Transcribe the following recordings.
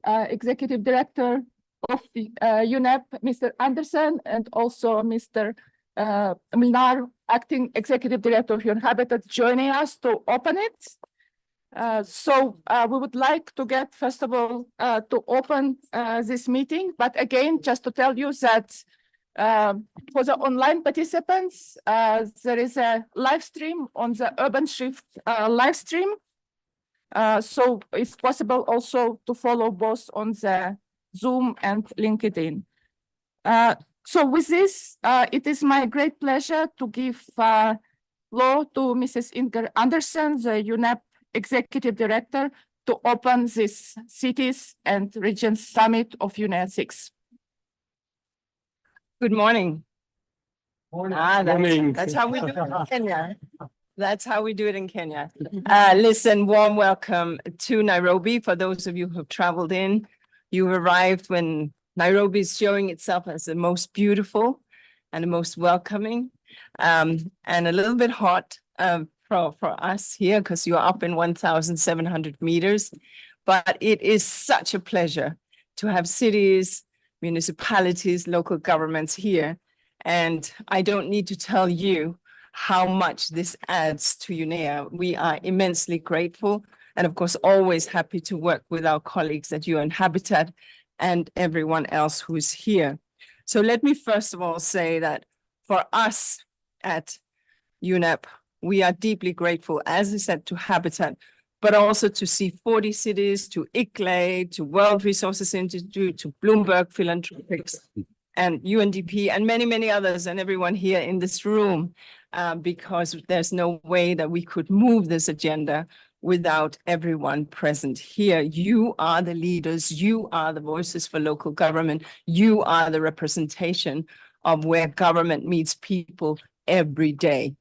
Executive Director of UNEP, Mr. Anderson, and also Mr. Milnar, Acting Executive Director of Habitat, joining us to open it. So we would like to get, first of all, to open this meeting. But again, just to tell you that for the online participants, there is a live stream on the Urban Shift live stream. So it's possible also to follow both on the Zoom and LinkedIn. So with this, it is my great pleasure to give floor to Mrs. Inger Anderson, the UNEP Executive Director, to open this Cities and Regions Summit of UNEA-6. Good morning. Morning. That's how we do it in Kenya. That's how we do it in Kenya. Listen, warm welcome to Nairobi. For those of you who have traveled in, you've arrived when Nairobi is showing itself as the most beautiful and the most welcoming, and a little bit hot for us here because you're up in 1,700 meters. But it is such a pleasure to have cities, municipalities, local governments here. And I don't need to tell you how much this adds to UNEA. We are immensely grateful and of course, always happy to work with our colleagues at UN Habitat and everyone else who's here. So let me first of all say that for us at UNEP, we are deeply grateful, as I said, to Habitat, but also to C40 cities, to ICLEI, to World Resources Institute, to Bloomberg Philanthropics, and UNDP, and many, many others, and everyone here in this room, because there's no way that we could move this agenda without everyone present here. You are the leaders, you are the voices for local government, you are the representation of where government meets people every day.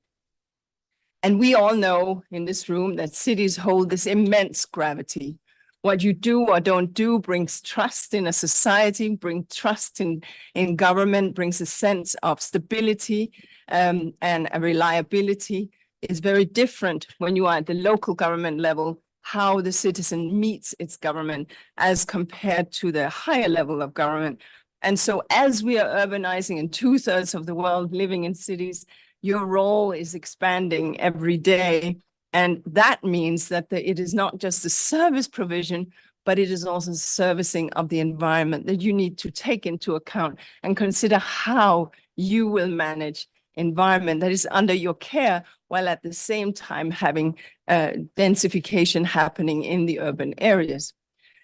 And we all know in this room that cities hold this immense gravity. What you do or don't do brings trust in a society, brings trust in government, brings a sense of stability and a reliability. Is very different when you are at the local government level, how the citizen meets its government as compared to the higher level of government. And so as we are urbanizing and 2/3 of the world living in cities, your role is expanding every day. And that means that it is not just the service provision, but it is also servicing of the environment that you need to take into account and consider how you will manage environment that is under your care, while at the same time having densification happening in the urban areas.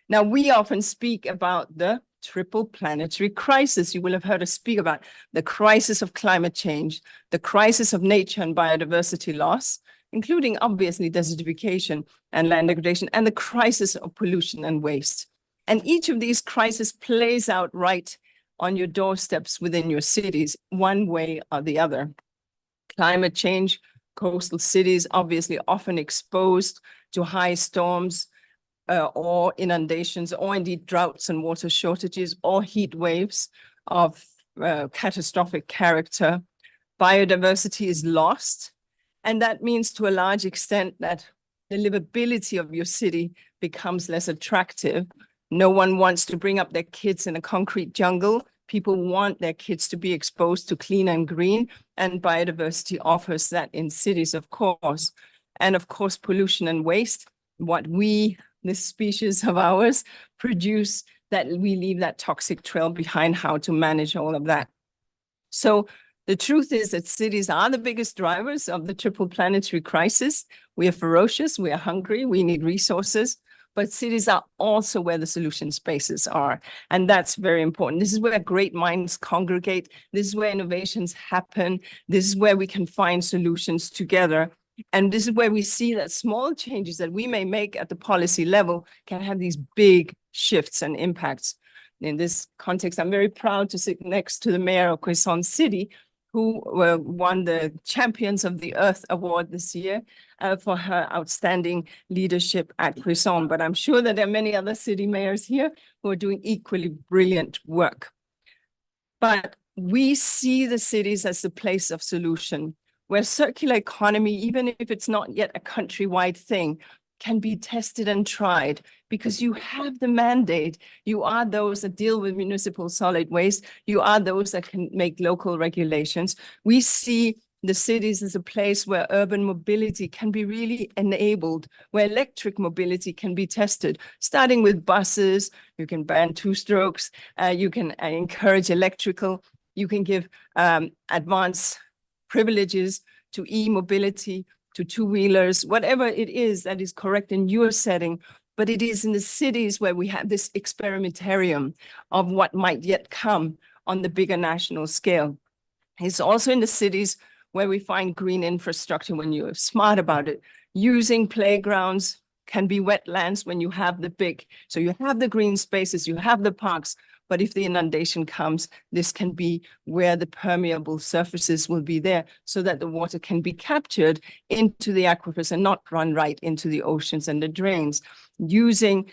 Now, we often speak about the triple planetary crisis. You will have heard us speak about the crisis of climate change, the crisis of nature and biodiversity loss, including obviously desertification and land degradation, and the crisis of pollution and waste. And each of these crises plays out right on your doorsteps within your cities, one way or the other. Climate change, coastal cities obviously often exposed to high storms or inundations, or indeed droughts and water shortages, or heat waves of catastrophic character. Biodiversity is lost, and that means to a large extent that the livability of your city becomes less attractive. No one wants to bring up their kids in a concrete jungle. People want their kids to be exposed to clean and green, and biodiversity offers that in cities, of course. And of course, pollution and waste, what we, this species of ours, produce, that we leave that toxic trail behind, how to manage all of that. So the truth is that cities are the biggest drivers of the triple planetary crisis. We are ferocious, we are hungry, we need resources, but cities are also where the solution spaces are. And that's very important. This is where great minds congregate. This is where innovations happen. This is where we can find solutions together. And this is where we see that small changes that we may make at the policy level can have these big shifts and impacts. In this context, I'm very proud to sit next to the mayor of Quezon City, who won the Champions of the Earth Award this year for her outstanding leadership at Quezon. But I'm sure that there are many other city mayors here who are doing equally brilliant work. But we see the cities as the place of solution, where circular economy, even if it's not yet a countrywide thing, can be tested and tried because you have the mandate. You are those that deal with municipal solid waste. You are those that can make local regulations. We see the cities as a place where urban mobility can be really enabled, where electric mobility can be tested, starting with buses. You can ban two-strokes. You can encourage electrical. You can give advanced privileges to e-mobility, to two-wheelers, whatever it is that is correct in your setting. But it is in the cities where we have this experimentarium of what might yet come on the bigger national scale. It's also in the cities where we find green infrastructure when you're smart about it. Using playgrounds can be wetlands when you have the big, so you have the green spaces, you have the parks, but if the inundation comes, this can be where the permeable surfaces will be there so that the water can be captured into the aquifers and not run right into the oceans and the drains. Using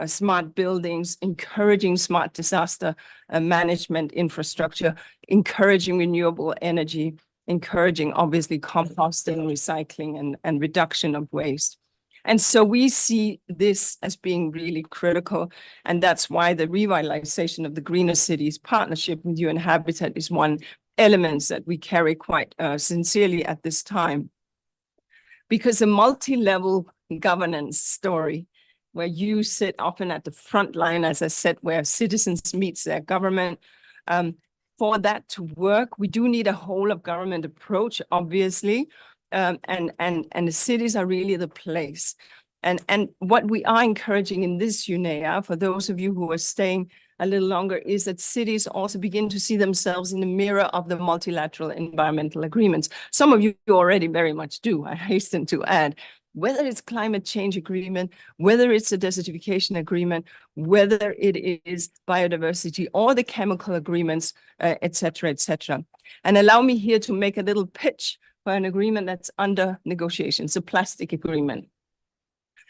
smart buildings, encouraging smart disaster management infrastructure, encouraging renewable energy, encouraging obviously composting, recycling, and reduction of waste. And so we see this as being really critical. And that's why the revitalization of the Greener Cities partnership with UN Habitat is one element that we carry quite sincerely at this time. Because a multi-level governance story where you sit often at the front line, as I said, where citizens meet their government, for that to work, we do need a whole of government approach, obviously. And the cities are really the place. And what we are encouraging in this UNEA, for those of you who are staying a little longer, is that cities also begin to see themselves in the mirror of the multilateral environmental agreements. Some of you already very much do, I hasten to add. Whether it's climate change agreement, whether it's a desertification agreement, whether it is biodiversity or the chemical agreements, et cetera, et cetera. And allow me here to make a little pitch for an agreement that's under negotiations, a plastic agreement.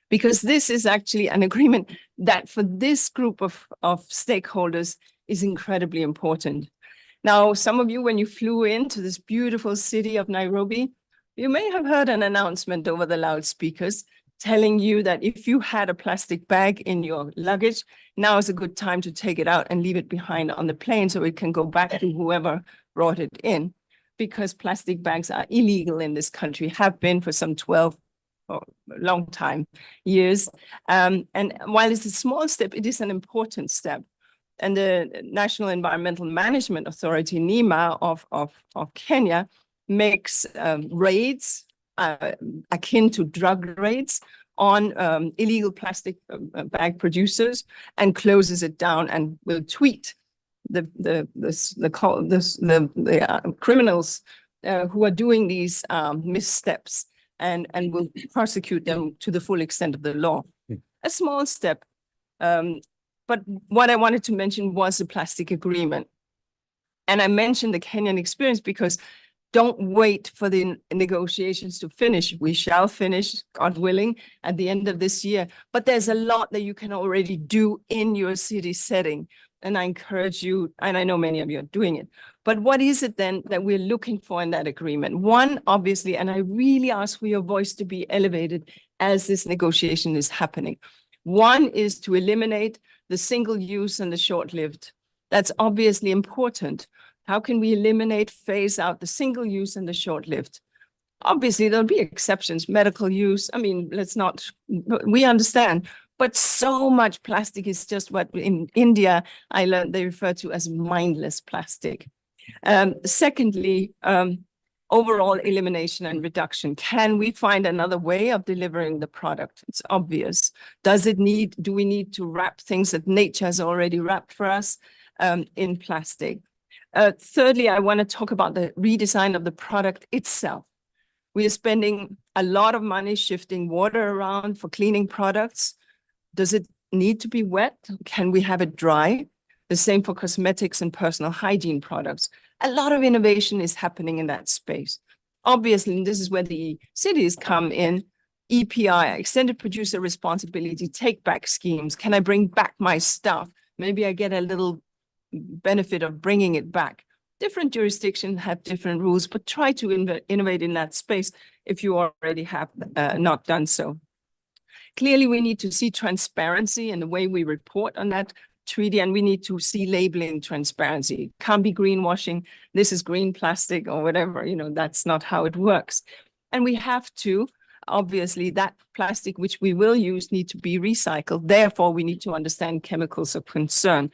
Because this is actually an agreement that for this group of stakeholders is incredibly important. Now, some of you, when you flew into this beautiful city of Nairobi, you may have heard an announcement over the loudspeakers telling you that if you had a plastic bag in your luggage, now is a good time to take it out and leave it behind on the plane so it can go back to whoever brought it in. Because plastic bags are illegal in this country, have been for some 12 or long time years. And while it's a small step, it is an important step. And the National Environmental Management Authority, NEMA of Kenya, makes raids akin to drug raids on illegal plastic bag producers and closes it down and will tweet the criminals who are doing these missteps and will prosecute them to the full extent of the law. A small step. But what I wanted to mention was the plastic agreement. And I mentioned the Kenyan experience because don't wait for the negotiations to finish. We shall finish, God willing, at the end of this year. But there's a lot that you can already do in your city setting. And I encourage you, and I know many of you are doing it. But what is it then that we're looking for in that agreement? One, obviously, and I really ask for your voice to be elevated as this negotiation is happening. One is to eliminate the single use and the short-lived. That's obviously important. How can we eliminate, phase out the single use and the short-lived? Obviously, there'll be exceptions, medical use. I mean, we understand. But so much plastic is just what in India, I learned they refer to as mindless plastic. Secondly, overall elimination and reduction. Can we find another way of delivering the product? It's obvious. Do we need to wrap things that nature has already wrapped for us in plastic? Thirdly, I want to talk about the redesign of the product itself. We are spending a lot of money shifting water around for cleaning products. Does it need to be wet? Can we have it dry? The same for cosmetics and personal hygiene products. A lot of innovation is happening in that space. Obviously, and this is where the cities come in, EPI, extended producer responsibility, take back schemes. Can I bring back my stuff? Maybe I get a little benefit of bringing it back. Different jurisdictions have different rules, but try to innovate in that space if you already have not done so. Clearly, we need to see transparency in the way we report on that treaty, and we need to see labeling transparency. It can't be greenwashing. This is green plastic or whatever, that's not how it works. And we have to, obviously, that plastic which we will use need to be recycled. Therefore, we need to understand chemicals of concern.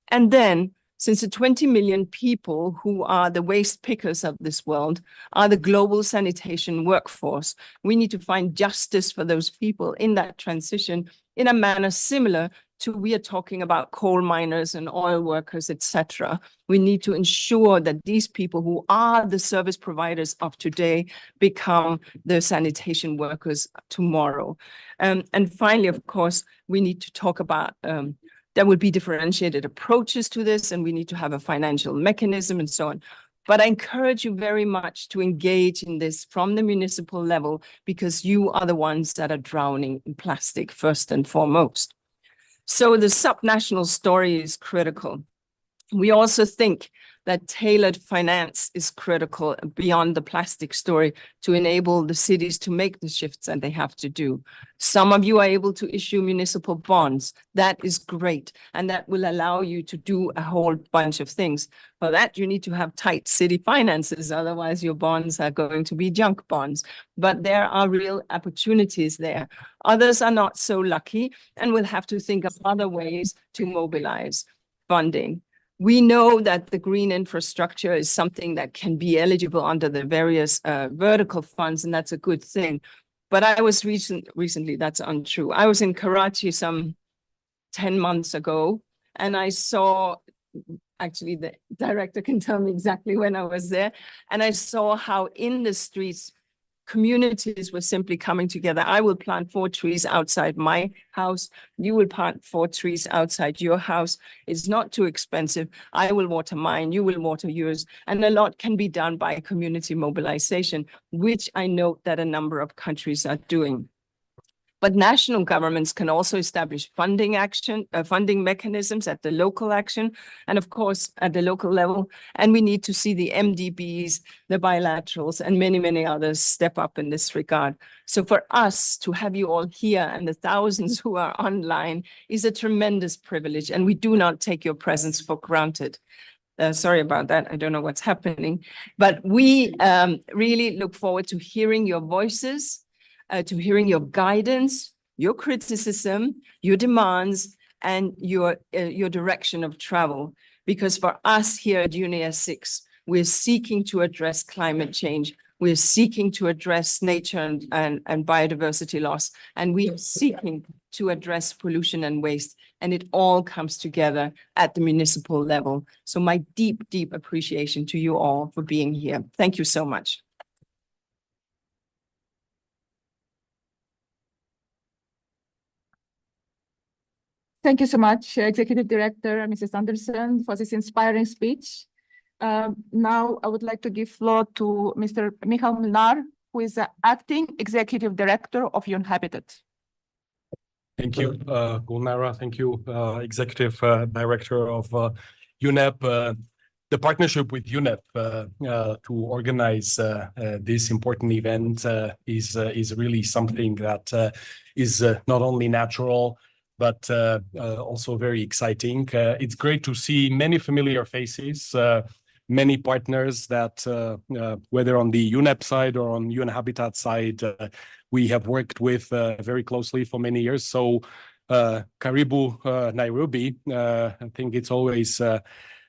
And then, since the 20 million people who are the waste pickers of this world are the global sanitation workforce, we need to find justice for those people in that transition in a manner similar to we are talking about coal miners and oil workers, etc. We need to ensure that these people who are the service providers of today become the sanitation workers tomorrow. And finally, of course, we need to talk about there will be differentiated approaches to this, and we need to have a financial mechanism and so on. But I encourage you very much to engage in this from the municipal level, because you are the ones that are drowning in plastic first and foremost. So the subnational story is critical. We also think that tailored finance is critical beyond the plastic story to enable the cities to make the shifts that they have to do. Some of you are able to issue municipal bonds. That is great. And that will allow you to do a whole bunch of things. For that, you need to have tight city finances. Otherwise, your bonds are going to be junk bonds. But there are real opportunities there. Others are not so lucky and will have to think of other ways to mobilize funding. We know that the green infrastructure is something that can be eligible under the various vertical funds, and that's a good thing. But I was recently, that's untrue. I was in Karachi some 10 months ago, and I saw, actually the director can tell me exactly when I was there, and I saw how in the streets, communities were simply coming together. I will plant 4 trees outside my house. You will plant 4 trees outside your house. It's not too expensive. I will water mine. You will water yours. And a lot can be done by community mobilization, which I note that a number of countries are doing. But national governments can also establish funding mechanisms at the local action, and of course at the local level. And we need to see the MDBs, the bilaterals, and many, many others step up in this regard. So for us to have you all here and the thousands who are online is a tremendous privilege, and we do not take your presence for granted. Sorry about that. I don't know what's happening, but we really look forward to hearing your voices, to hearing your guidance, your criticism, your demands, and your direction of travel. Because for us here at UNEA-6, we're seeking to address climate change. We're seeking to address nature and biodiversity loss. And we are seeking to address pollution and waste. And it all comes together at the municipal level. So my deep, deep appreciation to you all for being here. Thank you so much. Thank you so much, Executive Director Mrs. Anderson, for this inspiring speech. Now I would like to give floor to Mr. Michal Mlnar, who is the Acting Executive Director of UNHabitat. Thank you, Gulnara. Thank you, Executive Director of UNEP. The partnership with UNEP to organize this important event is really something that is not only natural, but also very exciting. It's great to see many familiar faces, many partners that, whether on the UNEP side or on UNHabitat side, we have worked with very closely for many years. So, Karibu Nairobi. I think it's always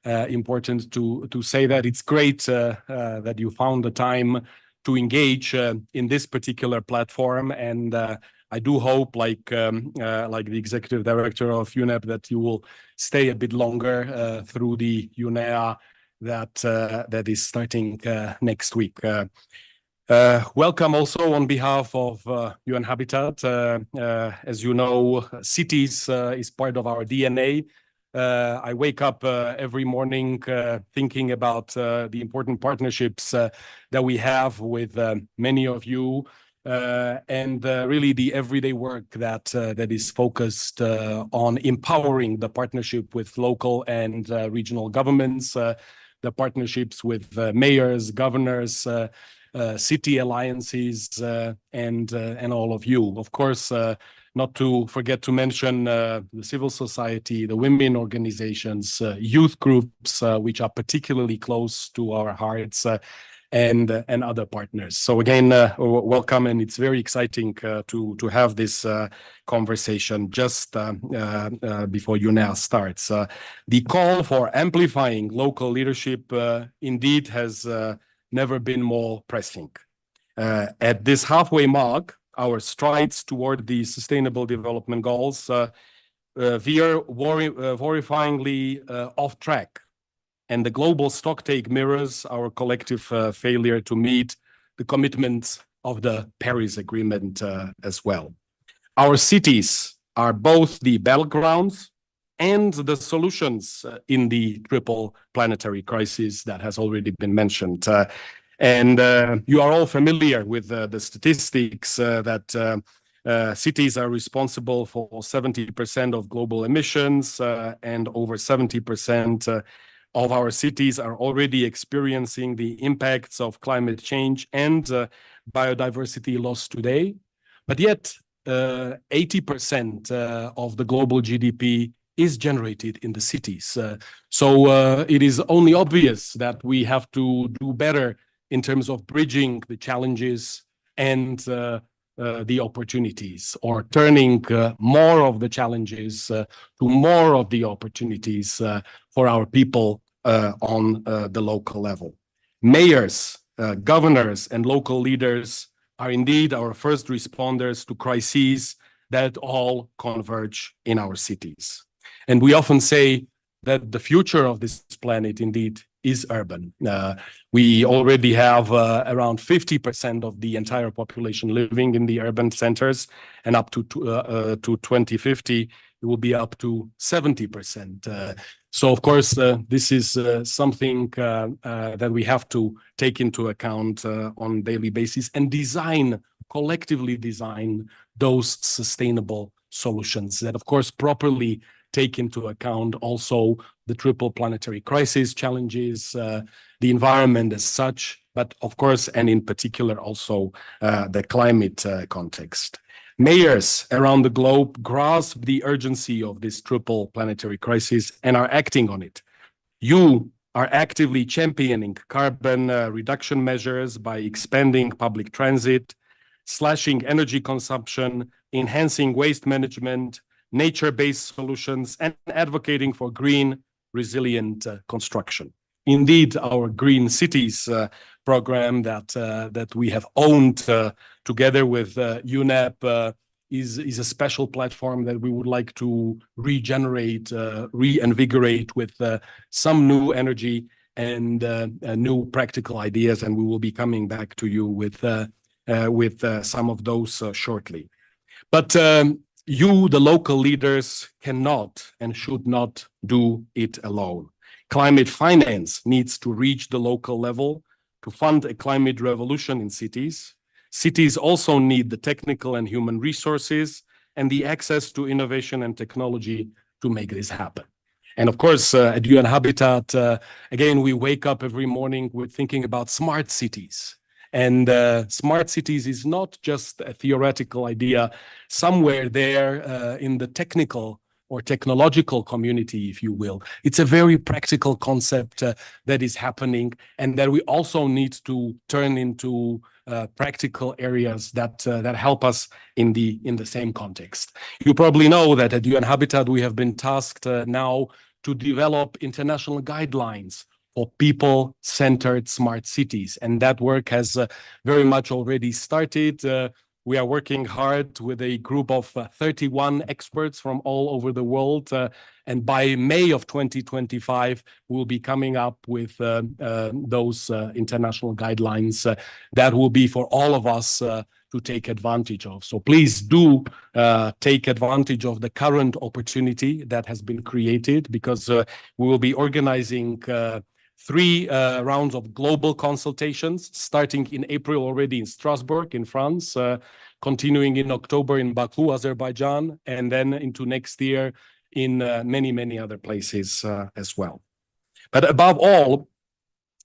important to say that it's great that you found the time to engage in this particular platform, and I do hope, like the Executive Director of UNEP, that you will stay a bit longer through the UNEA that is starting next week. Welcome also on behalf of UNHabitat. As you know, cities is part of our DNA. I wake up every morning thinking about the important partnerships that we have with many of you, and really the everyday work that is focused on empowering the partnership with local and regional governments, the partnerships with mayors, governors, city alliances, and all of you. Of course, not to forget to mention the civil society, the women organizations, youth groups, which are particularly close to our hearts, and other partners. So again, welcome, and it's very exciting to have this conversation just before UNEA starts. The call for amplifying local leadership indeed has never been more pressing. At this halfway mark, our strides toward the Sustainable Development Goals veer horrifyingly off track, and the global stocktake mirrors our collective failure to meet the commitments of the Paris Agreement as well. Our cities are both the battlegrounds and the solutions in the triple planetary crisis that has already been mentioned. And you are all familiar with the statistics that cities are responsible for 70% of global emissions, and over 70% of our cities are already experiencing the impacts of climate change and biodiversity loss today. But yet, 80% of the global GDP is generated in the cities. So it is only obvious that we have to do better in terms of bridging the challenges and the opportunities, or turning more of the challenges to more of the opportunities for our people on the local level. Mayors, governors, and local leaders are indeed our first responders to crises that all converge in our cities. And we often say that the future of this planet indeed is urban. We already have around 50% of the entire population living in the urban centers, and up to 2050, it will be up to 70%. So, of course, this is something that we have to take into account on a daily basis and collectively design those sustainable solutions that, of course, properly take into account also the triple planetary crisis challenges, the environment as such, but of course, and in particular also the climate context. Mayors around the globe grasp the urgency of this triple planetary crisis and are acting on it. You are actively championing carbon reduction measures by expanding public transit, slashing energy consumption, enhancing waste management, nature-based solutions, and advocating for green, resilient construction. Indeed, our Green Cities program that we have owned together with UNEP is a special platform that we would like to regenerate, reinvigorate with some new energy and new practical ideas, and we will be coming back to you with some of those shortly. But you, the local leaders, cannot and should not do it alone. Climate finance needs to reach the local level to fund a climate revolution in cities. Cities also need the technical and human resources and the access to innovation and technology to make this happen. And of course, at UN Habitat, again, we wake up every morning with thinking about smart cities. And smart cities is not just a theoretical idea somewhere there in the technical or technological community, if you will. It's a very practical concept that is happening, and that we also need to turn into practical areas that help us in the same context. You probably know that at UN Habitat we have been tasked now to develop international guidelines for people-centered smart cities, and that work has very much already started. We are working hard with a group of 31 experts from all over the world, and by May of 2025, we'll be coming up with those international guidelines that will be for all of us to take advantage of. So please do take advantage of the current opportunity that has been created, because we will be organizing 3 rounds of global consultations, starting in April already in Strasbourg, in France, continuing in October in Baku, Azerbaijan, and then into next year in many, many other places as well. But above all,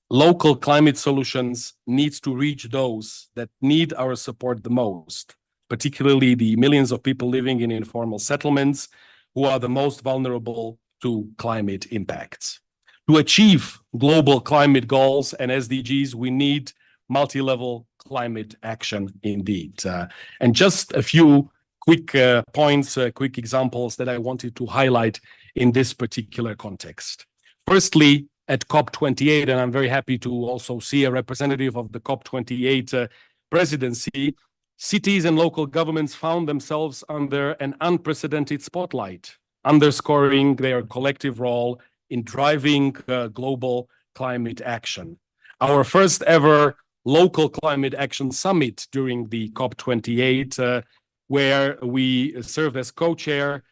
local climate solutions need to reach those that need our support the most, particularly the millions of people living in informal settlements who are the most vulnerable to climate impacts. To achieve global climate goals and SDGs, we need multi-level climate action indeed. And just a few quick points, quick examples that I wanted to highlight in this particular context. Firstly, at COP28, and I'm very happy to also see a representative of the COP28 presidency, cities and local governments found themselves under an unprecedented spotlight, underscoring their collective role in driving global climate action. Our first ever local climate action summit during the COP28, where we served as co-chair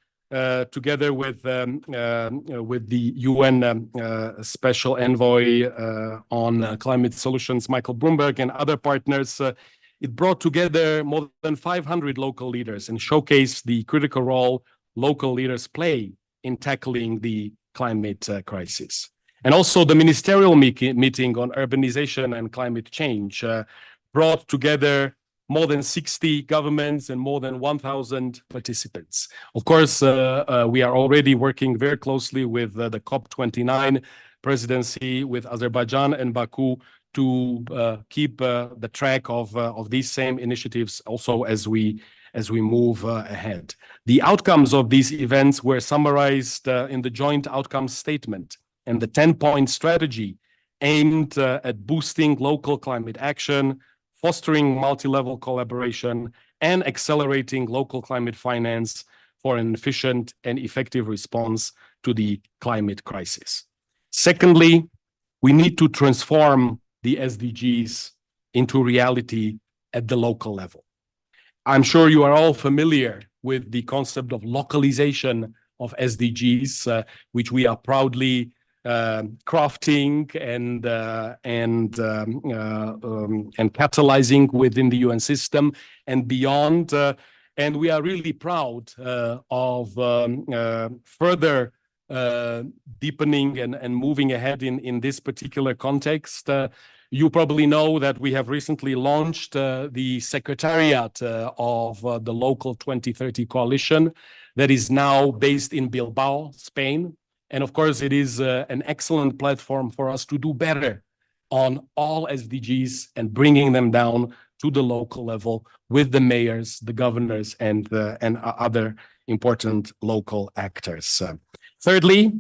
together with the UN Special Envoy on Climate Solutions, Michael Bloomberg, and other partners. It brought together more than 500 local leaders and showcased the critical role local leaders play in tackling the climate crisis. And also the ministerial meeting on urbanization and climate change brought together more than 60 governments and more than 1,000 participants. Of course, we are already working very closely with the COP29 presidency, with Azerbaijan and Baku, to keep the track of these same initiatives also as we move ahead. The outcomes of these events were summarized in the joint outcomes statement and the 10-point strategy aimed at boosting local climate action, fostering multi-level collaboration, and accelerating local climate finance for an efficient and effective response to the climate crisis. Secondly, we need to transform the SDGs into reality at the local level. I'm sure you are all familiar with the concept of localization of SDGs, which we are proudly crafting and catalyzing within the UN system and beyond. And we are really proud of further deepening and moving ahead in this particular context. You probably know that we have recently launched the Secretariat of the Local 2030 Coalition that is now based in Bilbao, Spain. And of course, it is an excellent platform for us to do better on all SDGs and bringing them down to the local level with the mayors, the governors, and other important local actors. Thirdly,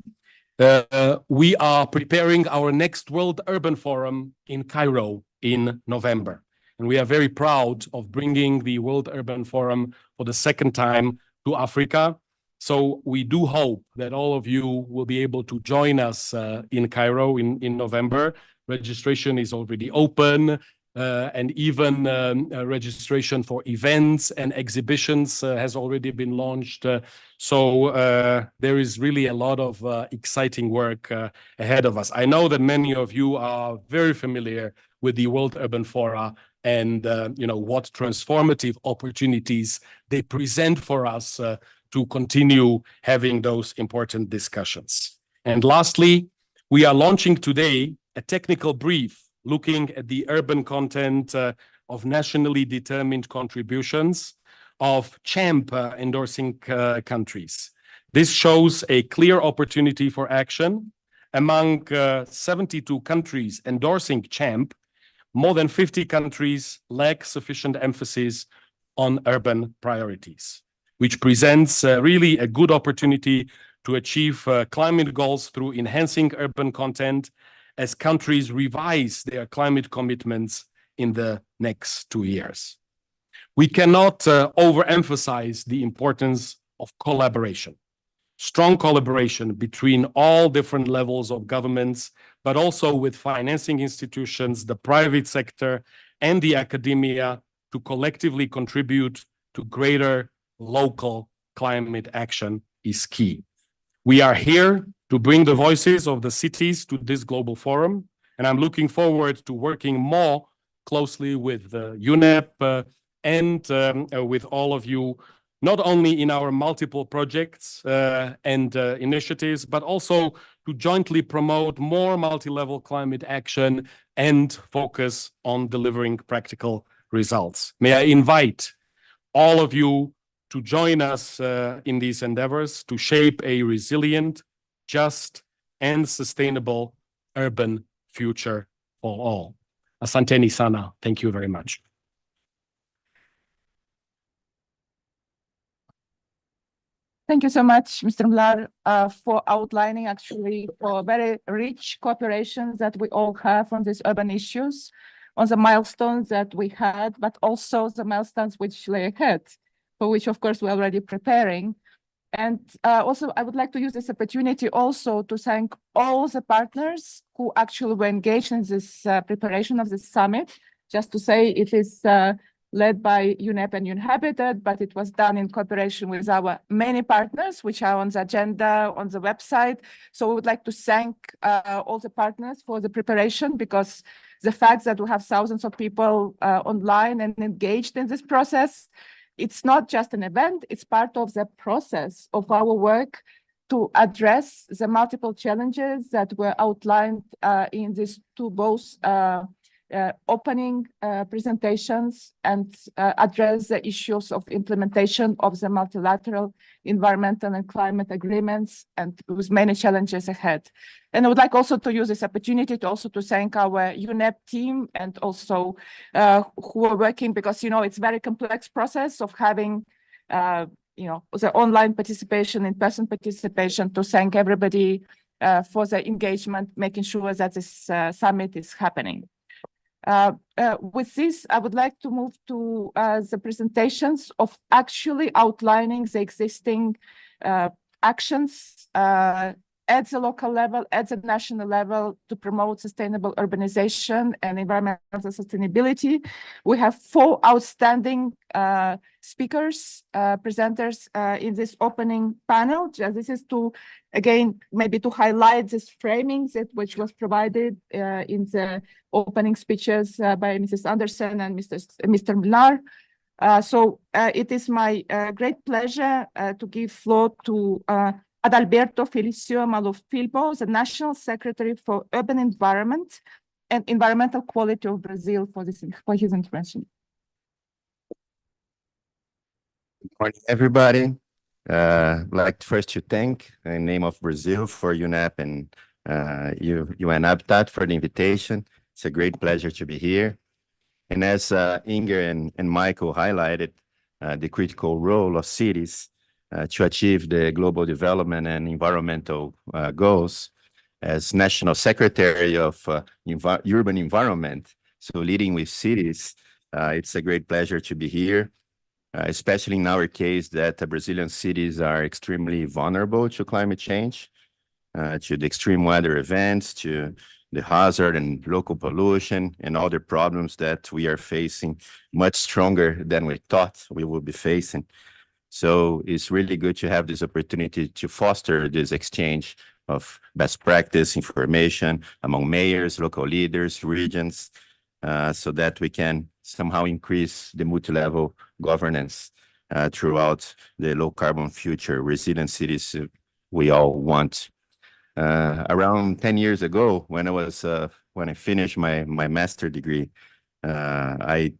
we are preparing our next World Urban Forum in Cairo in November. And we are very proud of bringing the World Urban Forum for the second time to Africa. So we do hope that all of you will be able to join us in Cairo in November. Registration is already open, and even registration for events and exhibitions has already been launched. So there is really a lot of exciting work ahead of us. I know that many of you are very familiar with the World Urban Fora and what transformative opportunities they present for us to continue having those important discussions. And lastly, we are launching today a technical brief looking at the urban content of nationally determined contributions of CHAMP endorsing countries. This shows a clear opportunity for action. Among 72 countries endorsing CHAMP, more than 50 countries lack sufficient emphasis on urban priorities, which presents really a good opportunity to achieve climate goals through enhancing urban content as countries revise their climate commitments in the next 2 years. We cannot overemphasize the importance of collaboration, strong collaboration between all different levels of governments, but also with financing institutions, the private sector, and the academia to collectively contribute to greater local climate action is key. We are here to bring the voices of the cities to this global forum, and I'm looking forward to working more closely with UNEP and with all of you, not only in our multiple projects and initiatives, but also to jointly promote more multi-level climate action and focus on delivering practical results. May I invite all of you to join us in these endeavors to shape a resilient, just, and sustainable urban future for all. Asanteni sana. Thank you very much. Thank you so much, Mr. Mlar, for outlining actually for very rich cooperation that we all have on these urban issues, on the milestones that we had, but also the milestones which lay ahead, for which, of course, we're already preparing. And also, I would like to use this opportunity also to thank all the partners who actually were engaged in this preparation of this summit. Just to say, it is led by UNEP and Uninhabited, but it was done in cooperation with our many partners, which are on the agenda on the website. So we would like to thank all the partners for the preparation, because the fact that we have thousands of people online and engaged in this process, it's not just an event, it's part of the process of our work to address the multiple challenges that were outlined in these two both opening presentations, and address the issues of implementation of the multilateral environmental and climate agreements, and with many challenges ahead. And I would like also to use this opportunity to also to thank our UNEP team, and also who are working, because, you know, it's a very complex process of having, you know, the online participation, in-person participation, to thank everybody for the engagement, making sure that this summit is happening. With this, I would like to move to the presentations of actually outlining the existing actions at the local level, at the national level, to promote sustainable urbanization and environmental sustainability. We have 4 outstanding speakers, presenters in this opening panel. This is to, again, maybe to highlight this framing which was provided in the opening speeches by Mrs. Anderson and Mr. Mlar. So it is my great pleasure to give floor to Adalberto Felicio Malufilbo, the National Secretary for Urban Environment and Environmental Quality of Brazil, for his intervention. Good morning, everybody. I'd like first to thank, in the name of Brazil, for UNEP and UNHabitat for the invitation. It's a great pleasure to be here. And as Inger and Michael highlighted, the critical role of cities to achieve the global development and environmental goals, as National Secretary of Urban Environment, so leading with cities, it's a great pleasure to be here, especially in our case that Brazilian cities are extremely vulnerable to climate change, to the extreme weather events, to the hazard and local pollution and other problems that we are facing much stronger than we thought we would be facing. So it's really good to have this opportunity to foster this exchange of best practice information among mayors, local leaders, regions, so that we can somehow increase the multi-level governance throughout the low carbon future, resilient cities we all want. Around 10 years ago, when I finished my master degree, I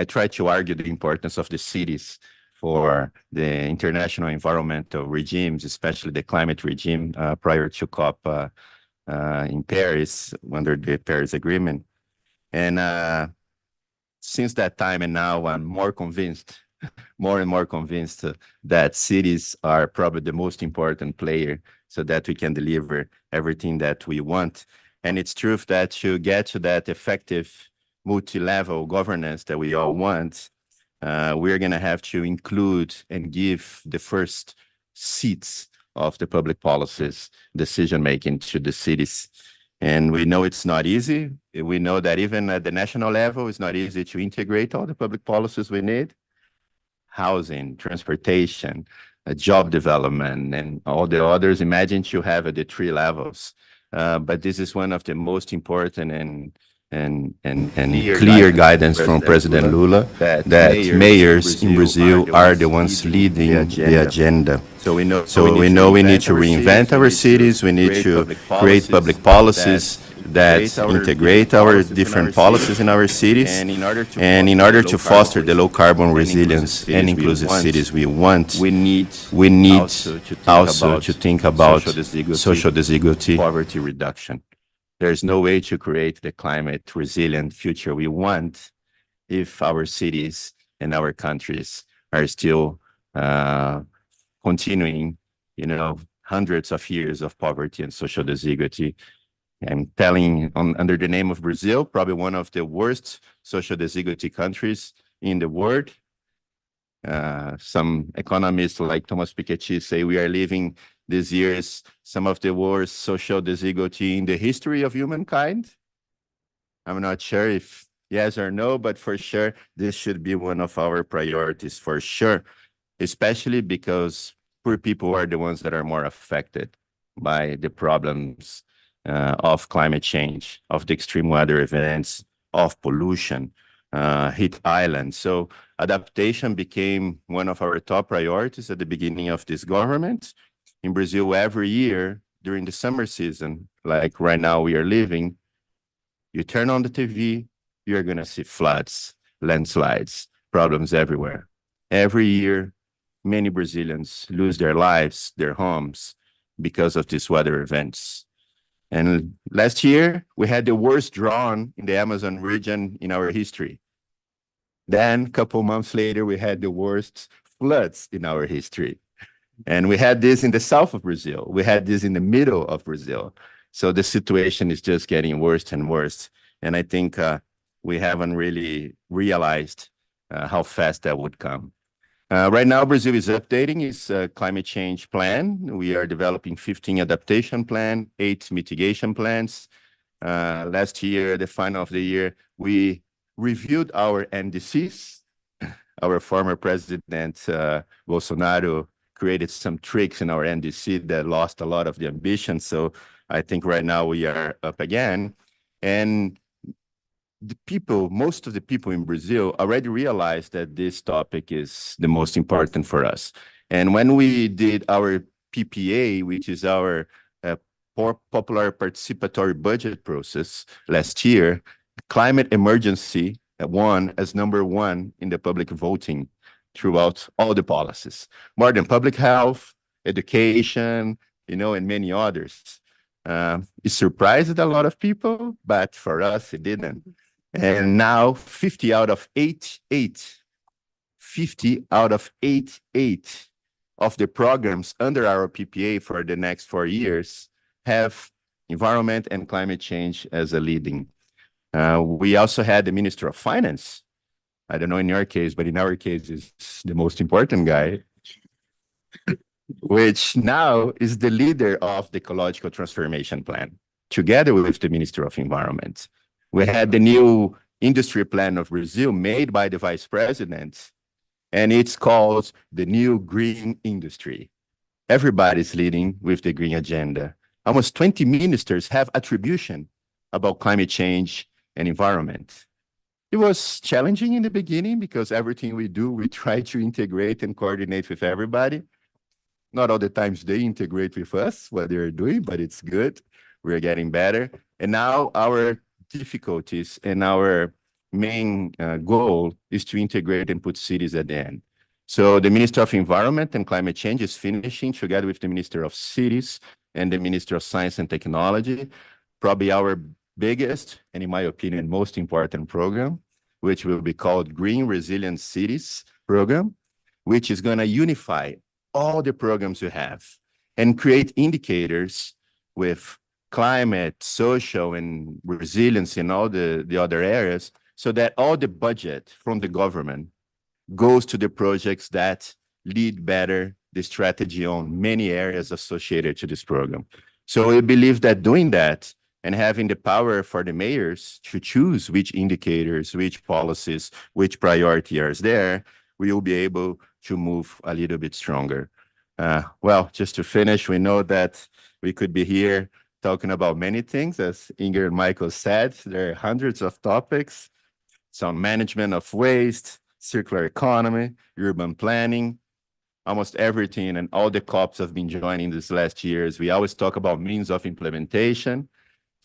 tried to argue the importance of the cities for the international environmental regimes, especially the climate regime prior to COP in Paris under the Paris Agreement. And since that time and now, I'm more convinced, more and more convinced that cities are probably the most important player so that we can deliver everything that we want. And it's true that to get to that effective multi-level governance that we all want, we're going to have to include and give the first seats of the public policies decision-making to the cities. And we know it's not easy. We know that even at the national level, it's not easy to integrate all the public policies we need. Housing, transportation, job development, and all the others. Imagine you have at the 3 levels. But this is one of the most important and clear guidance from President Lula that mayors in Brazil are the ones leading the agenda. So we know we need to reinvent our cities. We need to create public policies that integrate our different policies in our cities. And in order to foster the low carbon resilience and inclusive cities we want, we need also to think about social desigualty, poverty reduction. There's no way to create the climate resilient future we want if our cities and our countries are still continuing, hundreds of years of poverty and social desigualty. I'm telling under the name of Brazil, probably one of the worst social desigualty countries in the world. Some economists like Thomas Piketty say we are living these years some of the worst social desigualty in the history of humankind. I'm not sure if yes or no, but for sure, this should be one of our priorities for sure, especially because poor people are the ones that are more affected by the problems of climate change, of the extreme weather events, of pollution, heat islands. So adaptation became one of our top priorities at the beginning of this government. In Brazil, every year during the summer season, like right now we are living, you turn on the TV, you're going to see floods, landslides, problems everywhere. Every year, many Brazilians lose their lives, their homes, because of these weather events. And last year, we had the worst drought in the Amazon region in our history. Then, a couple months later, we had the worst floods in our history. And we had this in the south of Brazil. We had this in the middle of Brazil. So the situation is just getting worse and worse. And I think we haven't really realized how fast that would come. Right now, Brazil is updating its climate change plan. We are developing 15 adaptation plans, 8 mitigation plans. Last year, the final of the year, we reviewed our NDCs. Our former president, Bolsonaro, created some tricks in our NDC that lost a lot of the ambition. So I think right now we are up again. And the people, most of the people in Brazil already realized that this topic is the most important for us. And when we did our PPA, which is our popular participatory budget process last year, climate emergency won as #1 in the public voting throughout all the policies, more than public health, education, and many others. It surprised a lot of people, but for us, it didn't. And now 50 out of 88 of the programs under our PPA for the next 4 years have environment and climate change as a leading. We also had the Minister of Finance. I don't know in your case, but in our case, is the most important guy, which now is the leader of the ecological transformation plan, together with the Minister of Environment. We had the new industry plan of Brazil made by the vice president, and it's called the new green industry. Everybody's leading with the green agenda. Almost 20 ministers have attribution about climate change and environment. It was challenging in the beginning because everything we do, we try to integrate and coordinate with everybody. Not all the times they integrate with us, what they're doing, but it's good. We're getting better. And now our difficulties and our main goal is to integrate and put cities at the end. So the Minister of Environment and Climate Change is finishing together with the Minister of Cities and the Minister of Science and Technology, probably our biggest, and in my opinion, most important program, which will be called Green Resilient Cities Program, which is going to unify all the programs you have and create indicators with climate, social, and resilience in all the other areas, so that all the budget from the government goes to the projects that lead better the strategy on many areas associated to this program. So we believe that doing that and having the power for the mayors to choose which indicators, which policies, which priority are there, we will be able to move a little bit stronger. Well, just to finish, we know that we could be here talking about many things. As Inger and Michael said, there are hundreds of topics. Some management of waste, circular economy, urban planning, almost everything, and all the COPs have been joining these last years. We always talk about means of implementation.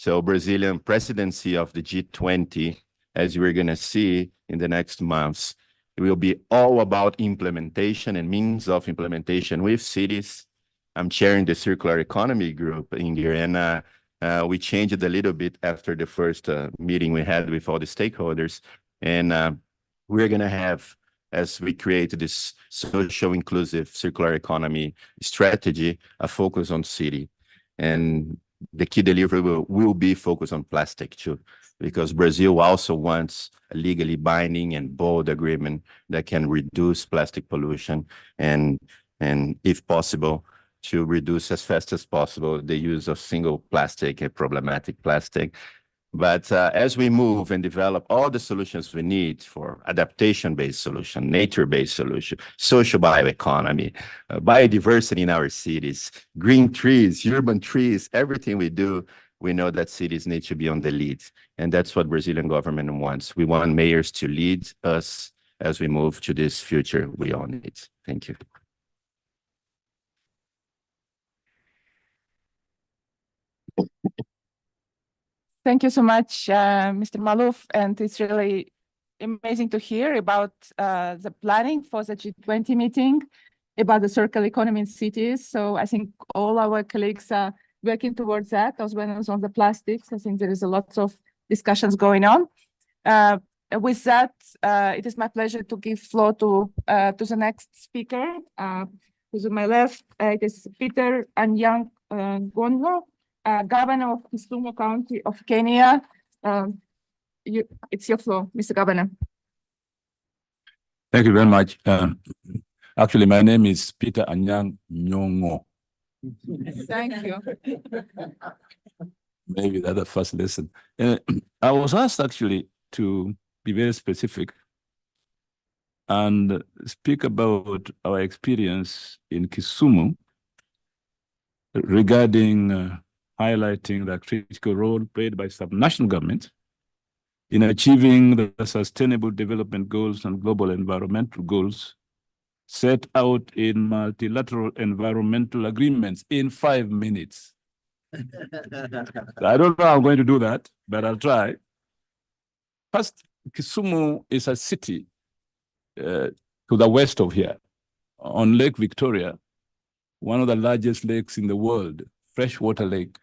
So Brazilian presidency of the G20, as we're going to see in the next months, it will be all about implementation and means of implementation with cities. I'm chairing the circular economy group in here, and we changed it a little bit after the first meeting we had with all the stakeholders. And we're going to have, as we create this social inclusive circular economy strategy, a focus on city. And the key deliverable will be focused on plastic too, because Brazil also wants a legally binding and bold agreement that can reduce plastic pollution and if possible, to reduce as fast as possible the use of single plastic and problematic plastic. But as we move and develop all the solutions we need for adaptation-based solution, nature-based solution, social bioeconomy, biodiversity in our cities, green trees, urban trees, everything we do, we know that cities need to be on the lead. And that's what Brazilian government wants. We want mayors to lead us as we move to this future we all need. Thank you. Thank you so much, Mr. Maluf, and it's really amazing to hear about the planning for the G20 meeting, about the circular economy in cities. So I think all our colleagues are working towards that, as well as on the plastics. I think there is a lot of discussions going on. With that, it is my pleasure to give floor to the next speaker, who's on my left. It is Peter Anyang' Gonlo, Governor of Kisumu County of Kenya. It's your floor, Mr. Governor. Thank you very much. Actually, my name is Peter Anyang' Nyong'o. Thank you. Maybe that's the first lesson. I was asked actually to be very specific and speak about our experience in Kisumu regarding highlighting the critical role played by subnational governments in achieving the Sustainable Development Goals and global environmental goals set out in multilateral environmental agreements in 5 minutes. I don't know how I'm going to do that, but I'll try. First, Kisumu is a city to the west of here, on Lake Victoria, one of the largest lakes in the world, freshwater lake.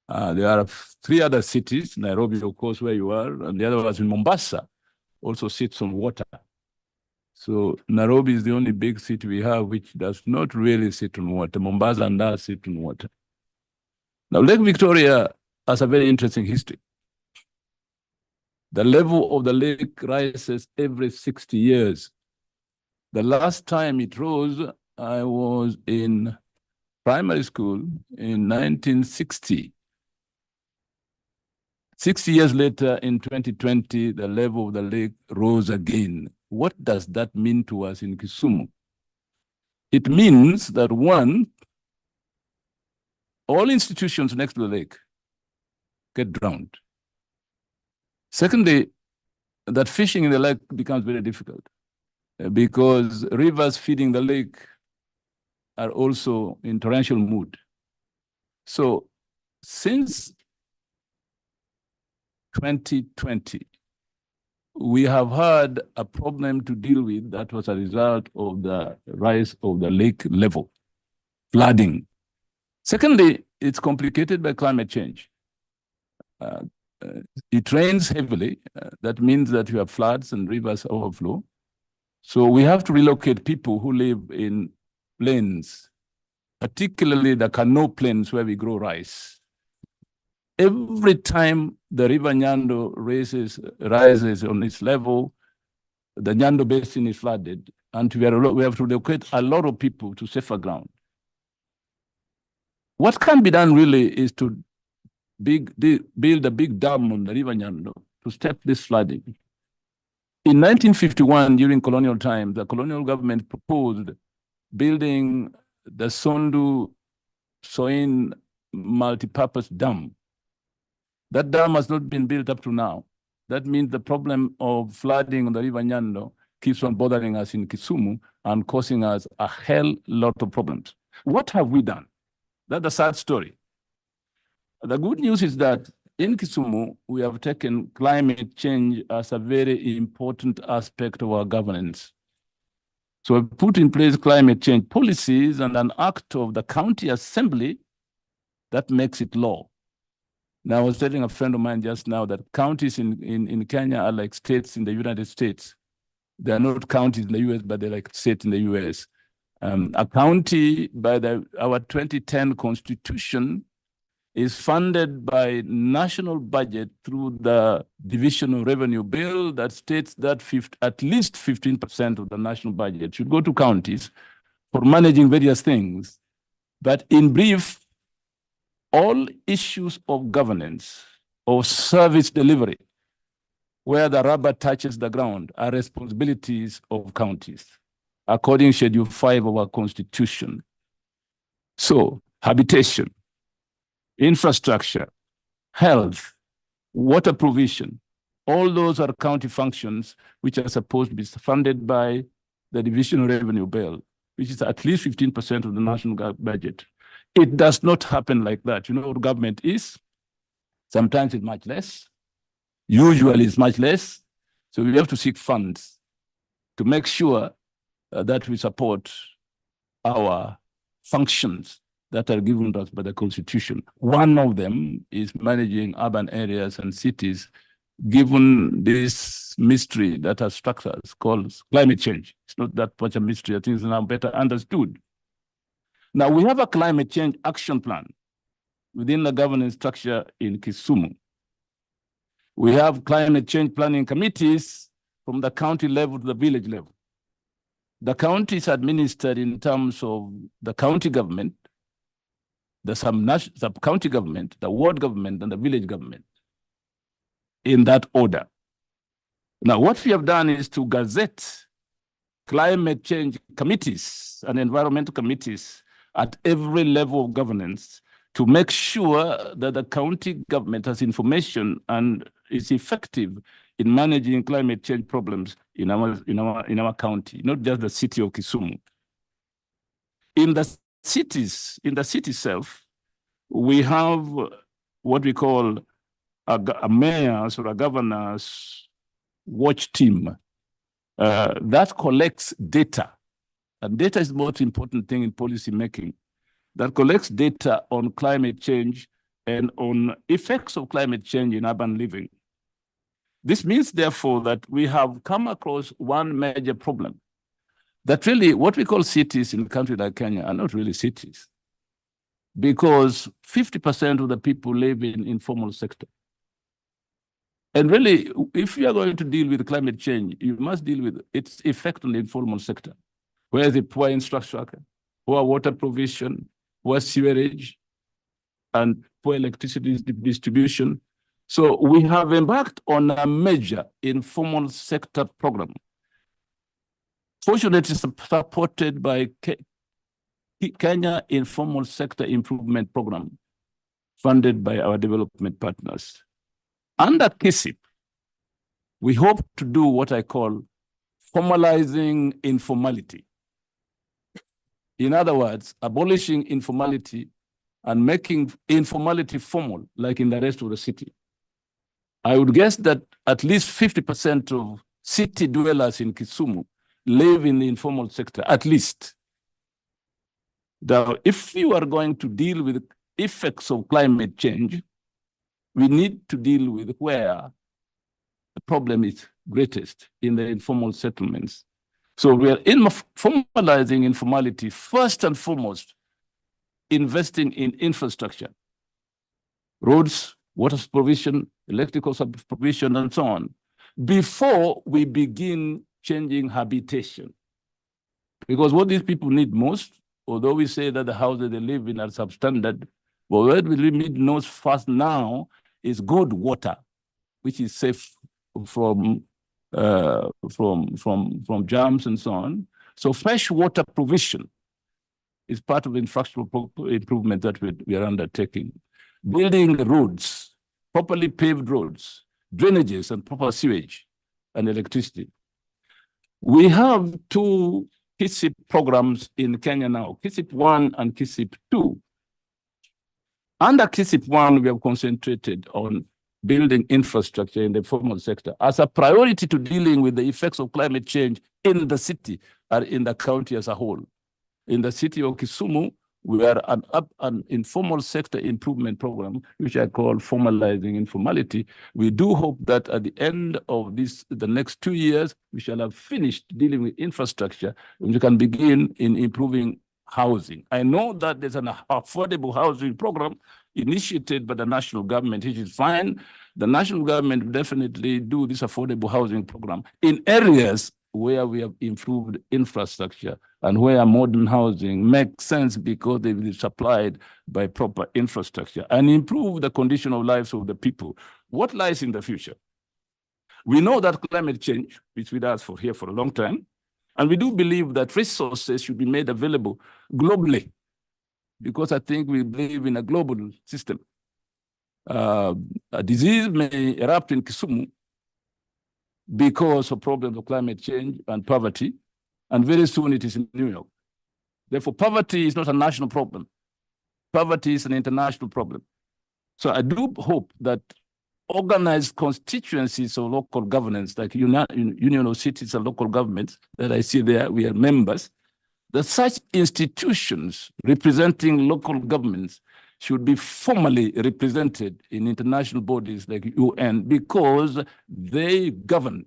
There are 3 other cities, Nairobi, of course, where you are, and the other one is in Mombasa, also sits on water. So Nairobi is the only big city we have which does not really sit on water. Mombasa and Dar sit on water. Now, Lake Victoria has a very interesting history. The level of the lake rises every 60 years. The last time it rose, I was in primary school in 1960. 60 years later, in 2020, the level of the lake rose again. What does that mean to us in Kisumu? It means that, one, all institutions next to the lake get drowned. Secondly, that fishing in the lake becomes very difficult because rivers feeding the lake are also in torrential mood. So since 2020, we have had a problem to deal with that was a result of the rise of the lake level, flooding. Secondly, it's complicated by climate change. It rains heavily. That means that you have floods and rivers overflow. So we have to relocate people who live in plains, particularly the Kano plains where we grow rice. Every time the river Nyando rises on its level, the Nyando basin is flooded, and we have to relocate a lot of people to safer ground. What can be done really is to build a big dam on the river Nyando to stop this flooding. In 1951, during colonial times, the colonial government proposed building the Sondu Soin multipurpose dam. That dam has not been built up to now. That means the problem of flooding on the river Nyando keeps on bothering us in Kisumu and causing us a hell lot of problems. What have we done? That's a sad story. The good news is that in Kisumu, we have taken climate change as a very important aspect of our governance. So we put in place climate change policies and an act of the county assembly that makes it law. Now, I was telling a friend of mine just now that counties in Kenya are like states in the United States. They are not counties in the US, but they're like states in the US. A county by our 2010 constitution is funded by national budget through the division of revenue bill that states that at least 15% of the national budget should go to counties for managing various things. But in brief, all issues of governance or service delivery, where the rubber touches the ground, are responsibilities of counties, according to Schedule 5 of our Constitution. So, habitation, infrastructure, health, water provision, all those are county functions which are supposed to be funded by the Division of Revenue Bill, which is at least 15% of the national budget. It does not happen like that. You know what government is? Sometimes it's much less. Usually it's much less. So we have to seek funds to make sure that we support our functions that are given to us by the Constitution. One of them is managing urban areas and cities, given this mystery that has struck us called climate change. It's not that much a mystery. I think it's now better understood. Now, we have a climate change action plan within the governance structure in Kisumu. We have climate change planning committees from the county level to the village level. The county is administered in terms of the county government, the sub-county government, the ward government, and the village government, in that order. Now, what we have done is to gazette climate change committees and environmental committees at every level of governance to make sure that the county government has information and is effective in managing climate change problems in our county, not just the city of Kisumu. In the city itself, we have what we call a mayor's or a governor's watch team that collects data. And data is the most important thing in policy making. That collects data on climate change and on effects of climate change in urban living. This means, therefore, that we have come across one major problem, that really what we call cities in a country like Kenya are not really cities, because 50% of the people live in informal sector. And really, if you are going to deal with climate change, you must deal with its effect on the informal sector, where the poor infrastructure, poor water provision, poor sewerage, and poor electricity distribution. So we have embarked on a major informal sector program, fortunately supported by Kenya Informal Sector Improvement Program, funded by our development partners. Under KISIP, we hope to do what I call formalizing informality. In other words, abolishing informality and making informality formal, like in the rest of the city. I would guess that at least 50% of city dwellers in Kisumu live in the informal sector, at least. Now, if you are going to deal with effects of climate change, we need to deal with where the problem is greatest, in the informal settlements. So we are formalizing informality, first and foremost, investing in infrastructure, roads, water provision, electrical provision, and so on, before we begin changing habitation. Because what these people need most, although we say that the houses they live in are substandard, but what we need most first now is good water, which is safe from germs and so on. So fresh water provision is part of the infrastructural improvement that we are undertaking. Building roads, properly paved roads, drainages and proper sewage and electricity. We have two KISIP programs in Kenya now, KISIP 1 and KISIP 2. Under KISIP 1, we have concentrated on building infrastructure in the formal sector as a priority to dealing with the effects of climate change in the city or in the county as a whole. In the city of Kisumu, we are an informal sector improvement program, which I call formalizing informality. We do hope that at the end of the next 2 years, we shall have finished dealing with infrastructure, and we can begin in improving housing. I know that there's an affordable housing program initiated by the national government, which is fine. The national government will definitely do this affordable housing program in areas where we have improved infrastructure and where modern housing makes sense because they will be supplied by proper infrastructure and improve the condition of lives of the people. What lies in the future? We know that climate change, which we asked for here for a long time, and we do believe that resources should be made available globally, because I think we believe in a global system. A disease may erupt in Kisumu because of problems of climate change and poverty, and very soon it is in New York. Therefore, poverty is not a national problem. Poverty is an international problem. So I do hope that organized constituencies of local governance, like Union of Cities and Local Governments that I see there, we are members, that such institutions representing local governments should be formally represented in international bodies like UN, because they govern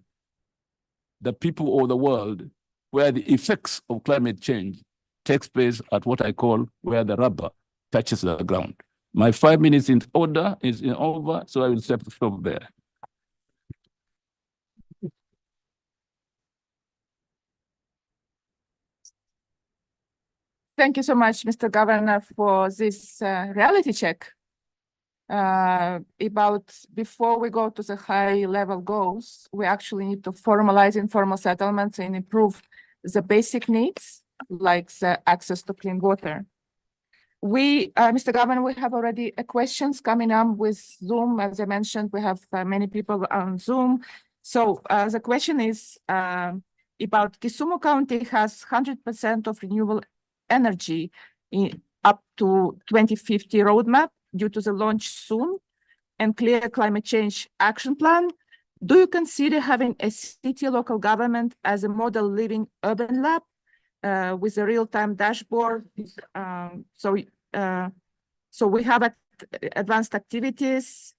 the people of the world where the effects of climate change takes place at what I call where the rubber touches the ground. My 5 minutes in order is over, so I will step from there. Thank you so much, Mr. Governor, for this reality check. Before we go to the high-level goals, we actually need to formalize informal settlements and improve the basic needs, like the access to clean water. Mr. Governor, we have already questions coming up with Zoom. As I mentioned, we have many people on Zoom. So the question is about Kisumu County has 100% of renewable energy up to 2050 roadmap due to the launch soon and clear climate change action plan. Do you consider having a city local government as a model living urban lab with a real-time dashboard? So we have advanced activities.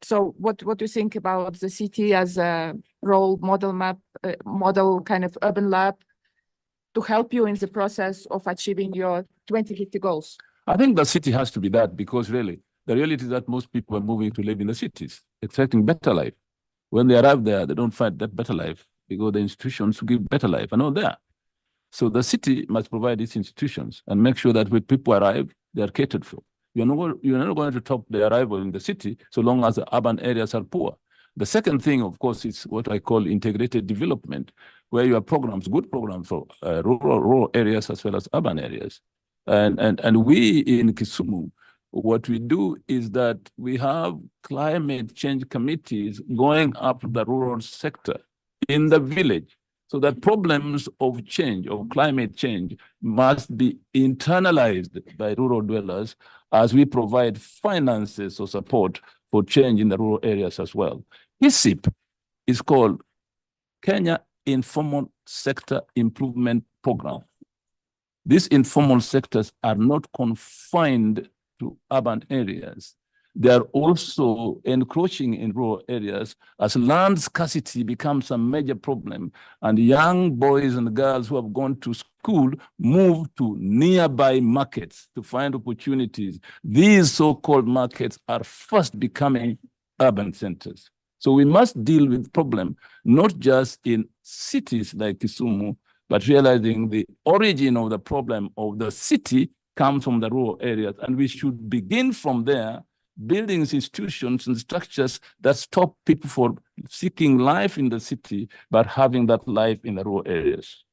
So what do you think about the city as a role model kind of urban lab to help you in the process of achieving your 2050 goals? I think the city has to be that, because really, the reality is that most people are moving to live in the cities, expecting better life. When they arrive there, they don't find that better life because the institutions give better life are not there. So the city must provide these institutions and make sure that when people arrive, they are catered for. You're not going to top the arrival in the city so long as the urban areas are poor. The second thing, of course, is what I call integrated development, where you have programs, good programs for rural areas as well as urban areas. And we in Kisumu, what we do is that we have climate change committees going up the rural sector in the village, so that problems of change, of climate change, must be internalized by rural dwellers as we provide finances or support for change in the rural areas as well. KISIP is called Kenya Informal Sector Improvement Program. These informal sectors are not confined to urban areas. They are also encroaching in rural areas as land scarcity becomes a major problem, and young boys and girls who have gone to school move to nearby markets to find opportunities. These so-called markets are first becoming urban centers. So we must deal with the problem, not just in cities like Kisumu, but realizing the origin of the problem of the city comes from the rural areas, and we should begin from there, building institutions and structures that stop people from seeking life in the city, but having that life in the rural areas.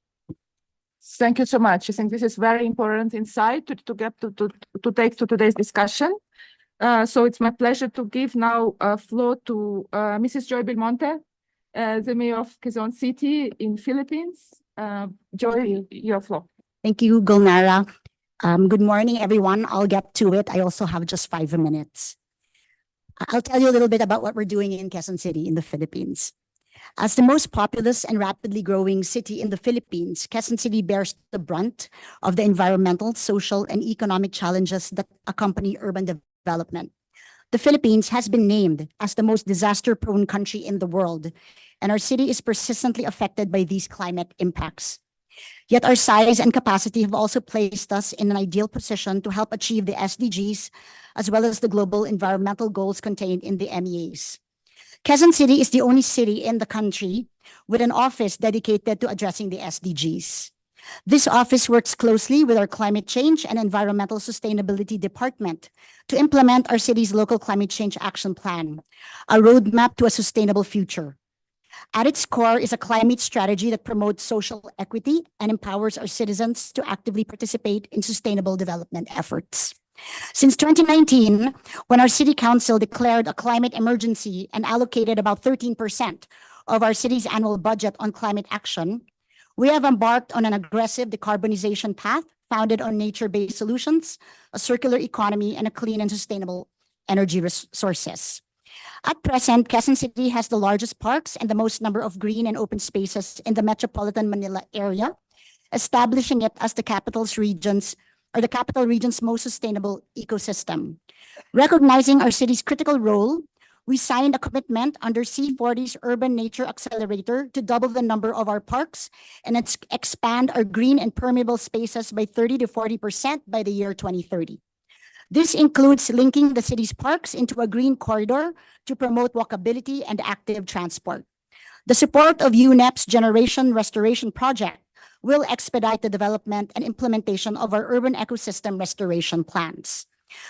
Thank you so much. I think this is very important insight to take to today's discussion. So it's my pleasure to give now floor to Mrs. Joy Belmonte, the mayor of Quezon City in Philippines. Joy, your floor. Thank you, Gulnara. Good morning, everyone. I'll get to it. I also have just 5 minutes. I'll tell you a little bit about what we're doing in Quezon City in the Philippines. As the most populous and rapidly growing city in the Philippines, Quezon City bears the brunt of the environmental, social, and economic challenges that accompany urban development. The Philippines has been named as the most disaster-prone country in the world, and our city is persistently affected by these climate impacts. Yet our size and capacity have also placed us in an ideal position to help achieve the SDGs, as well as the global environmental goals contained in the MEAs. Quezon City is the only city in the country with an office dedicated to addressing the SDGs. This office works closely with our Climate Change and Environmental Sustainability Department to implement our city's local climate change action plan, a roadmap to a sustainable future. At its core is a climate strategy that promotes social equity and empowers our citizens to actively participate in sustainable development efforts. Since 2019, when our City Council declared a climate emergency and allocated about 13% of our city's annual budget on climate action, we have embarked on an aggressive decarbonization path founded on nature-based solutions, a circular economy, and a clean and sustainable energy resources. At present, Quezon City has the largest parks and the most number of green and open spaces in the metropolitan Manila area, establishing it as the capital region's most sustainable ecosystem. Recognizing our city's critical role, we signed a commitment under C40's Urban Nature Accelerator to double the number of our parks and expand our green and permeable spaces by 30 to 40% by the year 2030. This includes linking the city's parks into a green corridor to promote walkability and active transport. The support of UNEP's Generation Restoration Project will expedite the development and implementation of our urban ecosystem restoration plans.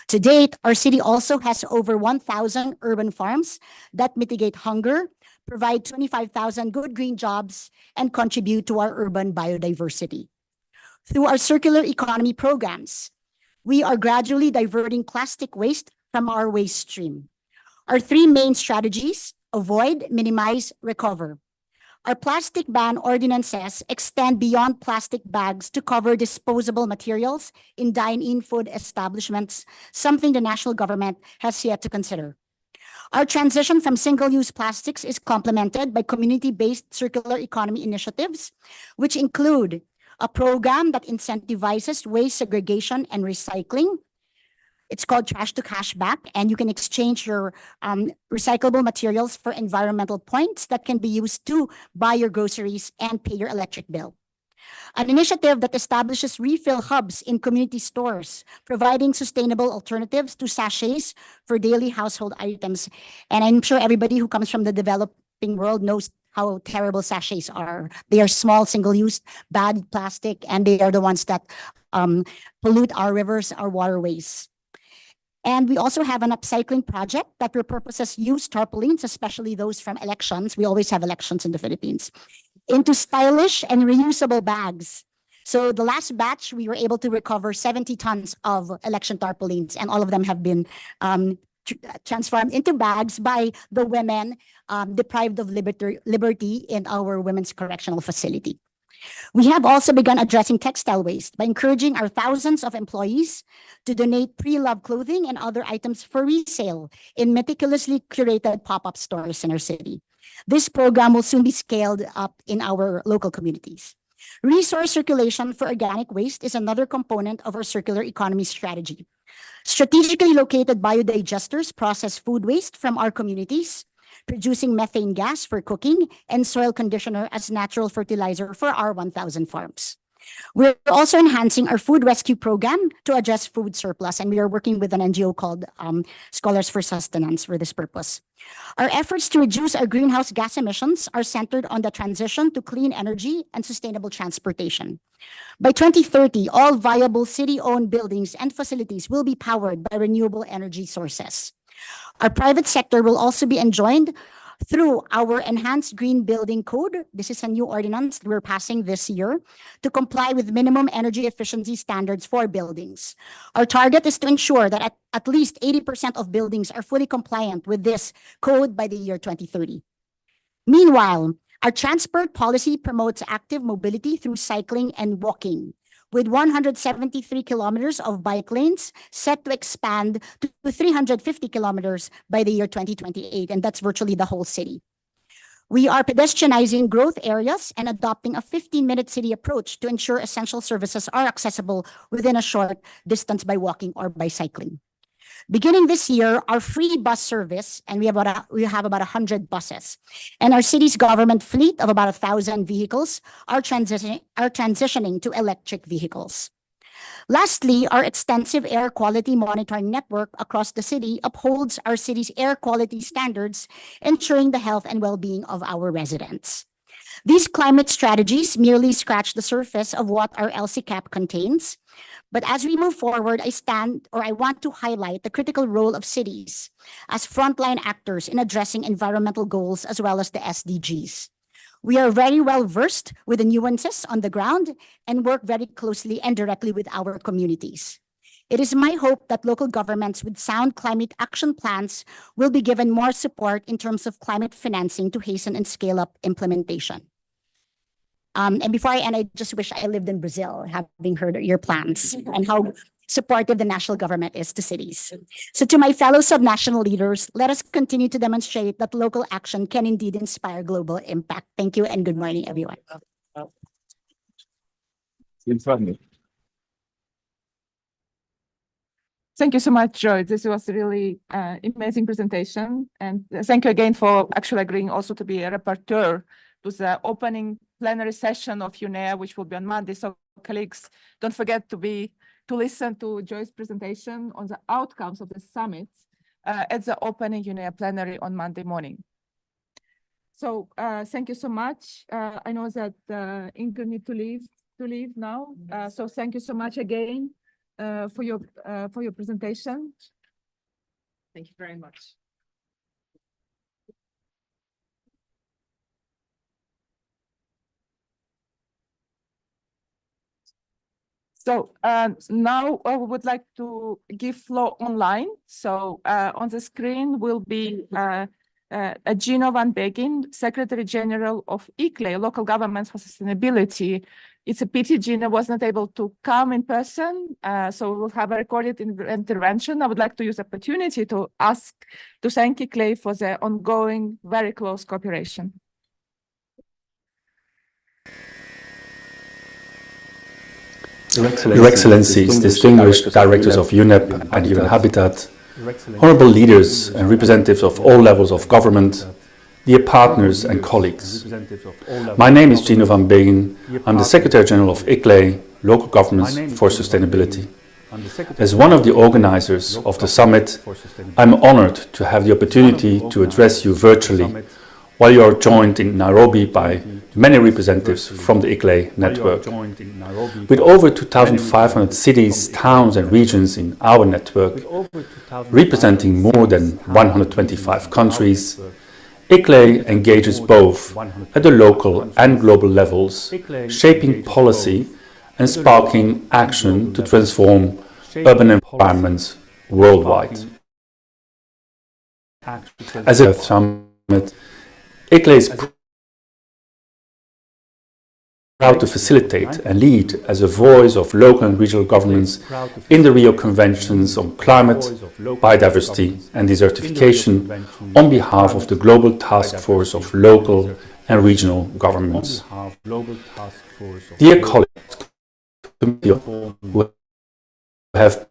To date, our city also has over 1,000 urban farms that mitigate hunger, provide 25,000 good green jobs, and contribute to our urban biodiversity. Through our circular economy programs, we are gradually diverting plastic waste from our waste stream. Our 3 main strategies: avoid, minimize, recover. Our plastic ban ordinances extend beyond plastic bags to cover disposable materials in dine-in food establishments, something the national government has yet to consider. Our transition from single-use plastics is complemented by community-based circular economy initiatives, which include a program that incentivizes waste segregation and recycling. It's called Trash to Cash Back, and you can exchange your recyclable materials for environmental points that can be used to buy your groceries and pay your electric bill. An initiative that establishes refill hubs in community stores, providing sustainable alternatives to sachets for daily household items. And I'm sure everybody who comes from the developing world knows how terrible sachets are. They are small, single-use, bad plastic, and they are the ones that pollute our rivers, our waterways. And we also have an upcycling project that repurposes used tarpaulins, especially those from elections. We always have elections in the Philippines, into stylish and reusable bags. So the last batch, we were able to recover 70 tons of election tarpaulins, and all of them have been transformed into bags by the women deprived of liberty in our women's correctional facility. We have also begun addressing textile waste by encouraging our thousands of employees to donate pre-loved clothing and other items for resale in meticulously curated pop-up stores in our city. This program will soon be scaled up in our local communities. Resource circulation for organic waste is another component of our circular economy strategy. Strategically located biodigesters process food waste from our communities, producing methane gas for cooking and soil conditioner as natural fertilizer for our 1,000 farms. We're also enhancing our food rescue program to address food surplus, and we are working with an NGO called Scholars for Sustenance for this purpose. Our efforts to reduce our greenhouse gas emissions are centered on the transition to clean energy and sustainable transportation. By 2030, all viable city-owned buildings and facilities will be powered by renewable energy sources. Our private sector will also be enjoined through our enhanced green building code. This is a new ordinance that we're passing this year to comply with minimum energy efficiency standards for buildings. Our target is to ensure that at least 80% of buildings are fully compliant with this code by the year 2030. Meanwhile, our transport policy promotes active mobility through cycling and walking. with 173 kilometers of bike lanes set to expand to 350 kilometers by the year 2028, and that's virtually the whole city. We are pedestrianizing growth areas and adopting a 15-minute city approach to ensure essential services are accessible within a short distance by walking or by cycling. Beginning this year, our free bus service, and we have about 100 buses, and our city's government fleet of about 1,000 vehicles are transitioning to electric vehicles. Lastly, our extensive air quality monitoring network across the city upholds our city's air quality standards, ensuring the health and well-being of our residents. These climate strategies merely scratch the surface of what our LCCAP contains. But as we move forward, I want to highlight the critical role of cities as frontline actors in addressing environmental goals as well as the SDGs. We are very well versed with the nuances on the ground and work very closely and directly with our communities. It is my hope that local governments with sound climate action plans will be given more support in terms of climate financing to hasten and scale up implementation. And before I end, I just wish I lived in Brazil, having heard your plans and how supportive the national government is to cities. So to my fellow subnational leaders, let us continue to demonstrate that local action can indeed inspire global impact. Thank you and good morning, everyone. Thank you so much, Joy. This was a really amazing presentation. And thank you again for actually agreeing also to be a rapporteur to the opening plenary session of UNEA, which will be on Monday. So colleagues, don't forget to listen to Joy's presentation on the outcomes of the summit at the opening UNEA plenary on Monday morning. So thank you so much. I know that Ingrid needs to leave now. So thank you so much again for your presentation. Thank you very much. So now we would like to give floor online. So on the screen will be Gino van Begin, Secretary General of ICLEI, Local Governments for Sustainability. It's a pity Gino was not able to come in person, so we'll have a recorded intervention. I would like to use the opportunity to thank ICLEI for their ongoing, very close cooperation. Your Excellencies, distinguished directors of UNEP and UN Habitat, honorable leaders and representatives of all levels of government, dear partners and colleagues. My name is Gino van Begin. I'm the Secretary General of ICLEI, Local Governments for Sustainability. As one of the organizers of the summit, I'm honored to have the opportunity to address you virtually while you are joined in Nairobi by many representatives from the ICLEI network. With over 2,500 cities, towns and regions in our network, representing more than 125 countries, ICLEI engages both at the local and global levels, shaping policy and sparking action to transform urban environments worldwide. As a summit, ICLEI is proud to facilitate and lead as a voice of local and regional governments in the Rio Conventions on Climate, Biodiversity and Desertification on behalf of the Global Task Force of Local and Regional Governments. Dear colleagues, who have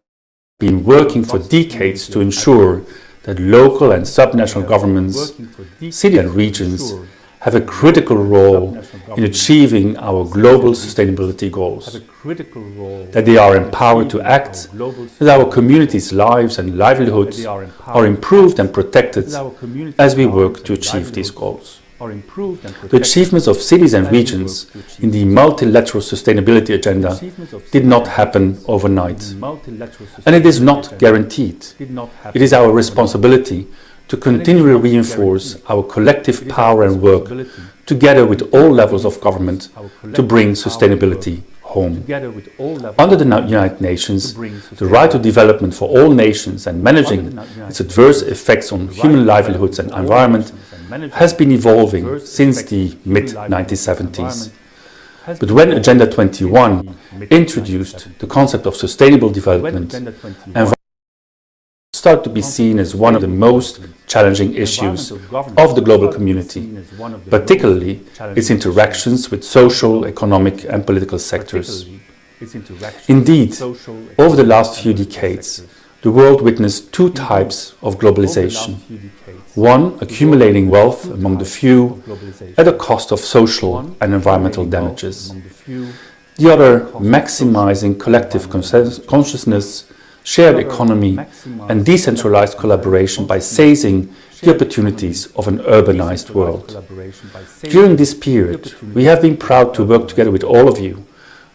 been working for decades to ensure that local and subnational governments, cities and regions have a critical role in achieving our global sustainability goals, that they are empowered to act, that our communities' lives and livelihoods are improved and protected as we work to achieve these goals. The achievements of cities and regions in the multilateral sustainability agenda did not happen overnight, and it is not guaranteed. It is our responsibility to continually reinforce our collective power and work together with all levels of government to bring sustainability home. Under the United Nations, the right to development for all nations and managing its adverse effects on human livelihoods and environment has been evolving since the mid-1970s. But when Agenda 21 introduced the concept of sustainable development, environment started to be seen as one of the most challenging issues of the global community, particularly its interactions with social, economic and political sectors. Indeed, over the last few decades, the world witnessed two types of globalization. One, accumulating wealth among the few at the cost of social and environmental damages. The other, maximizing collective consciousness, shared economy and decentralized collaboration by seizing the opportunities of an urbanized world. During this period, we have been proud to work together with all of you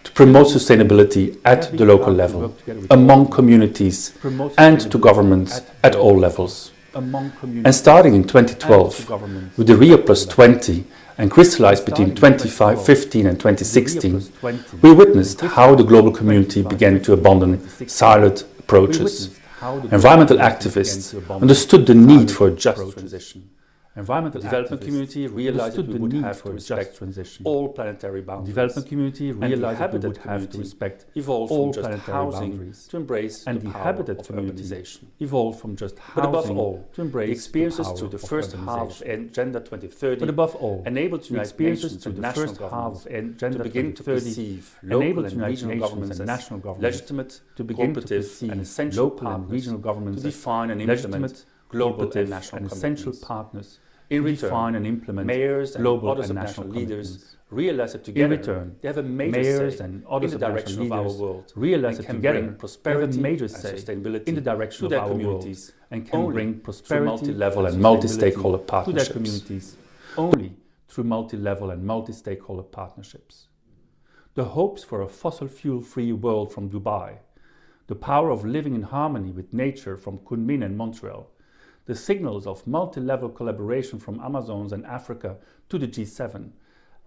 to promote sustainability at the local level, among communities and to governments at all levels. And starting in 2012, with the Rio +20 and crystallized between 2015 and 2016, we witnessed how the global community began to abandon siloed approaches. Environmental activists understood the need for a just transition. Environmental development community realized that we would have to respect all planetary boundaries. Development community realized that we would have to respect all planetary boundaries to embrace the habitat of urbanization. Evolve from just housing, but above all, to embrace the experiences through the first half of Agenda 2030. But above all, enabled to experiences through the first half of Agenda 2030 to begin to perceive local and regional governments and national governments legitimate, to begin to perceive and essential local and regional governments to define and implement global and national and essential partners. In return, and implement mayors and global and national leaders realize that together they have a major say and in the direction of our world. Realize that together prosperity major say and sustainability in the direction of our communities and can bring prosperity, multi-level and multi-stakeholder partnerships to their communities only through multi-level and multi-stakeholder partnerships. The hopes for a fossil fuel-free world from Dubai, the power of living in harmony with nature from Kunming and Montreal, the signals of multi-level collaboration from Amazons and Africa to the G7,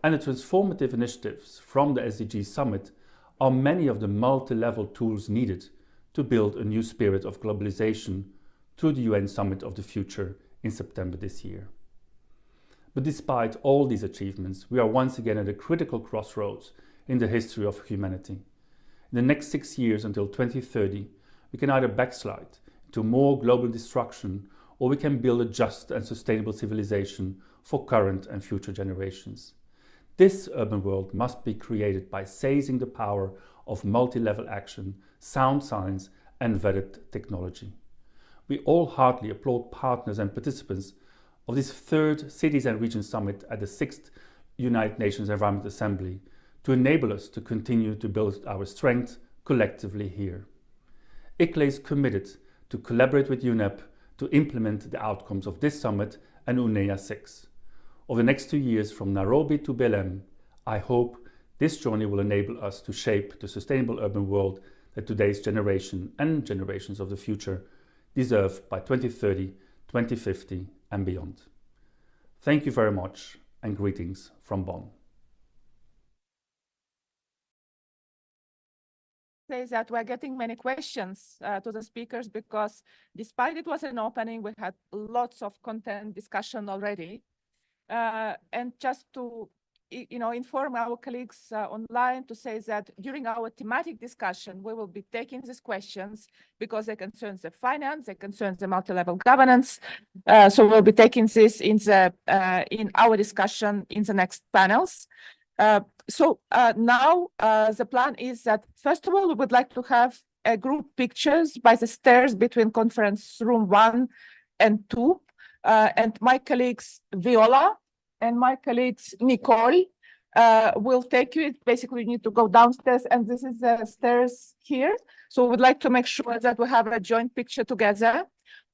and the transformative initiatives from the SDG Summit are many of the multi-level tools needed to build a new spirit of globalization through the UN Summit of the Future in September this year. But despite all these achievements, we are once again at a critical crossroads in the history of humanity. In the next 6 years until 2030, we can either backslide into more global destruction, or we can build a just and sustainable civilization for current and future generations. This urban world must be created by seizing the power of multi-level action, sound science and vetted technology. We all heartily applaud partners and participants of this third Cities and Regions Summit at the 6th United Nations Environment Assembly to enable us to continue to build our strength collectively here. ICLE is committed to collaborate with UNEP to implement the outcomes of this summit and UNEA-6. Over the next 2 years from Nairobi to Belém, I hope this journey will enable us to shape the sustainable urban world that today's generation and generations of the future deserve by 2030, 2050 and beyond. Thank you very much and greetings from Bonn. Says that we're getting many questions to the speakers because despite it was an opening, we had lots of content discussion already. And just to inform our colleagues online to say that during our thematic discussion, we will be taking these questions because they concern the finance, they concern the multi-level governance. So we'll be taking this in our discussion in the next panels. So now the plan is that, first of all, we would like to have a group pictures by the stairs between conference room 1 and 2. And my colleagues Viola and my colleagues Nicole will take you. Basically, you need to go downstairs, and this is the stairs here. So we would like to make sure that we have a joint picture together.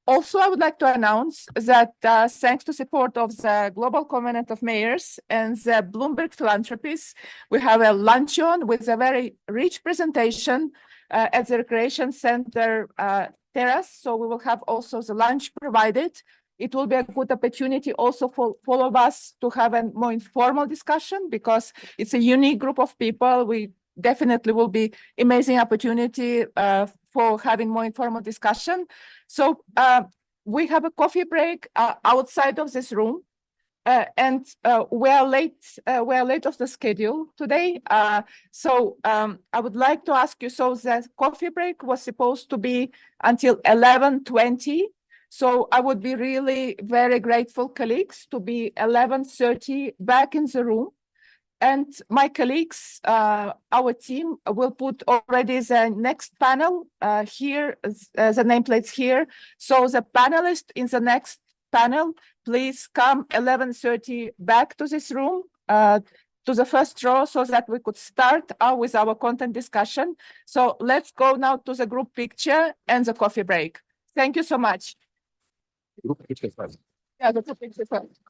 Also, I would like to announce that thanks to support of the Global Covenant of Mayors and the Bloomberg Philanthropies, we have a luncheon with a very rich presentation at the Recreation Center terrace. So we will have also the lunch provided. It will be a good opportunity also for all of us to have a more informal discussion because it's a unique group of people. We definitely will be amazing opportunity for having more informal discussion. So we have a coffee break outside of this room. we're late of the schedule today. So I would like to ask you, so the coffee break was supposed to be until 11:20. So I would be really very grateful, colleagues, to be 11:30 back in the room. And my colleagues, our team will put already the next panel here, the nameplates here. So the panelists in the next panel, please come 11:30 back to this room, to the first row, so that we could start with our content discussion. So let's go now to the group picture and the coffee break. Thank you so much. Yeah, the group picture first.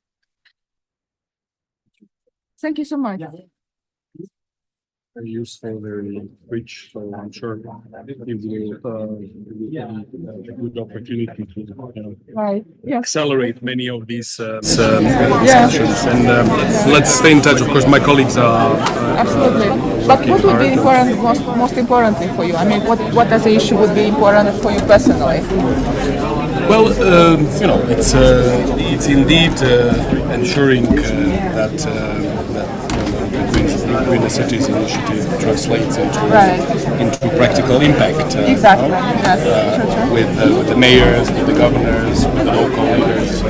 Thank you so much. Very useful, very rich, so I'm sure it will be a good opportunity to Right. Yes. accelerate many of these discussions. And let's stay in touch. Of course, my colleagues are Absolutely. But what would be important, most importantly for you? I mean, what as a issue would be important for you personally? well, it's indeed ensuring that the Green Cities initiative translates into practical impact. Exactly. Yes. Sure. With the mayors, with the governors, with the local leaders.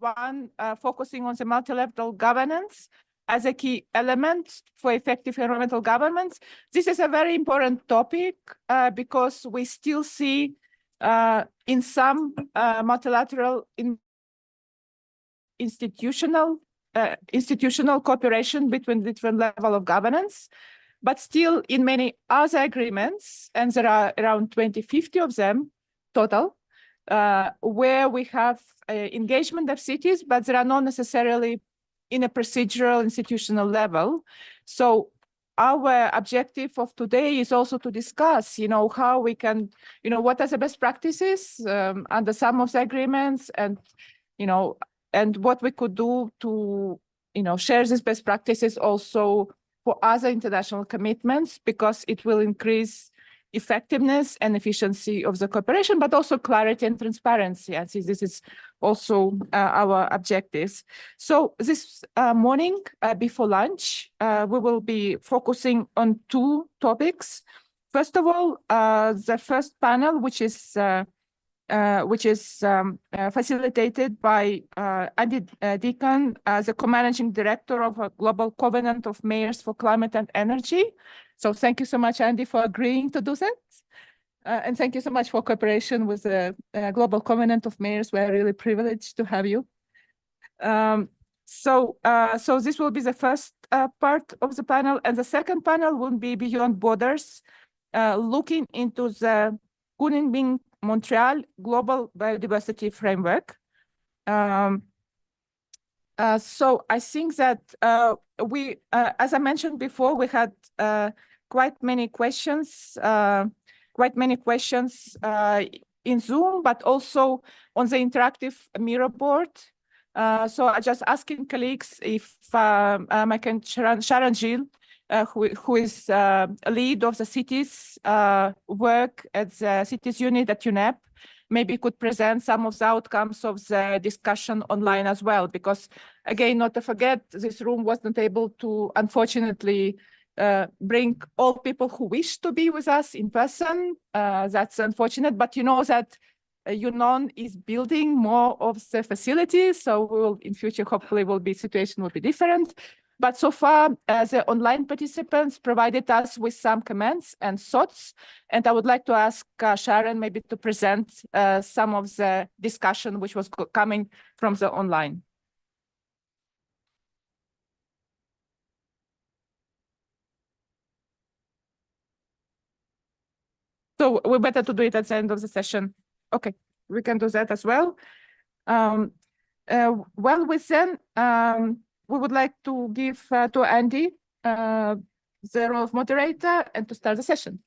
one focusing on the multilateral governance as a key element for effective environmental governance. This is a very important topic because we still see in some multilateral institutional cooperation between different levels of governance, but still in many other agreements, and there are around 50 of them total, where we have engagement of cities, but they are not necessarily in a procedural institutional level. So our objective of today is also to discuss, how we can, what are the best practices under some of the agreements, and, and what we could do to, share these best practices also for other international commitments, because it will increase effectiveness and efficiency of the cooperation, but also clarity and transparency. I see this is also our objectives. So this morning, before lunch, we will be focusing on two topics. First of all, the first panel, which is facilitated by Andy Deacon, the co-managing director of a Global Covenant of Mayors for Climate and Energy. So thank you so much, Andy, for agreeing to do that. And thank you so much for cooperation with the Global Covenant of Mayors. We're really privileged to have you. So this will be the first part of the panel. And the second panel will be Beyond Borders, looking into the Kunming Montreal Global Biodiversity Framework. So I think that we, as I mentioned before, we had quite many questions in Zoom, but also on the interactive mirror board. So I just asking colleagues if I can, Sharon Gilles, who is a lead of the cities work at the cities unit at UNEP, maybe could present some of the outcomes of the discussion online as well, because again, not to forget, this room wasn't able to, unfortunately, bring all people who wish to be with us in person. That's unfortunate, but you know that UNON is building more of the facilities, so we will in future, hopefully, situation will be different. But so far, the online participants provided us with some comments and thoughts, and I would like to ask Sharon maybe to present some of the discussion which was coming from the online. So we better to do it at the end of the session. Okay, we can do that as well. Well, with then, we would like to give to Andy the role of moderator and to start the session.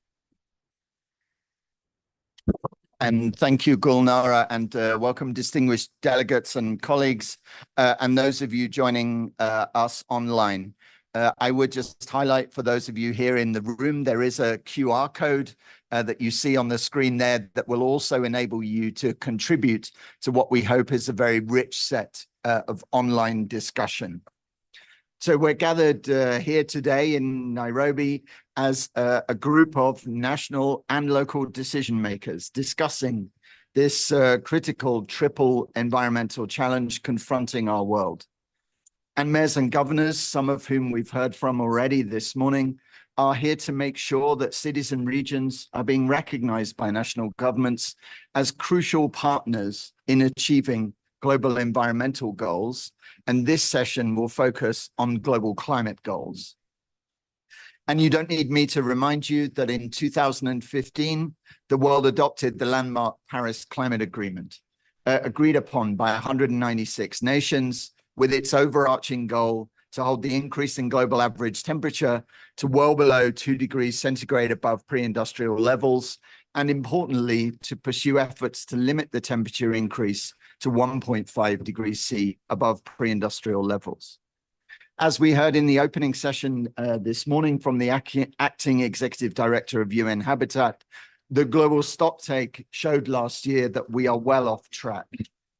And thank you, Gulnara, and welcome distinguished delegates and colleagues, and those of you joining us online. I would just highlight for those of you here in the room, there is a QR code that you see on the screen there that will also enable you to contribute to what we hope is a very rich set of online discussion. So we're gathered here today in Nairobi as a group of national and local decision makers discussing this critical triple environmental challenge confronting our world. And mayors and governors, some of whom we've heard from already this morning, are here to make sure that cities and regions are being recognized by national governments as crucial partners in achieving global environmental goals. And this session will focus on global climate goals. And you don't need me to remind you that in 2015, the world adopted the landmark Paris Climate Agreement, agreed upon by 196 nations, with its overarching goal to hold the increase in global average temperature to well below 2 degrees centigrade above pre-industrial levels, and importantly, to pursue efforts to limit the temperature increase to 1.5 degrees C above pre-industrial levels. As we heard in the opening session this morning from the acting executive director of UN Habitat, the global stocktake showed last year that we are well off track.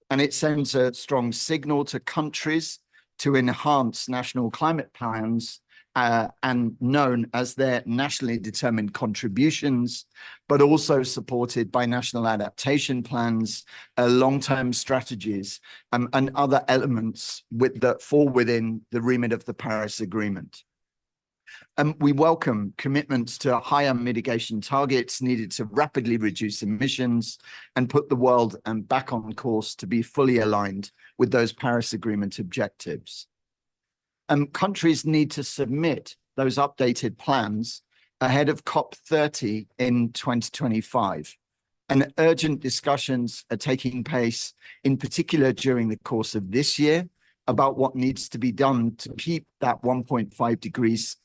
And it sends a strong signal to countries to enhance national climate plans and known as their nationally determined contributions, but also supported by national adaptation plans, long-term strategies, and other elements that fall within the remit of the Paris Agreement. We welcome commitments to higher mitigation targets needed to rapidly reduce emissions and put the world back on course to be fully aligned with those Paris Agreement objectives. Countries need to submit those updated plans ahead of COP30 in 2025. And urgent discussions are taking place, in particular during the course of this year, about what needs to be done to keep that 1.5 degrees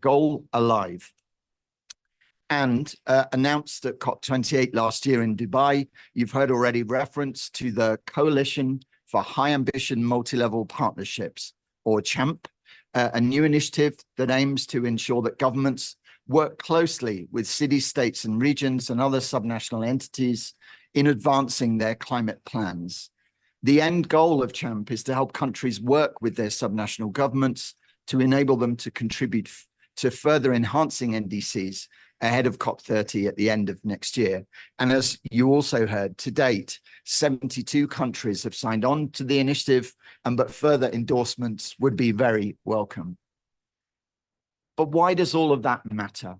goal alive. And announced at COP28 last year in Dubai, you've heard already reference to the Coalition for High Ambition Multi-Level Partnerships, or CHAMP, a new initiative that aims to ensure that governments work closely with cities, states and regions and other subnational entities in advancing their climate plans. The end goal of CHAMP is to help countries work with their subnational governments to enable them to contribute to further enhancing NDCs ahead of COP30 at the end of next year. And as you also heard, to date, 72 countries have signed on to the initiative, but further endorsements would be very welcome. But why does all of that matter?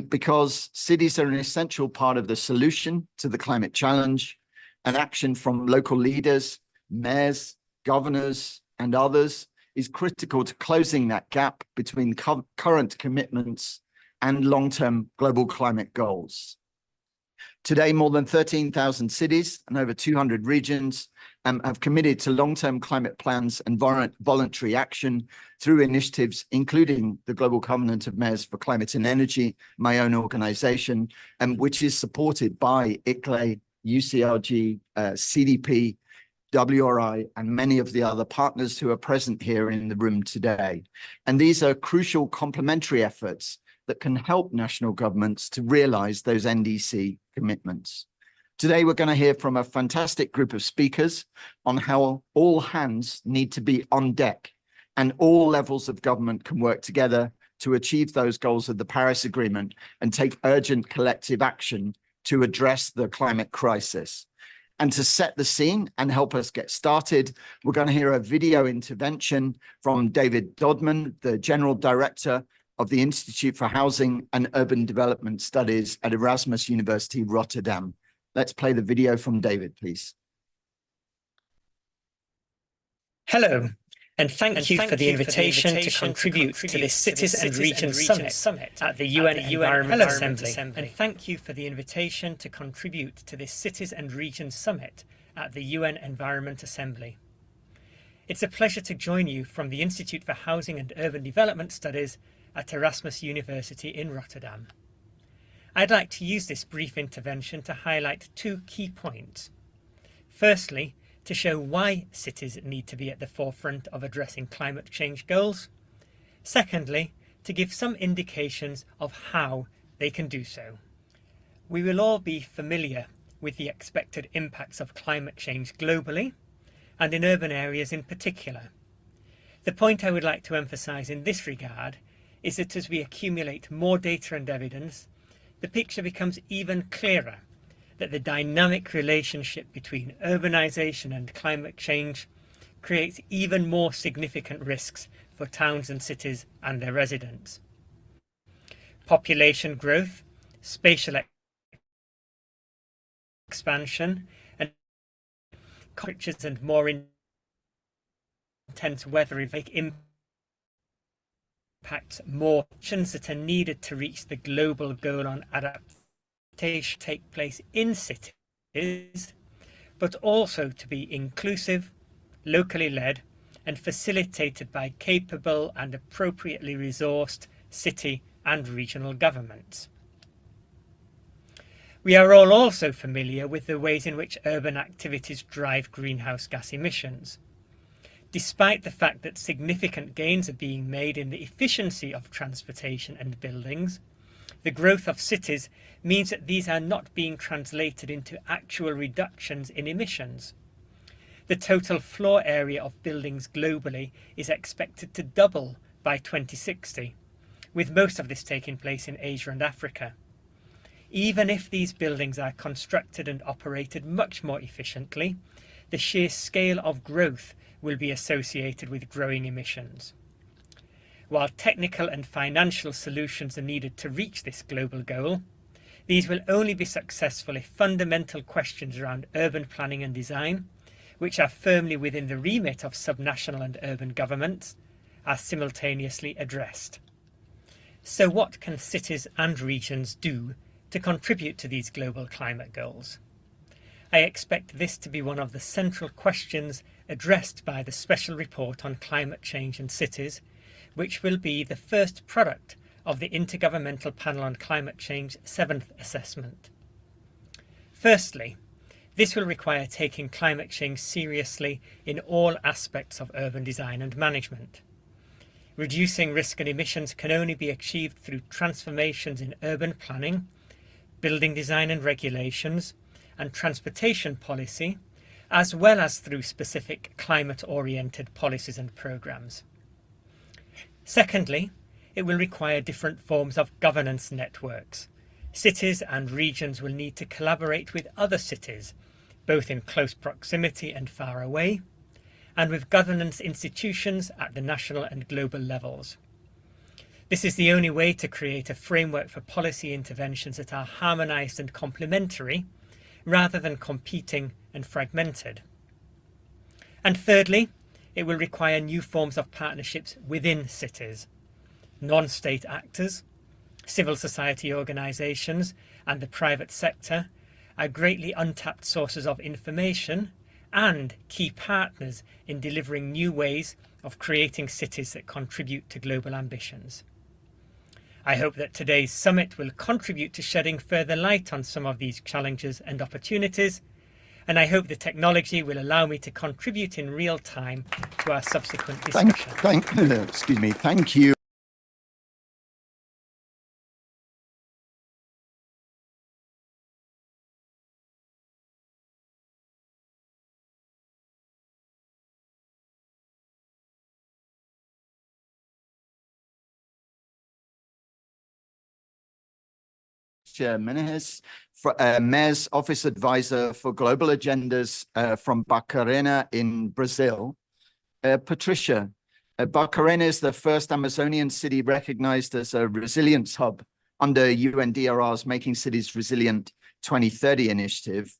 Because cities are an essential part of the solution to the climate challenge, and action from local leaders, mayors, governors, and others is critical to closing that gap between current commitments and long-term global climate goals. Today, more than 13,000 cities and over 200 regions have committed to long-term climate plans and voluntary action through initiatives, including the Global Covenant of Mayors for Climate and Energy, my own organization, which is supported by ICLEI, UCRG, CDP, WRI, and many of the other partners who are present here in the room today. And these are crucial complementary efforts that can help national governments to realize those NDC commitments. Today, we're going to hear from a fantastic group of speakers on how all hands need to be on deck and all levels of government can work together to achieve those goals of the Paris Agreement and take urgent collective action to address the climate crisis. And to set the scene and help us get started, we're going to hear a video intervention from David Dodman, the General Director of the Institute for Housing and Urban Development Studies at Erasmus University, Rotterdam. Let's play the video from David, please. Hello, and thank you for the invitation to contribute to this Cities and Regions Summit at the UN Environment Assembly. And thank you for the invitation to contribute to this Cities and Regions Summit at the UN Environment Assembly. It's a pleasure to join you from the Institute for Housing and Urban Development Studies at Erasmus University in Rotterdam. I'd like to use this brief intervention to highlight two key points. Firstly, to show why cities need to be at the forefront of addressing climate change goals. Secondly, to give some indications of how they can do so. We will all be familiar with the expected impacts of climate change globally, and in urban areas in particular. The point I would like to emphasize in this regard is that as we accumulate more data and evidence, the picture becomes even clearer that the dynamic relationship between urbanization and climate change creates even more significant risks for towns and cities and their residents. Population growth, spatial expansion, and temperatures and more intense weather events impact more actions that are needed to reach the global goal on adaptation take place in cities, but also to be inclusive, locally led, and facilitated by capable and appropriately resourced city and regional governments. We are all also familiar with the ways in which urban activities drive greenhouse gas emissions. Despite the fact that significant gains are being made in the efficiency of transportation and buildings, the growth of cities means that these are not being translated into actual reductions in emissions. The total floor area of buildings globally is expected to double by 2060, with most of this taking place in Asia and Africa. Even if these buildings are constructed and operated much more efficiently, the sheer scale of growth will be associated with growing emissions. While technical and financial solutions are needed to reach this global goal, these will only be successful if fundamental questions around urban planning and design, which are firmly within the remit of subnational and urban governments, are simultaneously addressed. So what can cities and regions do to contribute to these global climate goals? I expect this to be one of the central questions addressed by the Special Report on Climate Change in Cities, which will be the first product of the Intergovernmental Panel on Climate Change 7th assessment. Firstly, this will require taking climate change seriously in all aspects of urban design and management. Reducing risk and emissions can only be achieved through transformations in urban planning, building design and regulations, and transportation policy, as well as through specific climate-oriented policies and programs. Secondly, it will require different forms of governance networks. Cities and regions will need to collaborate with other cities, both in close proximity and far away, and with governance institutions at the national and global levels. This is the only way to create a framework for policy interventions that are harmonized and complementary, rather than competing and fragmented. And thirdly, it will require new forms of partnerships within cities. Non-state actors, civil society organizations, and the private sector are greatly untapped sources of information and key partners in delivering new ways of creating cities that contribute to global ambitions. I hope that today's summit will contribute to shedding further light on some of these challenges and opportunities, and I hope the technology will allow me to contribute in real time to our subsequent discussion. Thank you. Meneses, Mayor's Office Advisor for Global Agendas from Barcarena in Brazil. Patricia, Barcarena is the first Amazonian city recognized as a resilience hub under UNDRR's Making Cities Resilient 2030 initiative.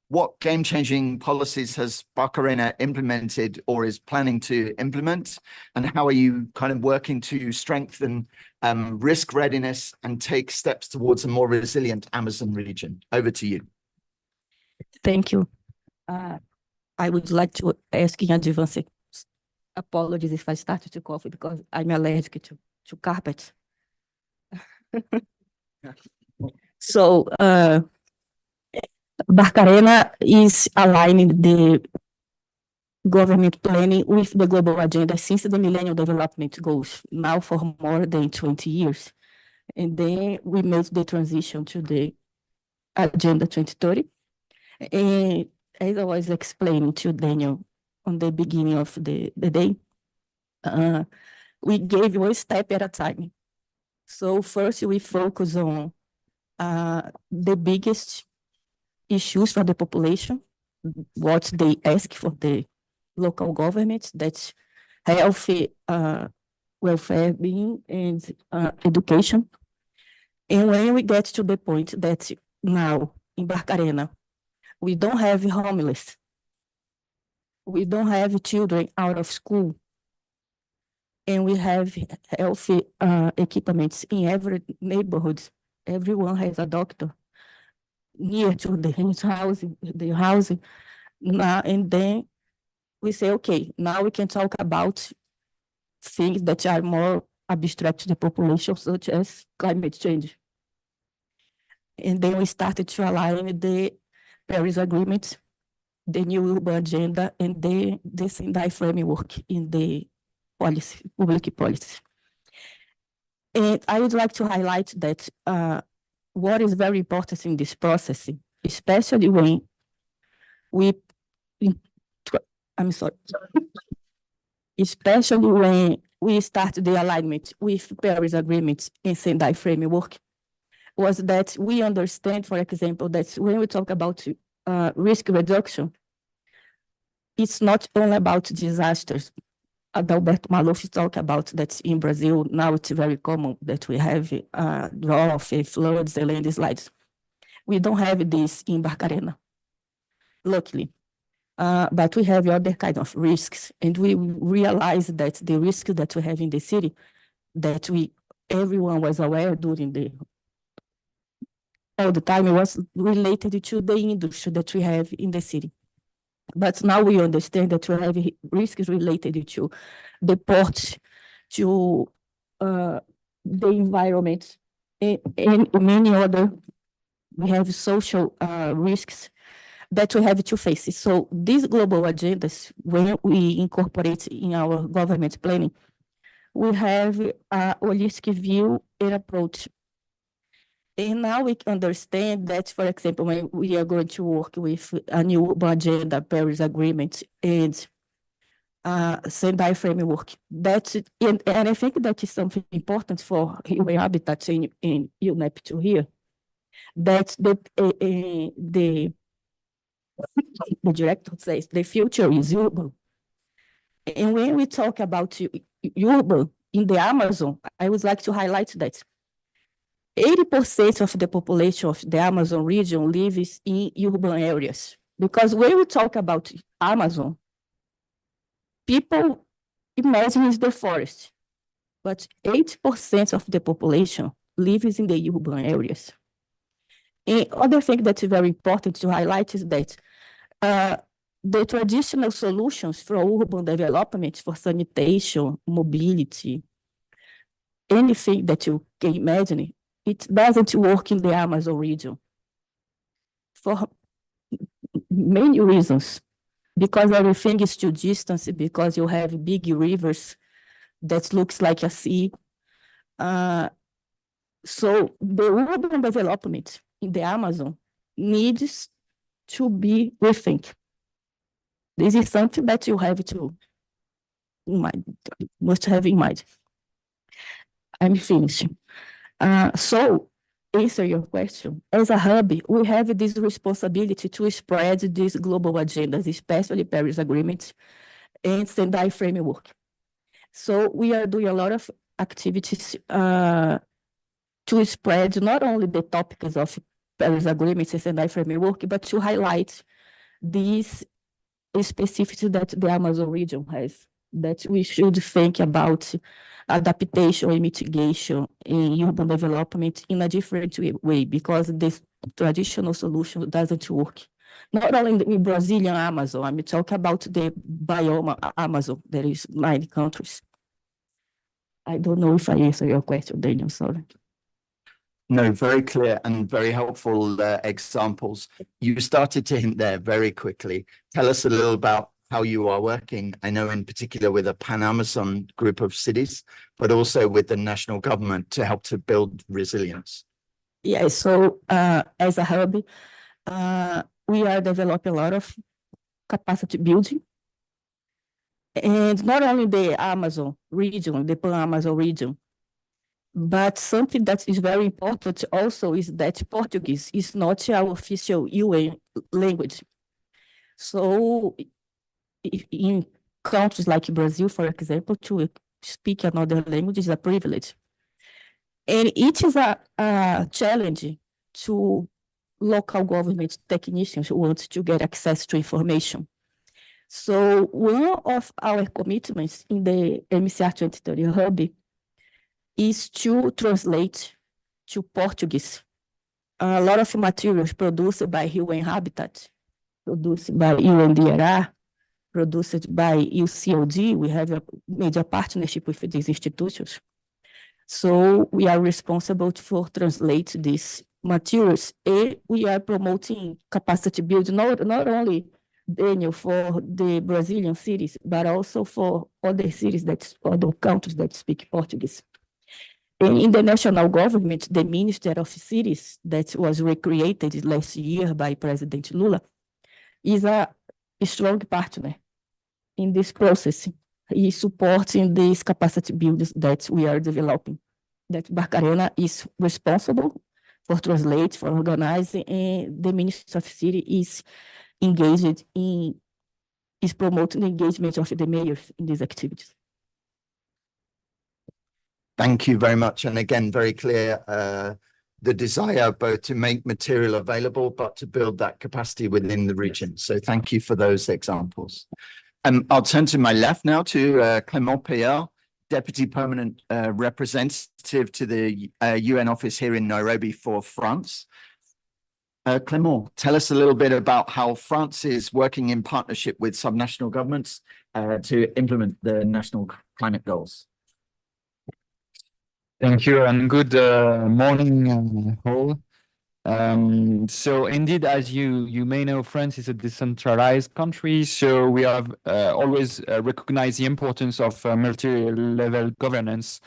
What game-changing policies has Barcarena implemented or is planning to implement? And how are you kind of working to strengthen risk readiness and take steps towards a more resilient Amazon region? Over to you. Thank you. I would like to ask in advance, apologies if I started to cough because I'm allergic to carpet. So, Barcarena is aligning the government planning with the global agenda since the Millennium Development Goals, now for more than 20 years. And then we made the transition to the Agenda 2030. And as I was explaining to Daniel on the beginning of the day, we gave one step at a time. So first we focus on the biggest issues for the population, what they ask for the local governments, that's healthy, welfare, being, and education. And when we get to the point that now in Barcarena, we don't have homeless, we don't have children out of school, and we have healthy equipments in every neighborhood. Everyone has a doctor near to the housing. And then we say, okay, now we can talk about things that are more abstract to the population, such as climate change. And then we started to align the Paris Agreement, the new urban agenda, and the Sendai framework in the policy, public policy. And I would like to highlight that what is very important in this process, especially when especially when we started the alignment with Paris Agreement and Sendai framework was that we understand, for example, that when we talk about risk reduction, it's not only about disasters. Adalberto Maluf talked about that in Brazil. Now it's very common that we have drought, floods, and landslides. We don't have this in Barcarena, luckily. But we have other kind of risks, and we realize that the risk that we have in the city, that everyone was aware during all the time, it was related to the industry that we have in the city. But now we understand that we have risks related to the ports, to the environment, and many other. We have social risks that we have to face. So these global agendas, when we incorporate in our government planning, we have a holistic view and approach. And now we understand that, for example, when we are going to work with a new urban agenda, Paris Agreement, and Sendai framework, and I think that is something important for human habitats in UNEP to hear, that the director says the future is urban. And when we talk about urban in the Amazon, I would like to highlight that 80% of the population of the Amazon region lives in urban areas. Because when we talk about Amazon, people imagine it's the forest, but 80% of the population lives in the urban areas. And other thing that's very important to highlight is that the traditional solutions for urban development, for sanitation, mobility, anything that you can imagine, it doesn't work in the Amazon region for many reasons. Because everything is too distant, because you have big rivers that looks like a sea. So the urban development in the Amazon needs to be rethink. This is something that you have to must have in mind. I'm finishing. So, answer your question. As a hub, we have this responsibility to spread these global agendas, especially Paris Agreement and Sendai framework. So we are doing a lot of activities to spread not only the topics of Paris Agreement and Sendai framework, but to highlight these specificities that the Amazon region has, that we should think about adaptation and mitigation in urban development in a different way, because this traditional solution doesn't work. Not only in Brazilian Amazon, I'm talking about the biome Amazon, there is 9 countries. I don't know if I answered your question, Daniel, sorry. No, very clear and very helpful examples. You started to hint there very quickly. Tell us a little about how you are working, I know in particular with a Pan-Amazon group of cities, but also with the national government to help to build resilience. Yeah, so as a hub, we are developing a lot of capacity building. And not only the Amazon region, the Pan-Amazon region, but something that is very important also is that Portuguese is not our official UN language. So in countries like Brazil, for example, to speak another language is a privilege. And it is a challenge to local government technicians who want to get access to information. So one of our commitments in the MCR 2030 Hub is to translate to Portuguese a lot of materials produced by UN Habitat, produced by UNDRR, produced by UCLD. We have a major partnership with these institutions. So we are responsible for translate these materials, and we are promoting capacity building, not only, Daniel, for the Brazilian cities, but also for other cities, other countries that speak Portuguese. And in the national government, the Minister of Cities that was recreated last year by President Lula is a strong partner in this process. is supporting these capacity builders that we are developing. That Barcarena is responsible for translate, for organizing, and the Ministry of City is engaged in, is promoting the engagement of the mayors in these activities. Thank you very much. And again, very clear, the desire both to make material available, but to build that capacity within the region. So thank you for those examples. I'll turn to my left now to Clément Pierre, Deputy Permanent Representative to the UN office here in Nairobi for France. Clément, tell us a little bit about how France is working in partnership with subnational governments to implement the national climate goals. Thank you and good morning all. So indeed, as you may know, France is a decentralized country, so we have always recognized the importance of multi-level governance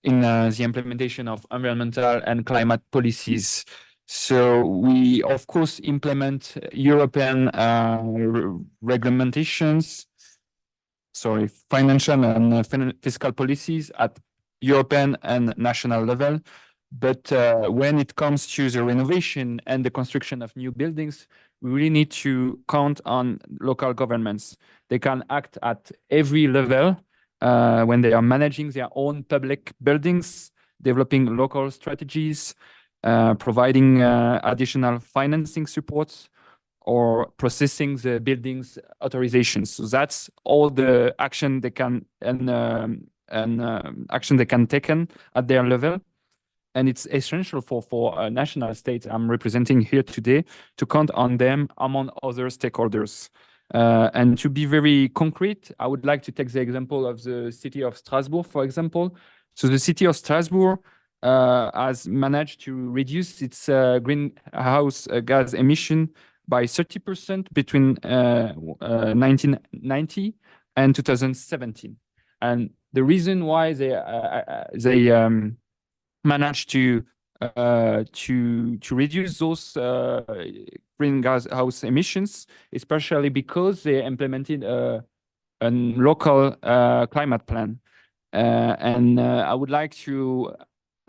in the implementation of environmental and climate policies. So we, of course, implement European financial and fiscal policies at European and national level. But when it comes to the renovation and the construction of new buildings, we really need to count on local governments. They can act at every level when they are managing their own public buildings, developing local strategies, providing additional financing supports, or processing the building's authorizations. So that's all the action they can action they can take at their level. And it's essential for national states I'm representing here today to count on them among other stakeholders. And to be very concrete, I would like to take the example of the city of Strasbourg, for example. So the city of Strasbourg has managed to reduce its greenhouse gas emission by 30% between 1990 and 2017. And the reason why they managed to reduce those greenhouse emissions, especially because they implemented a local climate plan. And I would like to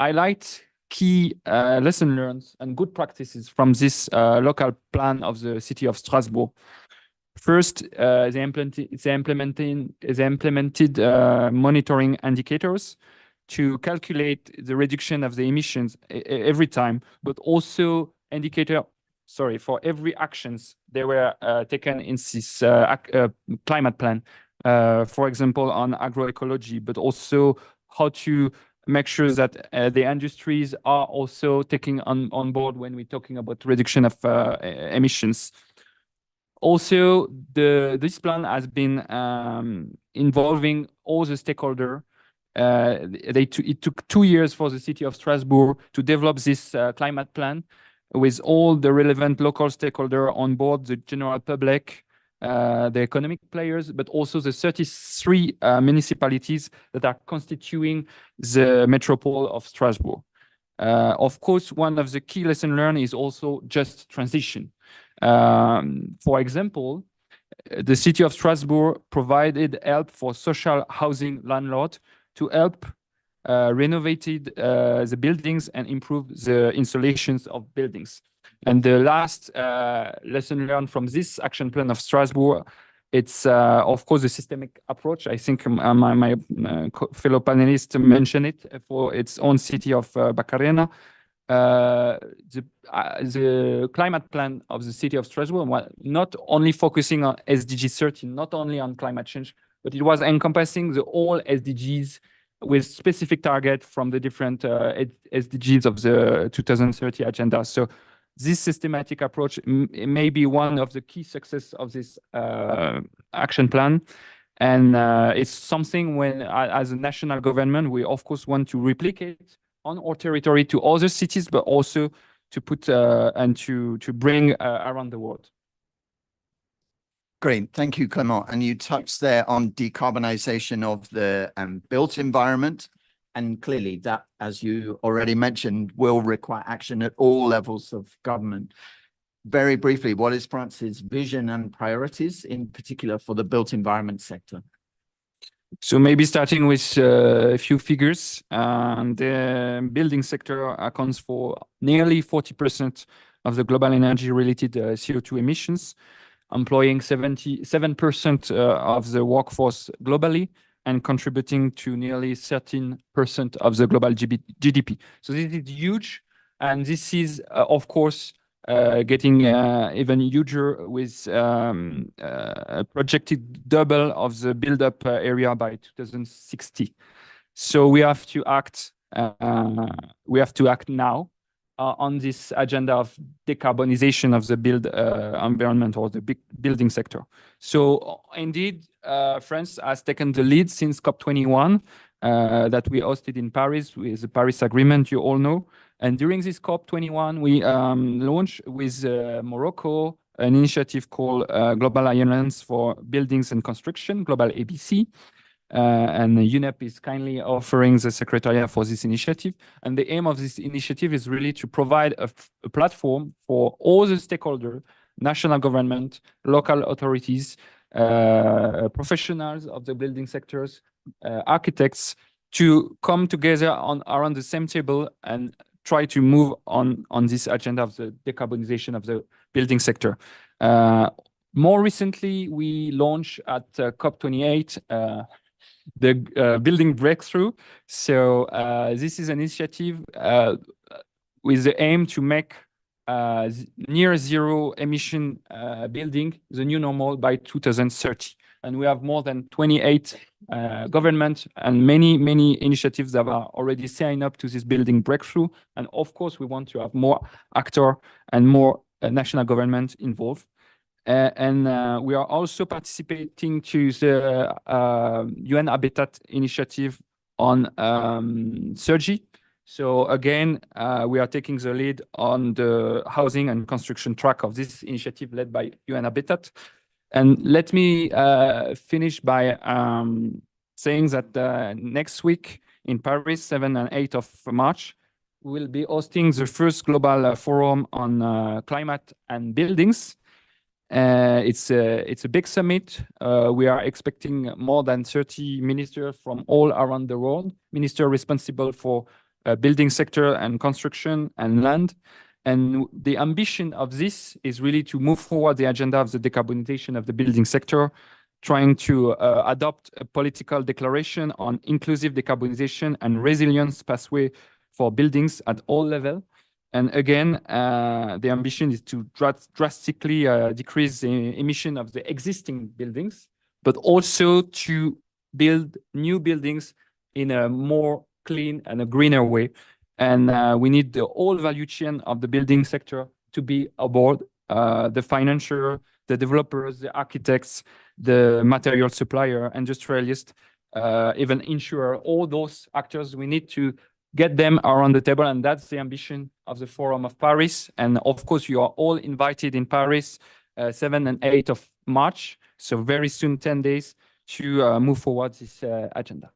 highlight key lesson learned and good practices from this local plan of the city of Strasbourg. First, they implemented monitoring indicators to calculate the reduction of the emissions every time, but also for every actions they were taken in this climate plan. For example, on agroecology, but also how to make sure that the industries are also taking on board when we're talking about reduction of emissions. Also, this plan has been involving all the stakeholders. It took 2 years for the city of Strasbourg to develop this climate plan with all the relevant local stakeholders on board, the general public, the economic players, but also the 33 municipalities that are constituting the metropole of Strasbourg. Of course, one of the key lessons learned is also just transition. For example, the city of Strasbourg provided help for social housing landlords to help renovate the buildings and improve the installations of buildings. And the last lesson learned from this action plan of Strasbourg, it's of course a systemic approach. I think my fellow panelists mentioned it for its own city of Barcarena. The climate plan of the city of Strasbourg was not only focusing on SDG 13, not only on climate change, but it was encompassing the all SDGs with specific target from the different SDGs of the 2030 agenda. So this systematic approach may be one of the key success of this action plan. And it's something when, as a national government, we of course want to replicate on our territory to other cities, but also to put and to bring around the world. Great, thank you, Clément. And you touched there on decarbonization of the built environment. And clearly that, as you already mentioned, will require action at all levels of government. Very briefly, what is France's vision and priorities, in particular for the built environment sector? So maybe starting with a few figures, the building sector accounts for nearly 40% of the global energy-related CO2 emissions, employing 77% of the workforce globally and contributing to nearly 13% of the global GDP. So this is huge, and this is, of course, getting even huger with a projected double of the build-up area by 2060. So we have to act. We have to act now on this agenda of decarbonization of the build environment or the big building sector. So indeed, France has taken the lead since COP21 that we hosted in Paris with the Paris Agreement, you all know. And during this COP21, we launched with Morocco an initiative called Global Alliance for Buildings and Construction, Global ABC. And UNEP is kindly offering the Secretariat for this initiative. And the aim of this initiative is really to provide a platform for all the stakeholders, national government, local authorities, professionals of the building sectors, architects, to come together around the same table and try to move on this agenda of the decarbonization of the building sector. More recently, we launched at COP28 the building breakthrough. So this is an initiative with the aim to make near zero emission building the new normal by 2030. And we have more than 28 government and many initiatives that are already signed up to this building breakthrough. And of course, we want to have more actors and more national government involved. And we are also participating to the UN Habitat initiative on Sergi. So again, we are taking the lead on the housing and construction track of this initiative led by UN Habitat. And let me finish by saying that next week in Paris, 7 and 8 of March, we will be hosting the first global forum on climate and buildings. It's a big summit. We are expecting more than 30 ministers from all around the world, ministers responsible for building sector and construction and land. And the ambition of this is really to move forward the agenda of the decarbonization of the building sector, trying to adopt a political declaration on inclusive decarbonization and resilience pathway for buildings at all levels. And again, the ambition is to drastically decrease the emission of the existing buildings, but also to build new buildings in a more clean and a greener way. And we need the whole value chain of the building sector to be aboard, the financier, the developers, the architects, the material supplier, industrialists, even insurer, all those actors, we need to get them around the table. And that's the ambition of the Forum of Paris. And of course, you are all invited in Paris, 7 and 8 of March. So very soon, 10 days to move forward this agenda.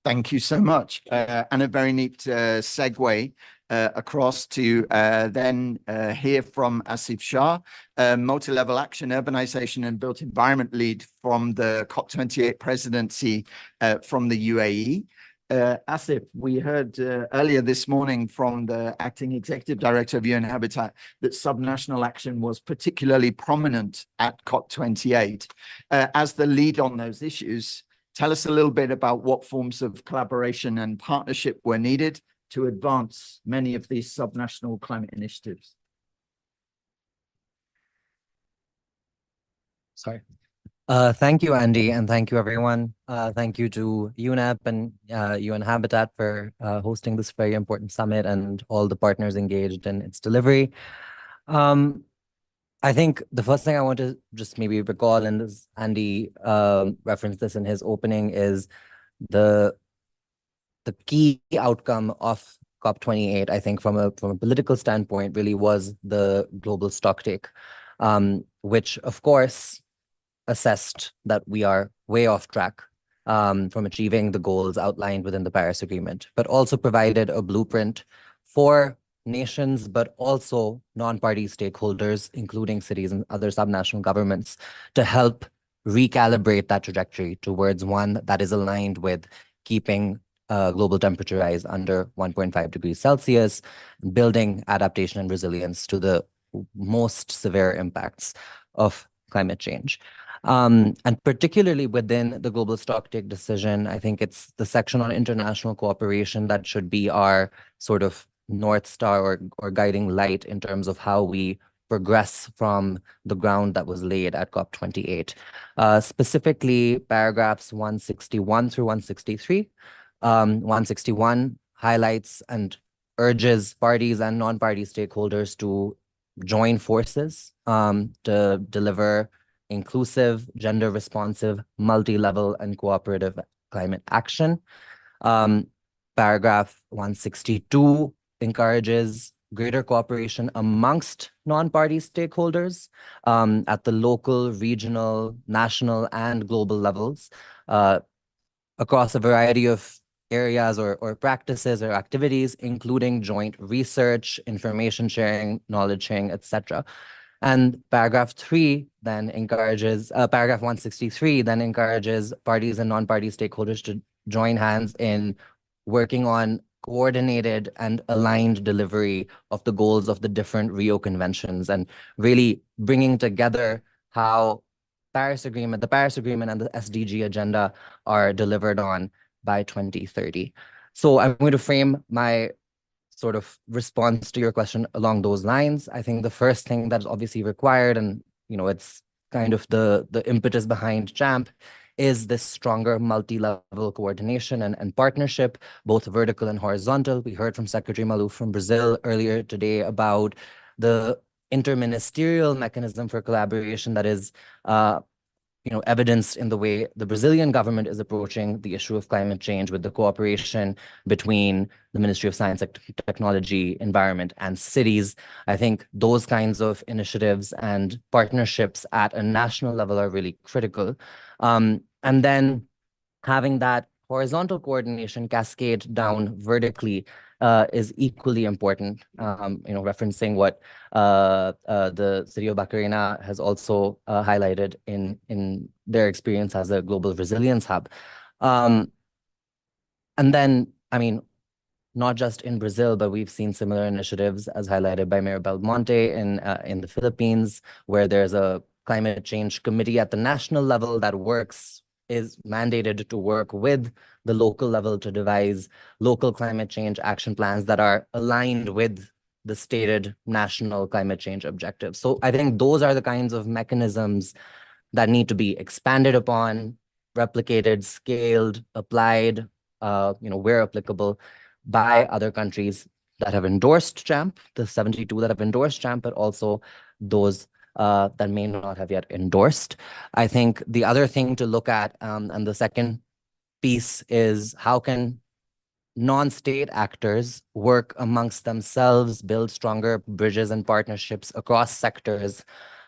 Thank you so much. And a very neat segue across to then hear from Asif Shah, multi-level action, urbanization and built environment lead from the COP28 presidency from the UAE. Asif, we heard earlier this morning from the acting executive director of UN Habitat that subnational action was particularly prominent at COP28. As the lead on those issues, tell us a little bit about what forms of collaboration and partnership were needed to advance many of these subnational climate initiatives. Sorry. Thank you, Andy, and thank you, everyone. Thank you to UNEP and UN Habitat for hosting this very important summit and all the partners engaged in its delivery. I think the first thing I want to just maybe recall, and as Andy referenced this in his opening, is the key outcome of COP28, I think from a political standpoint, really was the global stocktake, which of course assessed that we are way off track from achieving the goals outlined within the Paris Agreement, but also provided a blueprint for nations, but also non-party stakeholders, including cities and other subnational governments, to help recalibrate that trajectory towards one that is aligned with keeping global temperature rise under 1.5 degrees Celsius, building adaptation and resilience to the most severe impacts of climate change. And particularly within the global stocktake decision, I think it's the section on international cooperation that should be our sort of North Star or guiding light in terms of how we progress from the ground that was laid at COP28. Specifically, paragraphs 161 through 163. 161 highlights and urges parties and non-party stakeholders to join forces to deliver inclusive, gender-responsive, multi-level, and cooperative climate action. Paragraph 162 encourages greater cooperation amongst non-party stakeholders at the local, regional, national, and global levels across a variety of areas or practices or activities, including joint research, information sharing, knowledge sharing, etc. And paragraph 3 then encourages, paragraph 163 then encourages parties and non-party stakeholders to join hands in working on coordinated and aligned delivery of the goals of the different Rio conventions and really bringing together how the Paris Agreement and the SDG agenda are delivered on by 2030. So I'm going to frame my sort of response to your question along those lines. I think the first thing that's obviously required, and it's kind of the impetus behind JAMP, is this stronger multi-level coordination and partnership, both vertical and horizontal. We heard from Secretary Maluf from Brazil earlier today about the interministerial mechanism for collaboration that is evidenced in the way the Brazilian government is approaching the issue of climate change with the cooperation between the Ministry of Science and Technology, Environment, and cities. I think those kinds of initiatives and partnerships at a national level are really critical. And then having that horizontal coordination cascade down vertically is equally important, referencing what the city of Barcarena has also highlighted in their experience as a global resilience hub. And then, not just in Brazil, but we've seen similar initiatives as highlighted by Mayor Belmonte in the Philippines, where there's a climate change committee at the national level that is mandated to work with the local level to devise local climate change action plans that are aligned with the stated national climate change objectives. So I think those are the kinds of mechanisms that need to be expanded upon, replicated, scaled, applied, where applicable, by other countries that have endorsed JAMP, the 72 that have endorsed JAMP, but also those that may not have yet endorsed. I think the other thing to look at, and the second piece, is how can non-state actors work amongst themselves, build stronger bridges and partnerships across sectors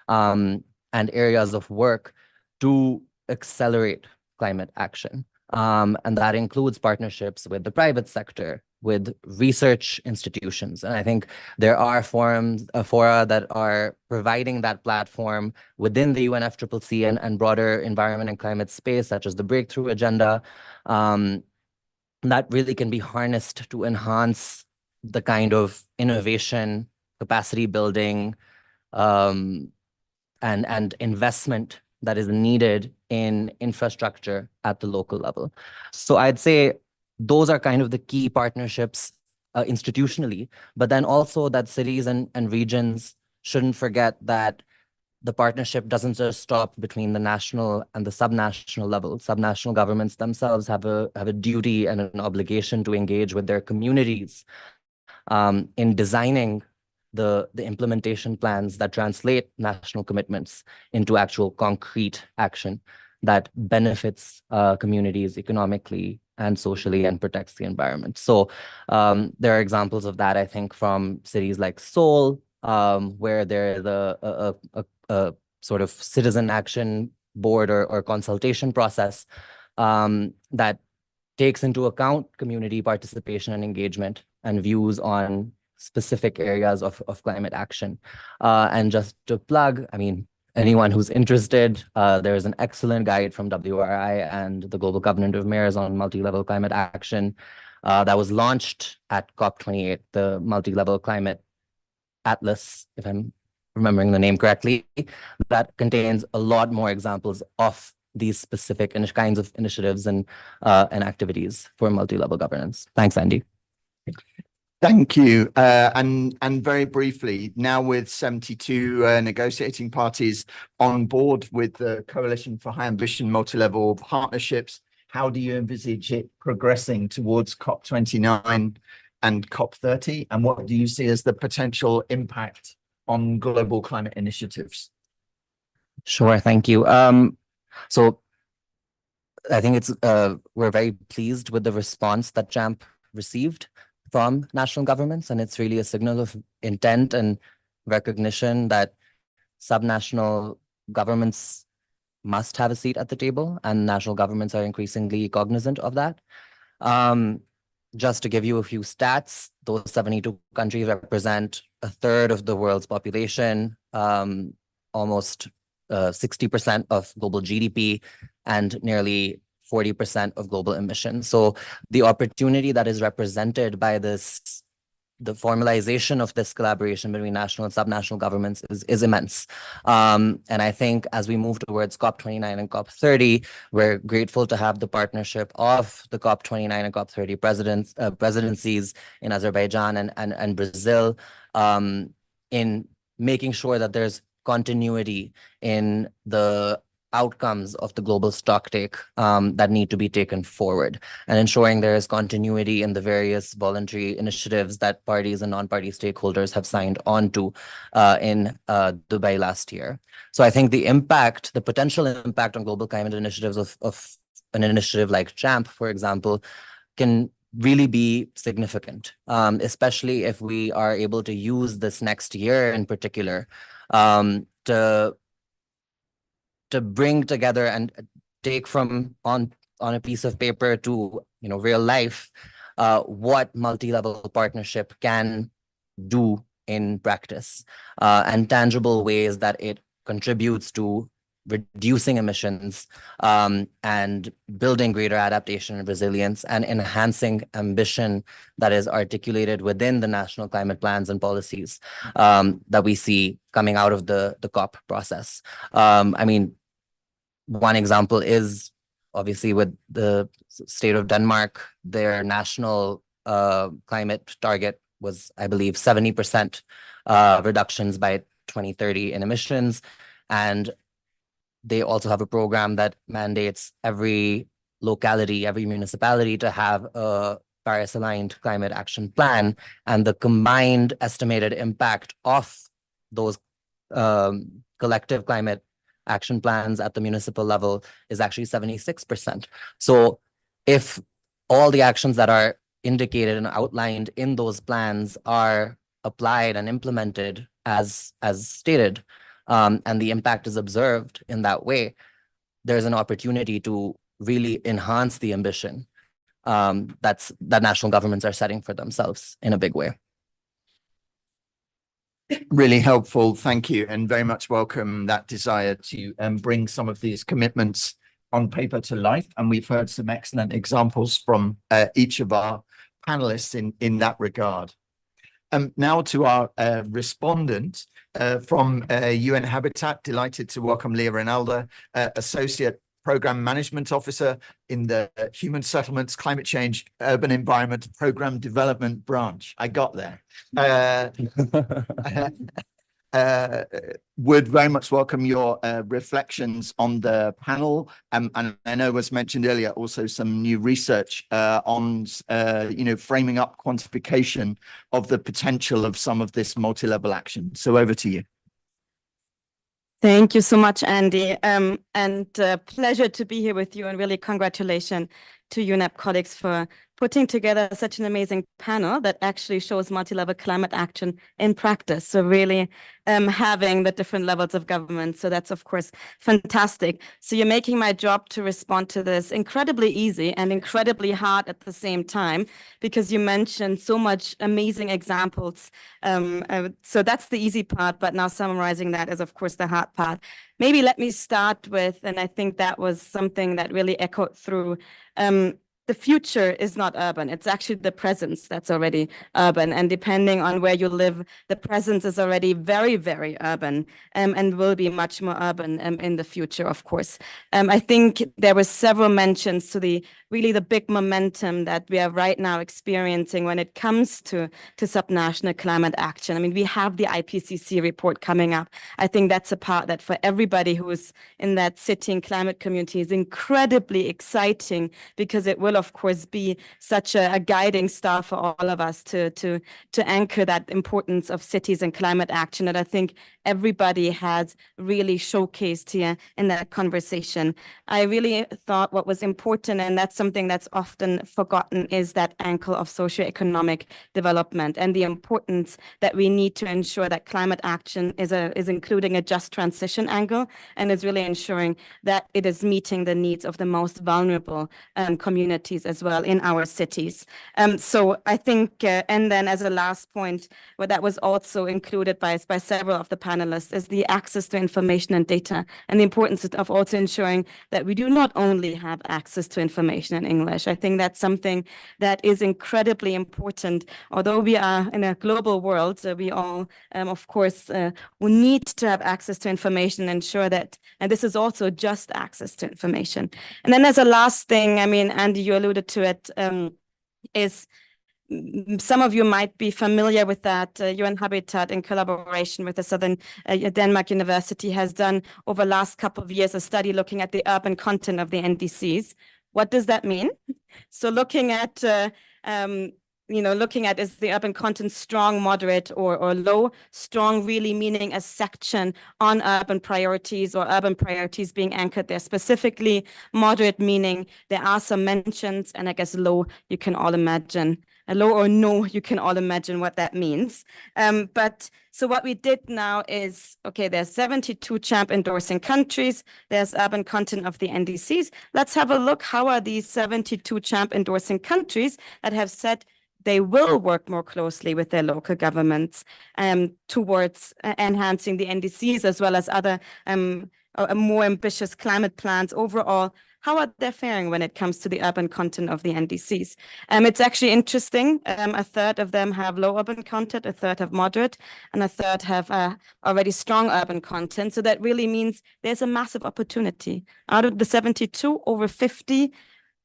and areas of work to accelerate climate action. And that includes partnerships with the private sector, with research institutions. And I think there are fora that are providing that platform within the UNFCCC and broader environment and climate space, such as the Breakthrough Agenda, that really can be harnessed to enhance the kind of innovation, capacity building, and investment that is needed in infrastructure at the local level. So I'd say those are kind of the key partnerships institutionally, but then also that cities and regions shouldn't forget that the partnership doesn't just stop between the national and the subnational level. Subnational governments themselves have a duty and an obligation to engage with their communities in designing the implementation plans that translate national commitments into actual concrete action that benefits communities economically and socially and protects the environment. So there are examples of that, I think, from cities like Seoul, where there is a sort of citizen action board or consultation process that takes into account community participation and engagement and views on specific areas of climate action. And just to plug, anyone who's interested, there is an excellent guide from WRI and the Global Covenant of Mayors on multi-level climate action that was launched at COP28, the multi-level climate atlas, if I'm remembering the name correctly, that contains a lot more examples of these specific kinds of initiatives and activities for multi-level governance. Thanks, Andy. Thank you. And very briefly, now with 72 negotiating parties on board with the Coalition for High Ambition Multi-Level Partnerships, how do you envisage it progressing towards COP29 and COP30? And what do you see as the potential impact on global climate initiatives? Sure, thank you. So I think it's we're very pleased with the response that JAMP received from national governments, and it's really a signal of intent and recognition that subnational governments must have a seat at the table, and national governments are increasingly cognizant of that. Just to give you a few stats, those 72 countries represent a third of the world's population, almost 60% of global GDP, and nearly 40% of global emissions. So the opportunity that is represented by this, the formalization of this collaboration between national and subnational governments is immense. And I think as we move towards COP29 and COP30, we're grateful to have the partnership of the COP29 and COP30 presidencies in Azerbaijan and Brazil in making sure that there's continuity in the outcomes of the global stocktake that need to be taken forward, and ensuring there is continuity in the various voluntary initiatives that parties and non-party stakeholders have signed on to in Dubai last year. So I think the impact, the potential impact on global climate initiatives of an initiative like JAMP, for example, can really be significant, especially if we are able to use this next year in particular to bring together and take from on a piece of paper to real life what multi-level partnership can do in practice and tangible ways that it contributes to reducing emissions and building greater adaptation and resilience and enhancing ambition that is articulated within the national climate plans and policies that we see coming out of the COP process. I mean, one example is obviously with the state of Denmark, their national climate target was, I believe, 70% reductions by 2030 in emissions. And they also have a program that mandates every locality, every municipality to have a Paris-aligned climate action plan. And the combined estimated impact of those collective climate action plans at the municipal level is actually 76%. So if all the actions that are indicated and outlined in those plans are applied and implemented as stated, and the impact is observed in that way, there's an opportunity to really enhance the ambition that national governments are setting for themselves in a big way. Really helpful, thank you, and very much welcome that desire to bring some of these commitments on paper to life. And we've heard some excellent examples from each of our panelists in that regard. Now to our respondent from UN Habitat, delighted to welcome Leah Rinalda, Associate Program Management Officer in the Human Settlements, Climate Change, Urban Environment Program Development Branch. I got there. Would very much welcome your reflections on the panel. And I know was mentioned earlier also some new research on framing up quantification of the potential of some of this multi-level action. So over to you. Thank you so much, Andy. And pleasure to be here with you, and really congratulations to UNEP colleagues for putting together such an amazing panel that actually shows multi-level climate action in practice. So really having the different levels of government. So that's, of course, fantastic. So you're making my job to respond to this incredibly easy and incredibly hard at the same time, because you mentioned so much amazing examples. So that's the easy part, but now summarizing that is, of course, the hard part. Maybe let me start with, and I think that was something that really echoed through, the future is not urban. It's actually the presence that's already urban. And depending on where you live, the presence is already very, very urban, and will be much more urban in the future, of course. I think there were several mentions to the big momentum that we are right now experiencing when it comes to subnational climate action. I mean, we have the IPCC report coming up. I think that's a part that for everybody who is in that city and climate community is incredibly exciting, because it will, of course, be such a guiding star for all of us to anchor that importance of cities and climate action that I think everybody has really showcased here in that conversation. I really thought what was important, and that's something that's often forgotten, is that angle of socioeconomic development and the importance that we need to ensure that climate action is including a just transition angle, and is really ensuring that it is meeting the needs of the most vulnerable communities as well in our cities. So I think, and then as a last point, what that was also included by several of the panelists, is the access to information and data, and the importance of also ensuring that we do not only have access to information in English. I think that's something that is incredibly important. Although we are in a global world, we all, of course, will need to have access to information, and ensure that, and this is also just access to information. And then as a last thing, I mean, Andy, you alluded to it, is some of you might be familiar with that. UN Habitat, in collaboration with the Southern Denmark University, has done over the last couple of years a study looking at the urban content of the NDCs. What does that mean? So looking at looking at, is the urban content strong, moderate, or low? Strong really meaning a section on urban priorities, or urban priorities being anchored there specifically. Moderate meaning there are some mentions, and I guess low, you can all imagine. Low or no, you can all imagine what that means. But so what we did now is, okay, there's 72 CHAMP endorsing countries. There's urban content of the NDCs. Let's have a look. How are these 72 CHAMP endorsing countries that have said they will work more closely with their local governments towards enhancing the NDCs, as well as other more ambitious climate plans overall? How are they faring when it comes to the urban content of the NDCs? It's actually interesting. A third of them have low urban content, a third have moderate, and a third have already strong urban content. So that really means there's a massive opportunity. Out of the 72, over 50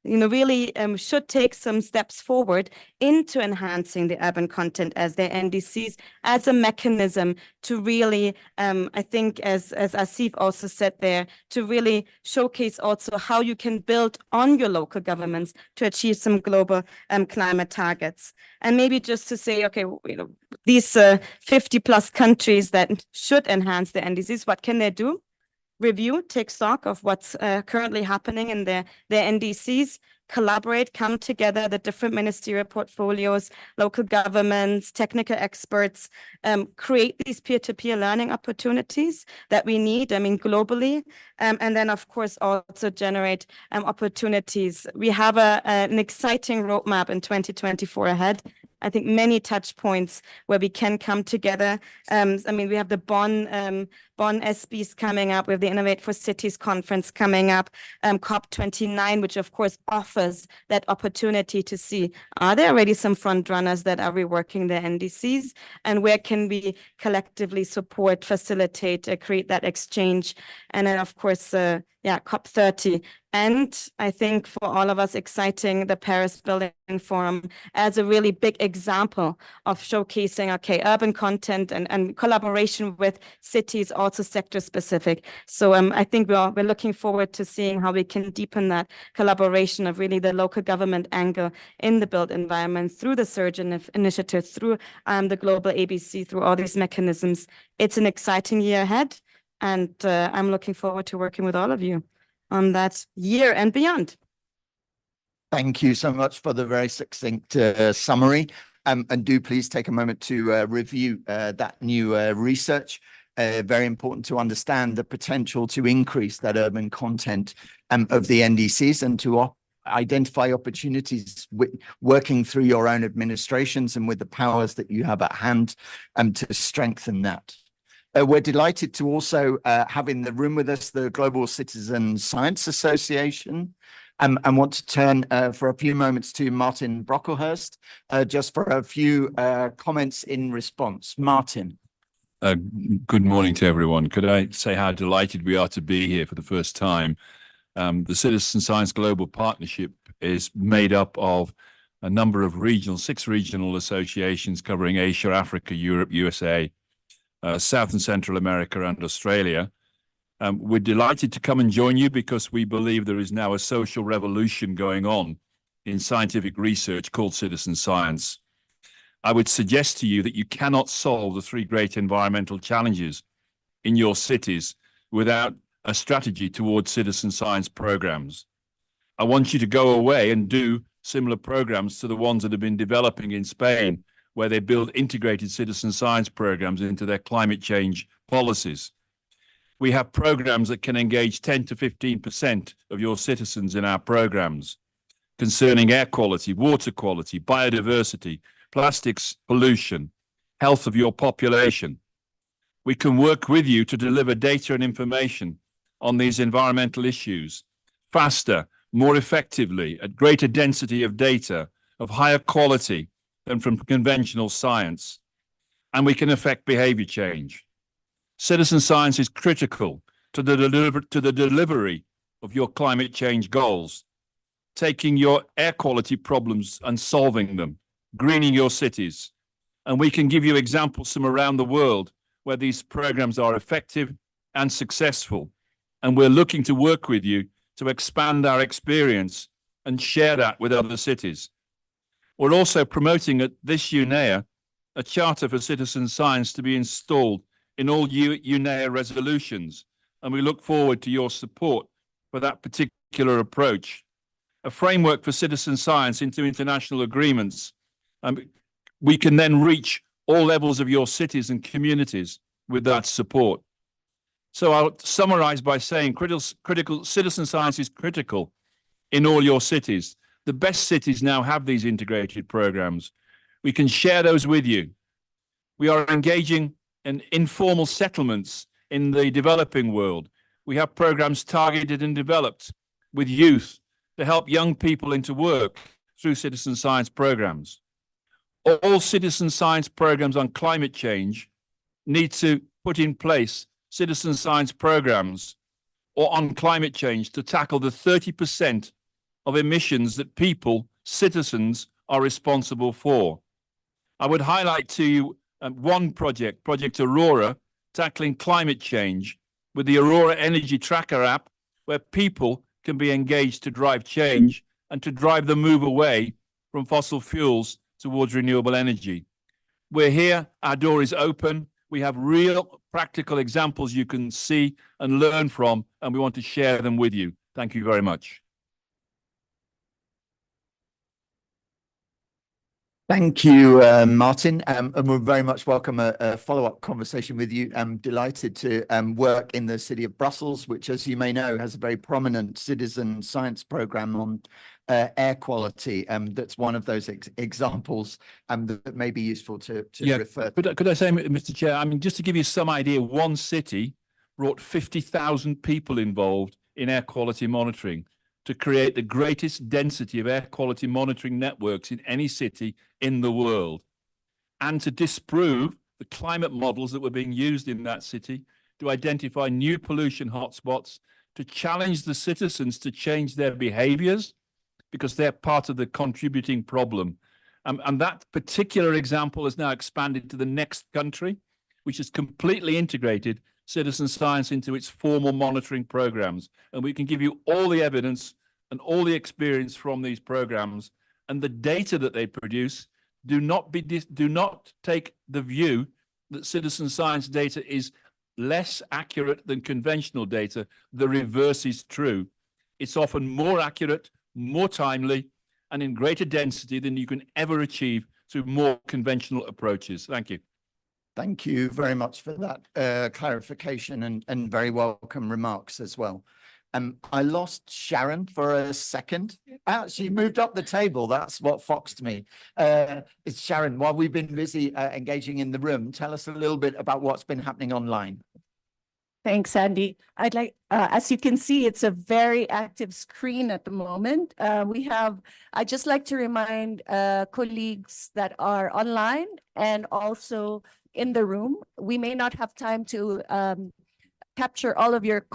really should take some steps forward into enhancing the urban content as their NDCs, as a mechanism to really, I think, as Asif also said there, to really showcase also how you can build on your local governments to achieve some global climate targets. And maybe just to say, okay, these 50 plus countries that should enhance the NDCs, what can they do? Review, take stock of what's currently happening in their NDCs, collaborate, come together, the different ministerial portfolios, local governments, technical experts, create these peer-to-peer learning opportunities that we need, globally, and then, of course, also generate opportunities. We have an exciting roadmap in 2024 ahead. I think many touch points where we can come together. We have the Bonn SBs coming up, with the Innovate for Cities conference coming up, COP29, which of course offers that opportunity to see, are there already some front runners that are reworking their NDCs, and where can we collectively support, facilitate, create that exchange? And then, of course, COP30. And I think for all of us, exciting the Paris Building Forum as a really big example of showcasing, okay, urban content and collaboration with cities, also sector specific. So I think we're looking forward to seeing how we can deepen that collaboration of really the local government angle in the built environment through the Surge initiative, through the global ABC, through all these mechanisms. It's an exciting year ahead, and I'm looking forward to working with all of you on that year and beyond. Thank you so much for the very succinct summary. And do please take a moment to review that new research. Very important to understand the potential to increase that urban content of the NDCs and to identify opportunities working through your own administrations and with the powers that you have at hand to strengthen that. We're delighted to also have in the room with us the Global Citizen Science Association. And want to turn for a few moments to Martin Brocklehurst, just for a few comments in response. Martin. Good morning to everyone. Could I say how delighted we are to be here for the first time? The Citizen Science Global Partnership is made up of a number of six regional associations covering Asia, Africa, Europe, USA, South and Central America, and Australia. We're delighted to come and join you because we believe there is now a social revolution going on in scientific research called citizen science. I would suggest to you that you cannot solve the three great environmental challenges in your cities without a strategy towards citizen science programs. I want you to go away and do similar programs to the ones that have been developing in Spain, where they build integrated citizen science programs into their climate change policies. We have programs that can engage 10 to 15% of your citizens in our programs concerning air quality, water quality, biodiversity, plastics pollution, health of your population. We can work with you to deliver data and information on these environmental issues faster, more effectively, at greater density of data, of higher quality than from conventional science. And we can affect behavior change. Citizen science is critical to the delivery of your climate change goals, taking your air quality problems and solving them, greening your cities. And we can give you examples from around the world where these programs are effective and successful. And we're looking to work with you to expand our experience and share that with other cities. We're also promoting at this UNEA a charter for citizen science to be installed in all UNEA resolutions, and we look forward to your support for that particular approach. A framework for citizen science into international agreements. We can then reach all levels of your cities and communities with that support. So I'll summarize by saying critical citizen science is critical in all your cities. The best cities now have these integrated programs. We can share those with you. We are engaging in informal settlements in the developing world. We have programs targeted and developed with youth to help young people into work through citizen science programs. All citizen science programs on climate change need to put in place citizen science programs or on climate change to tackle the 30% of emissions that people, citizens, are responsible for. I would highlight to you one project, Project Aurora, tackling climate change with the Aurora Energy Tracker app, where people can be engaged to drive change and to drive the move away from fossil fuels towards renewable energy. We're here, our door is open. We have real practical examples you can see and learn from, and we want to share them with you. Thank you very much. Thank you, Martin. And we very much welcome a follow-up conversation with you. I'm delighted to work in the city of Brussels, which, as you may know, has a very prominent citizen science program on air quality. That's one of those examples that may be useful to refer to. Could I say, Mr. Chair, I mean, just to give you some idea, one city brought 50,000 people involved in air quality monitoring to create the greatest density of air quality monitoring networks in any city in the world, and to disprove the climate models that were being used in that city to identify new pollution hotspots, to challenge the citizens to change their behaviors because they're part of the contributing problem. And that particular example has now expanded to the next country, which has completely integrated citizen science into its formal monitoring programs. And we can give you all the evidence and all the experience from these programs, and the data that they produce. Do not take the view that citizen science data is less accurate than conventional data. The reverse is true. It's often more accurate, more timely, and in greater density than you can ever achieve through more conventional approaches. Thank you. Thank you very much for that clarification and very welcome remarks as well. I lost Sharon for a second. She moved up the table. That's what foxed me. It's Sharon, while we've been busy engaging in the room, tell us a little bit about what's been happening online. Thanks, Andy. I'd like, as you can see, it's a very active screen at the moment. I'd just like to remind colleagues that are online and also in the room, we may not have time to capture all of your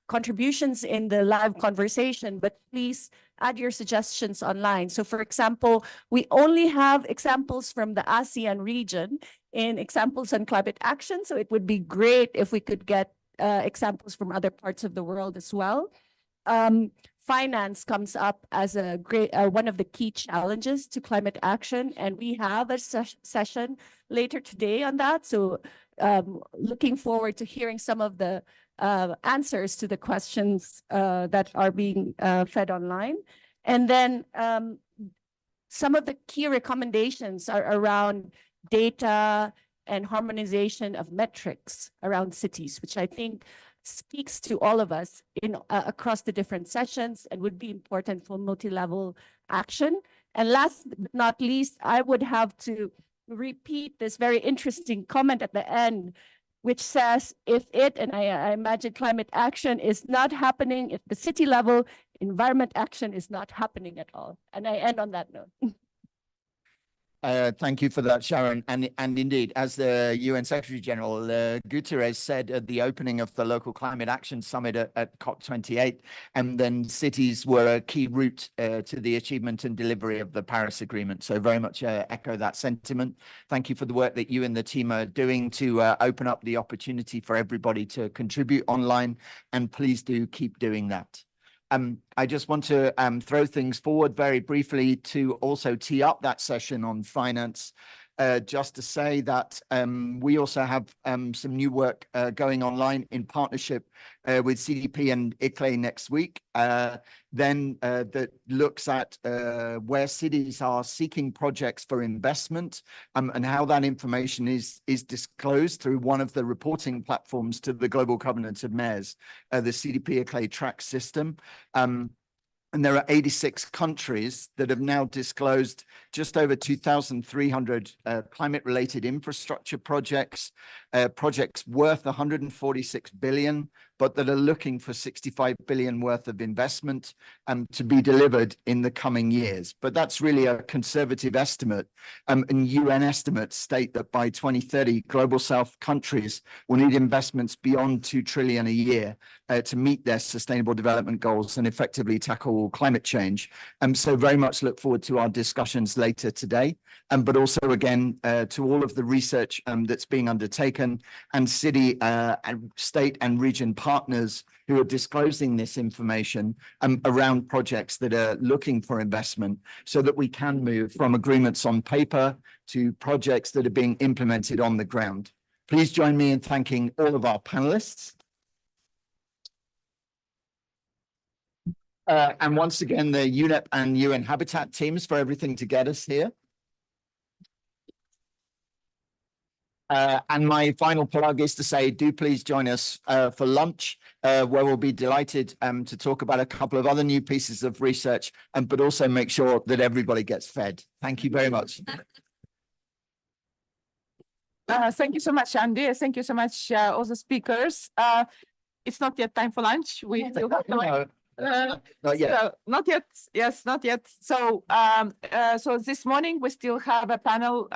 contributions in the live conversation, but please add your suggestions online. So for example, we only have examples from the ASEAN region in examples on climate action. So it would be great if we could get examples from other parts of the world as well. Finance comes up as a great one of the key challenges to climate action, and we have a session later today on that. So looking forward to hearing some of the answers to the questions that are being fed online. And then some of the key recommendations are around data and harmonization of metrics around cities, which I think speaks to all of us in across the different sessions and would be important for multi-level action. And last but not least, I would have to repeat this very interesting comment at the end, which says, if it, and I imagine climate action is not happening at the city level, environment action is not happening at all. And I end on that note. Thank you for that, Sharon. And indeed, as the UN Secretary General Guterres said at the opening of the Local Climate Action Summit at COP28, and then cities were a key route to the achievement and delivery of the Paris Agreement. So very much echo that sentiment. Thank you for the work that you and the team are doing to open up the opportunity for everybody to contribute online, and please do keep doing that. I just want to throw things forward very briefly to also tee up that session on finance, just to say that we also have some new work going online in partnership with CDP and ICLEI next week, that looks at where cities are seeking projects for investment, and how that information is disclosed through one of the reporting platforms to the Global Covenant of Mayors, the CDP ICLEI track system. And there are 86 countries that have now disclosed just over 2,300 climate-related infrastructure projects, projects worth 146 billion, but that are looking for 65 billion worth of investment to be delivered in the coming years. But that's really a conservative estimate. And UN estimates state that by 2030, Global South countries will need investments beyond 2 trillion a year to meet their sustainable development goals and effectively tackle climate change. So very much look forward to our discussions later today, but also again to all of the research that's being undertaken, and city and state and region partners who are disclosing this information around projects that are looking for investment, so that we can move from agreements on paper to projects that are being implemented on the ground. Please join me in thanking all of our panelists. And once again, the UNEP and UN Habitat teams for everything to get us here. And my final plug is to say, do please join us for lunch, where we'll be delighted to talk about a couple of other new pieces of research, but also make sure that everybody gets fed. Thank you very much. Thank you so much, Andy. Thank you so much, all the speakers. It's not yet time for lunch. We still have time. Not yet. So, not yet. Yes, not yet. So, so this morning we still have a panel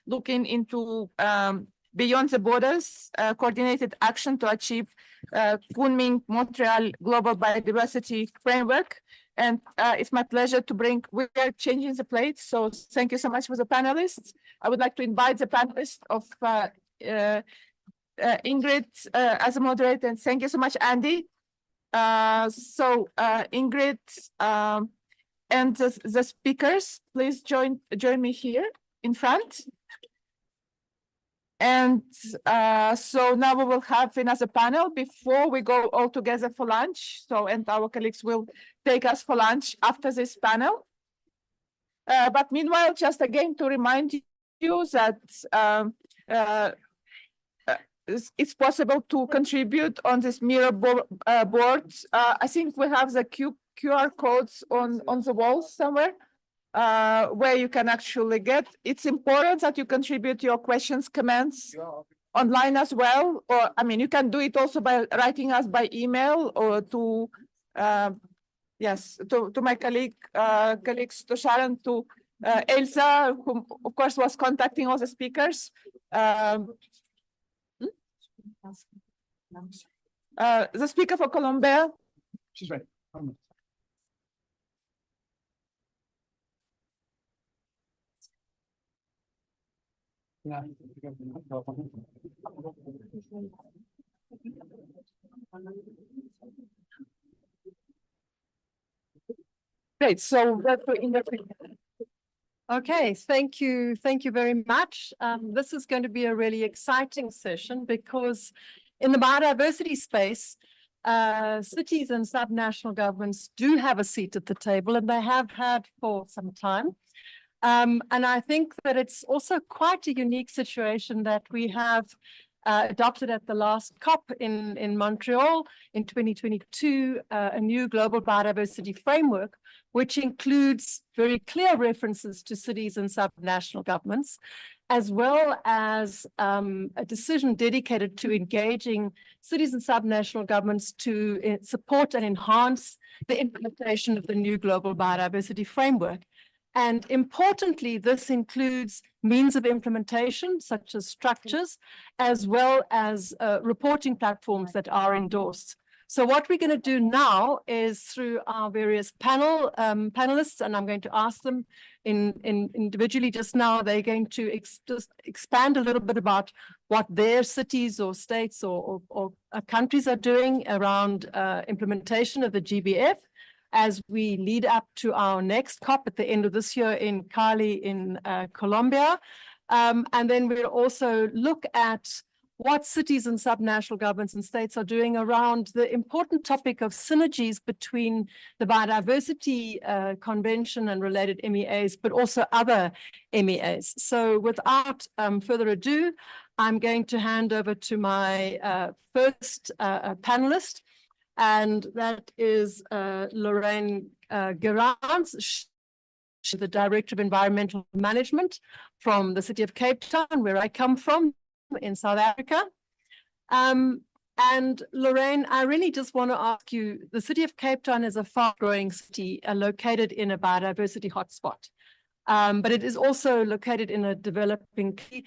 looking into beyond the borders, coordinated action to achieve Kunming Montreal Global Biodiversity Framework. And it's my pleasure to bring. We are changing the plate. So thank you so much for the panelists. I would like to invite the panelists of Ingrid as a moderator, and thank you so much, Andy. Ingrid and the speakers, please join me here in front. And so now we will have another panel before we go all together for lunch. So, and our colleagues will take us for lunch after this panel. But meanwhile, just again to remind you that it's possible to contribute on this mirror board. I think we have the QR codes on the walls somewhere where you can actually get. It's important that you contribute your questions, comments online as well. Or, I mean, you can do it also by writing us by email or to, yes, to my colleagues, to Sharon, to Elsa, who of course was contacting all the speakers. The speaker for Colombia. She's right. Great. So that's in the. Okay, thank you. Thank you very much. This is going to be a really exciting session because in the biodiversity space, cities and subnational governments do have a seat at the table, and they have had for some time. And I think that it's also quite a unique situation that we have adopted at the last COP in Montreal in 2022, a new global biodiversity framework, which includes very clear references to cities and subnational governments, as well as a decision dedicated to engaging cities and subnational governments to support and enhance the implementation of the new global biodiversity framework. And importantly, this includes means of implementation, such as structures, as well as reporting platforms that are endorsed. So what we're going to do now is through our various panelists, and I'm going to ask them individually just now, they're going to just expand a little bit about what their cities or states or countries are doing around implementation of the GBF, as we lead up to our next COP at the end of this year in Cali in Colombia. And then we'll also look at what cities and subnational governments and states are doing around the important topic of synergies between the Biodiversity Convention and related MEAs, but also other MEAs. So without further ado, I'm going to hand over to my first panelist, and that is Lorraine Gerrans. She's the Director of Environmental Management from the city of Cape Town, where I come from in South Africa. And Lorraine, I really just want to ask you, the city of Cape Town is a fast-growing city located in a biodiversity hotspot, but it is also located in a developing city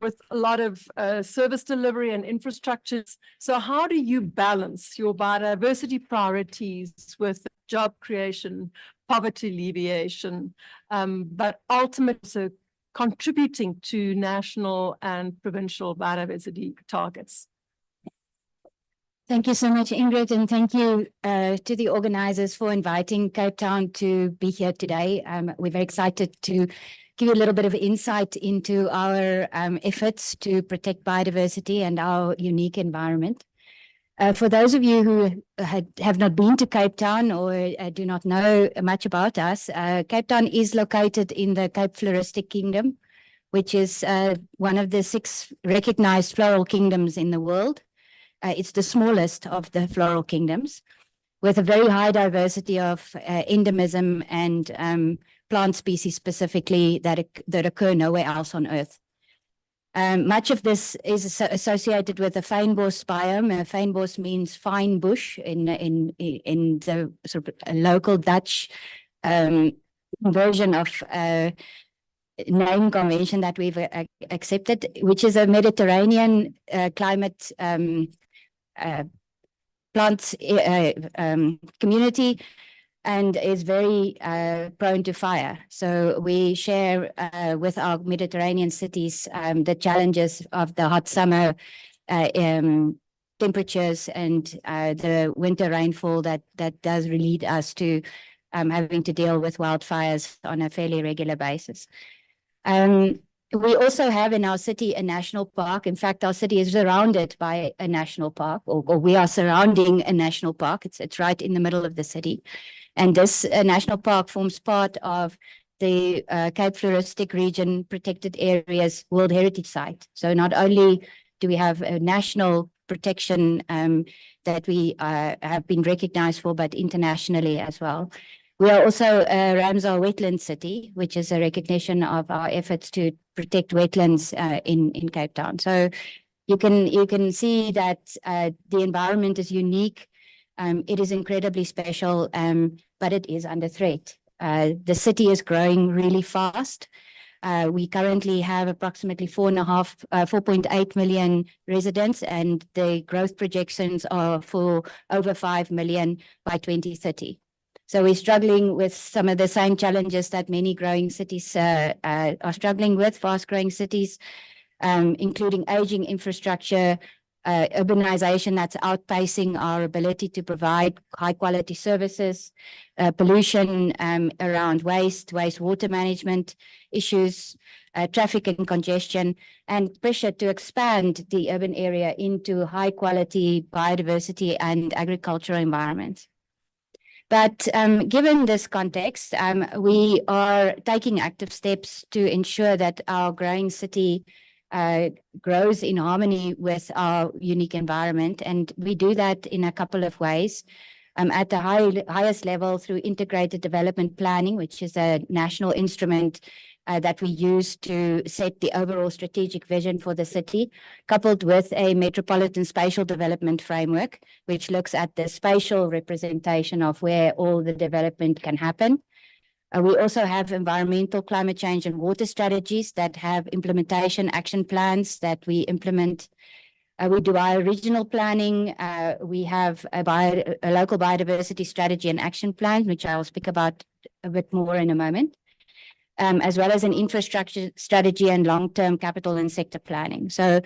with a lot of service delivery and infrastructures. So how do you balance your biodiversity priorities with job creation, poverty alleviation, but ultimately contributing to national and provincial biodiversity targets? Thank you so much, Ingrid, and thank you to the organizers for inviting Cape Town to be here today. We're very excited to give you a little bit of insight into our efforts to protect biodiversity and our unique environment. For those of you who have not been to Cape Town or do not know much about us, Cape Town is located in the Cape Floristic Kingdom, which is one of the 6 recognized floral kingdoms in the world. It's the smallest of the floral kingdoms, with a very high diversity of endemism and plant species specifically that occur nowhere else on Earth. Much of this is associated with the fynbos biome. Fynbos means fine bush in the sort of local Dutch version of name convention that we've accepted, which is a Mediterranean climate plant community, and is very prone to fire. So we share with our Mediterranean cities the challenges of the hot summer temperatures and the winter rainfall that does lead us to having to deal with wildfires on a fairly regular basis. We also have in our city a national park. In fact, our city is surrounded by a national park, or we are surrounding a national park. It's right in the middle of the city. And this national park forms part of the Cape Floristic Region Protected Areas World Heritage Site. So not only do we have a national protection that we have been recognized for, but internationally as well. We are also a Ramsar wetland city, which is a recognition of our efforts to protect wetlands in Cape Town. So you can see that the environment is unique. It is incredibly special, but it is under threat. The city is growing really fast. We currently have approximately 4.8 million residents, and the growth projections are for over 5 million by 2030. So we're struggling with some of the same challenges that many growing cities are struggling with, fast-growing cities, including aging infrastructure, urbanization that's outpacing our ability to provide high-quality services, pollution around wastewater management issues, traffic and congestion, and pressure to expand the urban area into high-quality biodiversity and agricultural environments. But given this context, we are taking active steps to ensure that our growing city grows in harmony with our unique environment. And we do that in a couple of ways. At the highest level through integrated development planning, which is a national instrument that we use to set the overall strategic vision for the city, coupled with a metropolitan spatial development framework, which looks at the spatial representation of where all the development can happen. We also have environmental, climate change, and water strategies that have implementation action plans that we implement. We do our regional planning. We have a local biodiversity strategy and action plan, which I'll speak about a bit more in a moment, as well as an infrastructure strategy and long-term capital and sector planning. So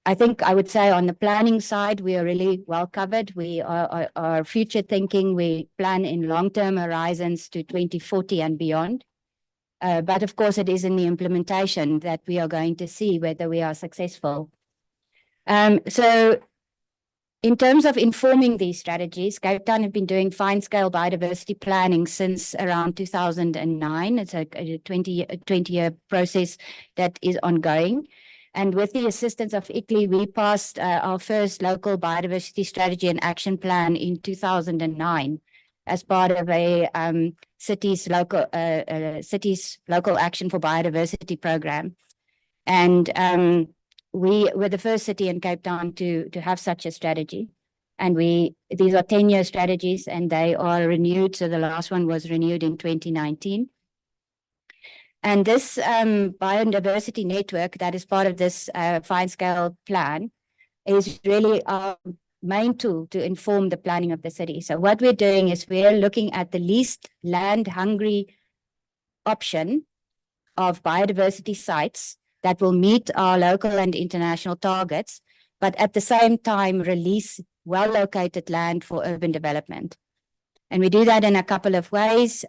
I think I would say on the planning side, we are really well covered. We are future thinking. We plan in long-term horizons to 2040 and beyond. But of course, it is in the implementation that we are going to see whether we are successful. So in terms of informing these strategies, Cape Town have been doing fine-scale biodiversity planning since around 2009. It's a 20-year process that is ongoing. And with the assistance of ICLEI, we passed our first local biodiversity strategy and action plan in 2009 as part of a city's local action for biodiversity program. And we were the first city in Cape Town to have such a strategy. And these are 10-year strategies, and they are renewed. So the last one was renewed in 2019. And this biodiversity network that is part of this fine-scale plan is really our main tool to inform the planning of the city. So what we're doing is we're looking at the least land-hungry option of biodiversity sites that will meet our local and international targets, but at the same time release well-located land for urban development. And we do that in a couple of ways.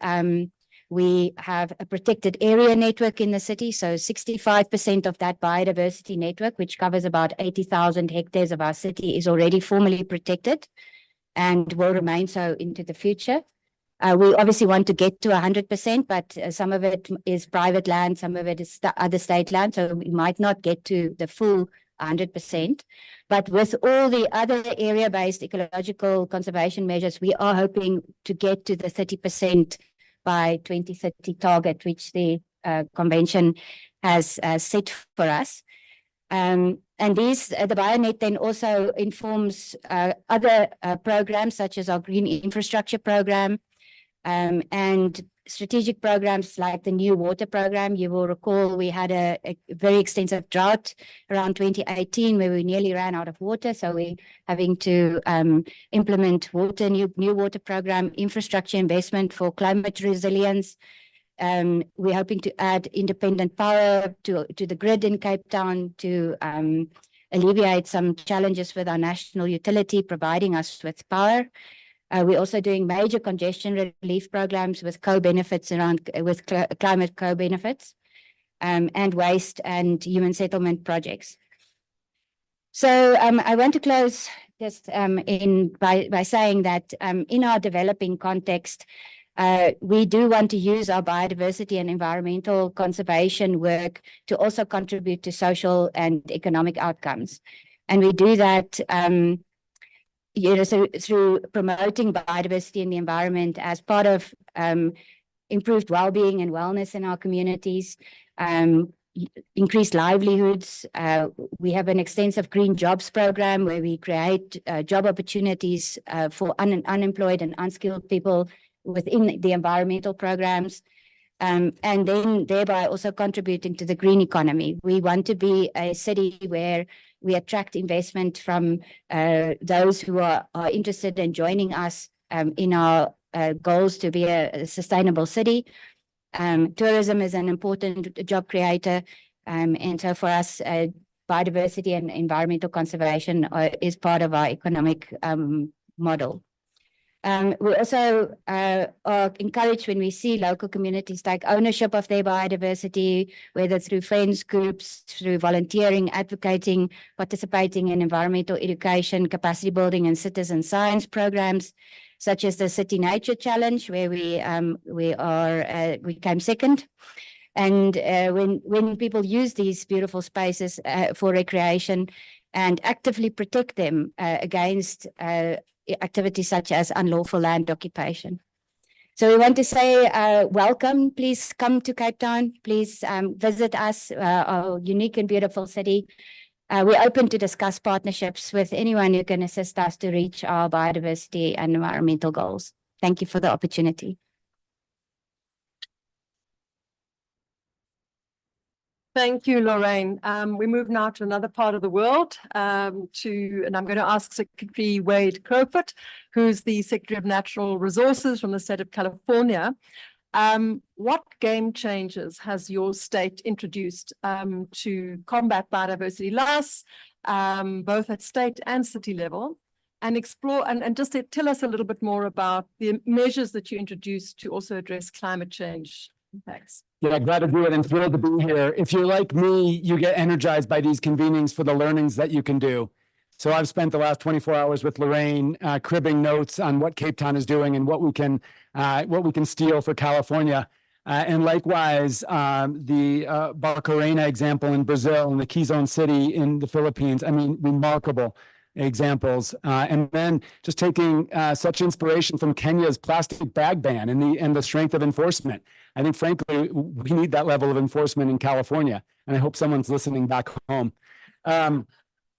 We have a protected area network in the city. So 65% of that biodiversity network, which covers about 80,000 hectares of our city, is already formally protected and will remain so into the future. We obviously want to get to 100%, but some of it is private land, some of it is other state land, so we might not get to the full 100%. But with all the other area-based ecological conservation measures, we are hoping to get to the 30% by 2030 target, which the convention has set for us. And the BioNet then also informs other programs such as our green infrastructure program and strategic programs like the New Water Program. You will recall we had a very extensive drought around 2018 where we nearly ran out of water. So we're having to implement new water program, infrastructure investment for climate resilience. We're hoping to add independent power to the grid in Cape Town to alleviate some challenges with our national utility providing us with power. We're also doing major congestion relief programs with co-benefits with climate co-benefits and waste and human settlement projects. So I want to close just by saying that in our developing context, We do want to use our biodiversity and environmental conservation work to also contribute to social and economic outcomes. And we do that so through promoting biodiversity in the environment as part of improved well-being and wellness in our communities, increased livelihoods. We have an extensive green jobs program where we create job opportunities for unemployed and unskilled people within the environmental programs, and then thereby also contributing to the green economy. We want to be a city where we attract investment from those who are interested in joining us in our goals to be a sustainable city. Tourism is an important job creator, and so for us, biodiversity and environmental conservation is part of our economic model. We also are encouraged when we see local communities take ownership of their biodiversity, whether through friends groups, through volunteering, advocating, participating in environmental education, capacity building, and citizen science programs, such as the City Nature Challenge, where we came second. And when people use these beautiful spaces for recreation and actively protect them against activities such as unlawful land occupation. So we want to say welcome. Please come to Cape Town. Please visit us, our unique and beautiful city. We're open to discuss partnerships with anyone who can assist us to reach our biodiversity and environmental goals. Thank you for the opportunity. Thank you, Lorraine. We move now to another part of the world, and I'm going to ask Secretary Wade Crowfoot, who's the Secretary of Natural Resources from the state of California. What game changers has your state introduced to combat biodiversity loss, both at state and city level, and explore and just tell us a little bit more about the measures that you introduced to also address climate change impacts? Yeah, glad to do it and thrilled to be here. If you're like me, you get energized by these convenings for the learnings that you can do. So I've spent the last 24 hours with Lorraine cribbing notes on what Cape Town is doing and what we can steal for California. And likewise, the Barcarena example in Brazil and the Quezon City in the Philippines, I mean, remarkable examples. And then just taking such inspiration from Kenya's plastic bag ban and the strength of enforcement. I think, frankly, we need that level of enforcement in California, and I hope someone's listening back home.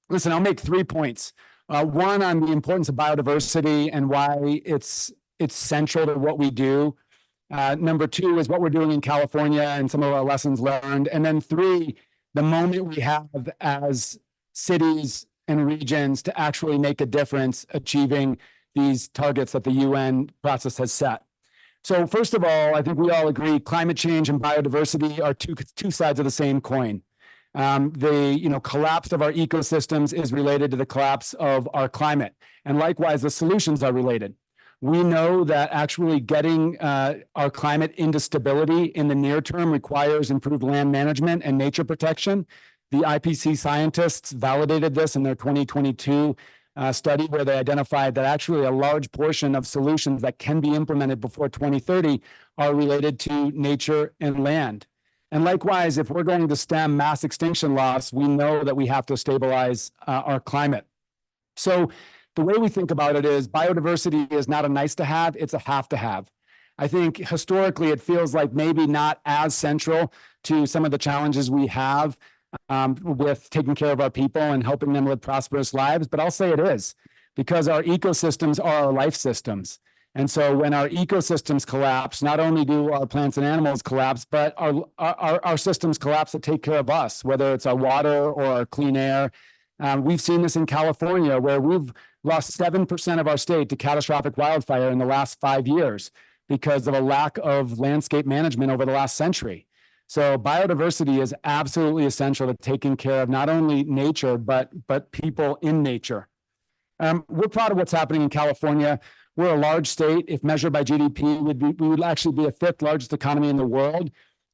Listen, I'll make 3 points. One, on the importance of biodiversity and why it's central to what we do. Number 2 is what we're doing in California and some of our lessons learned. And then 3, the moment we have as cities and regions to actually make a difference achieving these targets that the UN process has set. So first of all, I think we all agree climate change and biodiversity are two sides of the same coin. The collapse of our ecosystems is related to the collapse of our climate. And likewise, the solutions are related. We know that actually getting our climate into stability in the near term requires improved land management and nature protection. The IPC scientists validated this in their 2022 study, where they identified that actually a large portion of solutions that can be implemented before 2030 are related to nature and land. And likewise, if we're going to stem mass extinction loss, we know that we have to stabilize our climate. So the way we think about it is biodiversity is not a nice to have, it's a have to have. I think historically it feels like maybe not as central to some of the challenges we have with taking care of our people and helping them live prosperous lives, but I'll say it is, because our ecosystems are our life systems. And so when our ecosystems collapse, not only do our plants and animals collapse, but our systems collapse that take care of us, whether it's our water or our clean air. We've seen this in California, where we've lost 7% of our state to catastrophic wildfire in the last 5 years because of a lack of landscape management over the last century. So biodiversity is absolutely essential to taking care of not only nature, but people in nature. We're proud of what's happening in California. We're a large state. If measured by GDP, we would actually be the 5th largest economy in the world.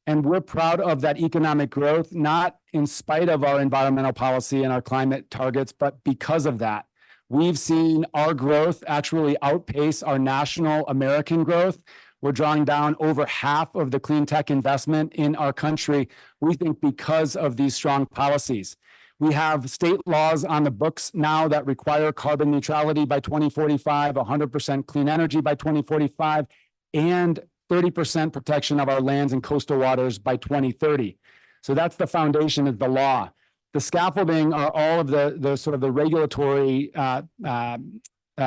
And we're proud of that economic growth, not in spite of our environmental policy and our climate targets, but because of that. We've seen our growth actually outpace our national American growth We're drawing down over half of the clean tech investment in our country, we think because of these strong policies. We have state laws on the books now that require carbon neutrality by 2045, 100% clean energy by 2045, and 30% protection of our lands and coastal waters by 2030. So that's the foundation of the law. The scaffolding are all of the sort of the regulatory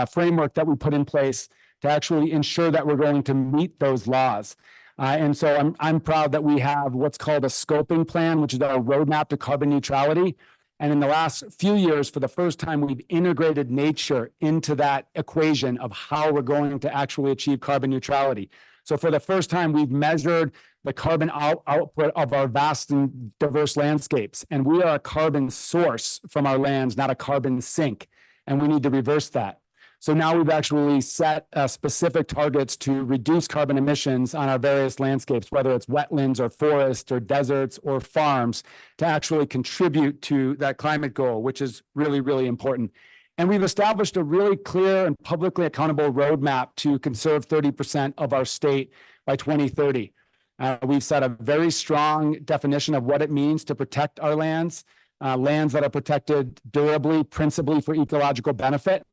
framework that we put in place to actually ensure that we're going to meet those laws. And so I'm proud that we have what's called a scoping plan, which is our roadmap to carbon neutrality. And in the last few years, for the first time, we've integrated nature into that equation of how we're going to actually achieve carbon neutrality. So for the first time, we've measured the carbon output of our vast and diverse landscapes. And we are a carbon source from our lands, not a carbon sink. And we need to reverse that. So now we've actually set specific targets to reduce carbon emissions on our various landscapes, whether it's wetlands or forests or deserts or farms, to actually contribute to that climate goal, which is really, really important. And we've established a really clear and publicly accountable roadmap to conserve 30% of our state by 2030. We've set a very strong definition of what it means to protect our lands, lands that are protected durably, principally for ecological benefit.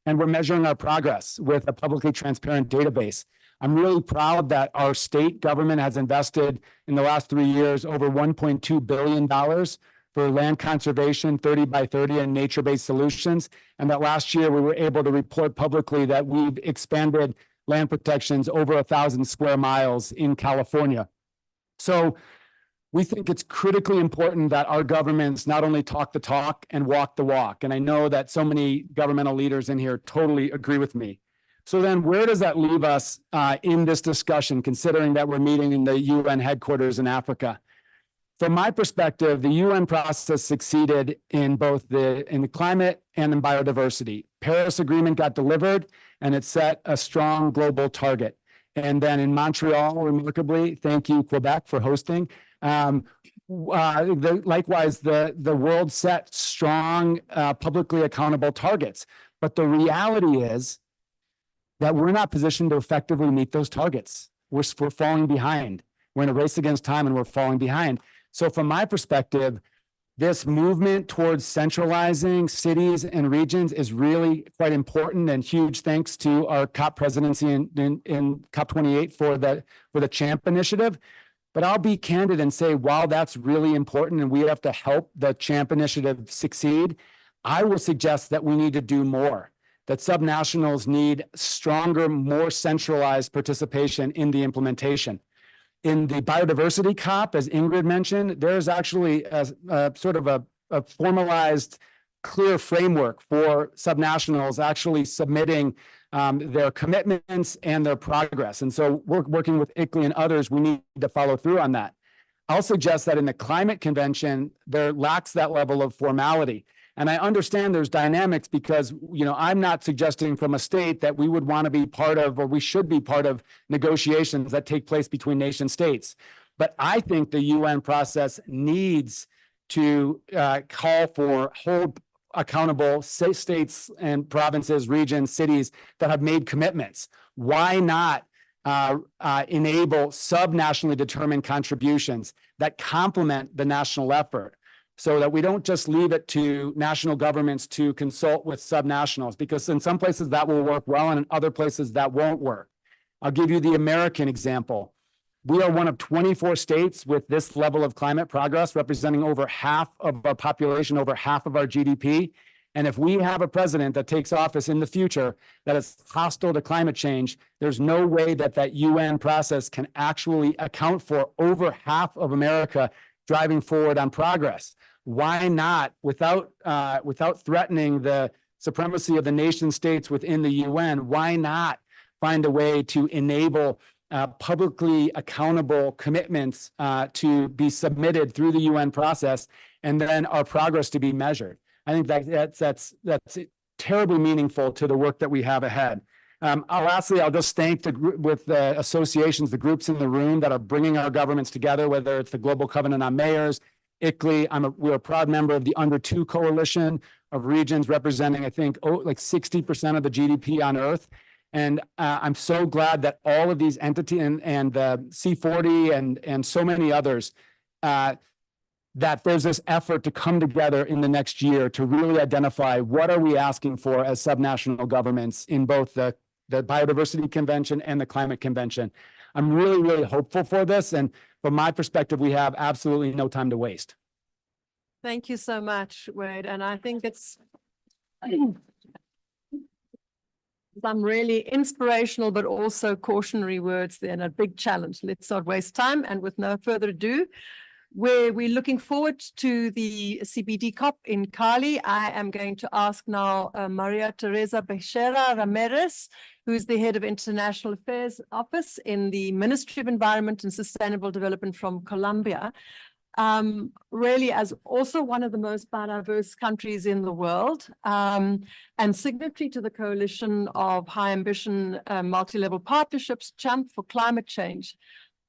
And we're measuring our progress with a publicly transparent database. I'm really proud that our state government has invested in the last 3 years over $1.2 billion for land conservation, 30 by 30 and nature-based solutions. And that last year we were able to report publicly that we've expanded land protections over 1,000 square miles in California. So we think it's critically important that our governments not only talk the talk and walk the walk. And I know that so many governmental leaders in here totally agree with me. So then where does that leave us in this discussion, considering that we're meeting in the UN headquarters in Africa? From my perspective, the UN process succeeded in both the climate and in biodiversity. Paris Agreement got delivered and it set a strong global target. And then in Montreal, remarkably, thank you, Quebec, for hosting. Likewise, the world set strong, publicly accountable targets. But the reality is that we're not positioned to effectively meet those targets. We're falling behind. We're in a race against time and we're falling behind. So from my perspective, this movement towards centralizing cities and regions is really quite important, and huge thanks to our COP presidency in COP28 for the CHAMP initiative. But I'll be candid and say, while that's really important and we have to help the CHAMP initiative succeed, I will suggest that we need to do more, that subnationals need stronger, more centralized participation in the implementation. In the biodiversity COP, as Ingrid mentioned, there's actually a sort of a formalized, clear framework for subnationals actually submitting their commitments and their progress. And so we're working with ICLEI and others, we need to follow through on that. I'll suggest that in the climate convention, there lacks that level of formality. And I understand there's dynamics because, you know, I'm not suggesting from a state that we would want to be part of, or we should be part of negotiations that take place between nation states. But I think the UN process needs to call for hold accountable states and provinces, regions, cities that have made commitments. Why not enable subnationally determined contributions that complement the national effort, so that we don't just leave it to national governments to consult with subnationals, because in some places that will work well and in other places that won't work. I'll give you the American example. We are one of 24 states with this level of climate progress, representing over half of our population, over half of our GDP. And if we have a president that takes office in the future that is hostile to climate change, there's no way that that UN process can actually account for over half of America driving forward on progress. Why not, without threatening the supremacy of the nation states within the UN, why not find a way to enable publicly accountable commitments to be submitted through the UN process, and then our progress to be measured? I think that's terribly meaningful to the work that we have ahead. Lastly, I'll just thank the associations, the groups in the room that are bringing our governments together, whether it's the Global Covenant on Mayors, ICLEI. We're a proud member of the Under 2 Coalition of regions representing, I think, like 60% of the GDP on Earth. And I'm so glad that all of these entities and C40 and so many others, that there's this effort to come together in the next year to really identify what are we asking for as subnational governments in both the Biodiversity Convention and the Climate Convention. I'm really, really hopeful for this. And from my perspective, we have absolutely no time to waste. Thank you so much, Wade. And I think it's some really inspirational, but also cautionary words there, and a big challenge. Let's not waste time. And with no further ado, where we're looking forward to the CBD COP in Cali, I am going to ask now Maria Teresa Becerra Ramirez, who is the head of International Affairs Office in the Ministry of Environment and Sustainable Development from Colombia. Really, as also one of the most biodiverse countries in the world, and signatory to the coalition of high ambition multi-level partnerships, Champ for Climate Change.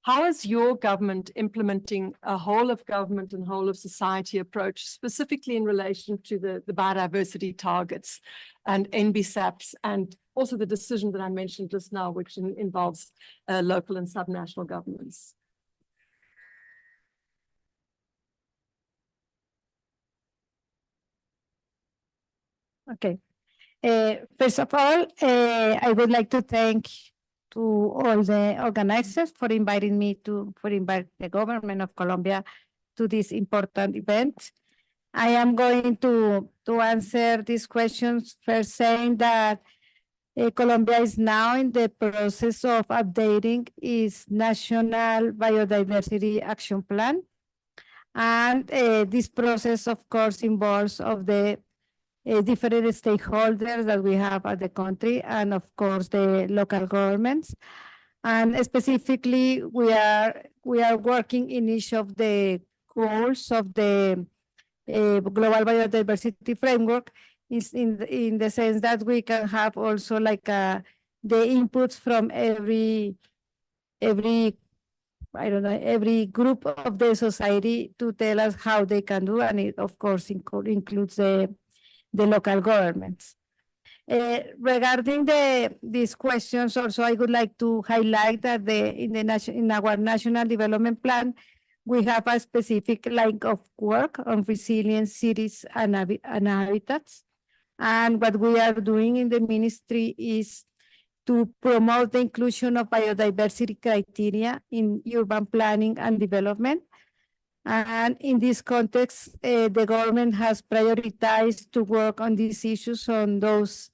How is your government implementing a whole of government and whole of society approach, specifically in relation to the biodiversity targets and NBSAPs, and also the decision that I mentioned just now, which involves local and subnational governments? Okay. First of all, I would like to thank to all the organizers for inviting me for invite the government of Colombia to this important event. I am going to answer these questions first saying that Colombia is now in the process of updating its National Biodiversity Action Plan. And this process, of course, involves of the different stakeholders that we have at the country, and of course the local governments. And specifically, we are working in each of the goals of the global biodiversity framework, is in the sense that we can have also like the inputs from every I don't know, every group of the society to tell us how they can do, and it of course includes the local governments. Regarding these questions, also I would like to highlight that in our National Development Plan, we have a specific line of work on resilient cities and habitats. And what we are doing in the ministry is to promote the inclusion of biodiversity criteria in urban planning and development. And in this context, the government has prioritized to work on these issues on those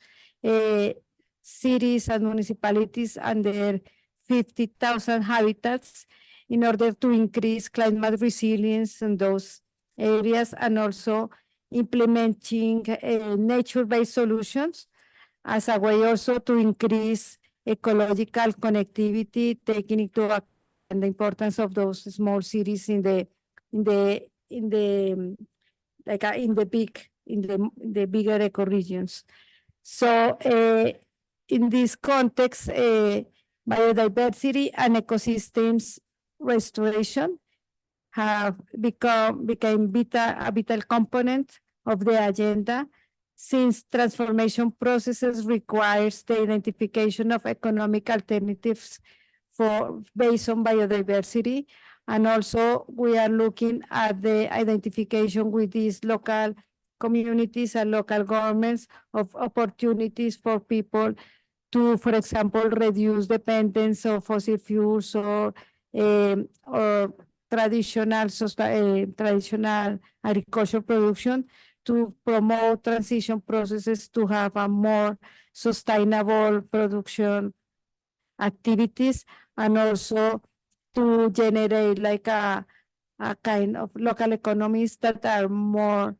cities and municipalities under 50,000 habitats in order to increase climate resilience in those areas, and also implementing nature-based solutions as a way also to increase ecological connectivity, taking into account the importance of those small cities in the bigger ecoregions. So in this context, biodiversity and ecosystems restoration have become a vital component of the agenda, since transformation processes requires the identification of economic alternatives based on biodiversity. And also we are looking at the identification with these local communities and local governments of opportunities for people to, for example, reduce dependence on fossil fuels or traditional agricultural production, to promote transition processes to have a more sustainable production activities, and also to generate like a kind of local economies that are more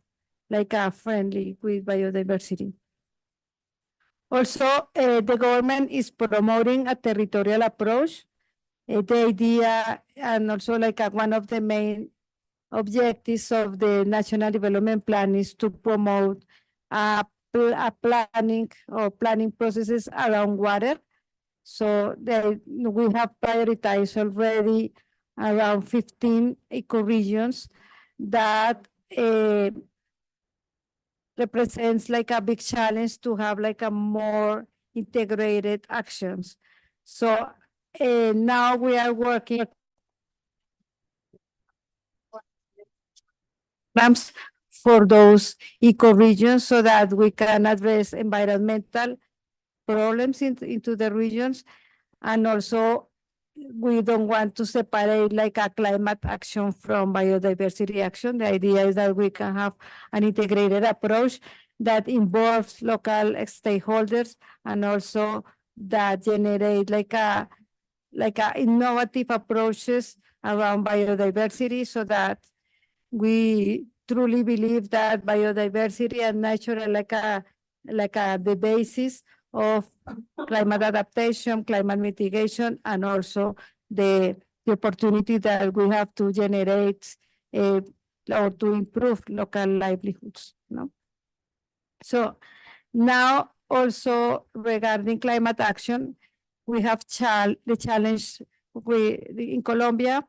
like friendly with biodiversity. Also, the government is promoting a territorial approach. The idea, and also like one of the main objectives of the National Development Plan, is to promote planning processes around water. So we have prioritized already around 15 ecoregions that represents like a big challenge to have like a more integrated actions. So now we are working programs for those ecoregions so that we can address environmental problems into the regions. And also, we don't want to separate like a climate action from biodiversity action. The idea is that we can have an integrated approach that involves local stakeholders and also that generate like a innovative approaches around biodiversity so that we truly believe that biodiversity and nature are the basis of climate adaptation, climate mitigation, and also the opportunity that we have to generate or to improve local livelihoods. No? So now also regarding climate action, we have the challenge in Colombia.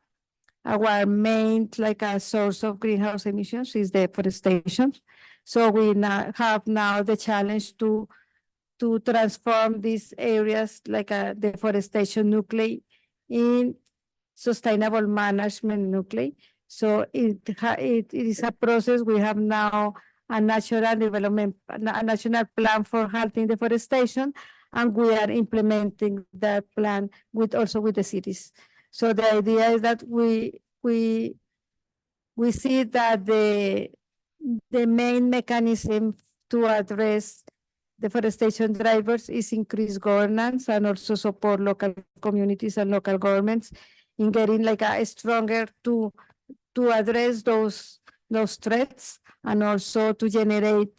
Our main a source of greenhouse emissions is deforestation. So we now have the challenge to transform these areas like a deforestation nuclei in sustainable management nuclei. So it is a process. We have now a national development, a national plan for halting deforestation, and we are implementing that plan with the cities. So the idea is that we see that the main mechanism to address deforestation drivers is increased governance and also support local communities and local governments in getting like a stronger to address those threats and also to generate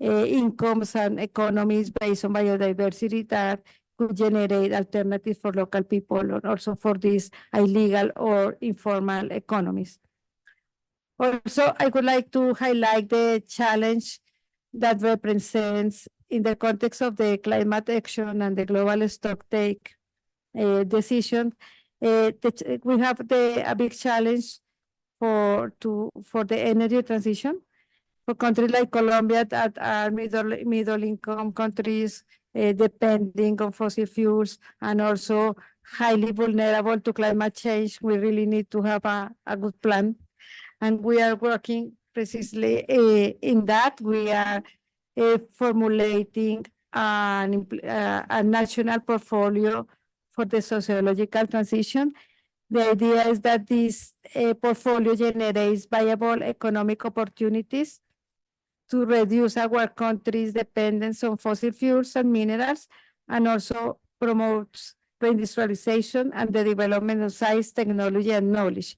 incomes and economies based on biodiversity that could generate alternatives for local people or also for these illegal or informal economies. Also, I would like to highlight the challenge that represents in the context of the climate action and the global stocktake decision. We have a big challenge for the energy transition for countries like Colombia that are middle income countries depending on fossil fuels and also highly vulnerable to climate change. We really need to have a good plan, and we are working precisely in that. We are formulating a national portfolio for the sociological transition. The idea is that this portfolio generates viable economic opportunities to reduce our country's dependence on fossil fuels and minerals, and also promotes reindustrialization and the development of science, technology, and knowledge.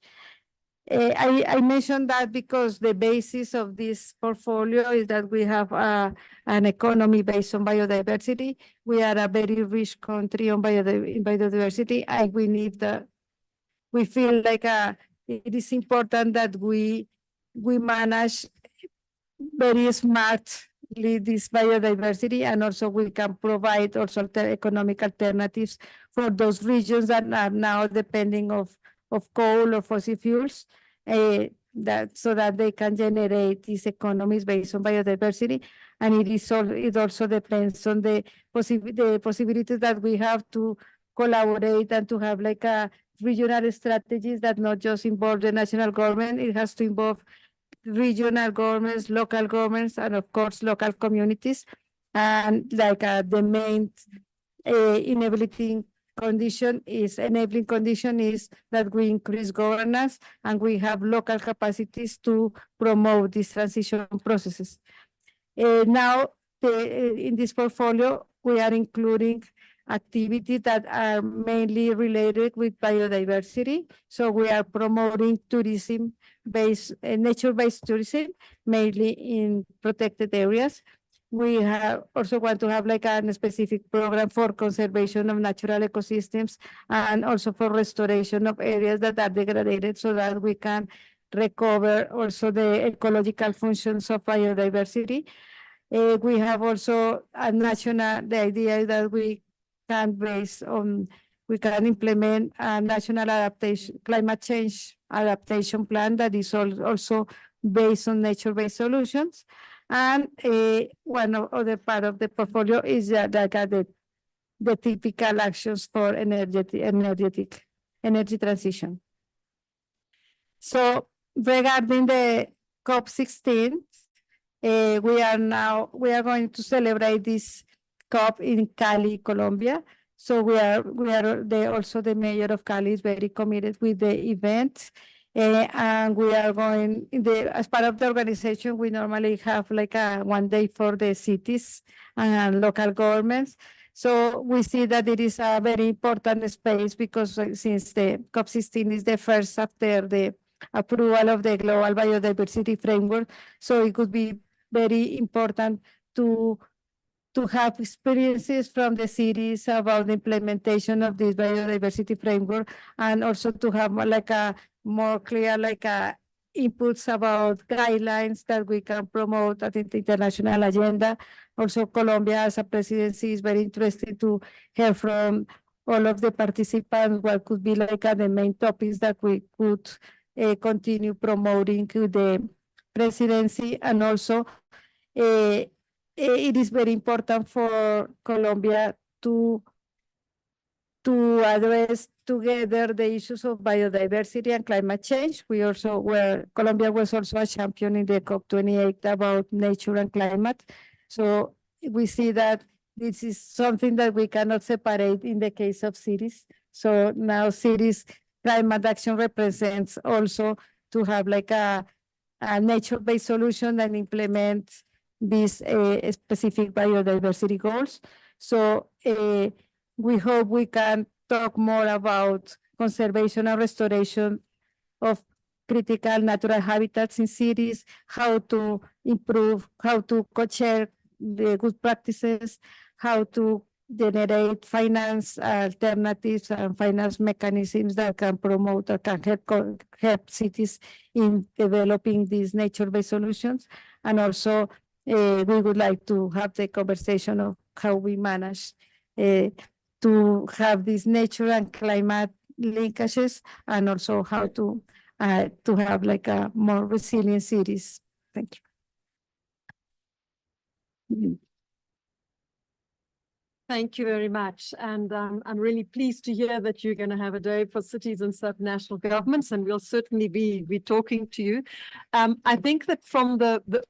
I mentioned that because the basis of this portfolio is that we have an economy based on biodiversity. We are a very rich country on biodiversity, and we feel like it is important that we manage very smartly this biodiversity, and also we can provide also economic alternatives for those regions that are now depending of coal or fossil fuels, so that they can generate these economies based on biodiversity. And it also depends on the possibilities that we have to collaborate and to have like a regional strategies that not just involve the national government. It has to involve regional governments, local governments, and of course local communities. And like the main enabling condition is that we increase governance and we have local capacities to promote these transition processes. Now, in this portfolio, we are including activities that are mainly related with biodiversity. So we are promoting nature-based tourism, mainly in protected areas. We also want to have like a specific program for conservation of natural ecosystems and also for restoration of areas that are degraded so that we can recover also the ecological functions of biodiversity. We have also the idea that we can implement a national climate change adaptation plan that is also based on nature-based solutions. And one other part of the portfolio is the the typical actions for energy transition. So regarding the COP16, we are going to celebrate this COP in Cali, Colombia. So also the mayor of Cali is very committed with the event. And we are going as part of the organization, we normally have like a 1 day for the cities and local governments. So we see that it is a very important space because since the COP16 is the first after the approval of the global biodiversity framework, so it could be very important to have experiences from the cities about the implementation of this biodiversity framework, and also to have like a more clear inputs about guidelines that we can promote at the international agenda. Also, Colombia as a presidency is very interested to hear from all of the participants what could be like the main topics that we could continue promoting to the presidency. And also it is very important for Colombia to address together the issues of biodiversity and climate change. Colombia was also a champion in the COP28 about nature and climate. So we see that this is something that we cannot separate in the case of cities. So now cities climate action represents also to have like a nature-based solution that implements these specific biodiversity goals. So we hope we can talk more about conservation and restoration of critical natural habitats in cities, how to improve, how to co-share the good practices, how to generate finance alternatives and finance mechanisms that can promote or can help cities in developing these nature-based solutions. And also we would like to have the conversation of how we manage to have these nature and climate linkages, and also how to have like a more resilient cities. Thank you. Thank you very much. And I'm really pleased to hear that you're going to have a day for cities and sub-national governments, and we'll certainly be talking to you. I think that from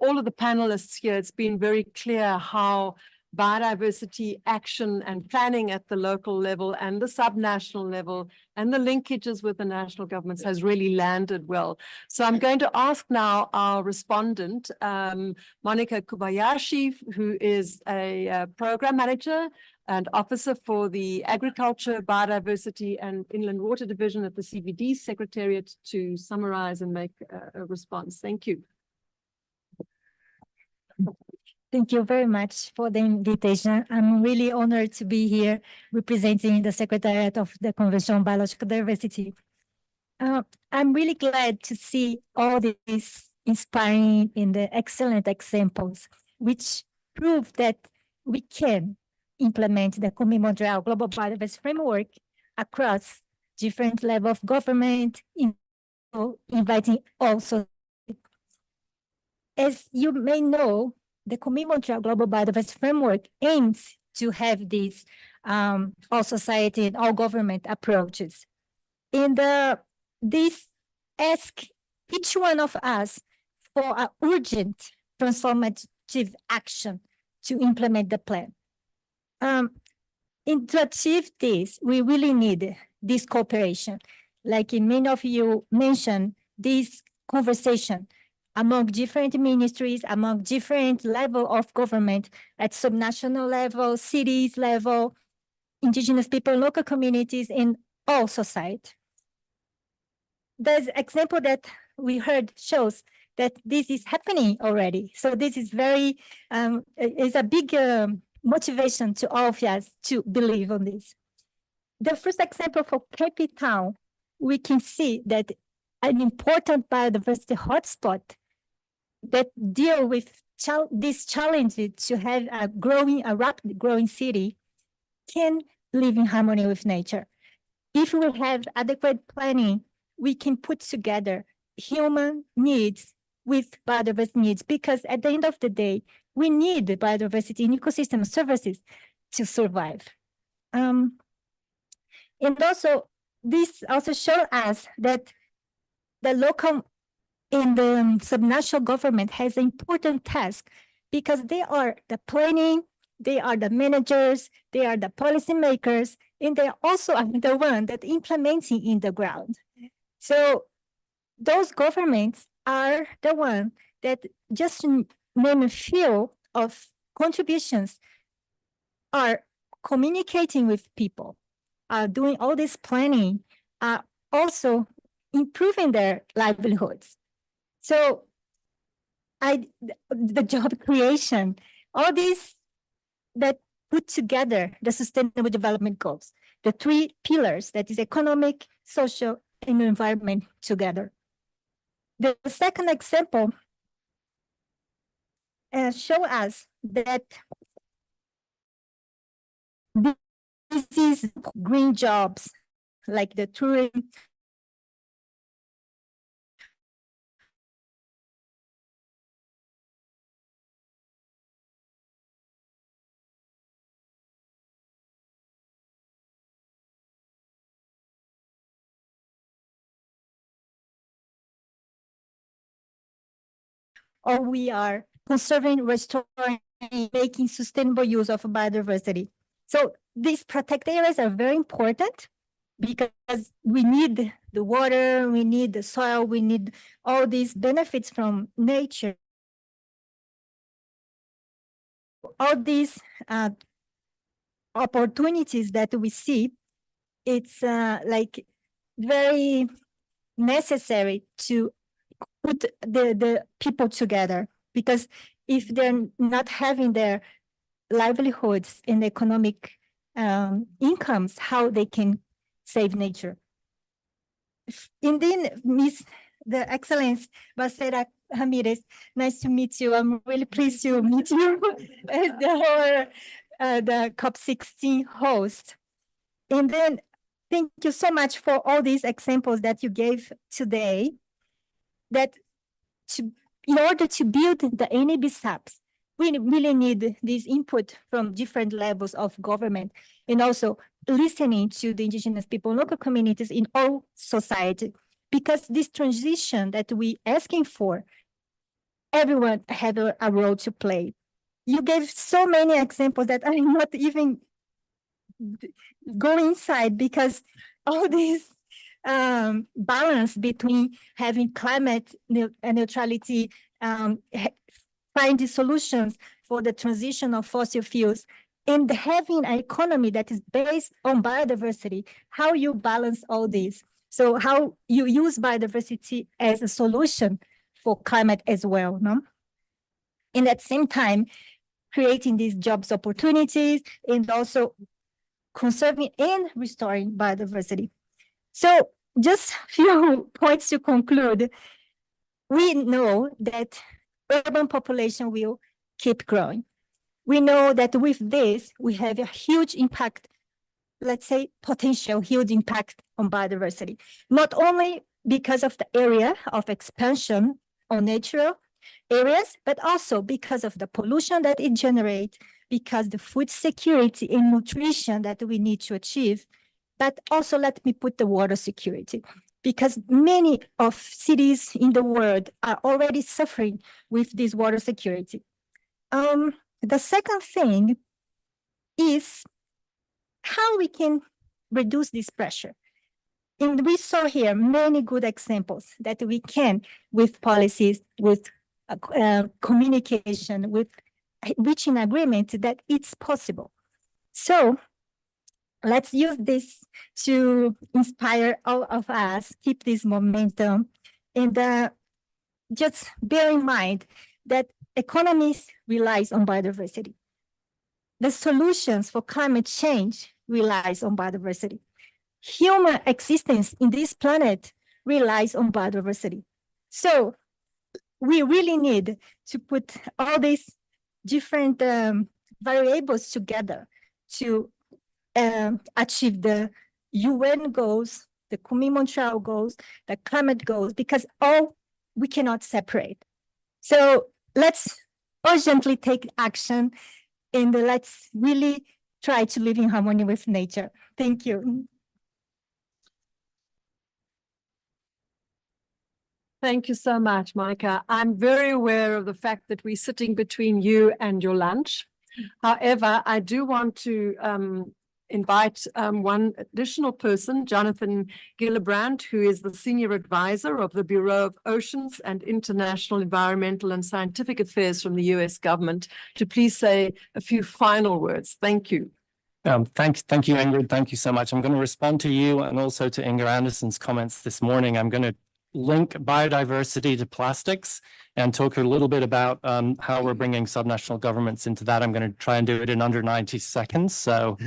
all of the panelists here, it's been very clear how biodiversity action and planning at the local level and the sub-national level and the linkages with the national governments has really landed well. So I'm going to ask now our respondent, Monica Kobayashi, who is a program manager and officer for the Agriculture, Biodiversity and Inland Water Division at the CBD Secretariat, to summarize and make a response. Thank you. Thank you very much for the invitation. I'm really honored to be here representing the Secretariat of the Convention on Biological Diversity. I'm really glad to see all these inspiring and excellent examples, which prove that we can implement the Montreal Global Biodiversity Framework across different levels of government, inviting also. As you may know, the Montreal Global Biodiversity Framework aims to have these all society and all government approaches. And this asks each one of us for an urgent transformative action to implement the plan. And to achieve this, we really need this cooperation. Like many of you mentioned, this conversation among different ministries, among different level of government at subnational level, cities level, indigenous people, local communities, in all society. The example that we heard shows that this is happening already. So this is is a big motivation to all of us to believe on this. The first example for Cape Town, we can see that an important biodiversity hotspot that deal with this challenge to have a rapidly growing city can live in harmony with nature. If we have adequate planning, we can put together human needs with biodiversity needs, because at the end of the day, we need biodiversity and ecosystem services to survive. And also, this also shows us that the local and the subnational government has an important task because they are the planning, they are the managers, they are the policymakers, and they also are the one that implementing in the ground. So those governments are the one that, just to name a few of contributions, are communicating with people, are doing all this planning, are also improving their livelihoods. So the job creation, all these that put together the Sustainable Development Goals, the three pillars, that is economic, social, and environment together. The second example show us that this is green jobs, like the tourism, or we are conserving, restoring, making sustainable use of biodiversity. So these protected areas are very important because we need the water, we need the soil, we need all these benefits from nature. All these opportunities that we see, it's like very necessary to put the people together, because if they're not having their livelihoods and economic incomes, how they can save nature. Indeed, Miss the Excellence Bacera Ramirez, nice to meet you. I'm really pleased to meet you as the COP16 host. And then thank you so much for all these examples that you gave today, that in order to build the NAB-SAPs, we really need this input from different levels of government, and also listening to the indigenous people, local communities in all society, because this transition that we asking for, everyone have a role to play. You gave so many examples that I'm not even go inside, because all this balance between having climate neutrality, finding solutions for the transition of fossil fuels, and having an economy that is based on biodiversity, how you balance all this. So how you use biodiversity as a solution for climate as well, no? And at the same time, creating these jobs opportunities and also conserving and restoring biodiversity. So just a few points to conclude. We know that urban population will keep growing. We know that with this, we have a huge impact, let's say potential huge impact on biodiversity, not only because of the area of expansion on natural areas, but also because of the pollution that it generates, because the food security and nutrition that we need to achieve, but also let me put the water security, because many of cities in the world are already suffering with this water security. The second thing is how we can reduce this pressure. And we saw here many good examples that we can, with policies, with communication, with reaching agreement, that it's possible. So let's use this to inspire all of us, keep this momentum, and just bear in mind that economies relies on biodiversity. The solutions for climate change relies on biodiversity. Human existence in this planet relies on biodiversity. So we really need to put all these different variables together to achieve the UN goals, the Kunming-Montreal goals, the climate goals, because all we cannot separate. So let's urgently take action, and let's really try to live in harmony with nature. Thank you. Thank you so much, Monica. I'm very aware of the fact that we're sitting between you and your lunch. However, I do want to invite one additional person, Jonathan Gillibrand, who is the Senior Advisor of the Bureau of Oceans and International Environmental and Scientific Affairs from the US government, to please say a few final words. Thank you. Thank you, Ingrid. Thank you so much. I'm going to respond to you and also to Inger Anderson's comments this morning. I'm going to link biodiversity to plastics and talk a little bit about how we're bringing subnational governments into that. I'm going to try and do it in under 90 seconds. So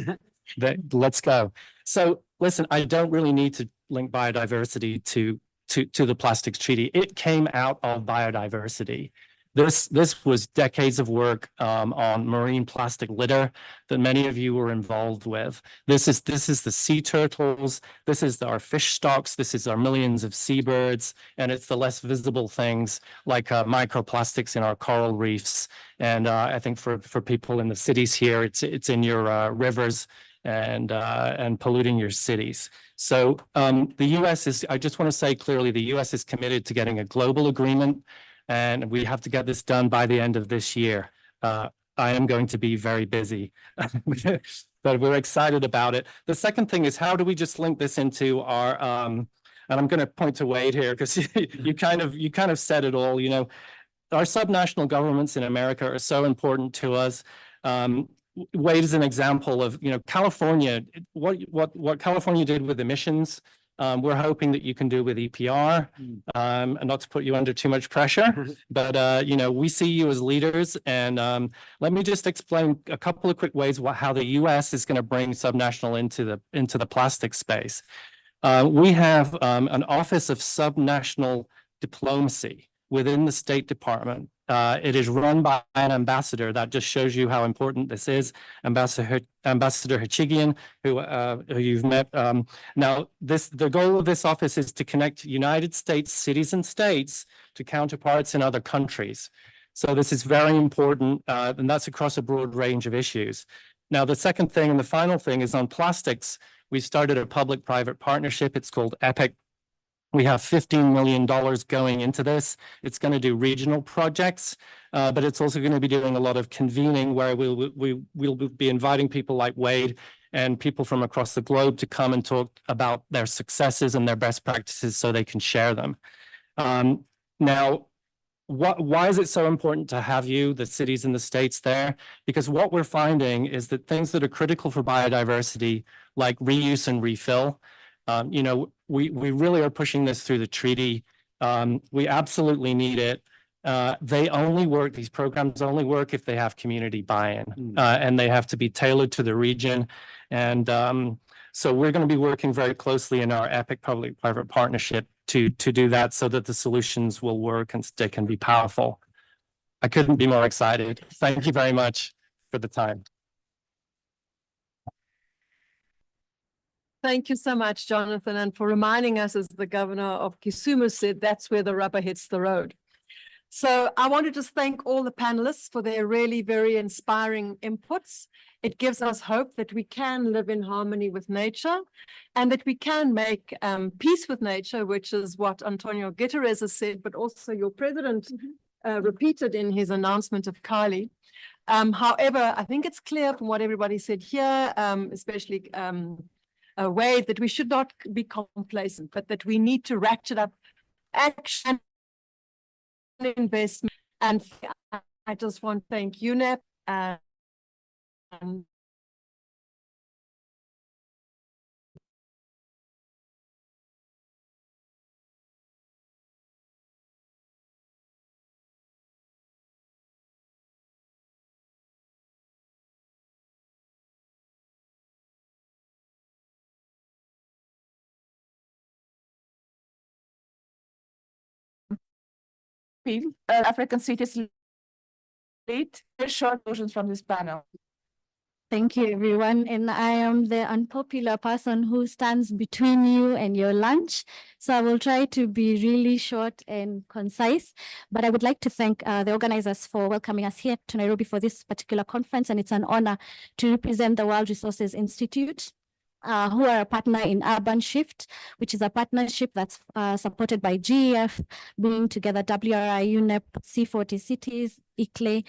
let's go. So listen, I don't really need to link biodiversity to the plastics treaty. It came out of biodiversity. This was decades of work on marine plastic litter that many of you were involved with. This is the sea turtles. This is our fish stocks. This is our millions of seabirds, and it's the less visible things like microplastics in our coral reefs. And I think for people in the cities here, it's in your rivers and polluting your cities. So the U.S. is. I just want to say clearly, the U.S. is committed to getting a global agreement. And we have to get this done by the end of this year. I am going to be very busy, but we're excited about it. The second thing is, how do we just link this into our, and I'm going to point to Wade here because you kind of said it all, you know, our subnational governments in America are so important to us. Wade is an example of, you know, California, what California did with emissions. We're hoping that you can do with EPR, and not to put you under too much pressure, but you know, we see you as leaders. And let me just explain a couple of quick ways how the U.S. is going to bring subnational into the plastic space. We have an Office of Subnational Diplomacy within the State Department. It is run by an ambassador. That just shows you how important this is. Ambassador Hachigian, who you've met. Now, the goal of this office is to connect United States cities and states to counterparts in other countries. So this is very important, and that's across a broad range of issues. Now, the second thing and the final thing is on plastics. We started a public-private partnership. It's called EPIC. We have $15 million going into this. It's going to do regional projects, but it's also going to be doing a lot of convening where we'll be inviting people like Wade and people from across the globe to come and talk about their successes and their best practices so they can share them. Now, why is it so important to have you, the cities and the states there? Because what we're finding is that things that are critical for biodiversity, like reuse and refill, you know, we really are pushing this through the treaty. We absolutely need it. These programs only work if they have community buy-in, and they have to be tailored to the region. And so we're going to be working very closely in our EPIC public-private partnership to do that so that the solutions will work and they can be powerful. I couldn't be more excited. Thank you very much for the time. Thank you so much, Jonathan, and for reminding us, as the governor of Kisumu said, that's where the rubber hits the road. So I want to just thank all the panelists for their really very inspiring inputs. It gives us hope that we can live in harmony with nature and that we can make peace with nature, which is what Antonio Guterres has said, but also your president repeated in his announcement of Cali. However, I think it's clear from what everybody said here, especially Wade, that we should not be complacent, but that we need to ratchet up action and investment. And I just want to thank UNEP and African cities lead. Very short versions from this panel. Thank you, everyone. And I am the unpopular person who stands between you and your lunch. So I will try to be really short and concise. But I would like to thank the organizers for welcoming us here to Nairobi for this particular conference. And it's an honor to represent the World Resources Institute, who are a partner in Urban Shift, which is a partnership that's supported by GEF, bringing together WRI, UNEP, C40 cities, ICLE,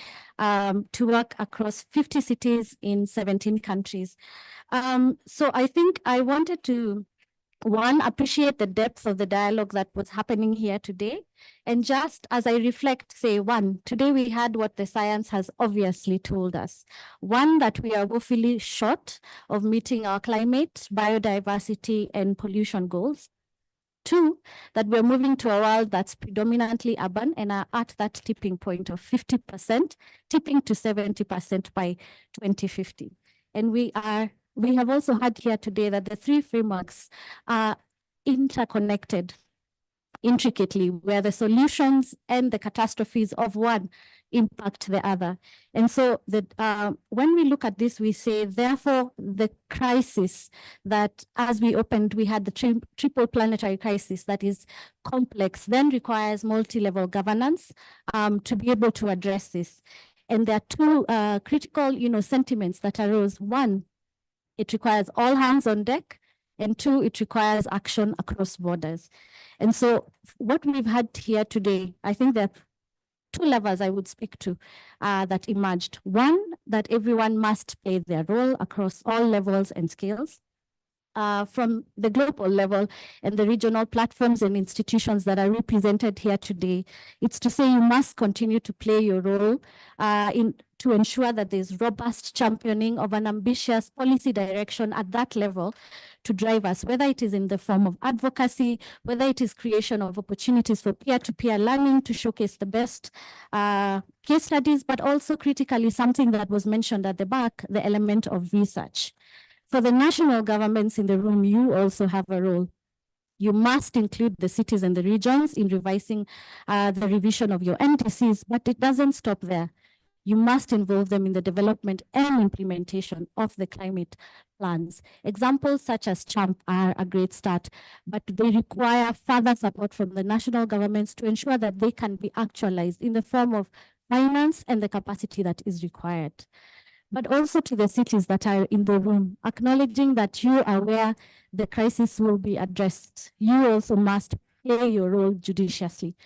to work across 50 cities in 17 countries. So I think I wanted to, one, appreciate the depth of the dialogue that was happening here today. And just as I reflect, say, one, today we had what the science has obviously told us. One, that we are woefully short of meeting our climate, biodiversity, and pollution goals. Two, that we're moving to a world that's predominantly urban and are at that tipping point of 50%, tipping to 70% by 2050. And we have also heard here today that the three frameworks are interconnected intricately, where the solutions and the catastrophes of one impact the other. And so when we look at this, we say, therefore, the crisis that, as we opened, we had the triple planetary crisis that is complex, then requires multi-level governance to be able to address this. And there are two critical, sentiments that arose. One, it requires all hands on deck. And two, it requires action across borders. And so what we've had here today, I think there are two levels I would speak to that emerged. One, that everyone must play their role across all levels and scales. From the global level and the regional platforms and institutions that are represented here today, it's to say you must continue to play your role to ensure that there's robust championing of an ambitious policy direction at that level to drive us, whether it is in the form of advocacy, whether it is creation of opportunities for peer-to-peer learning to showcase the best case studies, but also critically something that was mentioned at the back, the element of research. For the national governments in the room, you also have a role. You must include the cities and the regions in revising the revision of your NDCs, but it doesn't stop there. You must involve them in the development and implementation of the climate plans. Examples such as CHAMP are a great start, but they require further support from the national governments to ensure that they can be actualized in the form of finance and the capacity that is required. But also to the cities that are in the room, acknowledging that you are where the crisis will be addressed. You also must play your role judiciously.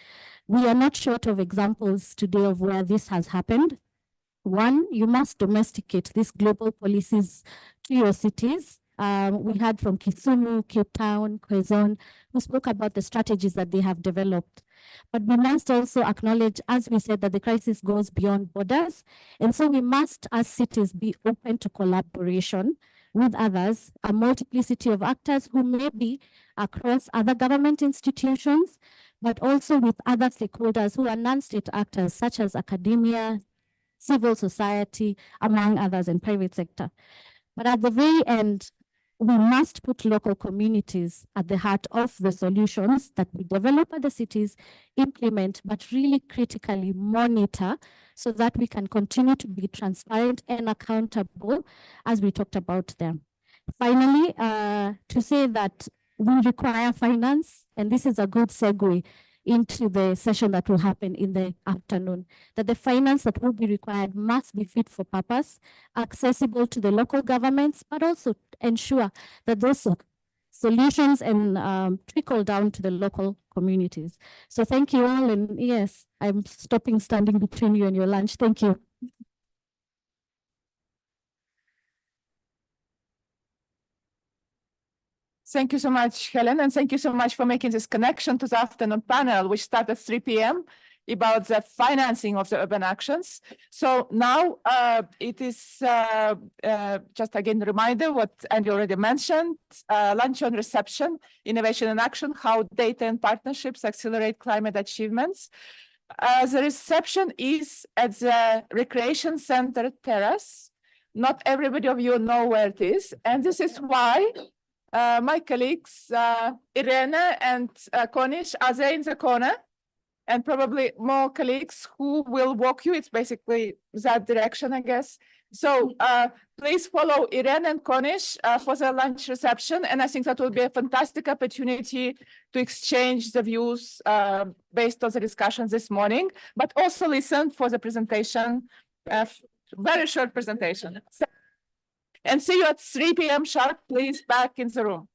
We are not short of examples today of where this has happened. One, you must domesticate these global policies to your cities. We heard from Kisumu, Cape Town, Quezon, who spoke about the strategies that they have developed. But we must also acknowledge, as we said, that the crisis goes beyond borders. And so we must, as cities, be open to collaboration with others, a multiplicity of actors who may be across other government institutions, but also with other stakeholders who are non-state actors, such as academia, civil society, among others, and private sector. But at the very end, we must put local communities at the heart of the solutions that we develop at the cities, implement, but really critically monitor so that we can continue to be transparent and accountable as we talked about them. Finally, to say that we require finance, and this is a good segue into the session that will happen in the afternoon, that the finance that will be required must be fit for purpose, accessible to the local governments, but also ensure that those solutions and trickle down to the local communities. So thank you all, and yes, I'm standing between you and your lunch. Thank you. Thank you so much, Helen, and thank you so much for making this connection to the afternoon panel, which started at 3 p.m. about the financing of the urban actions. So now it is just again a reminder what Andy already mentioned, luncheon reception, innovation and action, how data and partnerships accelerate climate achievements. The reception is at the Recreation Center Terrace. Not everybody of you know where it is, and this is why my colleagues, Irene and Konish, are there in the corner, and probably more colleagues who will walk you. It's basically that direction, I guess. So please follow Irene and Konish for the lunch reception. And I think that will be a fantastic opportunity to exchange the views based on the discussions this morning, but also listen for the presentation, very short presentation. And see you at 3 p.m. sharp, please, back in the room.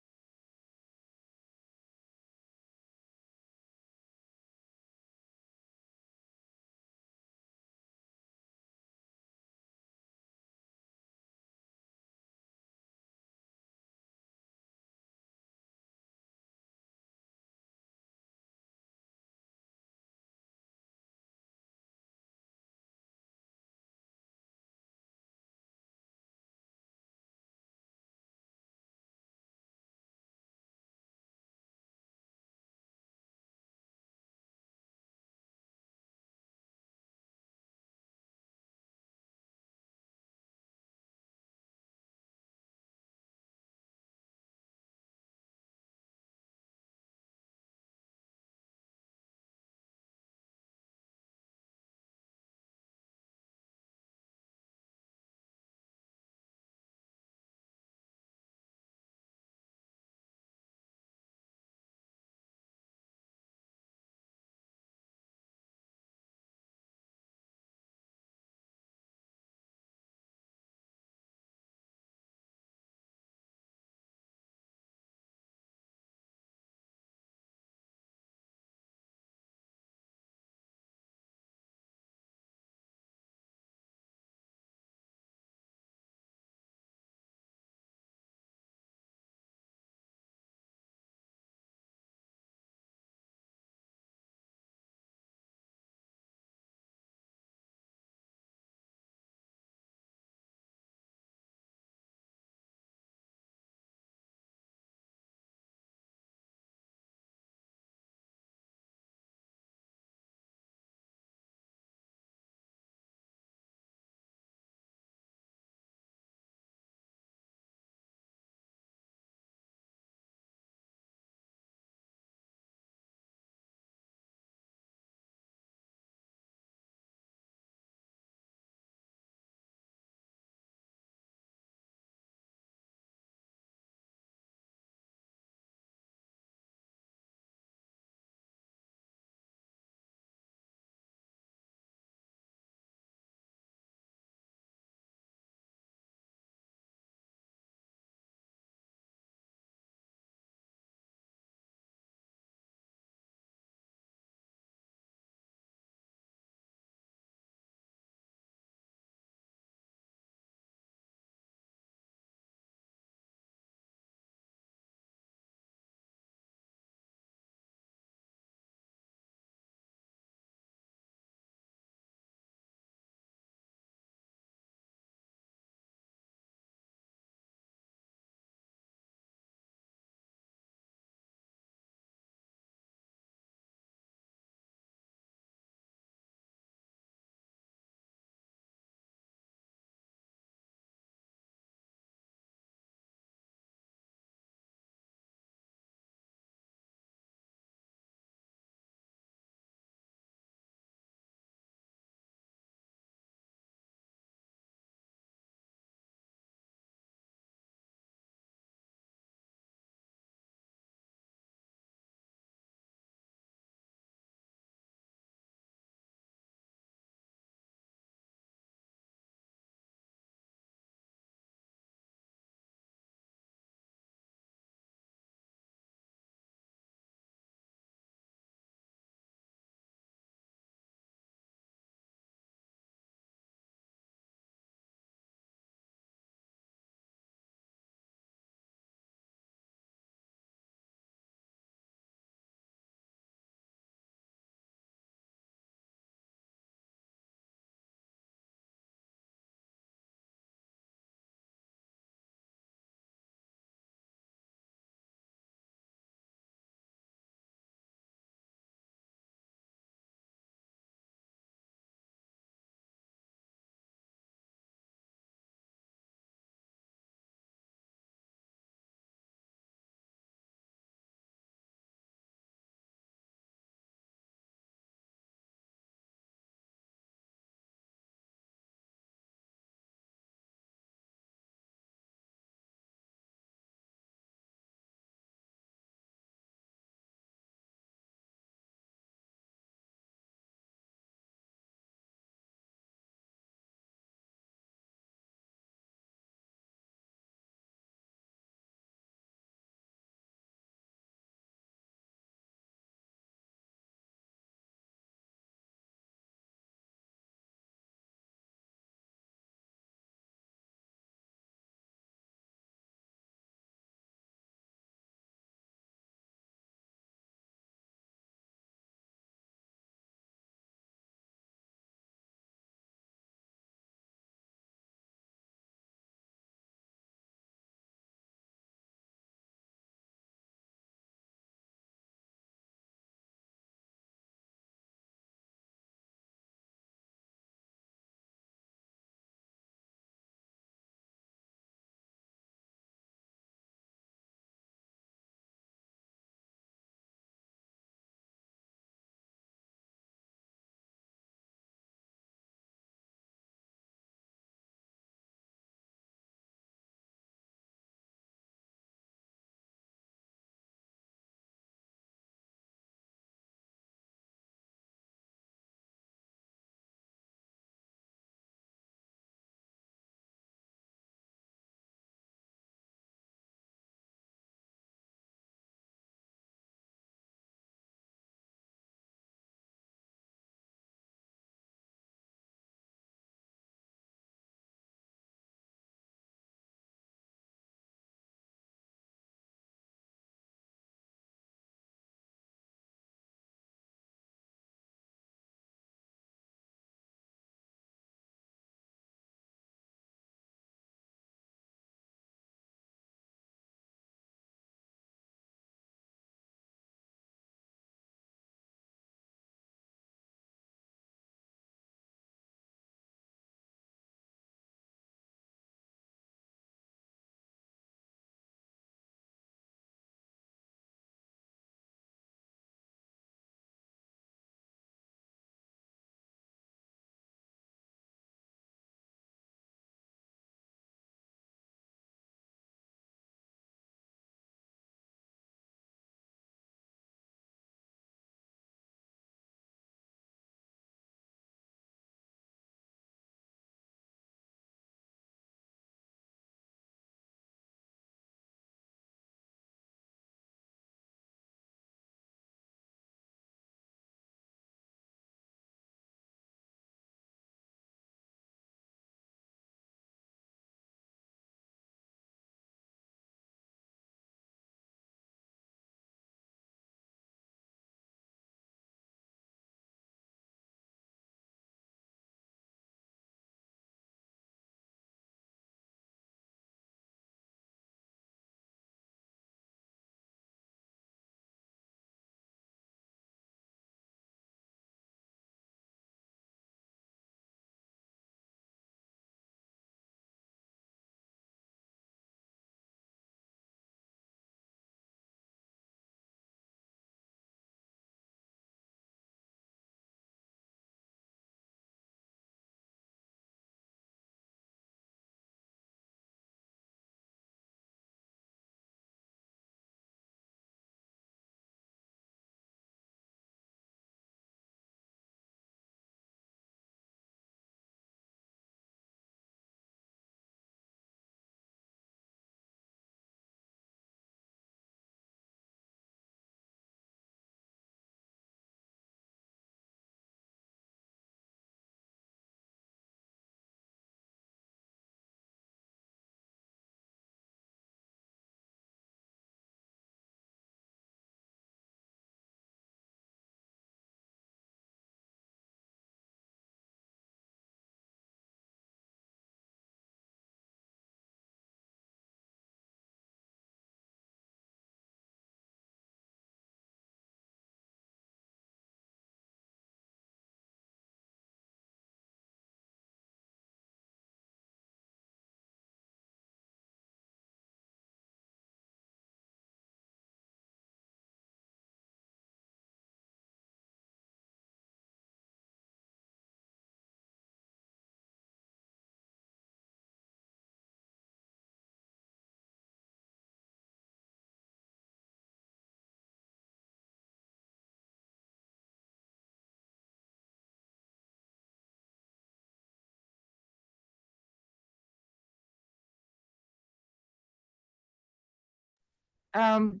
in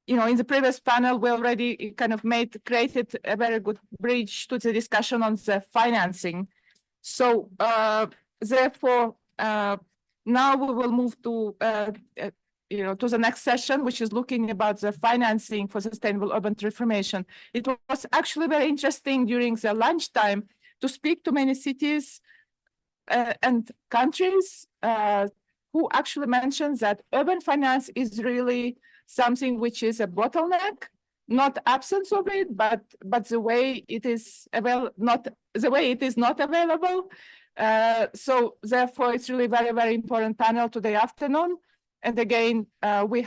the previous panel, we already kind of created a very good bridge to the discussion on the financing. So therefore, now we will move to to the next session, which is looking about the financing for sustainable urban transformation. It was actually very interesting during the lunchtime to speak to many cities and countries who actually mentioned that urban finance is really something which is a bottleneck, not absence of it, but the way it is not available. So therefore, it's really very, very important panel today afternoon. And again, we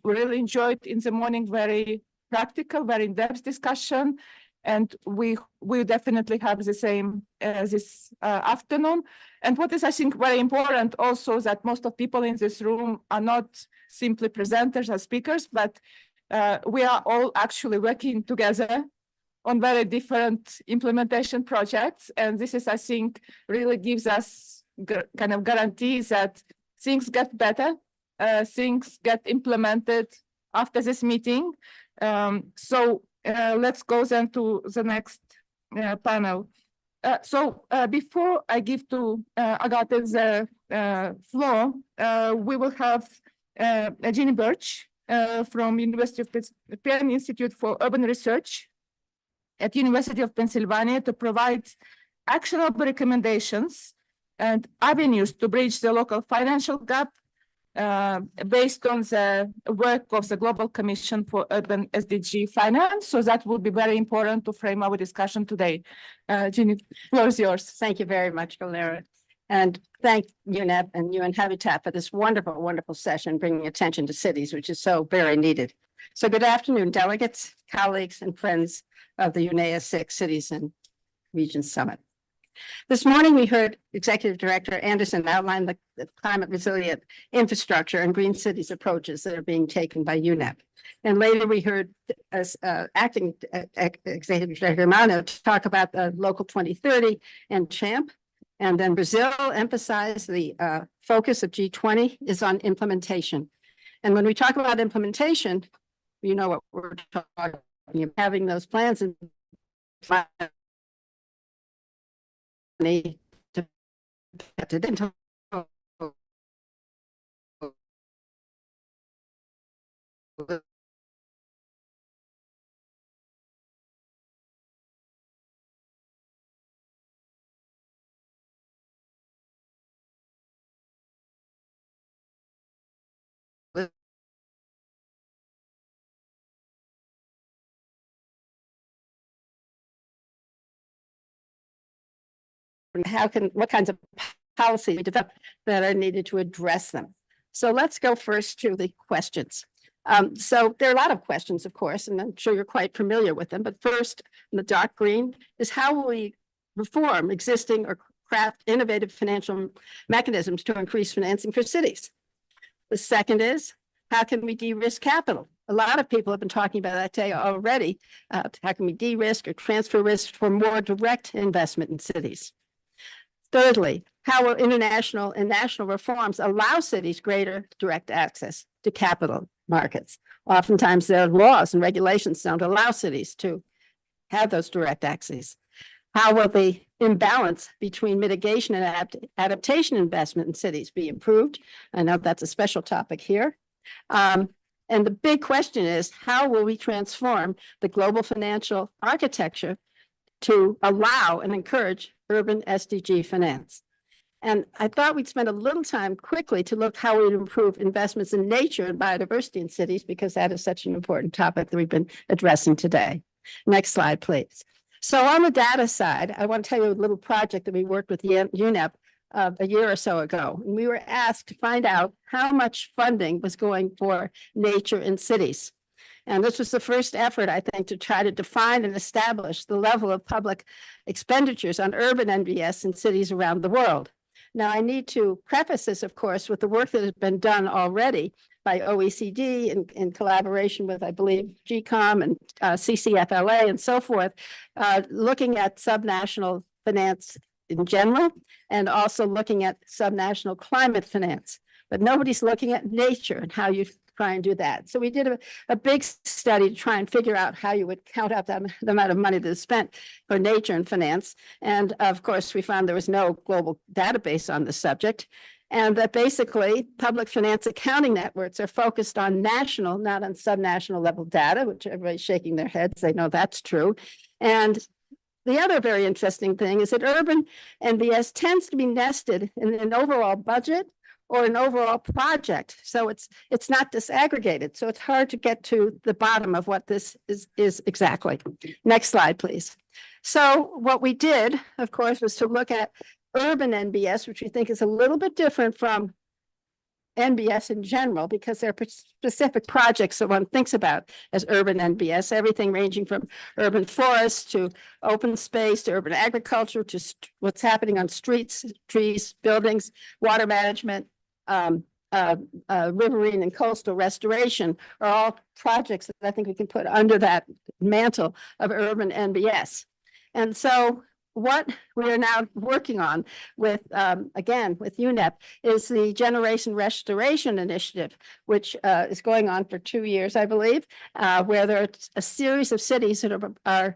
really enjoyed in the morning very practical, very in-depth discussion, and we definitely have the same this afternoon. And what is, I think, very important also that most of people in this room are not simply presenters or speakers, but we are all actually working together on very different implementation projects. And this is, I think, really gives us kind of guarantees that things get better, things get implemented after this meeting. So let's go then to the next panel. So before I give to Agathe the floor, we will have Jeannie Birch from University of Penn Institute for Urban Research at University of Pennsylvania to provide actionable recommendations and avenues to bridge the local financial gap based on the work of the Global Commission for Urban SDG Finance. So that will be very important to frame our discussion today. Jeannie, the floor is yours. Thank you very much, Gulnara. And thank UNEP and UN Habitat for this wonderful, wonderful session, bringing attention to cities, which is so very needed. So good afternoon, delegates, colleagues, and friends of the UNEA-6 Cities and Regions Summit. This morning, we heard Executive Director Anderson outline the climate resilient infrastructure and green cities approaches that are being taken by UNEP. And later we heard Acting Executive Director Mano talk about the Local 2030 and CHAMP. And then Brazil emphasized the focus of G20 is on implementation. And when we talk about implementation, you know what we're talking about, having those plans and to get it into what kinds of policy we develop that are needed to address them. So let's go first to the questions. So there are a lot of questions, of course, and I'm sure you're quite familiar with them. But first, in the dark green, is how will we reform existing or craft innovative financial mechanisms to increase financing for cities? The second is, how can we de-risk capital? A lot of people have been talking about that today already. How can we de-risk or transfer risk for more direct investment in cities? Thirdly, how will international and national reforms allow cities greater direct access to capital markets? Oftentimes, their laws and regulations don't allow cities to have those direct access. How will the imbalance between mitigation and adaptation investment in cities be improved? I know that's a special topic here. And the big question is, how will we transform the global financial architecture to allow and encourage urban SDG finance? And I thought we'd spend a little time quickly to look how we'd improve investments in nature and biodiversity in cities, because that is such an important topic that we've been addressing today. Next slide, please. So on the data side, I want to tell you a little project that we worked with UNEP a year or so ago. And we were asked to find out how much funding was going for nature in cities. And this was the first effort, I think, to try to define and establish the level of public expenditures on urban NBS in cities around the world. Now, I need to preface this, of course, with the work that has been done already by OECD in collaboration with, I believe, GCOM and CCFLA and so forth, looking at subnational finance in general, and also looking at subnational climate finance. but nobody's looking at nature and how you try and do that. So we did a big study to try and figure out how you would count up the amount of money that's spent for nature and finance. And of course, we found there was no global database on the subject. And that basically public finance accounting networks are focused on national, not on subnational level data, which everybody's shaking their heads. They know that's true. And the other very interesting thing is that urban NBS tends to be nested in an overall budget or an overall project. So it's not disaggregated. So it's hard to get to the bottom of what this is exactly. Next slide, please. So what we did, of course, was to look at urban NBS, which we think is a little bit different from NBS in general, because they're specific projects that one thinks about as urban NBS, everything ranging from urban forests to open space to urban agriculture to what's happening on streets, trees, buildings, water management, riverine and coastal restoration are all projects that I think we can put under that mantle of urban NBS. And so what we are now working on with, again, with UNEP is the Generation Restoration Initiative, which is going on for 2 years, I believe, where there are a series of cities that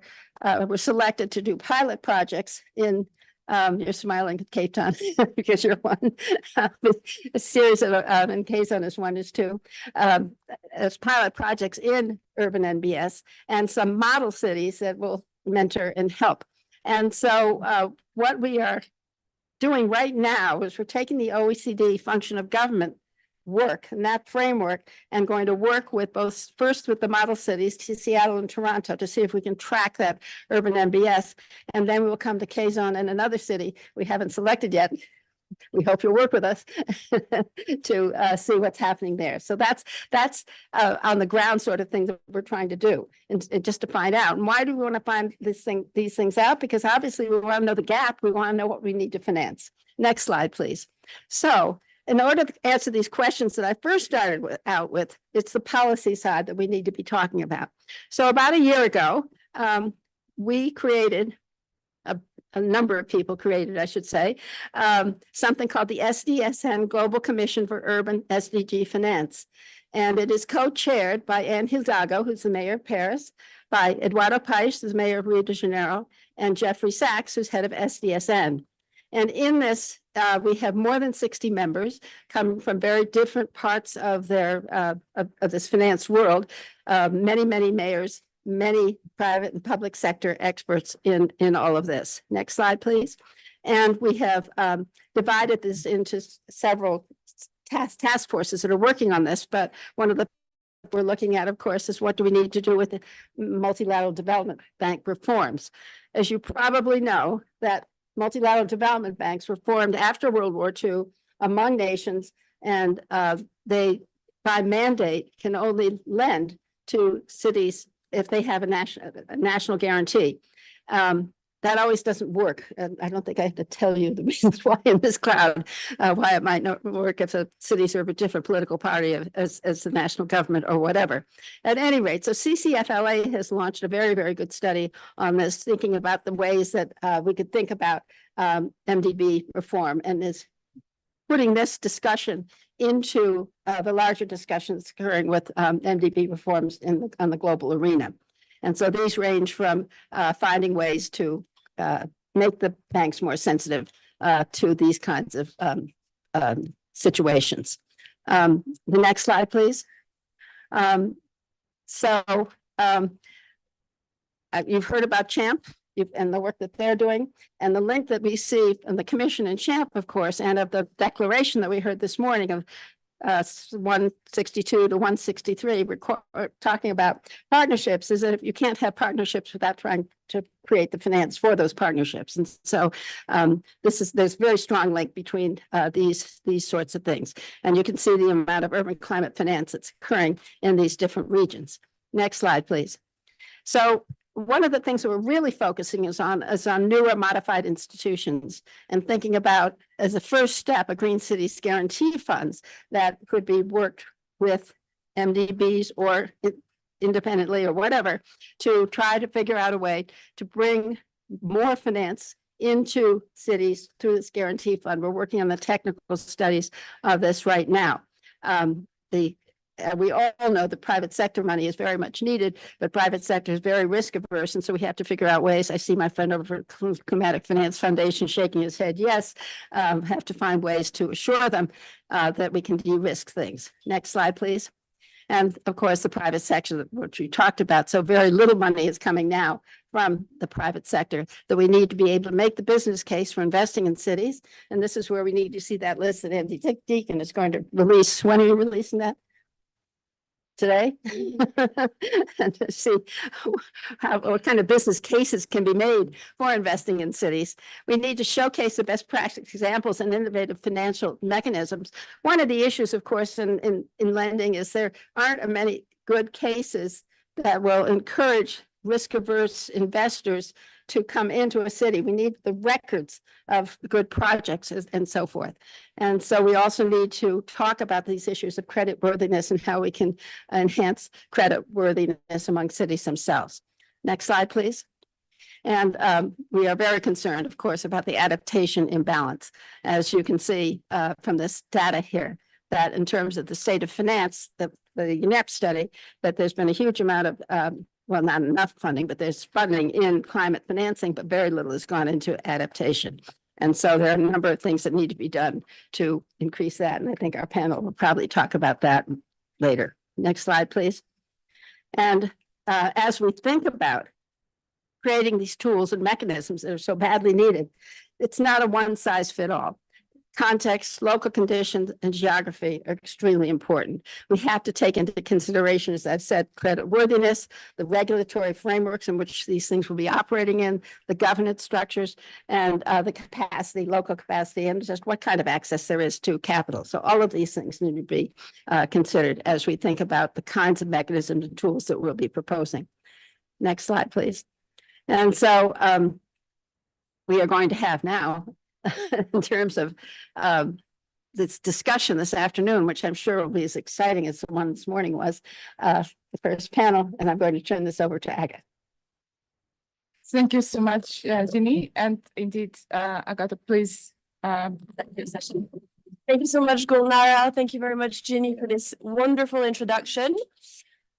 were selected to do pilot projects in, you're smiling at Cape Town because you're one, a series of, and Quezon is one, is two, as pilot projects in urban NBS and some model cities that will mentor and help. And so what we are doing right now is we're taking the OECD function of government work and that framework and going to work with both, first with the model cities, Seattle and Toronto, to see if we can track that urban NBS. And then we'll come to Quezon and another city we haven't selected yet. We hope you'll work with us to see what's happening there. So that's on the ground sort of thing that we're trying to do, and just to find out. And why do we want to find these things out? Because obviously we want to know the gap. We want to know what we need to finance. Next slide, please. So in order to answer these questions that I first started out with, it's the policy side that we need to be talking about. So about a year ago, we created, a number of people created, I should say, something called the SDSN Global Commission for Urban SDG Finance. And it is co-chaired by Anne Hidalgo, who's the mayor of Paris, by Eduardo Paes, who's mayor of Rio de Janeiro, and Jeffrey Sachs, who's head of SDSN. And in this, we have more than 60 members coming from very different parts of their of this finance world, many mayors, many private and public sector experts in all of this. Next slide, please. And we have divided this into several task forces that are working on this, but one of the we're looking at, of course, is what do we need to do with the multilateral development bank reforms. As you probably know, that multilateral development banks were formed after World War II among nations, and they, by mandate, can only lend to cities if they have a national guarantee. That always doesn't work. And I don't think I have to tell you the reasons why in this crowd, why it might not work if the cities are of a different political party as the national government or whatever. At any rate, so CCFLA has launched a very good study on this, thinking about the ways that we could think about MDB reform, and is putting this discussion into the larger discussions occurring with MDB reforms on the global arena. And so these range from finding ways to make the banks more sensitive to these kinds of situations. The next slide, please. You've heard about CHAMP and the work that they're doing, and the link that we see in the Commission and CHAMP, of course, and of the declaration that we heard this morning of 162 to 163, we're talking about partnerships, is that if you can't have partnerships without trying to create the finance for those partnerships. And so there's very strong link between these sorts of things. And you can see the amount of urban climate finance that's occurring in these different regions. Next slide, please. So one of the things that we're really focusing is on newer modified institutions, and thinking about, as a first step, a Green Cities Guarantee Funds that could be worked with MDBs or independently or whatever, to try to figure out a way to bring more finance into cities through this guarantee fund. We're working on the technical studies of this right now. We all know the private sector money is very much needed, but private sector is very risk averse. And so we have to figure out ways. I see my friend over at Climatic Finance Foundation shaking his head. Yes, have to find ways to assure them that we can de-risk things. Next slide, please. And of course, the private sector, which we talked about. So very little money is coming now from the private sector that we need to be able to make the business case for investing in cities. And this is where we need to see that list that Andy Deacon is going to release. When are you releasing that? Today? And to see what kind of business cases can be made for investing in cities. We need to showcase the best practice examples and innovative financial mechanisms. One of the issues, of course, in lending is there aren't many good cases that will encourage risk-averse investors to come into a city. We need the records of good projects and so forth. And so we also need to talk about these issues of credit worthiness and how we can enhance credit worthiness among cities themselves. Next slide, please. And we are very concerned, of course, about the adaptation imbalance. As you can see from this data here, that in terms of the state of finance, the UNEP study, that there's been a huge amount of well, not enough funding, but there's funding in climate financing, but very little has gone into adaptation. And so there are a number of things that need to be done to increase that. And I think our panel will probably talk about that later. Next slide, please. And as we think about creating these tools and mechanisms that are so badly needed, it's not a one-size-fits-all. Context, local conditions, and geography are extremely important. We have to take into consideration, as I've said, credit worthiness, the regulatory frameworks in which these things will be operating in, the governance structures, and the capacity, local capacity, and just what kind of access there is to capital. So all of these things need to be considered as we think about the kinds of mechanisms and tools that we'll be proposing. Next slide, please. And so we are going to have now in terms of this discussion this afternoon, which I'm sure will be as exciting as the one this morning was, the first panel, and I'm going to turn this over to Aga. Thank you so much, Ginny. And indeed, Agatha, please. Thank you so much, Gulnara. Thank you very much, Ginny, for this wonderful introduction.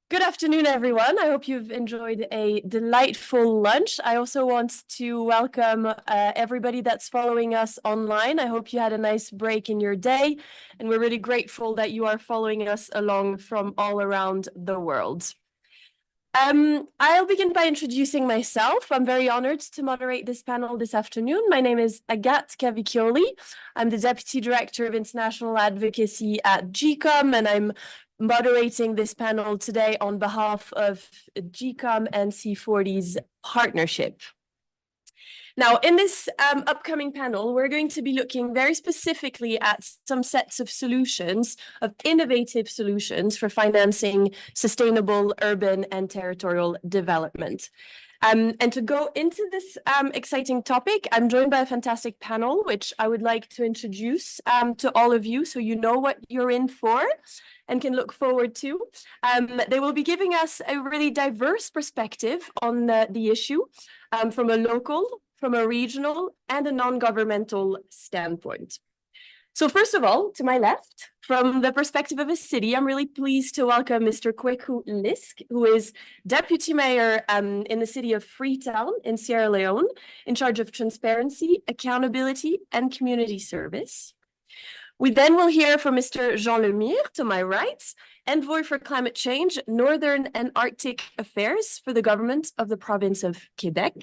Good afternoon, everyone. I hope you've enjoyed a delightful lunch. I also want to welcome everybody that's following us online. I hope you had a nice break in your day, and we're really grateful that you are following us along from all around the world. I'll begin by introducing myself. I'm very honored to moderate this panel this afternoon. My name is Agathe Cavicchioli. I'm the Deputy Director of International Advocacy at GCOM, and I'm moderating this panel today on behalf of GCOM and C40's partnership. Now, in this upcoming panel, we're going to be looking very specifically at some sets of solutions, of innovative solutions for financing sustainable urban and territorial development. And to go into this exciting topic, I'm joined by a fantastic panel, which I would like to introduce to all of you so you know what you're in for and can look forward to. They will be giving us a really diverse perspective on the issue from a local, from a regional, and a non-governmental standpoint. So first of all, to my left, from the perspective of a city, I'm really pleased to welcome Mr. Kweku Lisk, who is Deputy Mayor in the city of Freetown in Sierra Leone, in charge of transparency, accountability, and community service. We then will hear from Mr. Jean Lemire, to my right, Envoy for Climate Change, Northern and Arctic Affairs for the government of the province of Quebec.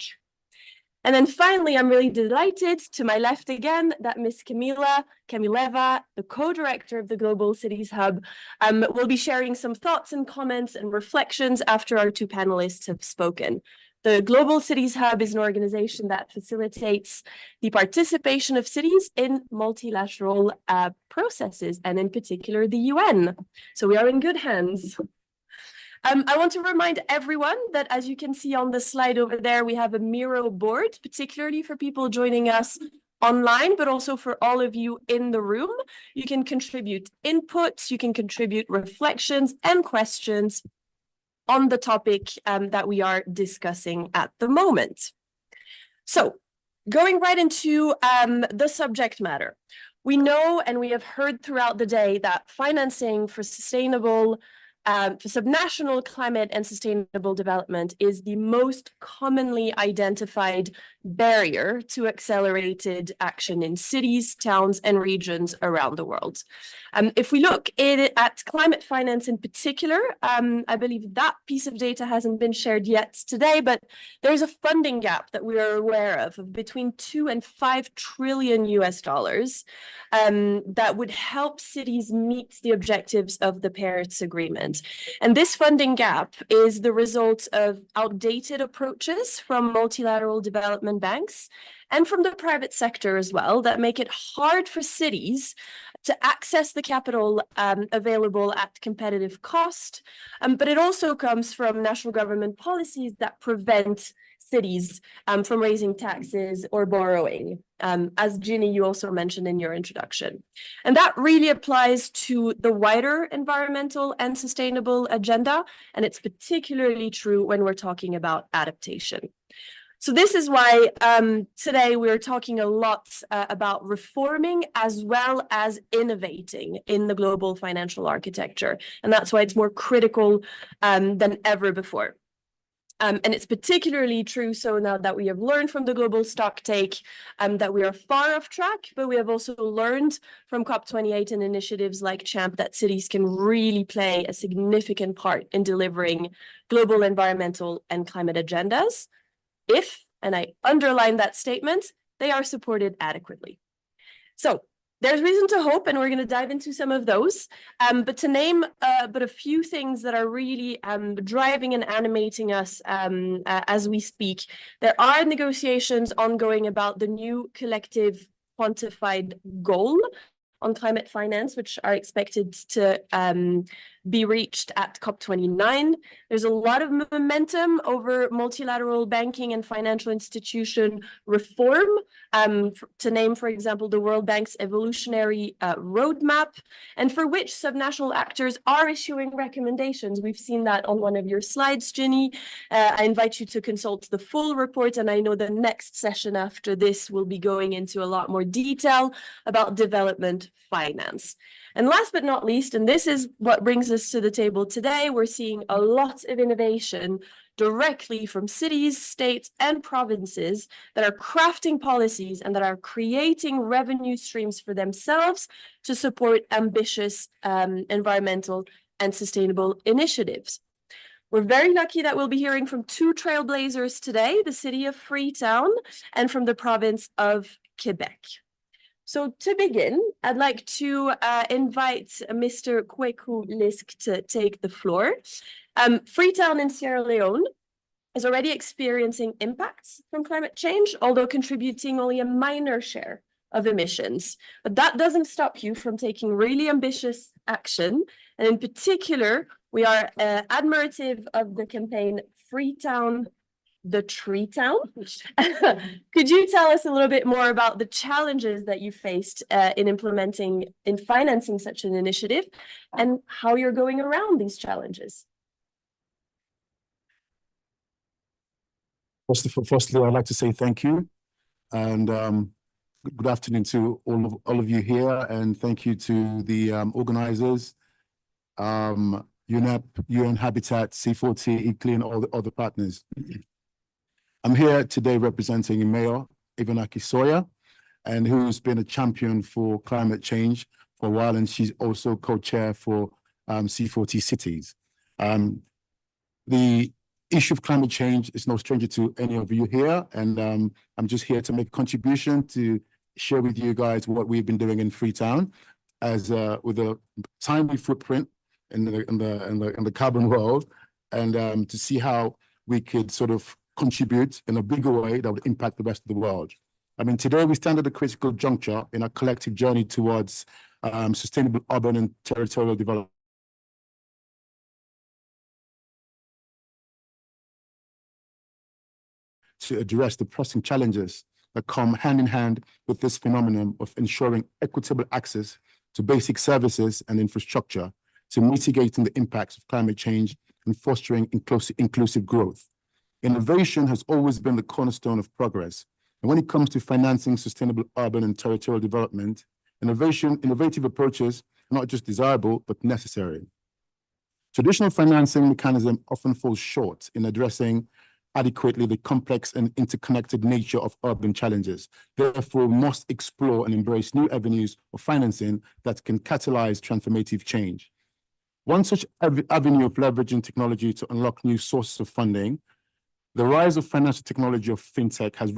And then finally, I'm really delighted, to my left again, that Ms. Kamileva, the co-director of the Global Cities Hub, will be sharing some thoughts and comments and reflections after our two panelists have spoken. The Global Cities Hub is an organization that facilitates the participation of cities in multilateral processes, and in particular, the UN. So we are in good hands. I want to remind everyone that, as you can see on the slide over there, we have a Miro board, particularly for people joining us online, but also for all of you in the room. You can contribute inputs, you can contribute reflections and questions on the topic that we are discussing at the moment. So going right into the subject matter. We know and we have heard throughout the day that financing for sustainable, for subnational climate and sustainable development is the most commonly identified barrier to accelerated action in cities, towns, and regions around the world. If we look at climate finance in particular, I believe that piece of data hasn't been shared yet today, but there's a funding gap that we are aware of between 2 and 5 trillion US dollars that would help cities meet the objectives of the Paris Agreement. And this funding gap is the result of outdated approaches from multilateral development banks and from the private sector as well that make it hard for cities to access the capital available at competitive cost. But it also comes from national government policies that prevent cities from raising taxes or borrowing, as Ginny, you also mentioned in your introduction. And that really applies to the wider environmental and sustainable agenda, and it's particularly true when we're talking about adaptation. So this is why today we're talking a lot about reforming as well as innovating in the global financial architecture. And that's why it's more critical than ever before. And it's particularly true so now that we have learned from the global stocktake that we are far off track, but we have also learned from COP28 and initiatives like CHAMP that cities can really play a significant part in delivering global environmental and climate agendas if, and I underline that statement, they are supported adequately. So there's reason to hope, and we're going to dive into some of those. But to name but a few things that are really driving and animating us as we speak, there are negotiations ongoing about the new collective quantified goal on climate finance, which are expected to be reached at COP29. There's a lot of momentum over multilateral banking and financial institution reform, to name, for example, the World Bank's evolutionary roadmap, and for which subnational actors are issuing recommendations. We've seen that on one of your slides, Ginny. I invite you to consult the full report, and I know the next session after this will be going into a lot more detail about development finance. And last but not least, and this is what brings us to the table today, we're seeing a lot of innovation directly from cities, states, and provinces that are crafting policies and that are creating revenue streams for themselves to support ambitious environmental and sustainable initiatives. We're very lucky that we'll be hearing from 2 trailblazers today, the city of Freetown and from the province of Quebec. So to begin, I'd like to invite Mr. Kweku Lisk to take the floor. Freetown in Sierra Leone is already experiencing impacts from climate change, although contributing only a minor share of emissions. But that doesn't stop you from taking really ambitious action. And in particular, we are admirative of the campaign Freetown, the Tree Town. Could you tell us a little bit more about the challenges that you faced in financing such an initiative and how you're going around these challenges? Firstly, I'd like to say thank you, and good afternoon to all of you here, and thank you to the organizers, UNEP, UN Habitat, C40, ICLEI, and all the other partners. I'm here today representing Mayor Ivanaki Sawyer, and who's been a champion for climate change for a while, and she's also co-chair for C40 Cities. The issue of climate change is no stranger to any of you here, and I'm just here to make a contribution to share with you guys what we've been doing in Freetown as with a timely footprint in the carbon world, and to see how we could sort of contribute in a bigger way that would impact the rest of the world. I mean, today we stand at a critical juncture in our collective journey towards sustainable urban and territorial development. To address the pressing challenges that come hand in hand with this phenomenon of ensuring equitable access to basic services and infrastructure, to mitigating the impacts of climate change and fostering inclusive growth. Innovation has always been the cornerstone of progress, And when it comes to financing sustainable urban and territorial development, innovative approaches are not just desirable, but necessary. Traditional financing mechanisms often fall short in addressing adequately the complex and interconnected nature of urban challenges. Therefore, we must explore and embrace new avenues of financing that can catalyze transformative change. One such avenue of leveraging technology to unlock new sources of funding, the rise of financial technology of fintech has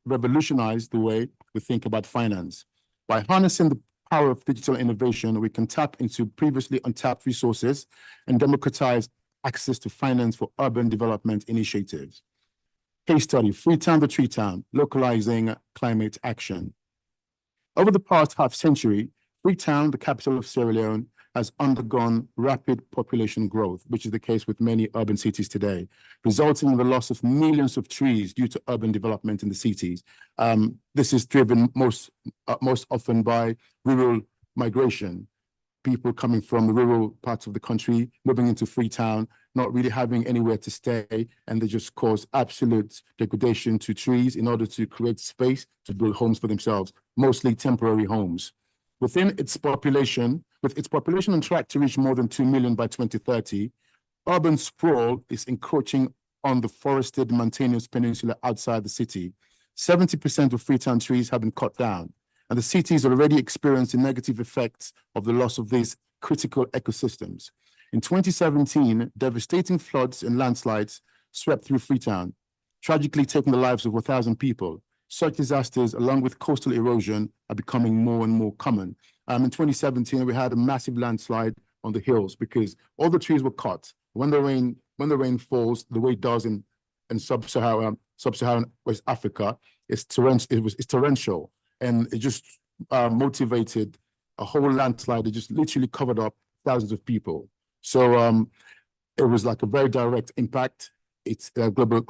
revolutionized the way we think about finance. By harnessing the power of digital innovation, we can tap into previously untapped resources and democratize access to finance for urban development initiatives. Case study, Freetown the Tree Town, localizing climate action. Over the past half century, Freetown, the capital of Sierra Leone, has undergone rapid population growth, which is the case with many urban cities today, resulting in the loss of millions of trees due to urban development in the cities. This is driven most often by rural migration, people coming from the rural parts of the country, moving into Freetown, not really having anywhere to stay, and they just cause absolute degradation to trees in order to create space to build homes for themselves, mostly temporary homes. With its population on track to reach more than 2 million by 2030, urban sprawl is encroaching on the forested mountainous peninsula outside the city. 70% of Freetown trees have been cut down, and the city is already experiencing negative effects of the loss of these critical ecosystems. In 2017, devastating floods and landslides swept through Freetown, tragically taking the lives of 1,000 people. Such disasters, along with coastal erosion, are becoming more and more common. In 2017, we had a massive landslide on the hills because all the trees were cut. When the rain falls, the way it does in sub-Saharan West Africa, it's torrential, and it just motivated a whole landslide. It just literally covered up thousands of people. So it was like a very direct impact it's global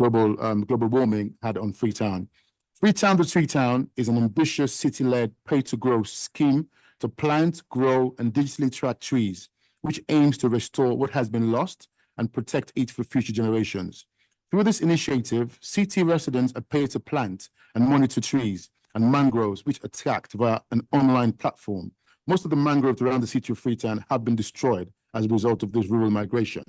warming had on Freetown. Freetown the Tree Town is an ambitious city-led pay-to-grow scheme to plant, grow, and digitally track trees, which aims to restore what has been lost and protect it for future generations. Through this initiative, city residents are paid to plant and monitor trees and mangroves, which are tracked via an online platform. Most of the mangroves around the city of Freetown have been destroyed as a result of this rural migration.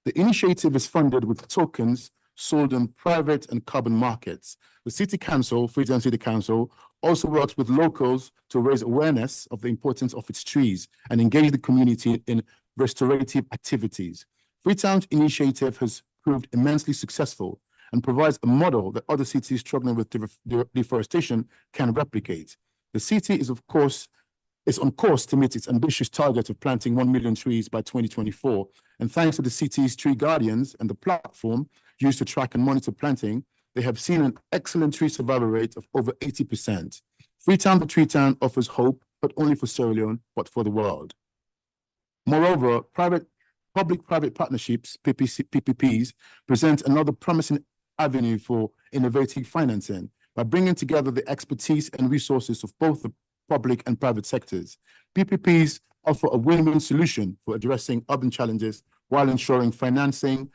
The initiative is funded with tokens sold in private and carbon markets. The City Council, Freetown City Council, also works with locals to raise awareness of the importance of its trees and engage the community in restorative activities. Freetown's initiative has proved immensely successful and provides a model that other cities struggling with deforestation can replicate. The city is on course to meet its ambitious target of planting 1 million trees by 2024. And thanks to the city's tree guardians and the platform used to track and monitor planting, they have seen an excellent tree survival rate of over 80%. Freetown the Tree Town offers hope, not only for Sierra Leone, but for the world. Moreover, public-private partnerships, PPPs, present another promising avenue for innovative financing by bringing together the expertise and resources of both the public and private sectors. PPPs offer a win-win solution for addressing urban challenges while ensuring financing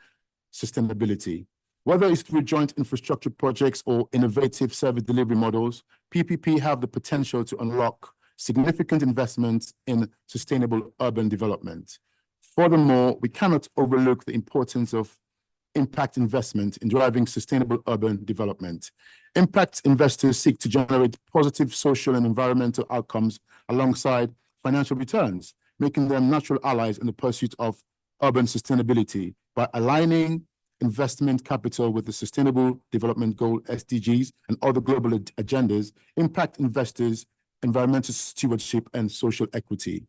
sustainability. Whether it's through joint infrastructure projects or innovative service delivery models, PPP have the potential to unlock significant investments in sustainable urban development. Furthermore, we cannot overlook the importance of impact investment in driving sustainable urban development. Impact investors seek to generate positive social and environmental outcomes alongside financial returns, making them natural allies in the pursuit of urban sustainability. By aligning investment capital with the Sustainable Development Goal, SDGs, and other global agendas, impact investors, environmental stewardship, and social equity.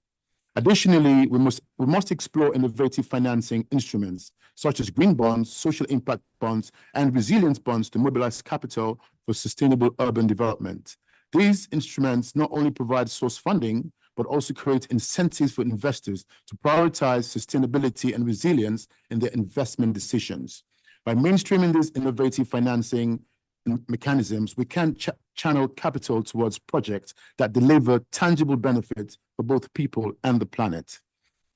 Additionally, we must explore innovative financing instruments such as green bonds, social impact bonds, and resilience bonds to mobilize capital for sustainable urban development. These instruments not only provide source funding, but also create incentives for investors to prioritize sustainability and resilience in their investment decisions. By mainstreaming these innovative financing mechanisms, we can channel capital towards projects that deliver tangible benefits for both people and the planet.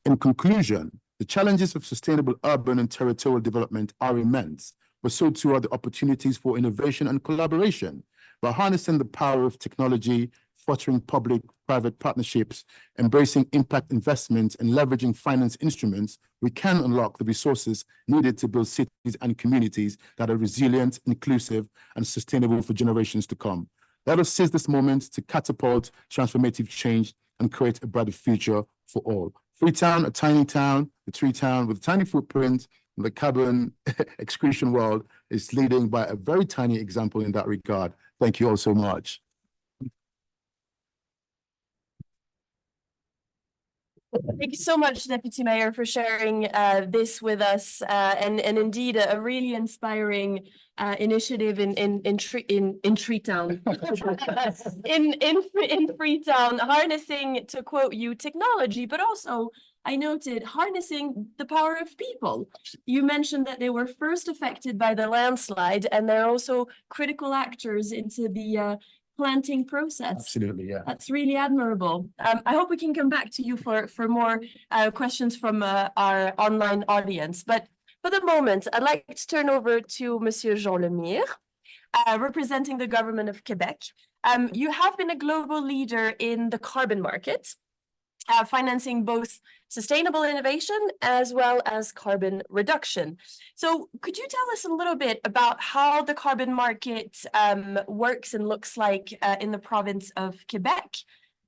In conclusion, the challenges of sustainable urban and territorial development are immense, but so too are the opportunities for innovation and collaboration. By harnessing the power of technology, fostering public-private partnerships, embracing impact investments, and leveraging finance instruments, we can unlock the resources needed to build cities and communities that are resilient, inclusive, and sustainable for generations to come. Let us seize this moment to catapult transformative change and create a brighter future for all. Freetown, a tiny town, a tree town with a tiny footprint in the carbon excretion world, is leading by a very tiny example in that regard. Thank you all so much. Thank you so much, Deputy Mayor, for sharing this with us, and indeed a really inspiring initiative in Freetown, in Freetown, harnessing, to quote you, technology, but also I noted harnessing the power of people. You mentioned that they were first affected by the landslide, and they're also critical actors into the planting process. Absolutely, yeah. That's really admirable. I hope we can come back to you for more questions from our online audience. But for the moment, I'd like to turn over to Monsieur Jean Lemire, representing the government of Quebec. You have been a global leader in the carbon market, financing both sustainable innovation as well as carbon reduction. So could you tell us a little bit about how the carbon market works and looks like in the province of Quebec,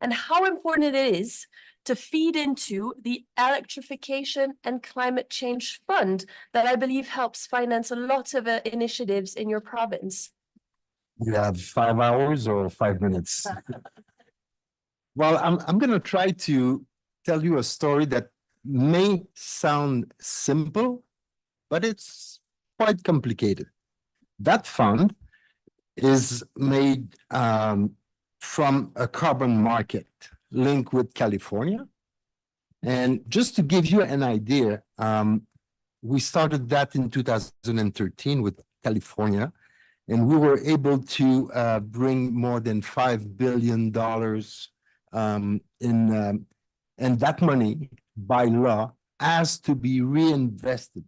and how important it is to feed into the Electrification and Climate Change Fund that I believe helps finance a lot of initiatives in your province? You have 5 hours or 5 minutes? Well, I'm going to try to tell you a story that may sound simple, but it's quite complicated. That fund is made from a carbon market linked with California. And just to give you an idea, we started that in 2013 with California, and we were able to bring more than $5 billion and that money, by law, has to be reinvested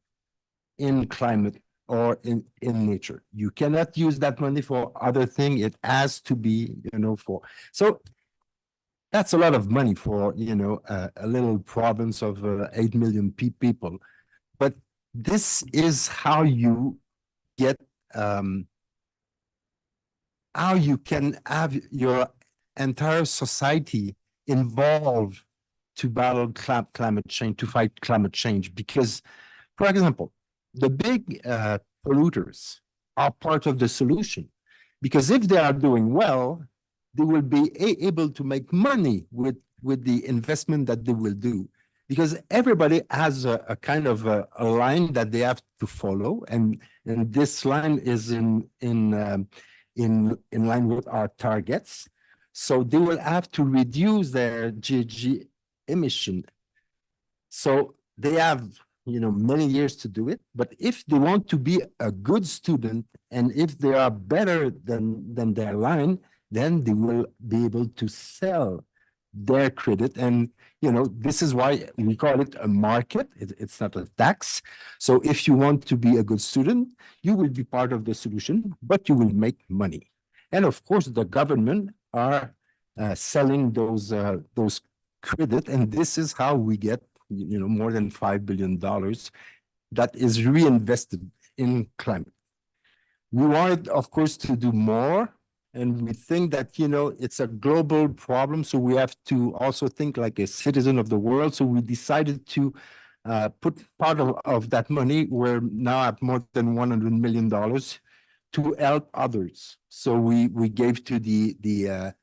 in climate or in nature. You cannot use that money for other things. It has to be, for. So that's a lot of money for, a little province of 8 million people. But this is how you get, how you can have your entire society involved to battle climate change, to fight climate change. Because, for example, the big polluters are part of the solution. Because if they are doing well, they will be able to make money with the investment that they will do. Because everybody has a kind of a line that they have to follow, and this line is in line with our targets. So they will have to reduce their GHG emission. So they have, many years to do it. But if they want to be a good student, and if they are better than their line, then they will be able to sell their credit. And, this is why we call it a market. It's not a tax. So if you want to be a good student, you will be part of the solution, but you will make money. And of course, the government are selling those credit, and this is how we get, more than $5 billion that is reinvested in climate. We wanted, of course, to do more, and we think that, it's a global problem, so we have to also think like a citizen of the world. So we decided to put part of that money. We're now at more than $100 million to help others. So we gave to the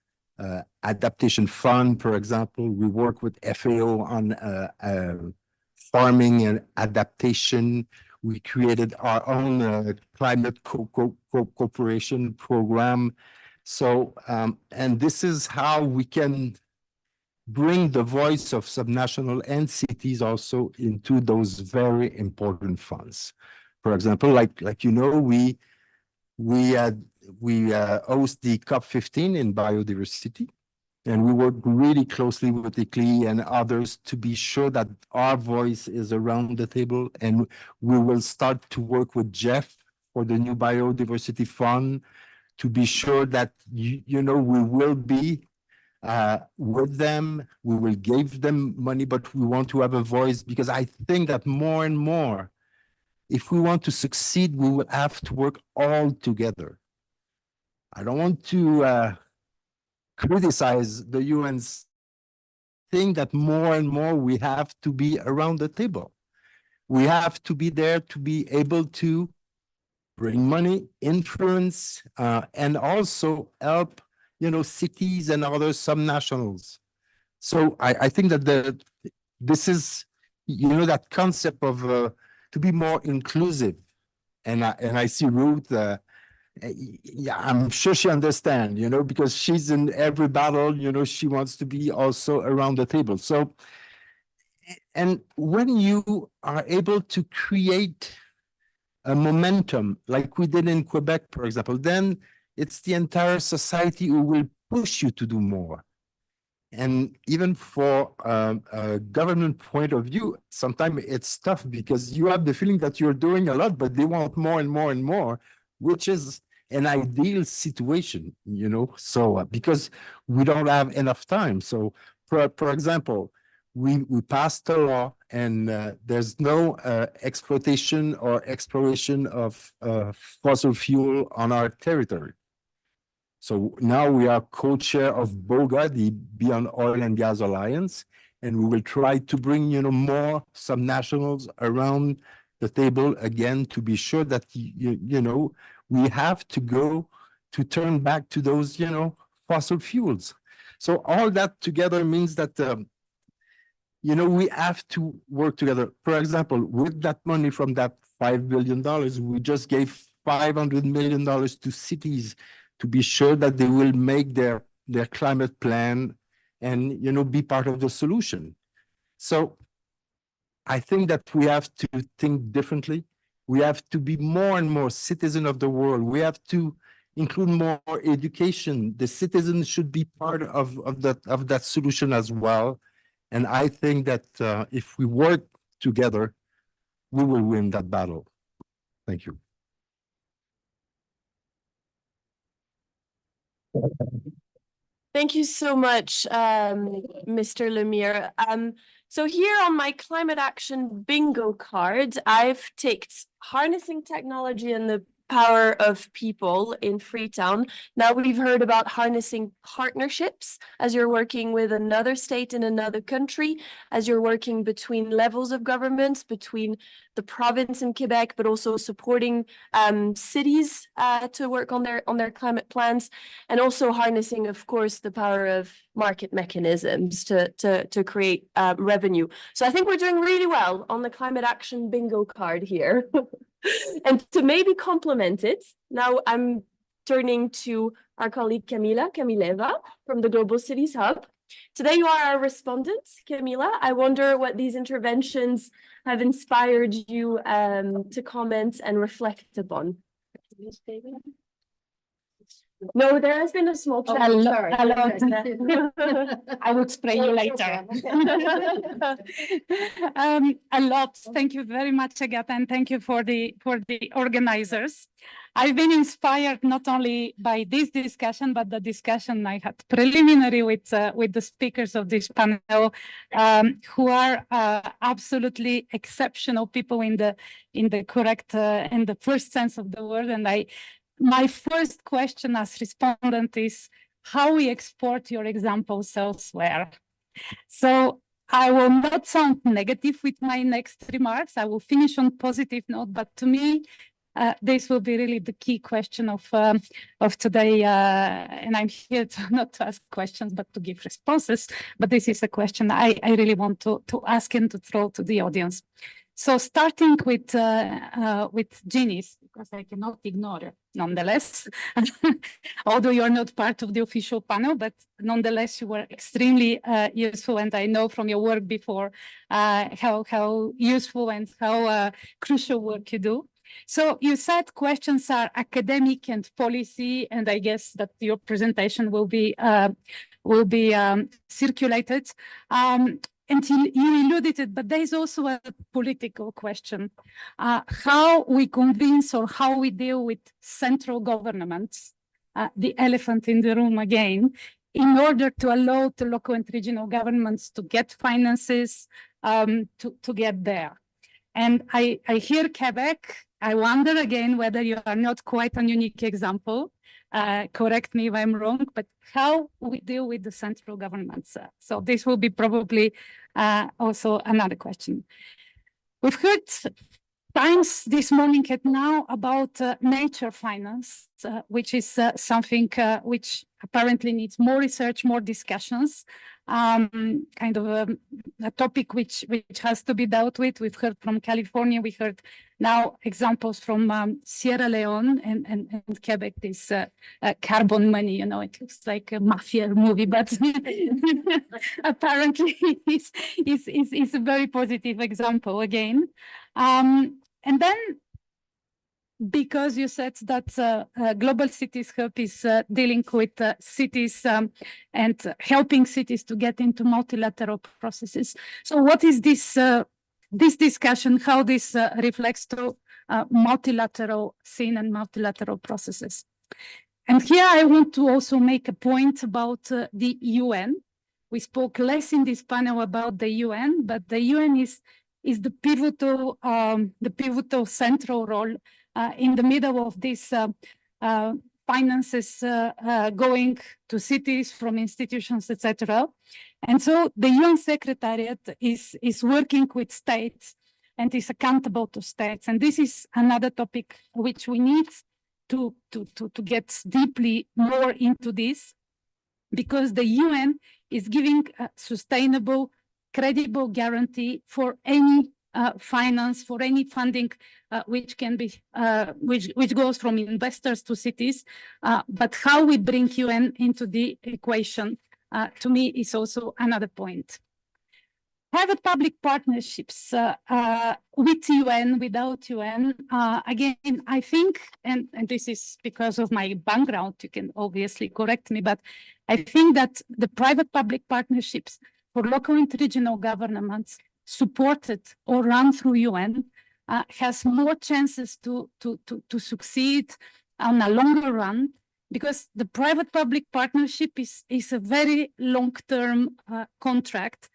adaptation fund, for example. We work with FAO on farming and adaptation. We created our own climate cooperation program. So, and this is how we can bring the voice of subnational and cities also into those very important funds. For example, we host the COP15 in biodiversity, and we work really closely with ICLEI and others to be sure that our voice is around the table. And we will start to work with Jeff for the new biodiversity fund to be sure that, you know, we will be with them, we will give them money, but we want to have a voice, because I think that more and more, if we want to succeed, we will have to work all together. I don't want to criticize the UN's thing that more and more we have to be around the table. We have to be there to be able to bring money, influence, and also help, you know, cities and other subnationals. So I think that this is, you know, that concept of to be more inclusive. And I see Ruth, yeah, I'm sure she understands, you know, because she's in every battle, you know, she wants to be also around the table. So, and when you are able to create a momentum like we did in Quebec, for example, then it's the entire society who will push you to do more. And even for a government point of view, sometimes it's tough because you have the feeling that you're doing a lot, but they want more and more and more, which is an ideal situation, you know, so because we don't have enough time. So for example, we passed a law and there's no exploitation or exploration of fossil fuel on our territory. So now we are co-chair of BOGA, the Beyond Oil and Gas Alliance, and we will try to bring, you know, more subnationals around the table again to be sure that, you know, we have to go to turn back to those, you know, fossil fuels. So all that together means that, you know, we have to work together. For example, with that money from that $5 billion, we just gave $500 million to cities to be sure that they will make their climate plan and, you know, be part of the solution. So I think that we have to think differently. We have to be more and more citizen of the world. We have to include more education. The citizens should be part of that solution as well. And I think that if we work together, we will win that battle. Thank you. Thank you so much, Mr. Lemire. So here on my climate action bingo card, I've ticked harnessing technology and the power of people in Freetown. Now we've heard about harnessing partnerships as you're working with another state in another country, as you're working between levels of governments, between the province in Quebec, but also supporting cities to work on their climate plans, and also harnessing, of course, the power of market mechanisms to create revenue. So I think we're doing really well on the climate action bingo card here. And to maybe complement it, now I'm turning to our colleague Camileva from the Global Cities Hub. Today you are our respondent, Camila. I wonder what these interventions have inspired you to comment and reflect upon. No, there has been a small chat. I will spray you later. A lot. Thank you very much, Agatha, and thank you for the organizers. I've been inspired not only by this discussion, but the discussion I had preliminary with the speakers of this panel, who are absolutely exceptional people in the correct, in the first sense of the word. And my first question as respondent is how we export your examples elsewhere. So I will not sound negative with my next remarks. I will finish on positive note, but to me, this will be really the key question of today. And I'm here not to ask questions, but to give responses. But this is a question I really want to ask and to throw to the audience. So starting with Jeannie's, because I cannot ignore it, nonetheless, although you're not part of the official panel, but nonetheless, you were extremely useful. And I know from your work before how useful and how crucial work you do. So you said questions are academic and policy, and I guess that your presentation will be circulated. and you alluded it, but there is also a political question. How we convince or how we deal with central governments, the elephant in the room again, in order to allow the local and regional governments to get finances to get there. And I hear Quebec. I wonder again whether you are not quite a unique example. Correct me if I'm wrong, but how we deal with the central governments. So this will be probably also another question. We've heard times this morning and now about nature finance, which is something which apparently needs more research, more discussions, kind of a topic which has to be dealt with. We've heard from California, we heard now examples from Sierra Leone and Quebec, this carbon money, you know, it looks like a mafia movie, but apparently it's a very positive example again. And then, because you said that Global Cities Hub is dealing with cities and helping cities to get into multilateral processes. So what is this discussion, how this reflects to multilateral scene and multilateral processes? And here I want to also make a point about the UN. We spoke less in this panel about the UN, but the UN is the pivotal central role in the middle of this finances going to cities from institutions, etc. And so the UN Secretariat is working with states and is accountable to states. And this is another topic which we need to get deeply more into this, because the UN is giving a sustainable, credible guarantee for any finance, for any funding which can be which goes from investors to cities. But how we bring UN into the equation, to me, is also another point. Private-public partnerships with UN, without UN, again, I think, and this is because of my background, you can obviously correct me, but I think that the private-public partnerships for local and regional governments supported or run through UN has more chances to succeed on a longer run, because the private-public partnership is a very long-term contract.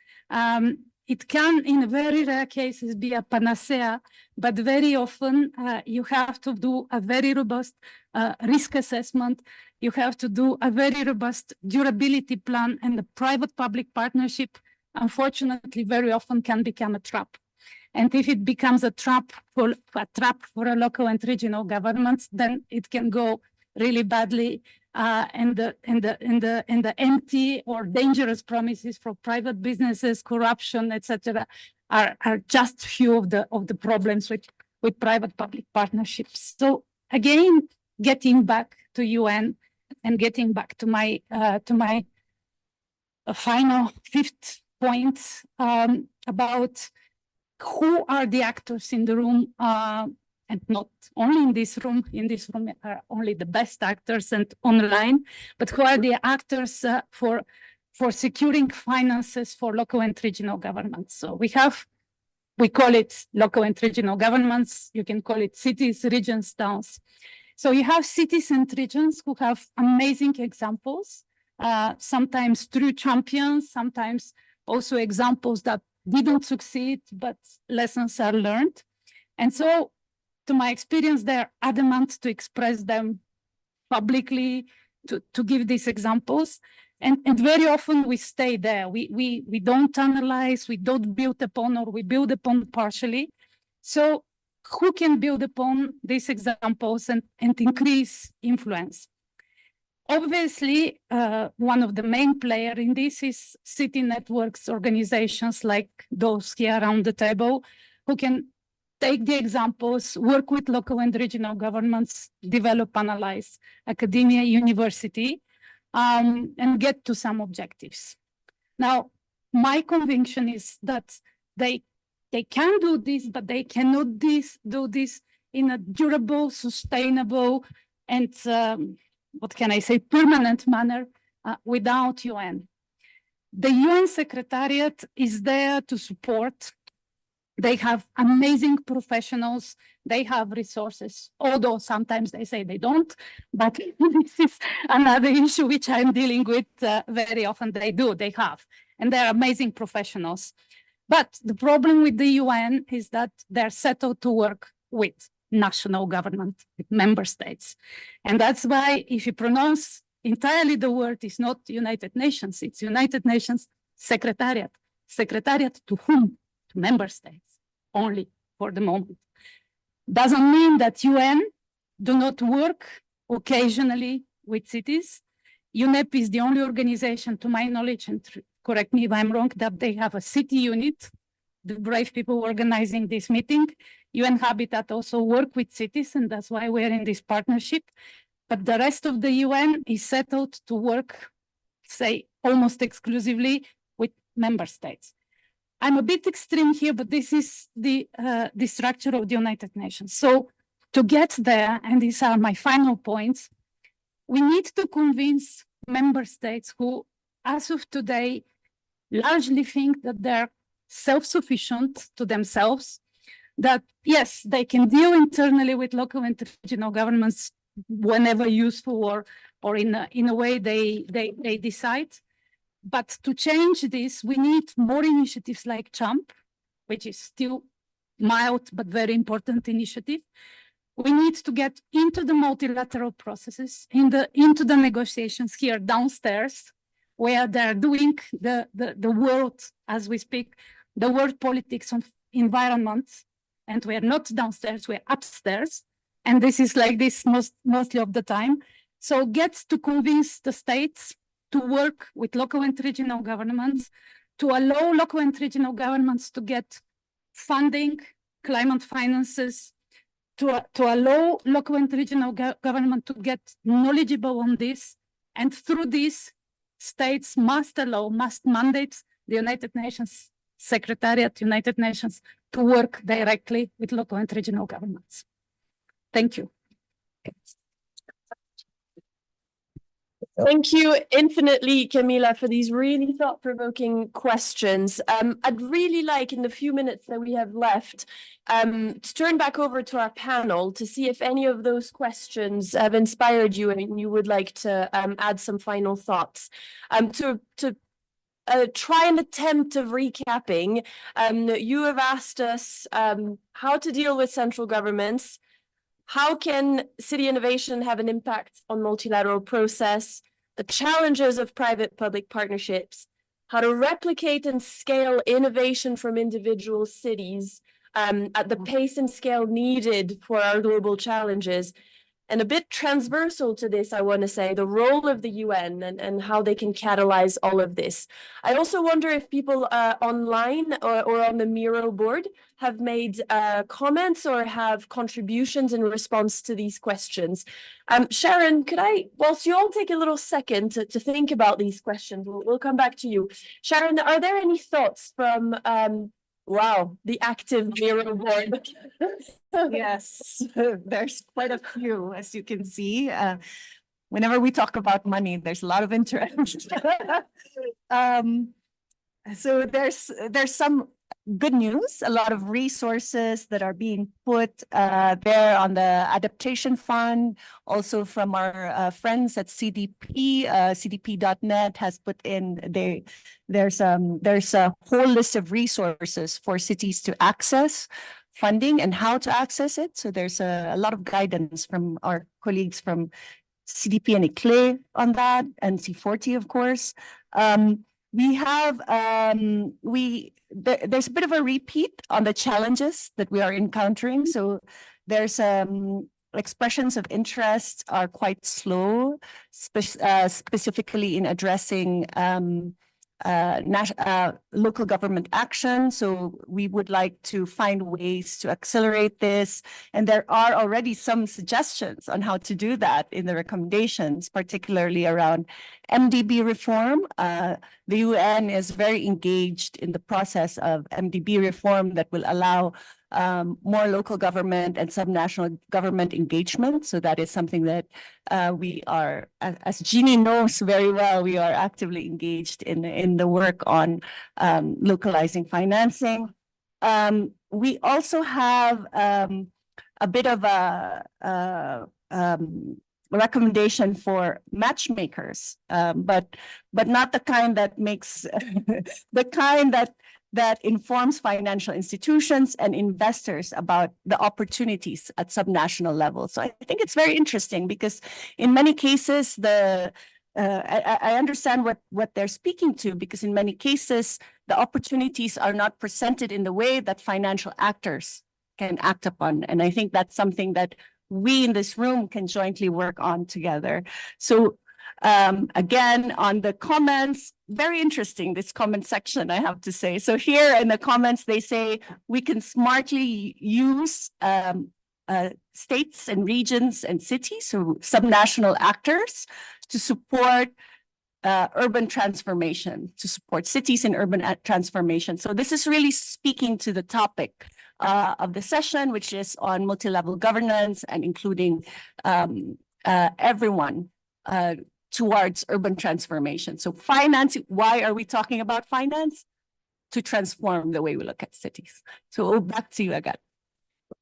It can, in very rare cases, be a panacea, but very often you have to do a very robust risk assessment. You have to do a very robust durability plan, and the private-public partnership, unfortunately, very often can become a trap. And if it becomes a trap for a local and regional governments, then it can go really badly. And the empty or dangerous promises for private businesses, corruption, etc., are just few of the problems with private-public partnerships. So again, getting back to UN and getting back to my final fifth point about who are the actors in the room. And not only in this room are only the best actors and online, but who are the actors for securing finances for local and regional governments. So we call it local and regional governments. You can call it cities, regions, towns. So you have cities and regions who have amazing examples, sometimes true champions, sometimes also examples that didn't succeed, but lessons are learned. And so, to my experience, they're adamant to express them publicly, to give these examples. And very often we stay there. We don't analyze, we don't build upon, or we build upon partially. So who can build upon these examples and increase influence? Obviously, one of the main players in this is city networks, organizations like those here around the table, who can take the examples, work with local and regional governments, develop, analyze, academia, university, and get to some objectives. Now, my conviction is that they can do this, but they cannot do this in a durable, sustainable, and what can I say, permanent manner without UN. The UN Secretariat is there to support. They have amazing professionals. They have resources, although sometimes they say they don't, but this is another issue which I'm dealing with very often. They do, they have, and they're amazing professionals. But the problem with the UN is that they're settled to work with national government, with member states. And that's why if you pronounce entirely the word is not United Nations, it's United Nations Secretariat. Secretariat to whom? To member states, only for the moment. Doesn't mean that UN do not work occasionally with cities. UNEP is the only organization, to my knowledge, and correct me if I'm wrong, that they have a city unit, the brave people organizing this meeting. UN Habitat also work with cities, and that's why we're in this partnership. But the rest of the UN is settled to work, say, almost exclusively with member states. I'm a bit extreme here, but this is the structure of the United Nations. So to get there, and these are my final points, we need to convince member states who, as of today, largely think that they're self-sufficient to themselves, that yes, they can deal internally with local and regional governments whenever useful or in a way they decide. But to change this, we need more initiatives like CHAMP, which is still mild but very important initiative. We need to get into the multilateral processes, into the negotiations here downstairs, where they're doing the world, as we speak, the world politics on environment. And we're not downstairs, we're upstairs. And this is like this mostly of the time. So get to convince the states to work with local and regional governments, to allow local and regional governments to get funding, climate finances, to allow local and regional government to get knowledgeable on this. And through this, states must mandate the United Nations Secretariat, United Nations, to work directly with local and regional governments. Thank you. Thank you infinitely, Camila, for these really thought-provoking questions. I'd really like, in the few minutes that we have left, to turn back over to our panel to see if any of those questions have inspired you and you would like to add some final thoughts. To try and attempt of recapping, you have asked us how to deal with central governments. How can city innovation have an impact on multilateral process? The challenges of private-public partnerships, how to replicate and scale innovation from individual cities at the pace and scale needed for our global challenges. And a bit transversal to this, I want to say, the role of the UN and how they can catalyze all of this. I also wonder if people online or on the Miro board have made comments or have contributions in response to these questions. Sharon, could I, whilst you all take a little second to think about these questions, we'll come back to you. Sharon, are there any thoughts from wow, the active Miro board? Yes, there's quite a few, as you can see. Whenever we talk about money, there's a lot of interest. So there's some good news, a lot of resources that are being put there on the adaptation fund, also from our friends at CDP. CDP.net has put in, there's a whole list of resources for cities to access funding and how to access it. So there's a lot of guidance from our colleagues from CDP and ICLE on that, and C40, of course. We have, there's a bit of a repeat on the challenges that we are encountering. So there's expressions of interest are quite slow, specifically in addressing local government action. So we would like to find ways to accelerate this. And there are already some suggestions on how to do that in the recommendations, particularly around MDB reform. The UN is very engaged in the process of MDB reform that will allow more local government and subnational government engagement. So that is something that we are, as Jeannie knows very well, we are actively engaged in the work on localizing financing. We also have a bit of a recommendation for matchmakers, but not the kind that makes the kind that informs financial institutions and investors about the opportunities at subnational level. So I think it's very interesting because in many cases, I understand what they're speaking to, because in many cases, the opportunities are not presented in the way that financial actors can act upon. And I think that's something that we in this room can jointly work on together. So again, on the comments, very interesting, this comment section, I have to say. So here in the comments, they say we can smartly use states and regions and cities, so subnational actors, to support urban transformation, to support cities in urban transformation. So this is really speaking to the topic of the session, which is on multi-level governance and including everyone towards urban transformation. So finance, why are we talking about finance? To transform the way we look at cities. So back to you again.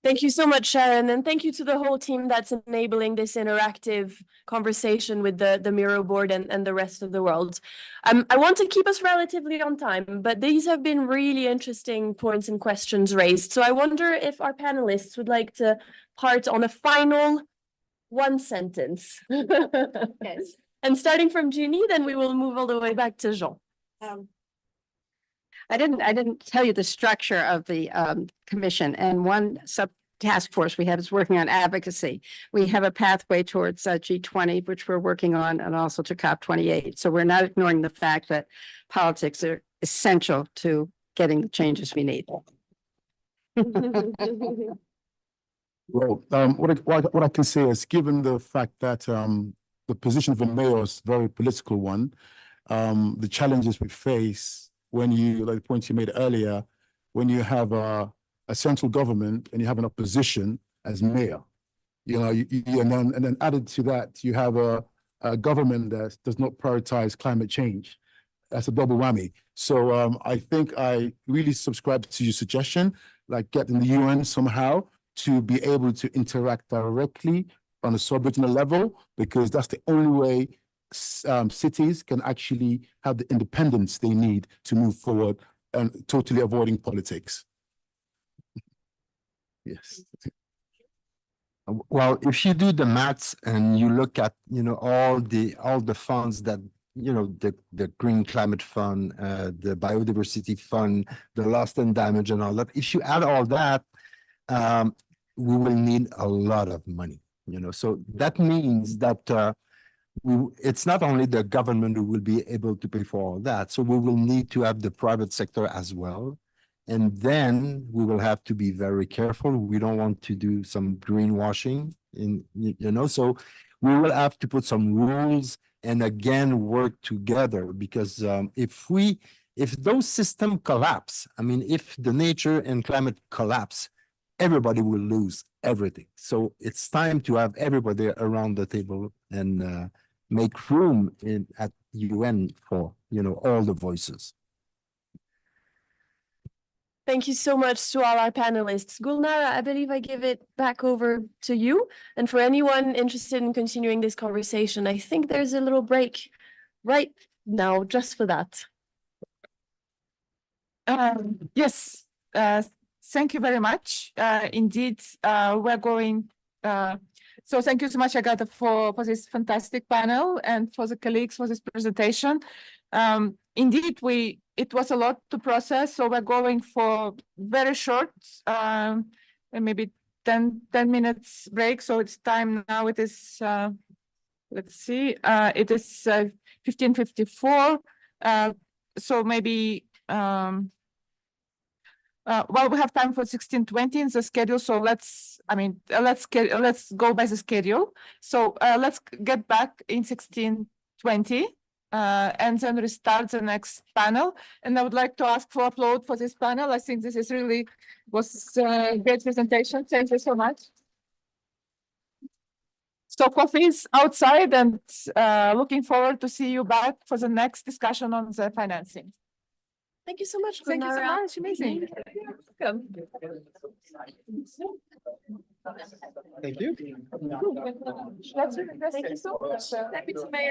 Thank you so much, Sharon, and thank you to the whole team that's enabling this interactive conversation with the Miro board and the rest of the world. I want to keep us relatively on time, but these have been really interesting points and questions raised. So I wonder if our panelists would like to part on a final one sentence. Yes. And starting from Jeannie, then we will move all the way back to Jean. I didn't tell you the structure of the commission, and one task force we have is working on advocacy. We have a pathway towards G20, which we're working on, and also to COP28. So we're not ignoring the fact that politics are essential to getting the changes we need. Well, what I can say is, given the fact that the position of the mayor is a very political one, the challenges we face when you, like the point you made earlier, when you have a central government and you have an opposition as mayor, you know, and then added to that, you have a government that does not prioritize climate change. That's a double whammy. So I think I really subscribe to your suggestion, like getting the UN somehow to be able to interact directly on a sub-regional level, because that's the only way cities can actually have the independence they need to move forward and totally avoiding politics. Yes. Well, if you do the maths and you look at, you know, all the funds that, you know, the Green Climate Fund, the Biodiversity Fund, the Lost and Damage and all that, if you add all that, we will need a lot of money, you know. So that means that it's not only the government who will be able to pay for all that. So we will need to have the private sector as well. And then we will have to be very careful. We don't want to do some greenwashing, you know, so we will have to put some rules and again work together, because if those systems collapse, I mean, if the nature and climate collapse, everybody will lose everything. So it's time to have everybody around the table and make room at UN for, you know, all the voices. Thank you so much to all our panelists. Gulnara, I believe I give it back over to you. And for anyone interested in continuing this conversation, I think there's a little break right now just for that. Yes, thank you very much. Indeed, we're going. So thank you so much, Agatha, for this fantastic panel and for the colleagues for this presentation. Indeed, it was a lot to process, so we're going for very short, maybe 10 minutes break. So it's time now. It is, let's see, it is 15:54. So maybe, well, we have time for 16:20 in the schedule. So let's go by the schedule. So let's get back in 16:20. and then we start the next panel. And I would like to ask for applause for this panel. I think this is really was a great presentation. Thank you so much. So coffee is outside, and looking forward to see you back for the next discussion on the financing. Thank you so much. Thank you so Gulnara. much. Amazing. Welcome. Thank you. Thank you so much. Happy to make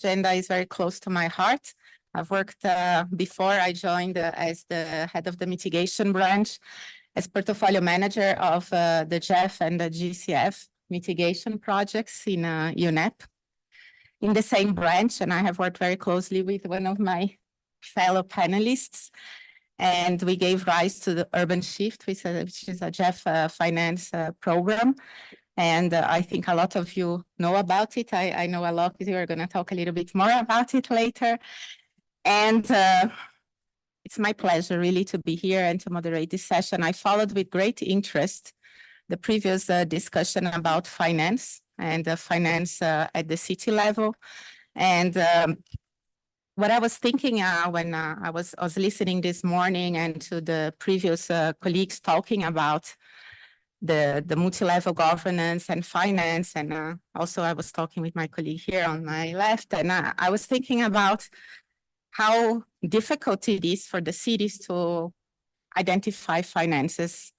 agenda is very close to my heart. I've worked before I joined as the head of the mitigation branch, as portfolio manager of the GEF and the GCF mitigation projects in UNEP in the same branch. And I have worked very closely with one of my fellow panelists. And we gave rise to the Urban Shift, which is a GEF finance program. And I think a lot of you know about it. I know a lot of you are going to talk a little bit more about it later. And it's my pleasure really to be here and to moderate this session. I followed with great interest the previous discussion about finance and finance at the city level. And what I was thinking when I was listening this morning and to the previous colleagues talking about the multi-level governance and finance, and also I was talking with my colleague here on my left, and I was thinking about how difficult it is for the cities to identify finances.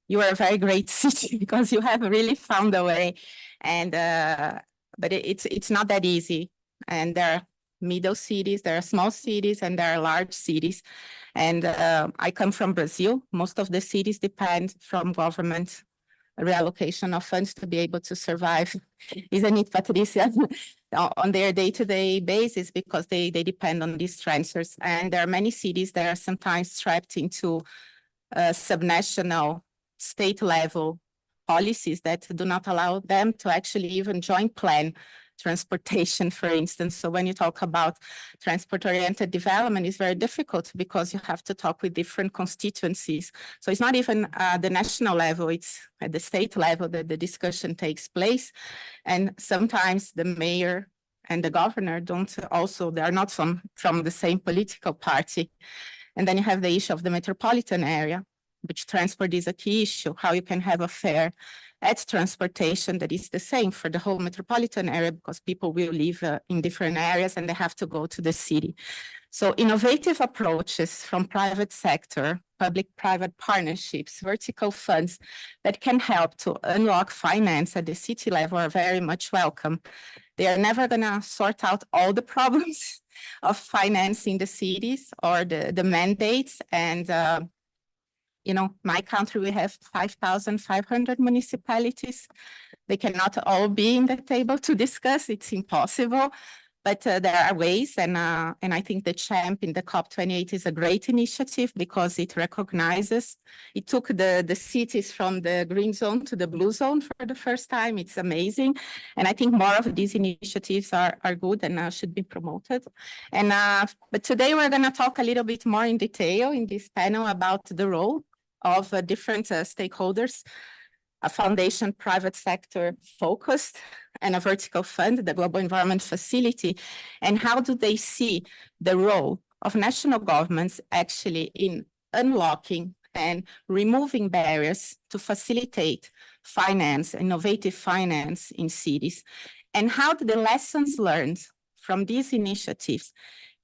You are a very great city because you have really found a way, and but it's not that easy. And there are middle cities, there are small cities, and there are large cities. And I come from Brazil. Most of the cities depend from government reallocation of funds to be able to survive, isn't it, Patricia? On their day-to-day basis, because they depend on these transfers. And there are many cities that are sometimes trapped into subnational state level policies that do not allow them to actually even joint plan transportation, for instance. So when you talk about transport-oriented development, it's very difficult because you have to talk with different constituencies. So it's not even the national level, it's at the state level that the discussion takes place. And sometimes the mayor and the governor they are not from the same political party. And then you have the issue of the metropolitan area, which transport is a key issue, how you can have a fare at transportation that is the same for the whole metropolitan area, because people will live in different areas and they have to go to the city. So innovative approaches from private sector, public-private partnerships, vertical funds that can help to unlock finance at the city level are very much welcome. They are never going to sort out all the problems of finance in the cities or the mandates. And you know, my country, we have 5,500 municipalities. They cannot all be in the table to discuss. It's impossible, but there are ways. And I think the CHAMP in the COP28 is a great initiative because it recognizes, it took the cities from the green zone to the blue zone for the first time. It's amazing. And I think more of these initiatives are good and should be promoted. And but today we're going to talk a little bit more in detail in this panel about the role of different stakeholders, a foundation, private sector focused, and a vertical fund, the Global Environment Facility, and how do they see the role of national governments actually in unlocking and removing barriers to facilitate finance, innovative finance in cities, and how the lessons learned from these initiatives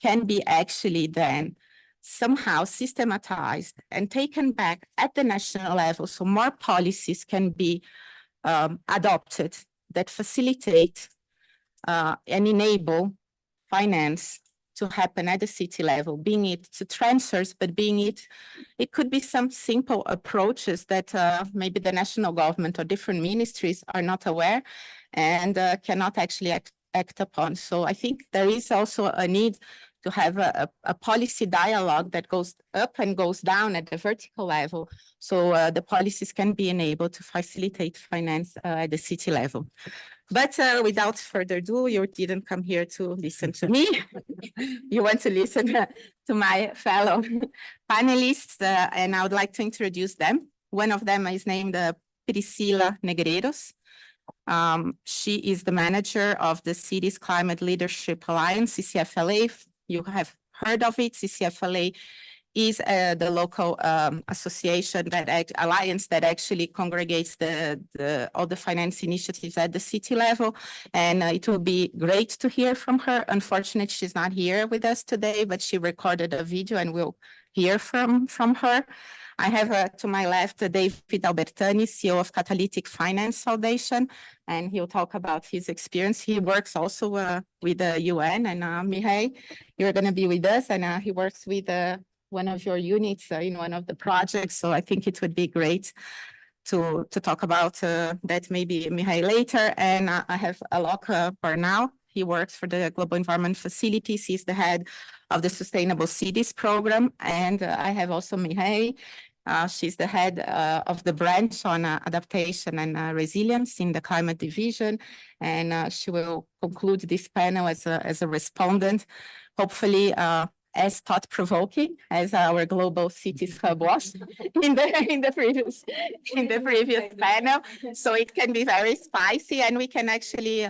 can be actually then somehow systematized and taken back at the national level so more policies can be adopted that facilitate and enable finance to happen at the city level, being it to transfers, but it could be some simple approaches that maybe the national government or different ministries are not aware and cannot actually act upon. So I think there is also a need to have a policy dialogue that goes up and goes down at the vertical level, so the policies can be enabled to facilitate finance at the city level. But without further ado, you didn't come here to listen to me. You want to listen to my fellow panelists, and I would like to introduce them. One of them is named Priscila Negreiros. She is the manager of the Cities Climate Leadership Alliance, CCFLA. You have heard of it. CCFLA is the local association alliance that actually congregates all the finance initiatives at the city level. And it will be great to hear from her. Unfortunately, she's not here with us today, but she recorded a video and we'll hear from her. I have to my left David Albertani, CEO of Catalytic Finance Foundation, and he'll talk about his experience. He works also with the UN, and Mihai, you're going to be with us, and he works with one of your units in one of the projects. So I think it would be great to talk about that maybe Mihai later. And I have Alok Barnau. He works for the Global Environment Facilities. He's the head of the Sustainable Cities program. And I have also Mihai. She's the head of the branch on adaptation and resilience in the climate division. And she will conclude this panel as a respondent, hopefully as thought-provoking as our Global Cities Hub was in the previous panel. So it can be very spicy, and we can actually,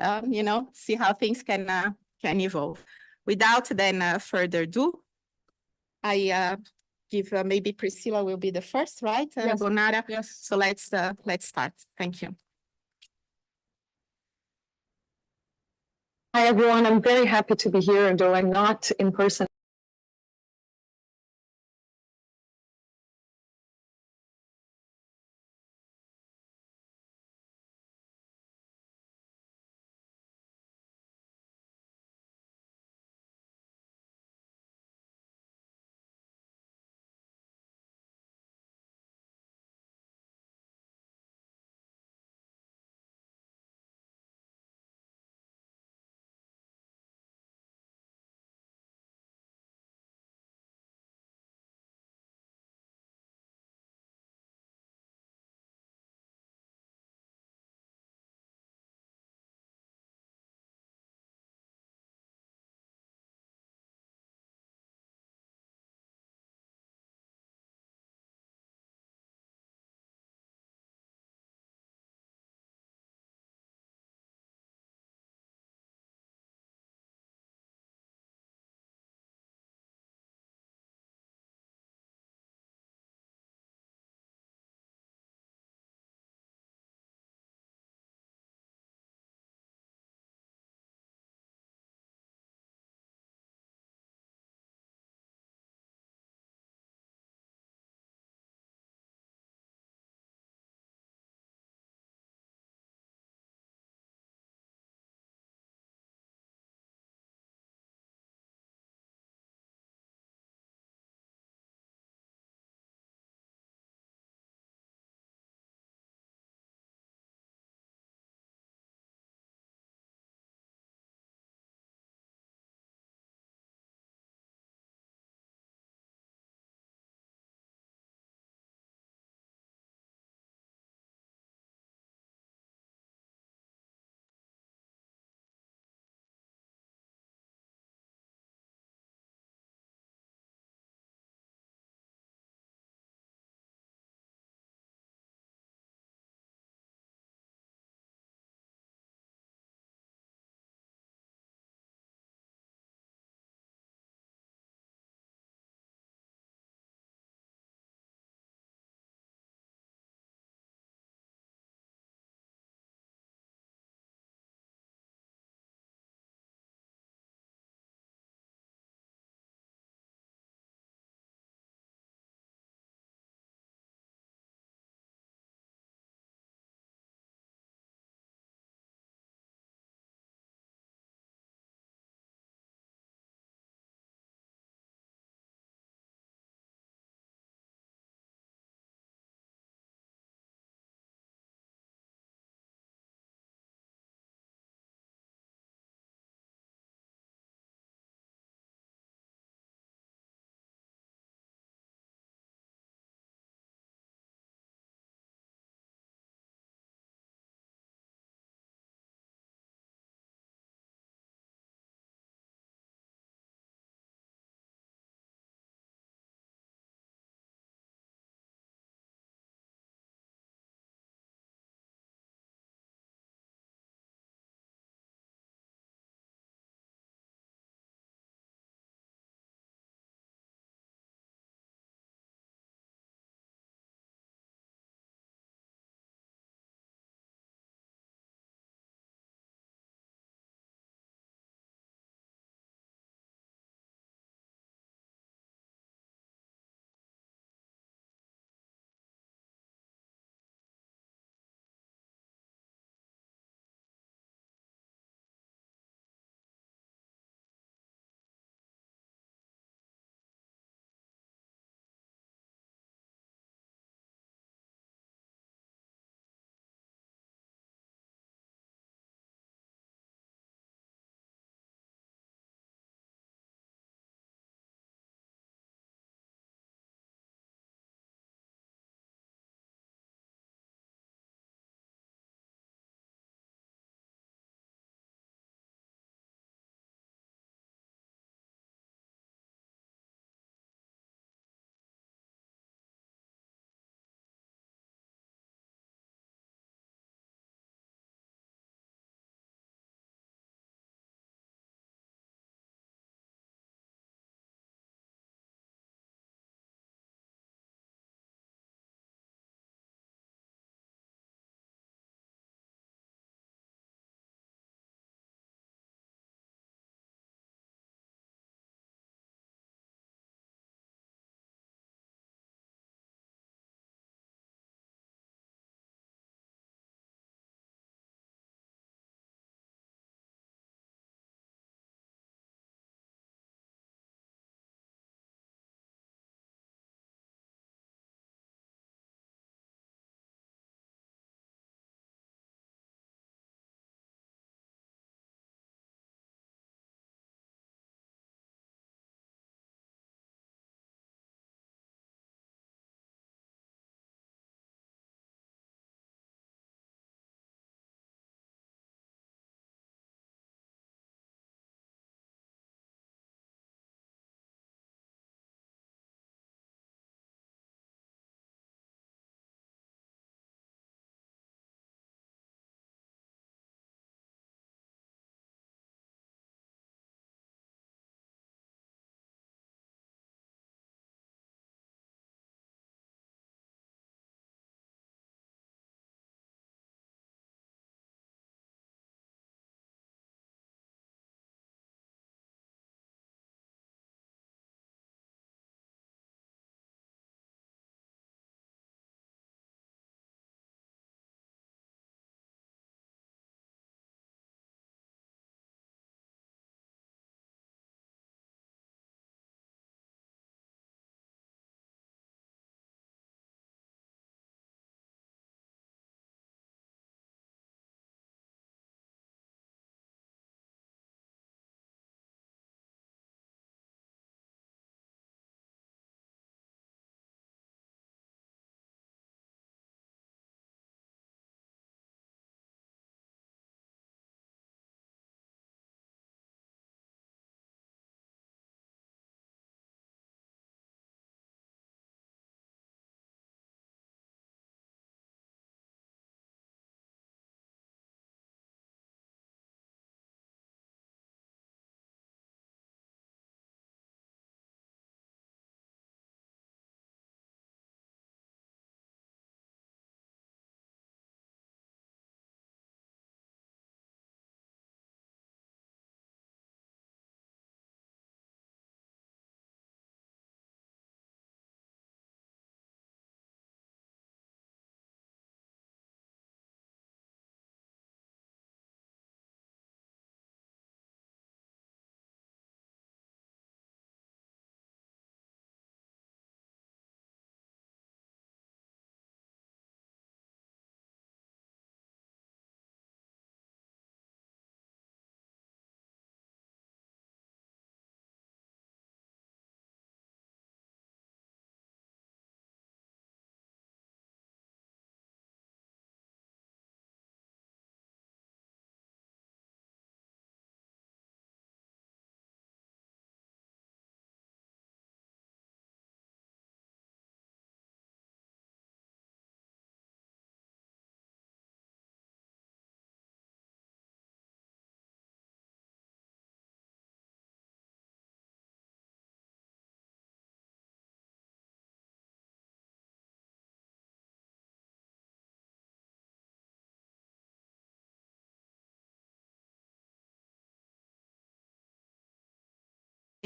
see how things can evolve. Without then further ado, I give maybe Priscilla will be the first, right? Yes. Gonara? Yes. So let's start. Thank you. Hi, everyone. I'm very happy to be here, though I'm not in person.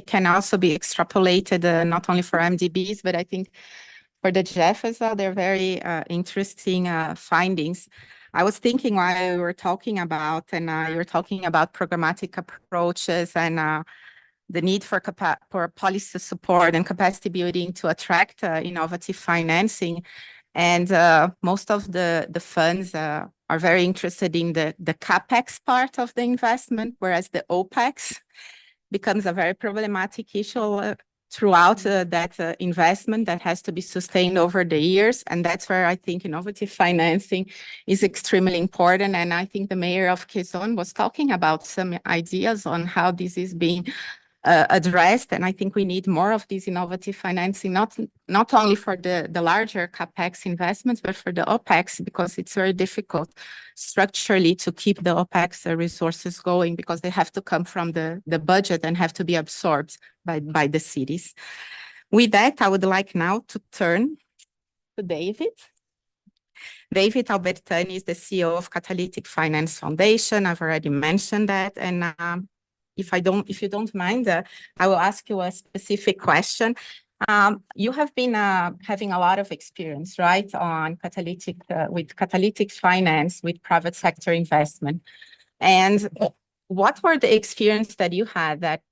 can also be extrapolated not only for MDBs, but I think for the GEF as well. They're very interesting findings. I was thinking while we were talking about, and you were talking about programmatic approaches and the need for policy support and capacity building to attract innovative financing. And most of the funds are very interested in the CapEx part of the investment, whereas the OpEx becomes a very problematic issue throughout that investment that has to be sustained over the years. And that's where I think innovative financing is extremely important. And I think the mayor of Quezon was talking about some ideas on how this is being addressed. And I think we need more of this innovative financing, not only for the larger CapEx investments, but for the OpEx, because it's very difficult structurally to keep the OpEx resources going, because they have to come from the budget and have to be absorbed by the cities. With that, I would like now to turn to David. David Albertani is the CEO of Catalytic Finance Foundation. I've already mentioned that. And if you don't mind, I will ask you a specific question. You have been having a lot of experience, right, on with catalytic finance, with private sector investment. And what were the experience that you had that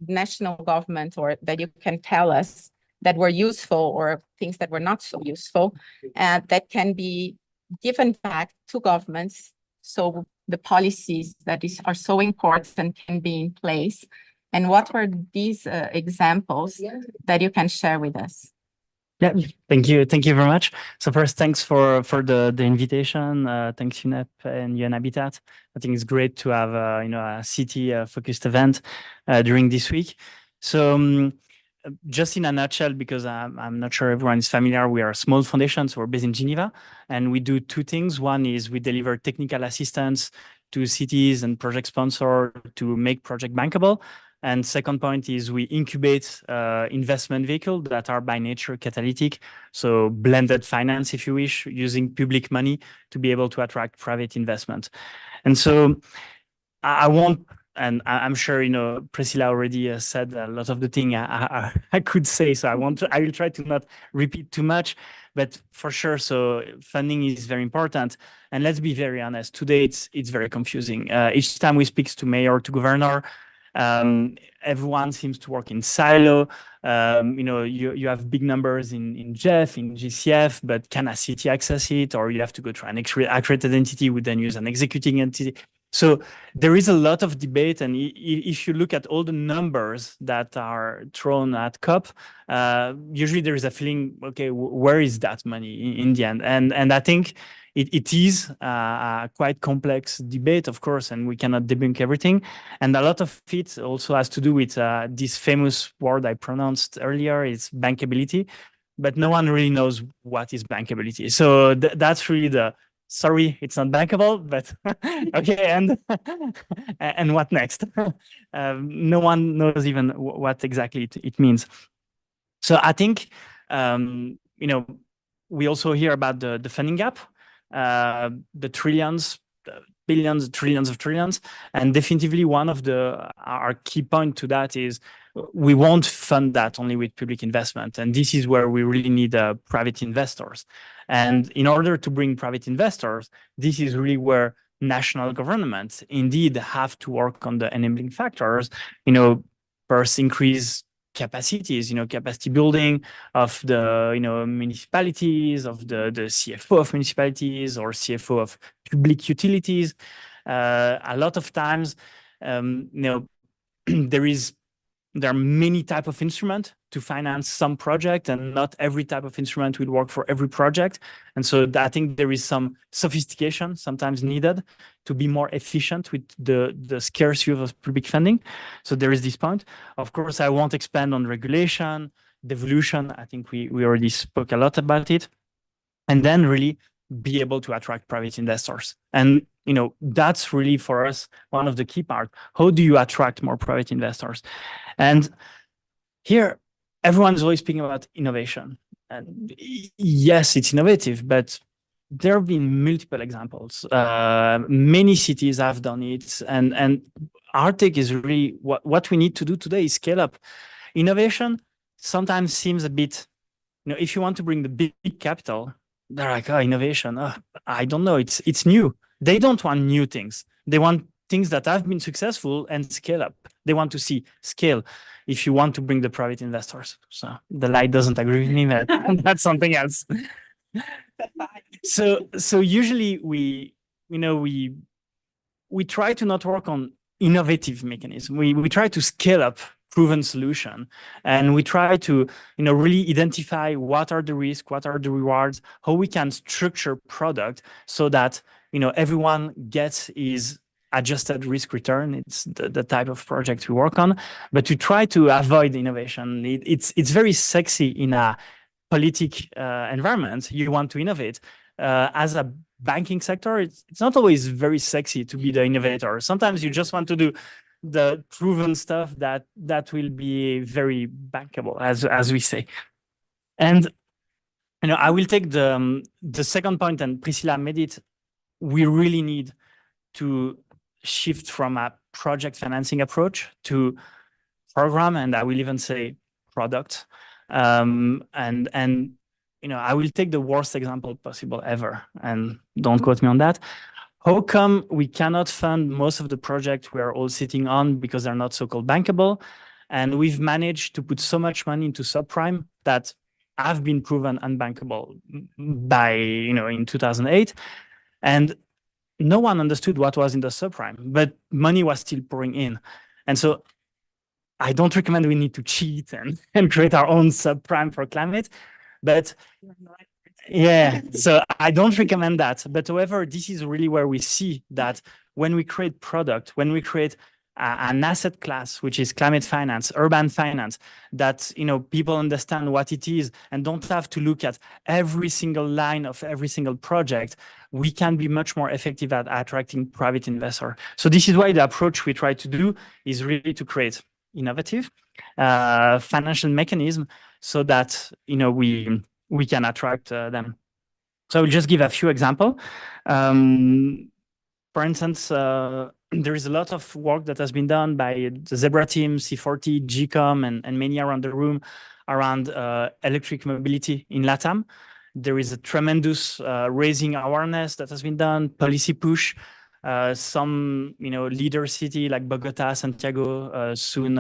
national government, or that you can tell us, that were useful, or things that were not so useful, that can be given back to governments, so the policies that are so important can be in place? And what were these examples that you can share with us? Yeah, thank you very much. So first, thanks for the invitation. Thanks UNEP and UN Habitat. I think it's great to have a city focused event during this week. So just in a nutshell, because I'm not sure everyone is familiar, we are a small foundation, so we're based in Geneva, and we do two things. One is we deliver technical assistance to cities and project sponsors to make project bankable. And second point is we incubate investment vehicles that are by nature catalytic, so blended finance, if you wish, using public money to be able to attract private investment. And so I won't, and I'm sure, Priscilla already said a lot of the thing I could say, so I will try to not repeat too much, but for sure, so funding is very important. And let's be very honest, today it's very confusing. Each time we speak to mayor, to governor, everyone seems to work in silo. You have big numbers in GEF, in GCF, but can a city access it? Or you have to go try an accredited entity, would then use an executing entity. So there is a lot of debate, and if you look at all the numbers that are thrown at COP, usually there is a feeling, okay, where is that money in the end? And I think it is a quite complex debate, of course, and we cannot debunk everything. And a lot of it also has to do with this famous word I pronounced earlier, it's bankability, but no one really knows what is bankability. So that's really sorry, it's not bankable, but okay, and what next? No one knows even what exactly it means. So I think, we also hear about the funding gap, the trillions, billions, trillions of trillions, and definitively one of our key point to that is we won't fund that only with public investment, and this is where we really need private investors. And in order to bring private investors, this is really where national governments indeed have to work on the enabling factors, first increase capacities, capacity building of the, municipalities, of the CFO of municipalities or CFO of public utilities. A lot of times, there are many types of instruments to finance some project, and not every type of instrument will work for every project. And so I think there is some sophistication sometimes needed to be more efficient with the scarce use of public funding. So there is this point. Of course, I won't expand on regulation, devolution. I think we already spoke a lot about it. And then really be able to attract private investors. And that's really for us one of the key parts. How do you attract more private investors? And here, everyone is always speaking about innovation. And yes, it's innovative, but there have been multiple examples. Many cities have done it, and our take is really what we need to do today is scale up. Innovation sometimes seems a bit, if you want to bring the big capital, they're like, oh, innovation. Oh, I don't know. It's new. They don't want new things. They want things that have been successful and scale up. They want to see scale if you want to bring the private investors. So the light doesn't agree with me, but that's something else. So usually we try to not work on innovative mechanism. We try to scale up proven solution, and we try to really identify what are the risks, what are the rewards, how we can structure product so that everyone gets his adjusted risk return. It's the type of project we work on, but to try to avoid innovation. It's very sexy in a politic environment. You want to innovate. As a banking sector, it's not always very sexy to be the innovator. Sometimes you just want to do the proven stuff that will be very bankable, as we say. And I will take the second point, and Priscilla made it. We really need to shift from a project financing approach to program, and I will even say product. And I will take the worst example possible ever, and don't quote me on that. How come we cannot fund most of the projects we are all sitting on because they're not so-called bankable? And we've managed to put so much money into subprime that have been proven unbankable by, in 2008. And no one understood what was in the subprime, but money was still pouring in. And so I don't recommend we need to cheat and create our own subprime for climate, but yeah, so I don't recommend that. But however, this is really where we see that when we create product, when we create an asset class, which is climate finance, urban finance, that people understand what it is and don't have to look at every single line of every single project, we can be much more effective at attracting private investor. So this is why the approach we try to do is really to create innovative financial mechanism so that we can attract them. So I'll just give a few examples. For instance, there is a lot of work that has been done by the Zebra team, C40, GCOM, and many around the room around electric mobility in LATAM. There is a tremendous raising awareness that has been done, policy push. Some leader city like Bogota, Santiago, soon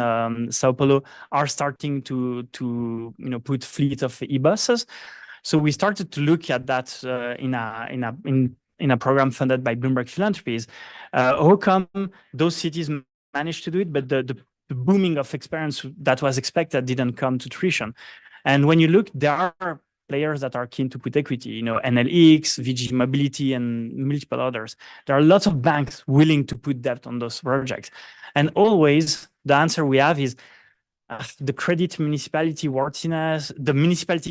Sao Paulo are starting to put fleet of e-buses. So we started to look at that in a program funded by Bloomberg Philanthropies. How come those cities managed to do it, but the booming of experience that was expected didn't come to fruition? And when you look, there are players that are keen to put equity, NLX, VG Mobility, and multiple others. There are lots of banks willing to put debt on those projects. And always the answer we have is the municipality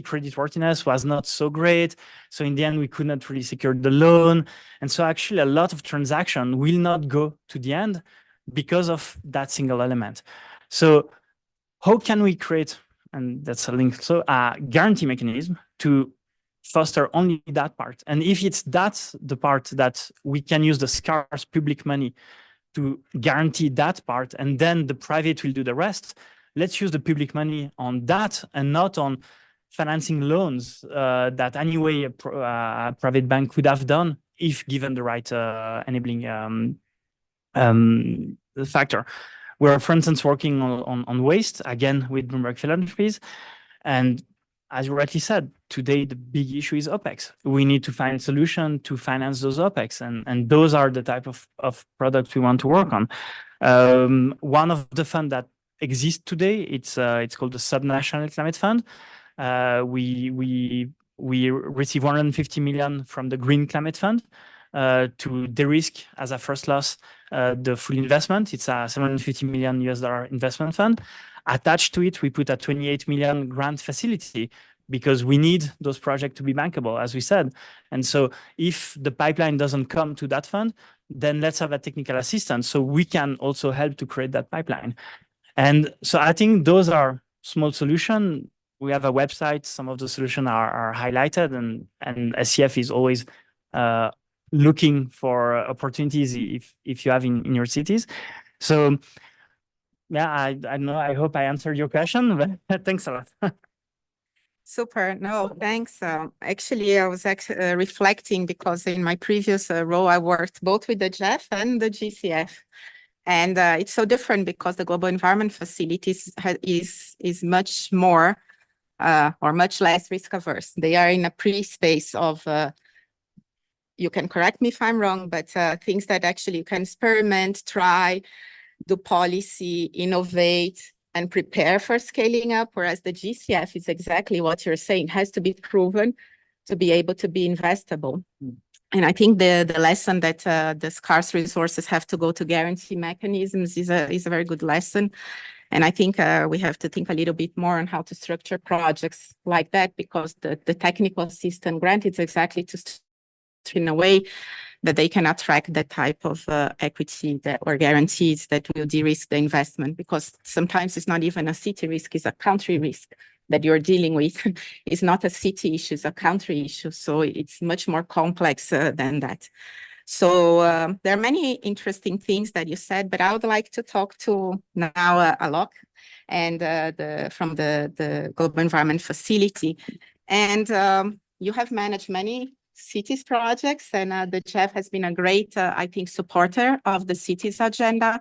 credit worthiness was not so great. So in the end, we could not really secure the loan. And so actually a lot of transaction will not go to the end because of that single element. So how can we create, and that's a link, so a guarantee mechanism to foster only that part? And if that's the part that we can use the scarce public money to guarantee that part, and then the private will do the rest, let's use the public money on that and not on financing loans that anyway a private bank could have done if given the right enabling factor. We're, for instance, working on waste, again, with Bloomberg Philanthropies. And as you rightly said, today the big issue is OPEX. We need to find a solution to finance those OPEX. And those are the type of products we want to work on. One of the funds that exists today, it's called the Subnational Climate Fund. We receive 150 million from the Green Climate Fund to de-risk as a first loss the full investment. It's a $750 million investment fund. Attached to it, we put a 28 million grant facility because we need those projects to be bankable, as we said. And so if the pipeline doesn't come to that fund, then let's have a technical assistance so we can also help to create that pipeline. And so I think those are small solutions. We have a website. Some of the solutions are highlighted, and SCF is always looking for opportunities if you have in your cities. So yeah, I don't know. I hope I answered your question, but thanks a lot. Super. No, thanks. Actually, I was reflecting because in my previous role, I worked both with the GEF and the GCF. And it's so different because the Global Environment Facilities is much more or much less risk averse. They are in a pre-space of, you can correct me if I'm wrong, but things that actually you can experiment, try, do policy, innovate, and prepare for scaling up, whereas the GCF is exactly what you're saying, has to be proven to be able to be investable. And I think the lesson that the scarce resources have to go to guarantee mechanisms is a very good lesson. And I think we have to think a little bit more on how to structure projects like that, because the technical assistance grant is exactly to in a way that they can attract that type of equity or guarantees that will de-risk the investment, because sometimes it's not even a city risk, it's a country risk that you're dealing with. It's not a city issue, it's a country issue. So it's much more complex than that. So there are many interesting things that you said, but I would like to talk to now Alok and from the Global Environment Facility. And you have managed many cities projects, and the GEF has been a great, I think, supporter of the cities agenda.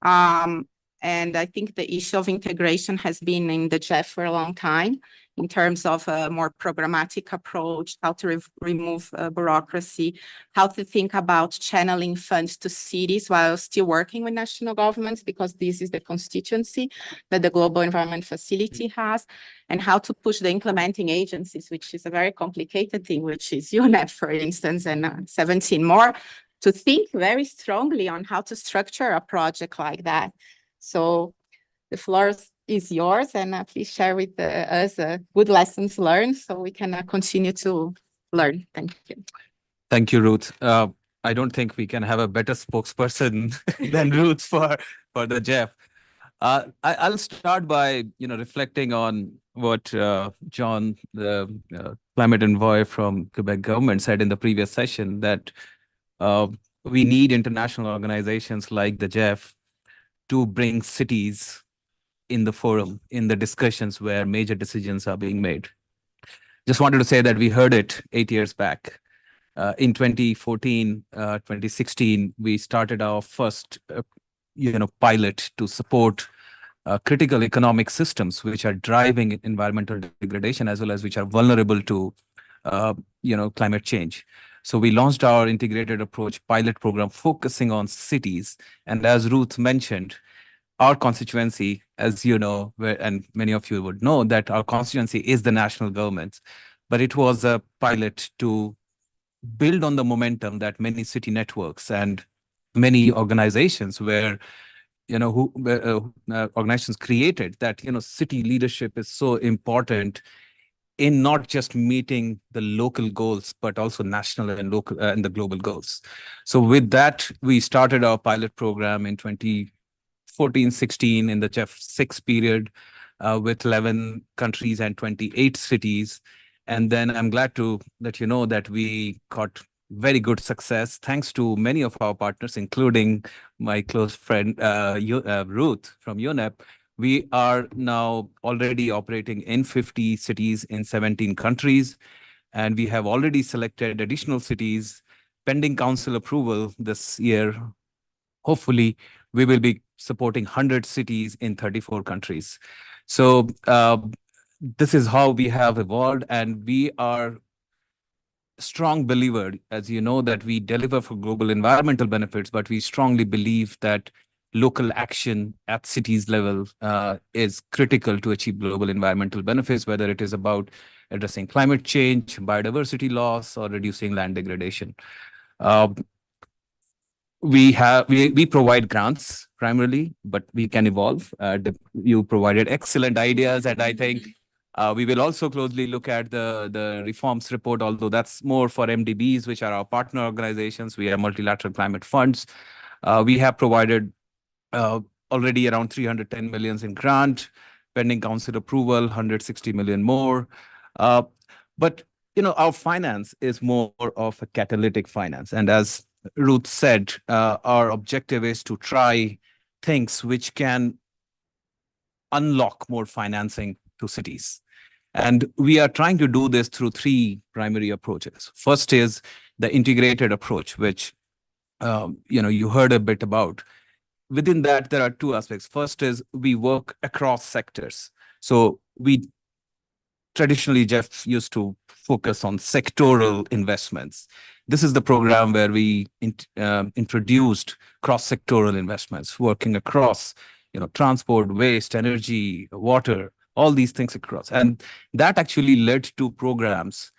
And I think the issue of integration has been in the GEF for a long time in terms of a more programmatic approach, how to remove bureaucracy, how to think about channeling funds to cities while still working with national governments, because this is the constituency that the Global Environment Facility has, and how to push the implementing agencies, which is a very complicated thing, which is UNEP, for instance, and 17 more, to think very strongly on how to structure a project like that. So the floor is yours, and please share with us good lessons learned so we can continue to learn. Thank you. Thank you, Ruth. I don't think we can have a better spokesperson than Ruth for the GEF. I'll start by reflecting on what John, the climate envoy from Quebec government, said in the previous session, that we need international organizations like the GEF to bring cities in the forum, in the discussions where major decisions are being made. Just wanted to say that we heard it 8 years back. In 2014, 2016, we started our first pilot to support critical economic systems which are driving environmental degradation, as well as which are vulnerable to climate change. So we launched our integrated approach pilot program focusing on cities. And as Ruth mentioned, our constituency, as you know, and many of you would know, that our constituency is the national government. But it was a pilot to build on the momentum that many city networks and many organizations organizations created, that city leadership is so important in not just meeting the local goals, but also national and local and the global goals. So with that, we started our pilot program in 2014-16 in the UNEA-6 period with 11 countries and 28 cities. And then I'm glad to let you know that we got very good success thanks to many of our partners, including my close friend Ruth from UNEP. We are now already operating in 50 cities in 17 countries, and we have already selected additional cities pending council approval this year. Hopefully, we will be supporting 100 cities in 34 countries. So this is how we have evolved, and we are strong believer, as you know, that we deliver for global environmental benefits, but we strongly believe that local action at cities level is critical to achieve global environmental benefits, whether it is about addressing climate change, biodiversity loss, or reducing land degradation. We provide grants primarily, but we can evolve. You provided excellent ideas, and I think we will also closely look at the reforms report, although that's more for MDBs, which are our partner organizations. We have multilateral climate funds. We have provided already around 310 million in grant, pending council approval, 160 million more. But our finance is more of a catalytic finance. And as Ruth said, our objective is to try things which can unlock more financing to cities. And we are trying to do this through three primary approaches. First is the integrated approach, which you heard a bit about. Within that, there are two aspects. First is we work across sectors. So we traditionally, Jeff used to focus on sectoral investments. This is the program where we introduced cross-sectoral investments, working across, transport, waste, energy, water, all these things across. And that actually led to programs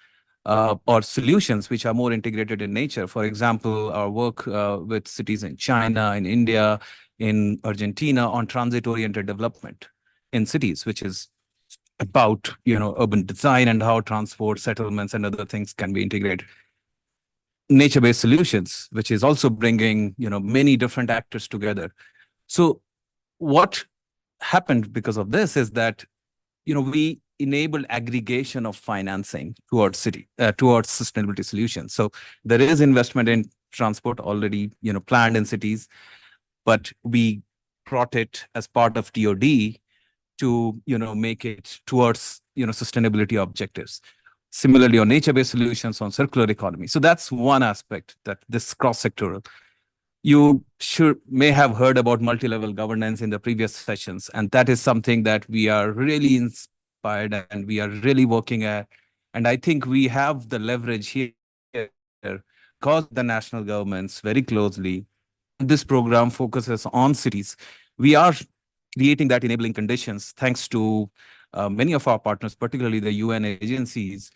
or solutions which are more integrated in nature. For example, our work with cities in China, in India, in Argentina on transit-oriented development in cities, which is about urban design and how transport, settlements, and other things can be integrated. Nature-based solutions, which is also bringing many different actors together. So what happened because of this is that we enabled aggregation of financing towards sustainability solutions. So there is investment in transport already planned in cities, but we brought it as part of TOD to make it towards sustainability objectives. Similarly, on nature-based solutions, on circular economy. So that's one aspect, that this cross-sectoral. You may have heard about multi-level governance in the previous sessions, and that is something that we are really inspired and we are really working at. And I think we have the leverage here because the national governments very closely. This program focuses on cities. We are creating that enabling conditions thanks to many of our partners, particularly the UN agencies,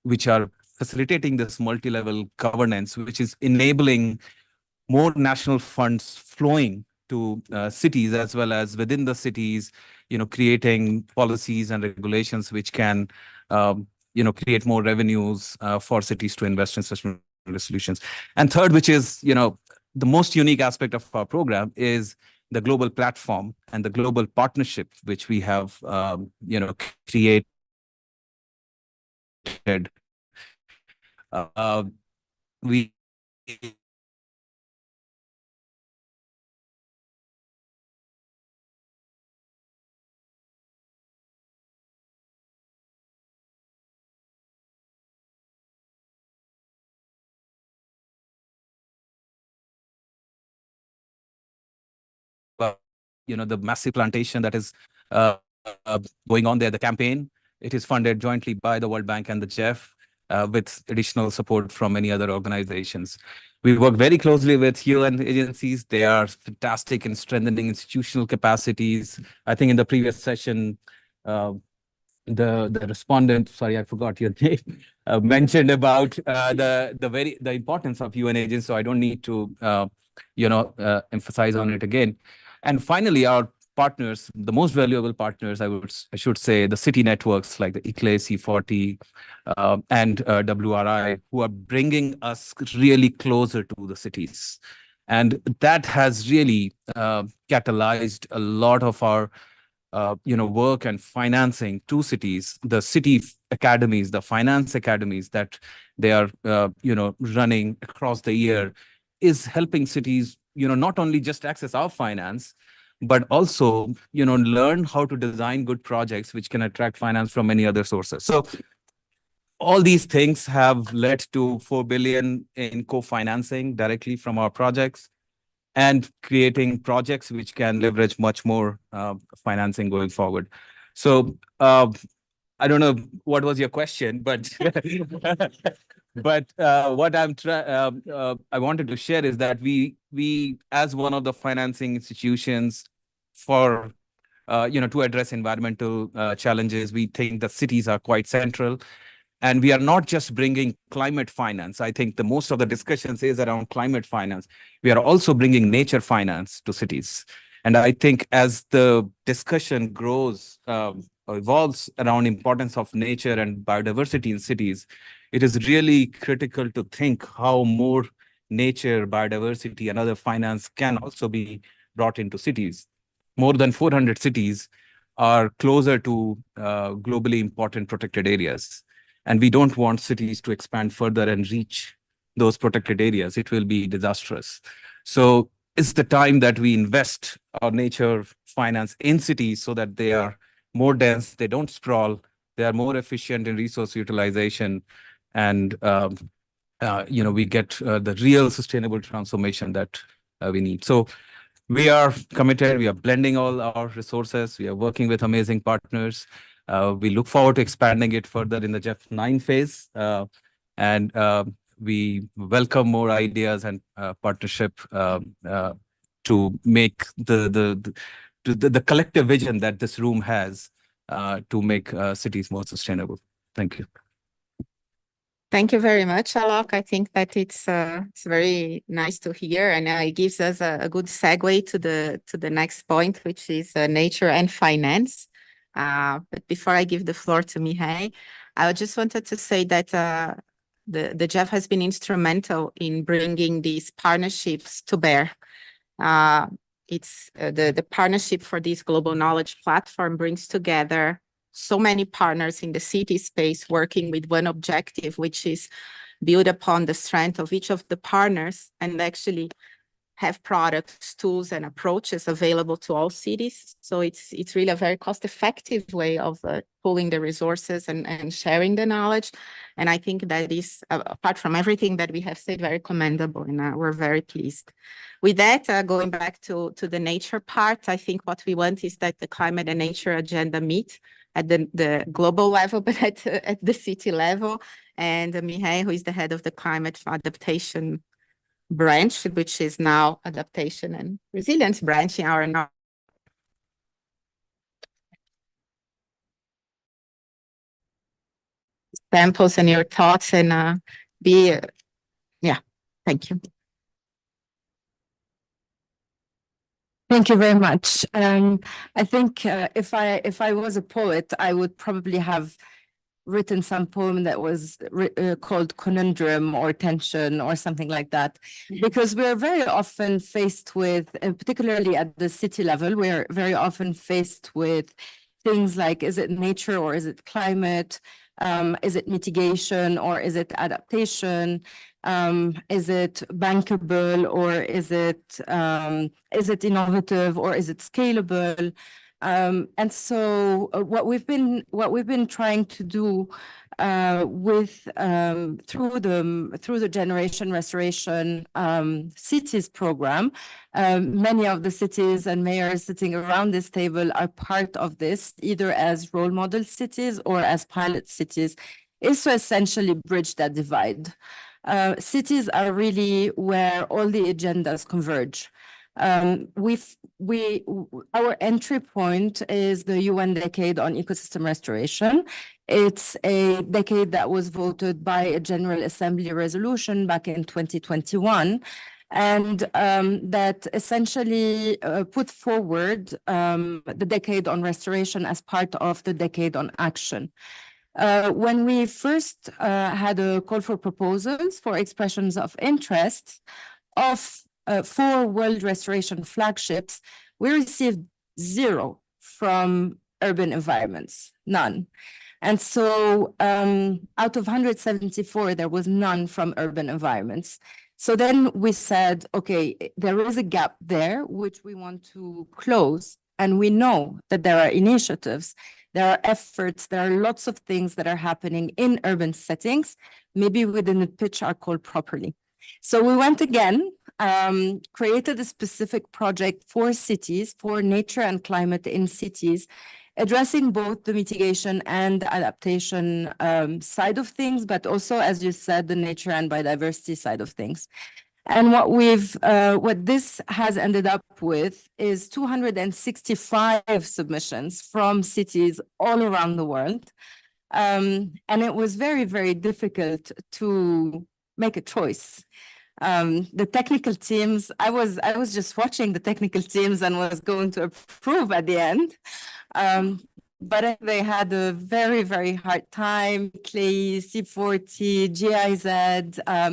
which are facilitating this multi-level governance, which is enabling more national funds flowing to cities as well as within the cities, creating policies and regulations which can, create more revenues for cities to invest in sustainable solutions. And third, which is, the most unique aspect of our program is the global platform and the global partnership which we have, created. We the massive plantation that is going on there, the campaign. It is funded jointly by the World Bank and the GEF with additional support from many other organizations. We work very closely with UN agencies. They are fantastic in strengthening institutional capacities. I think in the previous session, the respondent, sorry, I forgot your name, mentioned about the importance of UN agents. So I don't need to emphasize on it again. And finally, our partners, the most valuable partners, I should say, the city networks like the ICLE, C40, and WRI, who are bringing us really closer to the cities. And that has really catalyzed a lot of our work and financing to cities, the city academies, the finance academies that they are running across the year is helping cities not only just access our finance, but also learn how to design good projects which can attract finance from many other sources. So all these things have led to 4 billion in co-financing directly from our projects and creating projects which can leverage much more financing going forward. So I don't know what was your question, but but what I wanted to share is that we as one of the financing institutions for to address environmental challenges, we think the cities are quite central. And we are not just bringing climate finance. I think the most of the discussions is around climate finance. We are also bringing nature finance to cities. And I think as the discussion grows, evolves around importance of nature and biodiversity in cities, it is really critical to think how more nature, biodiversity, and other finance can also be brought into cities. More than 400 cities are closer to globally important protected areas. And we don't want cities to expand further and reach those protected areas. It will be disastrous. So it's the time that we invest our nature finance in cities so that they are more dense, they don't sprawl, they are more efficient in resource utilization, and we get the real sustainable transformation that we need. So we are committed, we are blending all our resources, we are working with amazing partners. We look forward to expanding it further in the JEF 9 phase. And we welcome more ideas and partnership to make the collective vision that this room has to make cities more sustainable. Thank you. Thank you very much, Alok. I think that it's very nice to hear, and it gives us a good segue to the next point, which is nature and finance. But before I give the floor to Mihai, I just wanted to say that the JEF has been instrumental in bringing these partnerships to bear. It's the partnership for this global knowledge platform brings together so many partners in the city space working with one objective, which is build upon the strength of each of the partners and actually have products, tools, and approaches available to all cities. So it's really a very cost-effective way of pooling the resources and sharing the knowledge. And I think that is, apart from everything that we have said, very commendable, and we're very pleased. With that, going back to the nature part, I think what we want is that the climate and nature agenda meet at the global level, but at the city level. And Mihai, who is the head of the climate adaptation branch, which is now adaptation and resilience branch in our samples and your thoughts, and thank you. Thank you very much. I think if I was a poet, I would probably have written some poem that was called Conundrum or Tension or something like that, because we're very often faced with, and particularly at the city level, we're very often faced with things like, is it nature or is it climate? Is it mitigation or is it adaptation? Is it bankable or is it innovative or is it scalable? And so what we've been trying to do through the Generation Restoration Cities program, many of the cities and mayors sitting around this table are part of this, either as role model cities or as pilot cities, is to essentially bridge that divide. Cities are really where all the agendas converge. Our entry point is the UN Decade on Ecosystem Restoration. It's a decade that was voted by a General Assembly resolution back in 2021, and that essentially put forward the Decade on Restoration as part of the Decade on Action. When we first had a call for proposals for expressions of interest of 4 World Restoration flagships, we received 0 from urban environments, none. And so out of 174, there was none from urban environments. So then we said, okay, there is a gap there, which we want to close. And we know that there are initiatives, there are efforts, there are lots of things that are happening in urban settings. Maybe we didn't pitch our call properly. So we went again, created a specific project for cities, for nature and climate in cities, addressing both the mitigation and adaptation side of things, but also, as you said, the nature and biodiversity side of things. And what this has ended up with is 265 submissions from cities all around the world. And it was very, very difficult to make a choice. The technical teams, I was just watching the technical teams and was going to approve at the end. But they had a very, very hard time. Clay, C40, GIZ,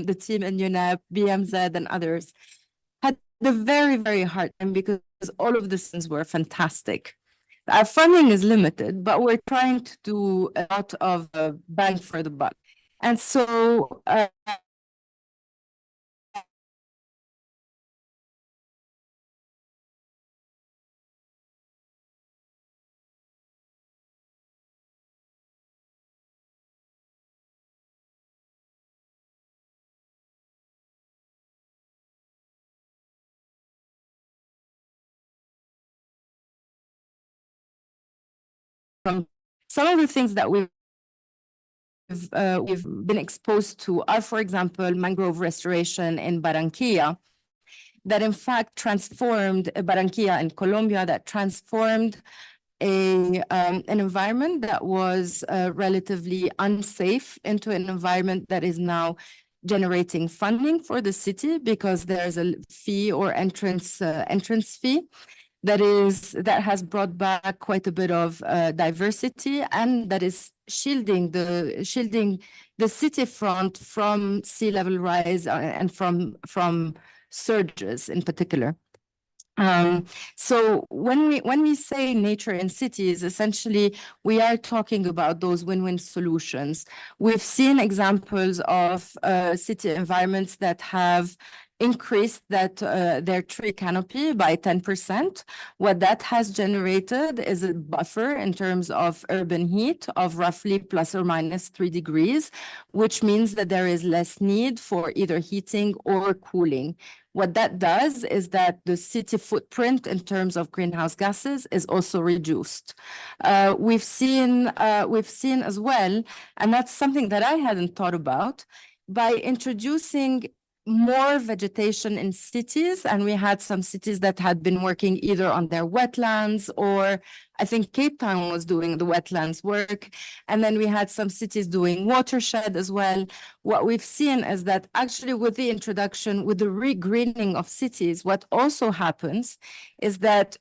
the team in UNEP, BMZ, and others had a very, very hard time because all of the things were fantastic. Our funding is limited, but we're trying to do a lot of bang for the buck. And so some of the things that we've been exposed to are, for example, mangrove restoration in Barranquilla, that in fact transformed Barranquilla in Colombia, that transformed an environment that was relatively unsafe into an environment that is now generating funding for the city because there's a fee or entrance fee that has brought back quite a bit of diversity, and that is shielding the city front from sea level rise and from surges in particular. So when we say nature in cities, essentially we are talking about those win-win solutions. We've seen examples of city environments that have increased their tree canopy by 10%. What that has generated is a buffer in terms of urban heat of roughly plus or minus 3 degrees, which means that there is less need for either heating or cooling. What that does is that the city footprint in terms of greenhouse gases is also reduced. We've seen as well, and that's something that I hadn't thought about, by introducing more vegetation in cities, and we had some cities that had been working either on their wetlands, or I think Cape Town was doing the wetlands work, and then we had some cities doing watershed as well. What we've seen is that actually with the introduction, with the regreening of cities, what also happens is that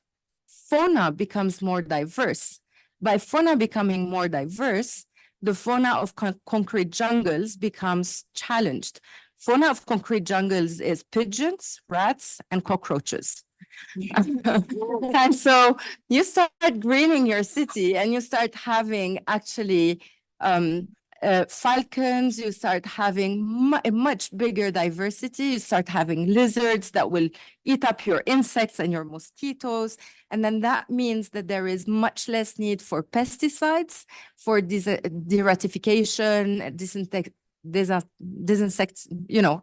fauna becomes more diverse. By fauna becoming more diverse, the fauna of concrete jungles becomes challenged. Fauna of concrete jungles is pigeons, rats, and cockroaches. And so you start greening your city and you start having actually falcons, you start having a much bigger diversity, you start having lizards that will eat up your insects and your mosquitoes. And then that means that there is much less need for pesticides, for deratification,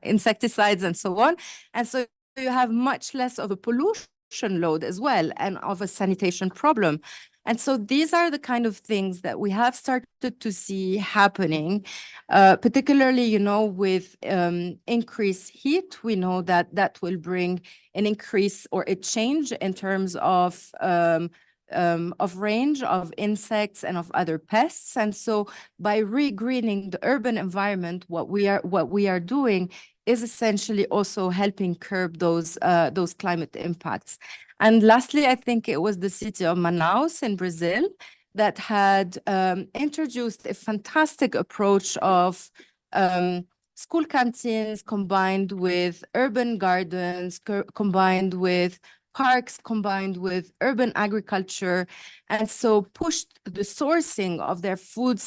insecticides and so on. And so you have much less of a pollution load as well and of a sanitation problem. And so these are the kind of things that we have started to see happening, particularly, with increased heat. We know that that will bring an increase or a change in terms of range of insects and of other pests. And so by regreening the urban environment, what we are doing is essentially also helping curb those climate impacts. And lastly, I think it was the city of Manaus in Brazil that had introduced a fantastic approach of school canteens combined with urban gardens, combined with parks, combined with urban agriculture, and so pushed the sourcing of their food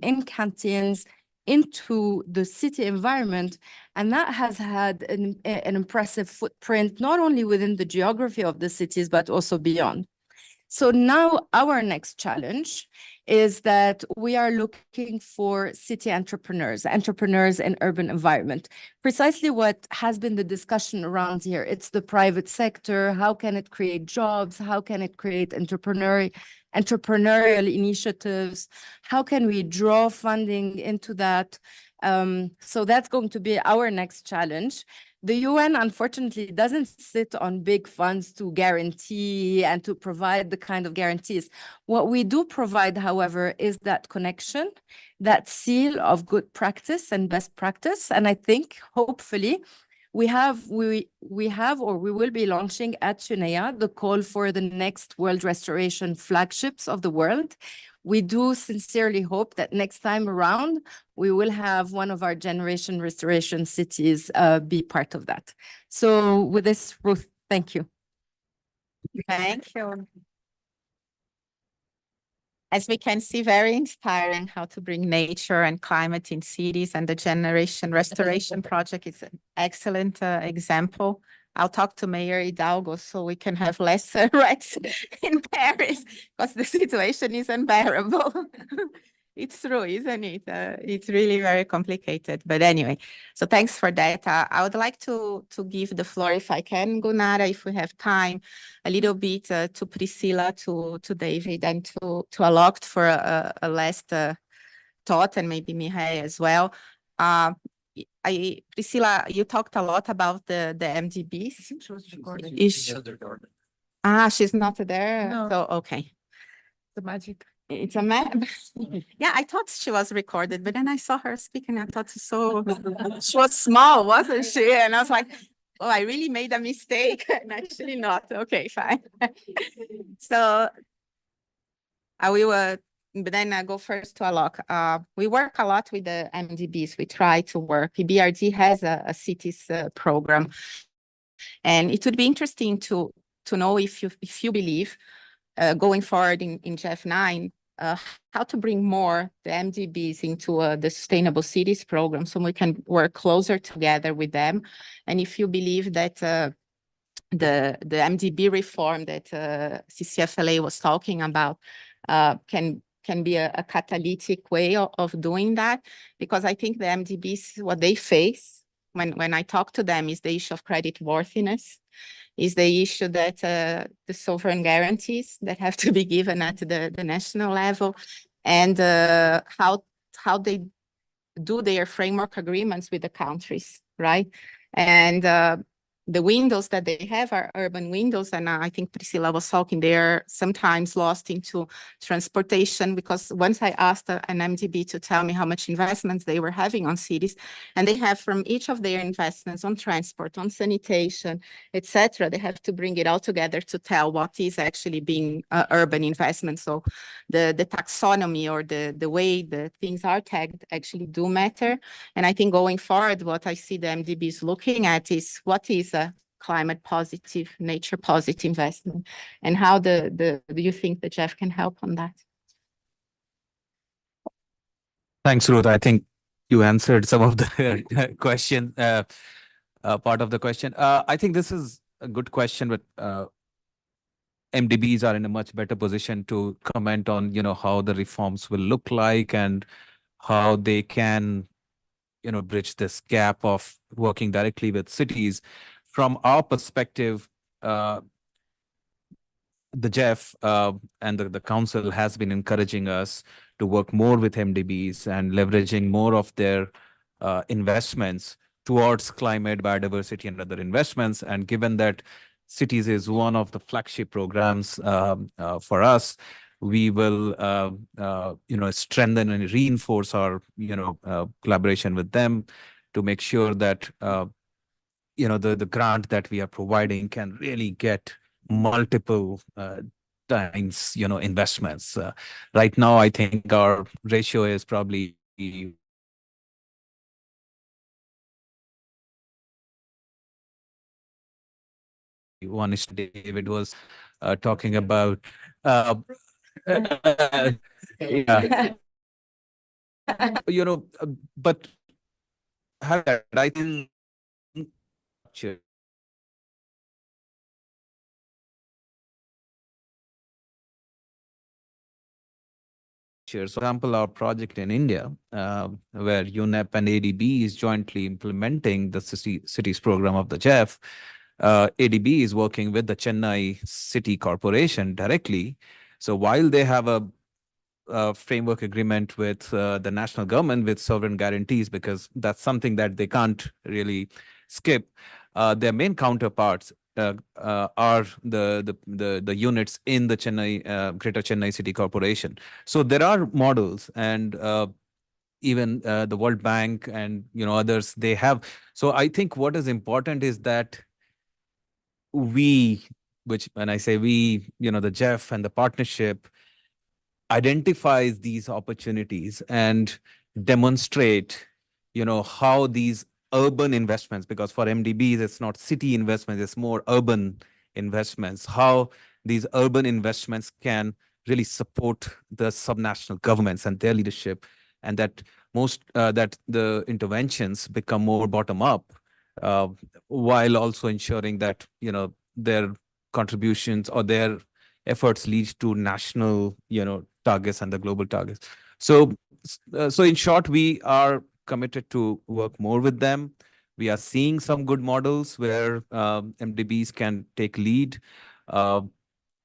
in canteens into the city environment. And that has had an impressive footprint, not only within the geography of the cities, but also beyond. So now our next challenge is that we are looking for city entrepreneurs in urban environment. Precisely what has been the discussion around here. It's the private sector. How can it create jobs? How can it create entrepreneurial initiatives? How can we draw funding into that? So that's going to be our next challenge. The UN, unfortunately, doesn't sit on big funds to guarantee and to provide the kind of guarantees. What we do provide, however, is that connection, that seal of good practice and best practice. And I think, hopefully, we will be launching at UNEA the call for the next World Restoration flagships of the world. We do sincerely hope that next time around, we will have one of our generation restoration cities be part of that. So with this, Ruth, thank you. Thank you. As we can see, very inspiring how to bring nature and climate in cities, and the Generation Restoration Project is an excellent example. I'll talk to Mayor Hidalgo so we can have less rats in Paris, because the situation is unbearable. It's true, isn't it? It's really very complicated. But anyway, so thanks for that. I would like to give the floor, if I can, Gunara, if we have time, a little bit to Priscilla, to David, and to Alok for a last thought, and maybe Mihai as well. Priscilla, you talked a lot about the MDBs. She's not there. No. So okay. The magic. It's a map. Yeah, I thought she was recorded, but then I saw her speaking. I thought so. She was small, wasn't she? And I was like, oh, I really made a mistake. And actually not. Okay, fine. So I will, but then I go first to Alok. We work a lot with the MDBs. We try to work. EBRD has a cities program, and it would be interesting to know if you believe going forward in GEF9, how to bring more the MDBs into the Sustainable Cities program so we can work closer together with them. And if you believe that the MDB reform that CCFLA was talking about can be a catalytic way of doing that, because I think the MDBs, what they face when I talk to them is the issue of credit worthiness, is the issue that the sovereign guarantees that have to be given at the national level, and how they do their framework agreements with the countries, right? And the windows that they have are urban windows, and I think Priscilla was talking, they're sometimes lost into transportation, because once I asked an MDB to tell me how much investments they were having on cities, and they have from each of their investments on transport, on sanitation, etc., they have to bring it all together to tell what is actually being urban investment. So the taxonomy, or the way the things are tagged, actually do matter. And I think going forward, what I see the MDBs looking at is what is a climate positive, nature positive investment, and how do you think the GEF can help on that? Thanks, Ruth. I think you answered some of the question, part of the question. I think this is a good question, but MDBs are in a much better position to comment on, how the reforms will look like and how they can, bridge this gap of working directly with cities. From our perspective, the GEF and the council has been encouraging us to work more with MDBs and leveraging more of their investments towards climate, biodiversity, and other investments. And given that cities is one of the flagship programs for us, we will, strengthen and reinforce our, collaboration with them to make sure that, the grant that we are providing can really get multiple times, investments. Right now, I think our ratio is probably one is David was talking about. Yeah. But I think for example, our project in India, where UNEP and ADB is jointly implementing the cities program of the GEF. ADB is working with the Chennai City Corporation directly. So while they have a framework agreement with the national government with sovereign guarantees, because that's something that they can't really skip, their main counterparts are the units in the Chennai Greater Chennai City Corporation. So there are models, and even the World Bank and others, they have. So I think what is important is that when I say we, the GEF and the partnership identifies these opportunities and demonstrate, how these urban investments, because for MDBs, it's not city investments, it's more urban investments, how these urban investments can really support the subnational governments and their leadership, and that that the interventions become more bottom up, while also ensuring that, their contributions or their efforts lead to national, targets and the global targets. So So in short, we are committed to work more with them. We are seeing some good models where MDBs can take lead.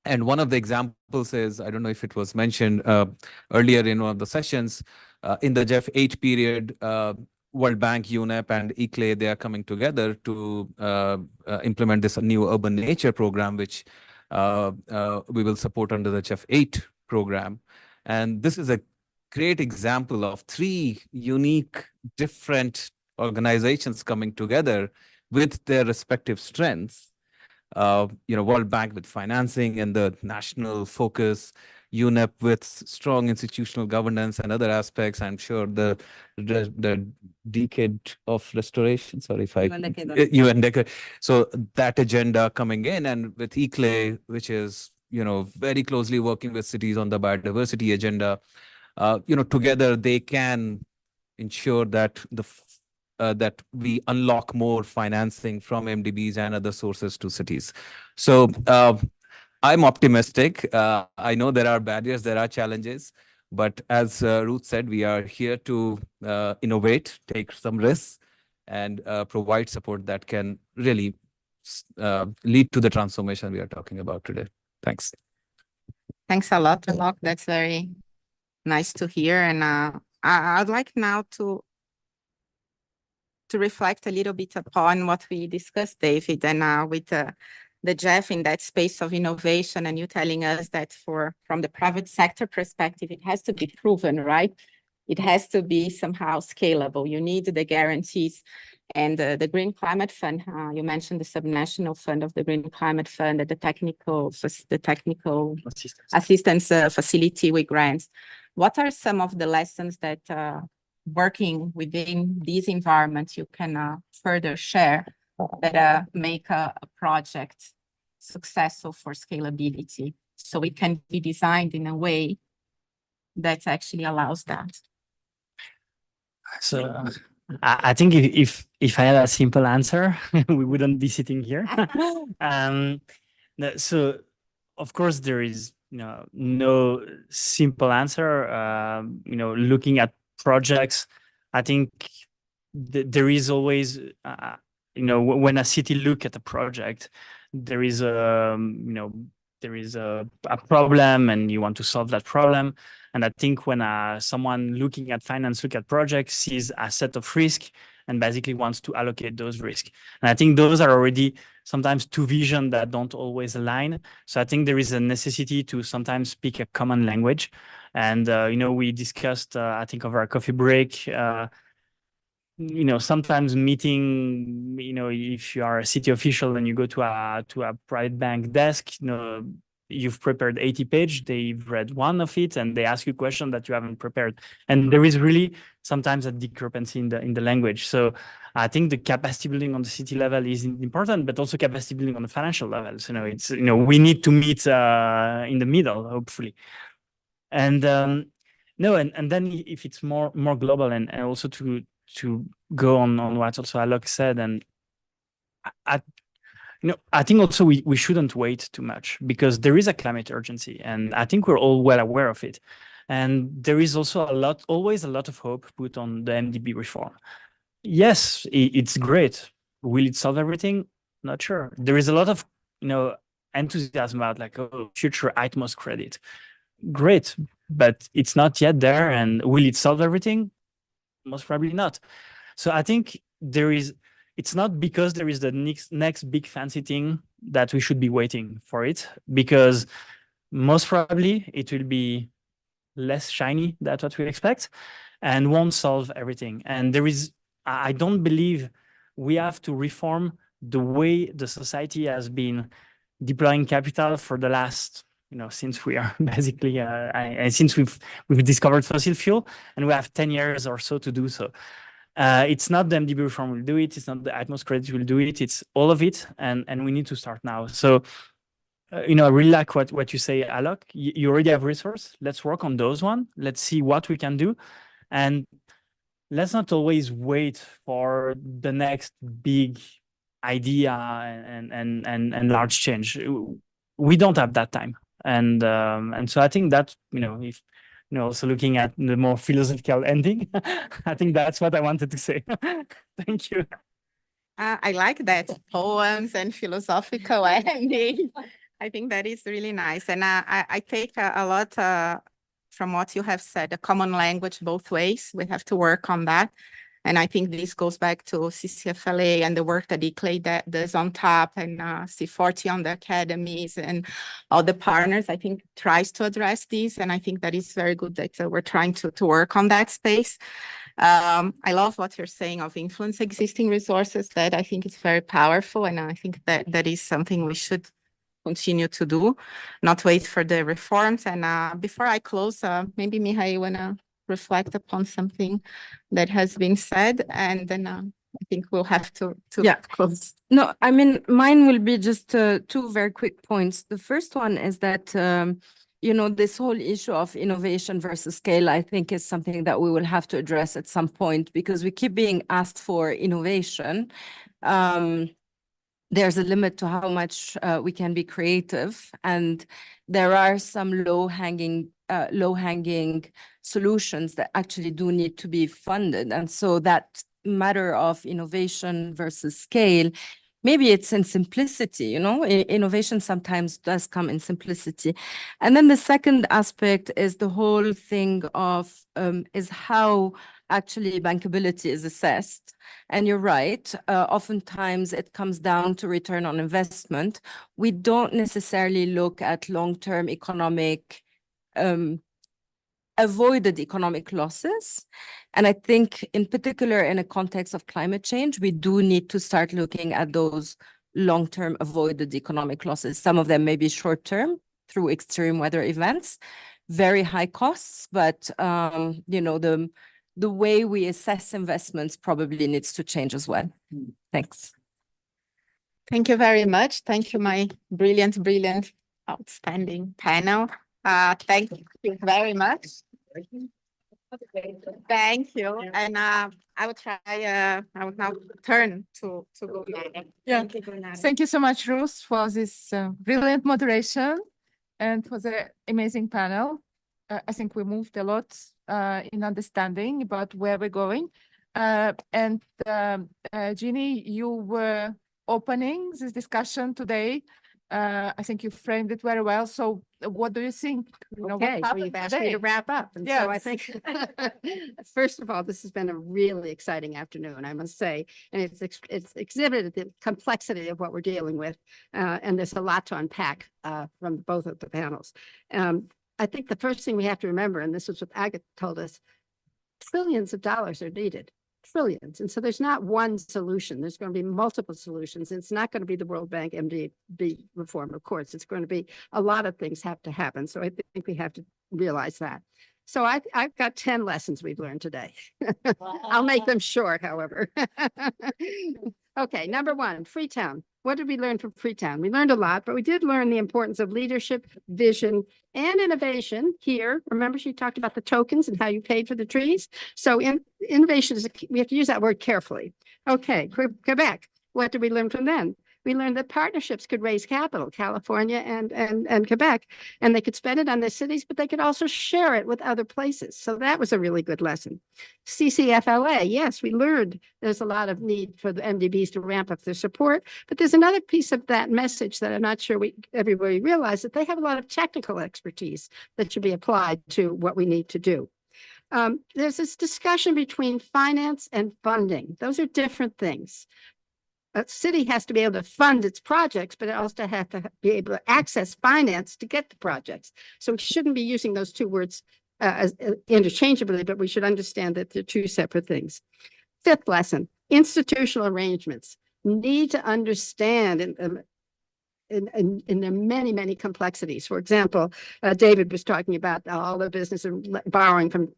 And one of the examples is, I don't know if it was mentioned earlier in one of the sessions, in the JEF 8 period, World Bank, UNEP, and ICLEI, they are coming together to implement this new urban nature program, which we will support under the JEF 8 program. And this is a great example of 3 unique, different organizations coming together with their respective strengths. World Bank with financing and the national focus, UNEP with strong institutional governance and other aspects. I'm sure the decade of restoration, sorry if I UN decade. So that agenda coming in, and with ICLEI, which is very closely working with cities on the biodiversity agenda. Together they can ensure that that we unlock more financing from MDBs and other sources to cities. So I'm optimistic. I know there are barriers, there are challenges, but as Ruth said, we are here to innovate, take some risks, and provide support that can really lead to the transformation we are talking about today. Thanks. Thanks a lot, Alok. That's very nice to hear. And I'd like now to reflect a little bit upon what we discussed, David, and with the JEF in that space of innovation, and you telling us that from the private sector perspective, it has to be proven, right? It has to be somehow scalable. You need the guarantees. And the Green Climate Fund, you mentioned the subnational fund of the Green Climate Fund, the technical assistance facility with grants. What are some of the lessons that working within these environments you can further share that make a project successful for scalability, so it can be designed in a way that actually allows that? So I think if I had a simple answer, we wouldn't be sitting here. So of course there is no simple answer. Looking at projects, I think there is always when a city look at a project, there is a problem and you want to solve that problem. And I think when someone looking at finance look at projects, sees a set of risk and basically wants to allocate those risks. And I think those are already sometimes two visions that don't always align. So I think there is a necessity to sometimes speak a common language. And we discussed, I think, over a coffee break, sometimes meeting, if you are a city official and you go to a private bank desk, you've prepared 80 pages, they've read one of it, and they ask you a question that you haven't prepared. And there is really sometimes a discrepancy in the language. So I think the capacity building on the city level is important, but also capacity building on the financial levels. It's we need to meet in the middle, hopefully. And no, and then if it's more global, and also to go on what also Alok said, and I think also we shouldn't wait too much, because there is a climate urgency, and I think we're all well aware of it. And there is also always a lot of hope put on the MDB reform. Yes, it's great. Will it solve everything? Not sure. There is a lot of enthusiasm about future Atmos credit. Great, but it's not yet there. And will it solve everything? Most probably not. So I think it's not because there is the next big fancy thing that we should be waiting for it, because most probably it will be less shiny than what we expect and won't solve everything. And I don't believe we have to reform the way the society has been deploying capital for the last, since we are basically, since we've discovered fossil fuel, and we have 10 years or so to do so. It's not the MDB reform will do it. It's not the Atmos credit will do it. It's all of it, and we need to start now. So, I really like what you say, Alok. You already have resource. Let's work on those one. Let's see what we can do, and let's not always wait for the next big idea and large change. We don't have that time, and so I think that if also looking at the more philosophical ending. I think that's what I wanted to say. Thank you. I like that, poems and philosophical ending. I think that is really nice. And I take a lot from what you have said, a common language both ways. We have to work on that. And I think this goes back to CCFLA and the work that ICLEI does on top, and C40 on the academies and all the partners, I think tries to address these. And I think that is very good that we're trying to work on that space. I love what you're saying of influence existing resources. That I think is very powerful. And I think that is something we should continue to do, not wait for the reforms. And before I close, maybe Miha, you wanna reflect upon something that has been said, and then I think we'll have to close. No, I mean, mine will be just two very quick points. The first one is that, this whole issue of innovation versus scale, I think is something that we will have to address at some point, because we keep being asked for innovation. There's a limit to how much we can be creative, and there are some low-hanging solutions that actually do need to be funded. And so that matter of innovation versus scale, maybe it's in simplicity, innovation sometimes does come in simplicity. And then the second aspect is the whole thing of is how actually bankability is assessed. And you're right, oftentimes it comes down to return on investment. We don't necessarily look at long-term economic avoided economic losses. And I think in particular in a context of climate change, we do need to start looking at those long-term avoided economic losses. Some of them may be short-term through extreme weather events, very high costs, but the way we assess investments probably needs to change as well. Thanks. Thank you very much. Thank you, my brilliant, outstanding panel. Thank you very much. Thank you. And I will try, I will now turn to Gulnara. Yeah. Thank you so much, Ruth, for this brilliant moderation and for the amazing panel. I think we moved a lot in understanding about where we're going. And Jeannie, you were opening this discussion today. I think you framed it very well. So what do you think? Okay, well, you've asked me to wrap up. And so I think, first of all, this has been a really exciting afternoon, I must say. And it's exhibited the complexity of what we're dealing with. And there's a lot to unpack from both of the panels. I think the first thing we have to remember, and this is what Agatha told us, trillions of dollars are needed. Trillions. And so there's not one solution. There's going to be multiple solutions. It's not going to be the World Bank MDB reform, of course. It's going to be a lot of things have to happen. So I think we have to realize that. So I've got 10 lessons we've learned today. I'll make them short, however. Okay, number one, Freetown. What did we learn from Freetown? We learned a lot, but we did learn the importance of leadership, vision, and innovation here. Remember, she talked about the tokens and how you paid for the trees. So innovation is, we have to use that word carefully. Okay, Quebec. What did we learn from them? We learned that partnerships could raise capital, California and Quebec, and they could spend it on their cities, but they could also share it with other places. So that was a really good lesson. CCFLA, yes, we learned there's a lot of need for the MDBs to ramp up their support, but there's another piece of that message that I'm not sure everybody realized, that they have a lot of technical expertise that should be applied to what we need to do. There's this discussion between finance and funding. Those are different things. A city has to be able to fund its projects, but it also has to be able to access finance to get the projects. So we shouldn't be using those two words interchangeably, but we should understand that they're two separate things. Fifth lesson, institutional arrangements need to understand in the many, many complexities. For example, David was talking about all the business of borrowing from,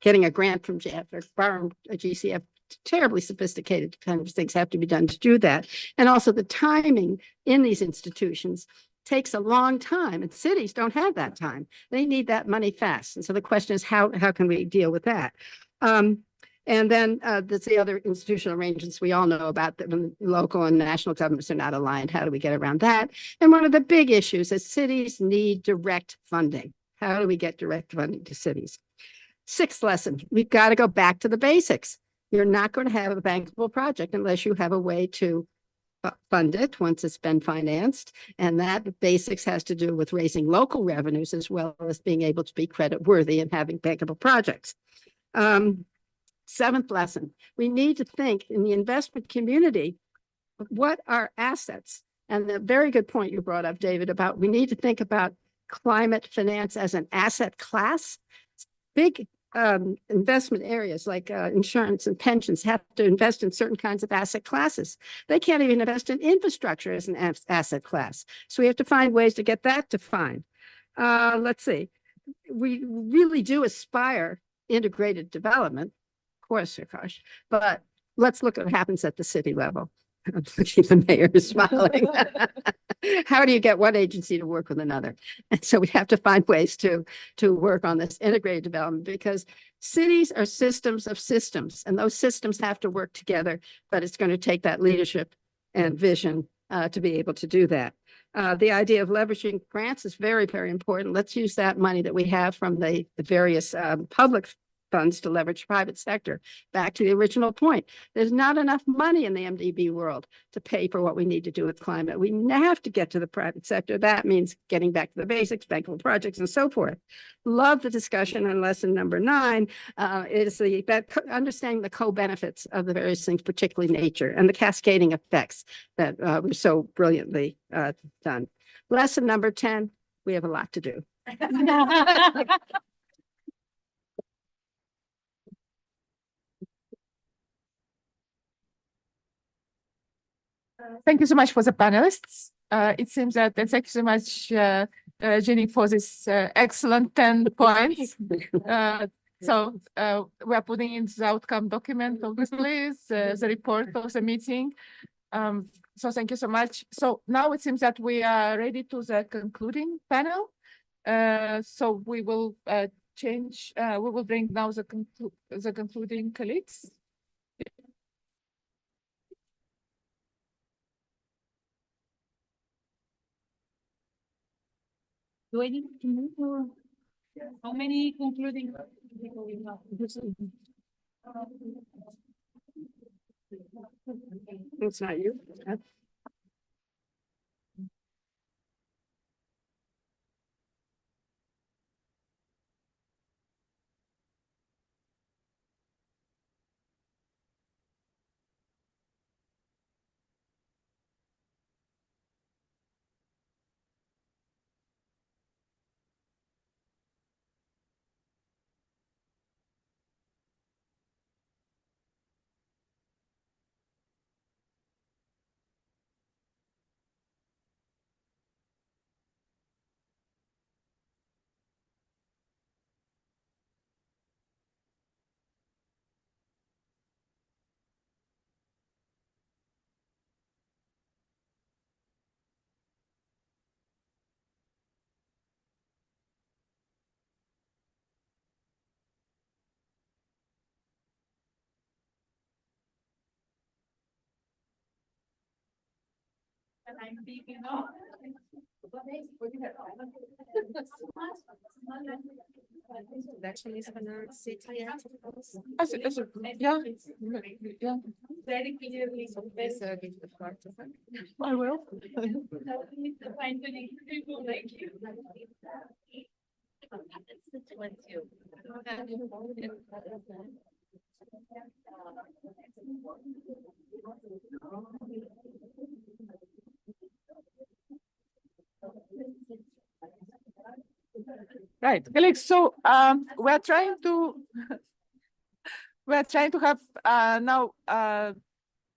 getting a grant from GF or borrowing a GCF. Terribly sophisticated kind of things have to be done to do that. And also the timing in these institutions takes a long time, and cities don't have that time. They need that money fast. And so the question is, how can we deal with that? And then there's the other institutional arrangements we all know about, that when local and national governments are not aligned. How do we get around that? And one of the big issues is cities need direct funding. How do we get direct funding to cities? Sixth lesson, we've got to go back to the basics. You're not going to have a bankable project unless you have a way to fund it once it's been financed. And that basics has to do with raising local revenues as well as being able to be credit worthy and having bankable projects. Seventh lesson, we need to think in the investment community, what are assets? And the very good point you brought up, David, about we need to think about climate finance as an asset class. Big investment areas like insurance and pensions have to invest in certain kinds of asset classes. They can't even invest in infrastructure as an asset class. So we have to find ways to get that defined. Let's see. We really do aspire integrated development, of course, Akash, but let's look at what happens at the city level. I'm looking at the mayor is smiling. How do you get one agency to work with another? And so we have to find ways to work on this integrated development, because cities are systems of systems, and those systems have to work together, but it's going to take that leadership and vision to be able to do that. The idea of leveraging grants is very, very important. Let's use that money that we have from the various public funds to leverage private sector. Back to the original point, there's not enough money in the MDB world to pay for what we need to do with climate. We have to get to the private sector. That means getting back to the basics, bankable projects, and so forth. Love the discussion on lesson number 9 is understanding the co-benefits of the various things, particularly nature, and the cascading effects that were so brilliantly done. Lesson number 10, we have a lot to do. Thank you so much for the panelists. It seems that, and thank you so much, Jenny, for this excellent 10 points. So we are putting in the outcome document, obviously, the report of the meeting. So thank you so much. So now it seems that we are ready to the concluding panel. So we will change, we will bring now the concluding colleagues. Do I need to move or how many concluding? It's not you. Actually, it's gonna sit here. Yeah. Very clearly. I will. Right, colleagues. So we're trying to have now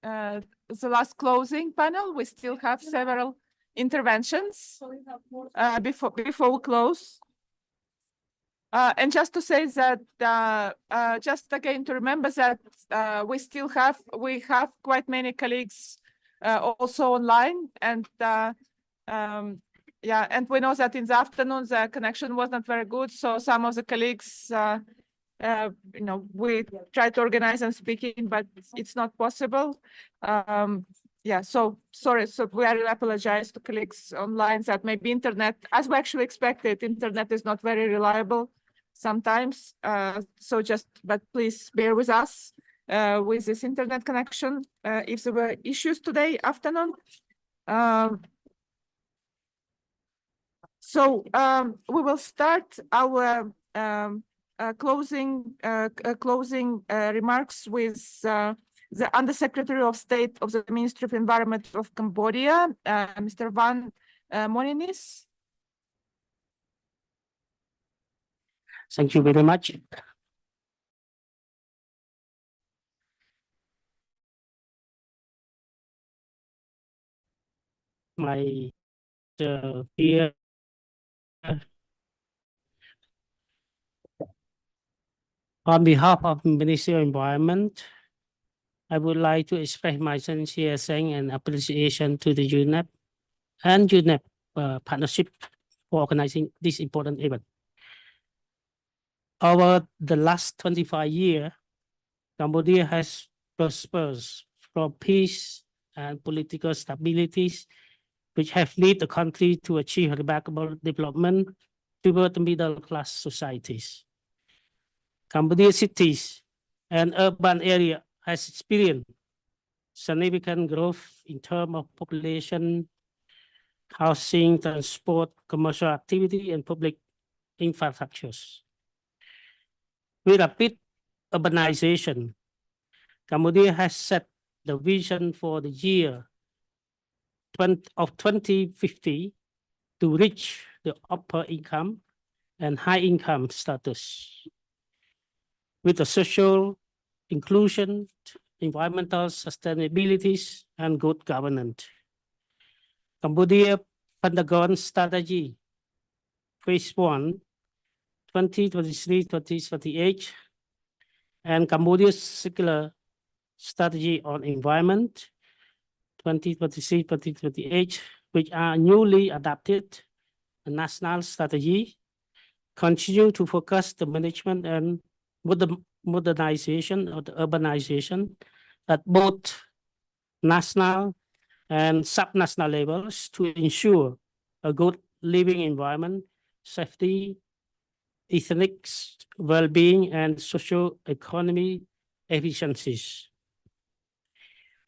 the last closing panel. We still have several interventions before we close. And just to say that, just again to remember that we have quite many colleagues also online, and yeah, and we know that in the afternoon the connection was not very good, so some of the colleagues, we try to organize them speaking, but it's not possible. Yeah, so sorry, so we really apologize to colleagues online that maybe internet, as we actually expected, internet is not very reliable sometimes. So just, but please bear with us with this internet connection if there were issues today afternoon. So we will start our closing remarks with the Undersecretary of State of the Ministry of Environment of Cambodia, Mr. Van Moninis. Thank you very much. My here on behalf of the Ministry of Environment, I would like to express my sincere thanks and appreciation to the UNEP and UNEP partnership for organizing this important event. Over the last 25 years, Cambodia has prospered from peace and political stability, which have led the country to achieve remarkable development toward middle-class societies. Cambodia cities and urban area has experienced significant growth in terms of population, housing, transport, commercial activity, and public infrastructures. With rapid urbanization, Cambodia has set the vision for the year of 2050 to reach the upper income and high income status. With the social inclusion, environmental sustainability, and good governance. Cambodia Pentagon Strategy Phase 1, 2023-2028, and Cambodia's Circular Strategy on Environment 2023-2028, which are newly adopted a national strategy, continue to focus the management and modernization or the urbanization at both national and subnational levels to ensure a good living environment, safety, ethnic well-being, and socio-economic efficiencies.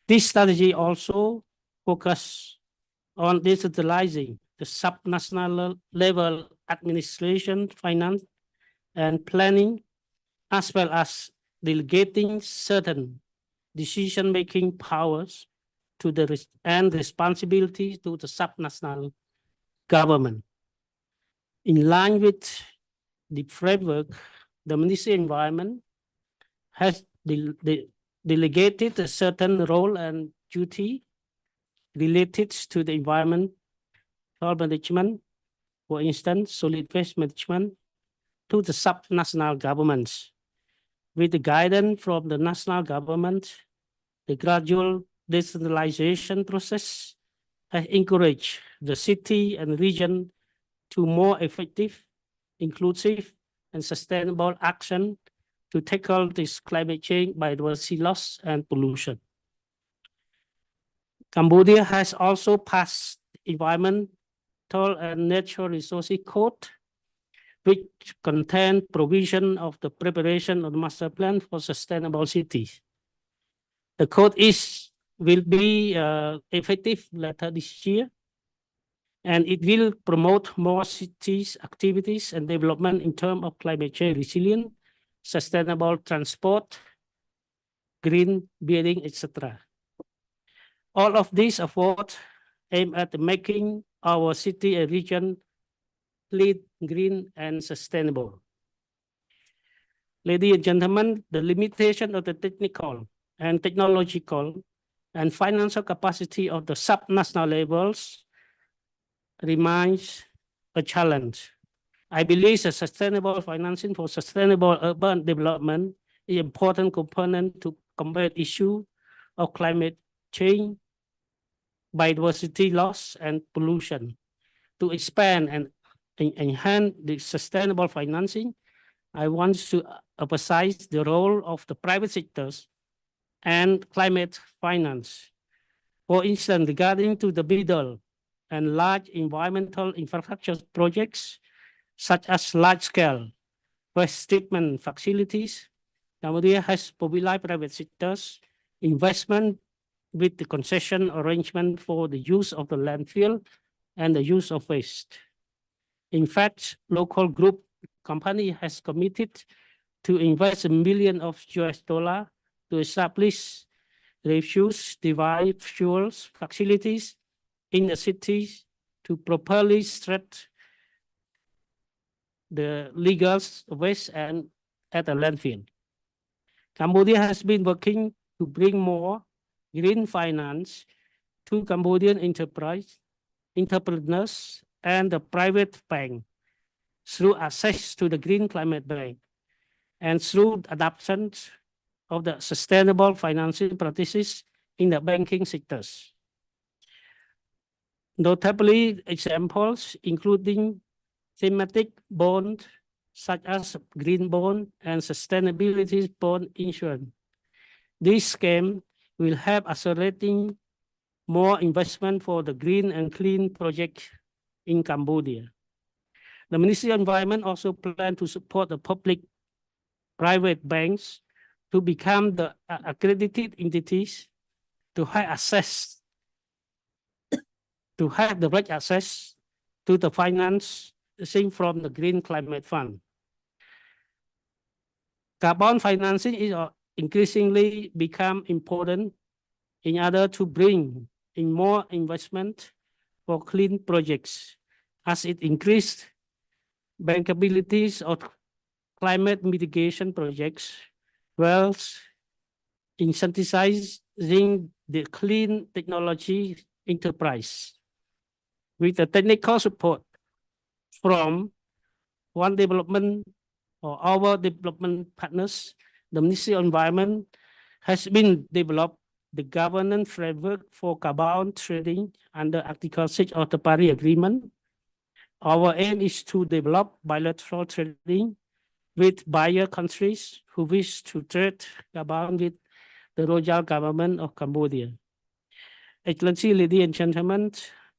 This strategy also focuses on digitalizing the subnational level administration, finance, and planning, as well as delegating certain decision-making powers to the and responsibility to the subnational government. In line with the framework, the Ministry of Environment has delegated a certain role and duty related to the environmental management, for instance, solid waste management, to the subnational governments. With the guidance from the national government, the gradual decentralization process has encouraged the city and region to more effective, inclusive, and sustainable action to tackle this climate change, biodiversity loss, and pollution. Cambodia has also passed Environmental and Natural Resources Code, which contain provision of the preparation of the master plan for sustainable cities. The code will be effective later this year, and it will promote more cities activities and development in terms of climate change resilient, sustainable transport, green building, etc. All of these efforts aim at making our city and region clean, green, and sustainable. Ladies and gentlemen, the limitation of the technical and technological and financial capacity of the subnational levels remains a challenge. I believe that sustainable financing for sustainable urban development is an important component to combat issue of climate change, biodiversity loss, and pollution. To expand and enhance the sustainable financing, I want to emphasize the role of the private sectors and climate finance. For instance, regarding to the middle and large environmental infrastructure projects, such as large-scale waste treatment facilities, Cambodia has mobilized private sectors investment with the concession arrangement for the use of the landfill and the use of waste. In fact, local group company has committed to invest $1 million to establish refuse-derived fuels facilities in the cities to properly treat the legal waste and at a landfill. Cambodia has been working to bring more green finance to Cambodian entrepreneurs and the private bank through access to the Green Climate Bank and through adoption of the sustainable financing practices in the banking sectors. Notably, examples including thematic bonds such as green bond and sustainability bond insurance. This scheme will help accelerating more investment for the green and clean project in Cambodia. The Ministry of Environment also plans to support the public-private banks to become the accredited entities to have the right access to the financing from the Green Climate Fund. Carbon financing is increasingly become important in order to bring in more investment for clean projects as it increased bankabilities of climate mitigation projects, whilst incentivizing the clean technology enterprise. With the technical support from one development or our development partners, the Ministry of Environment has been developed the governance framework for carbon trading under Article 6 of the Paris Agreement. Our aim is to develop bilateral trading with buyer countries who wish to trade carbon with the royal government of Cambodia. Excellency, ladies and gentlemen,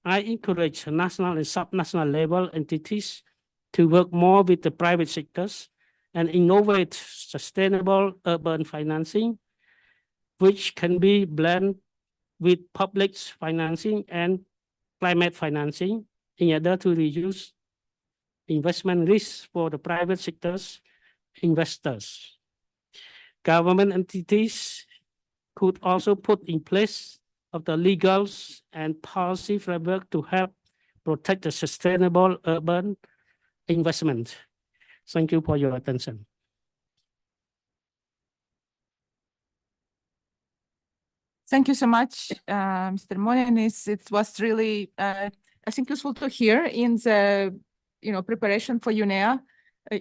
I encourage national and subnational level entities to work more with the private sectors and innovate sustainable urban financing, which can be blended with public financing and climate financing in order to reduce investment risks for the private sector's investors. Government entities could also put in place of the legal and policy framework to help protect the sustainable urban investment. Thank you for your attention. Thank you so much, Mr. Monenis. It was really, I think, useful to hear in the, preparation for UNEA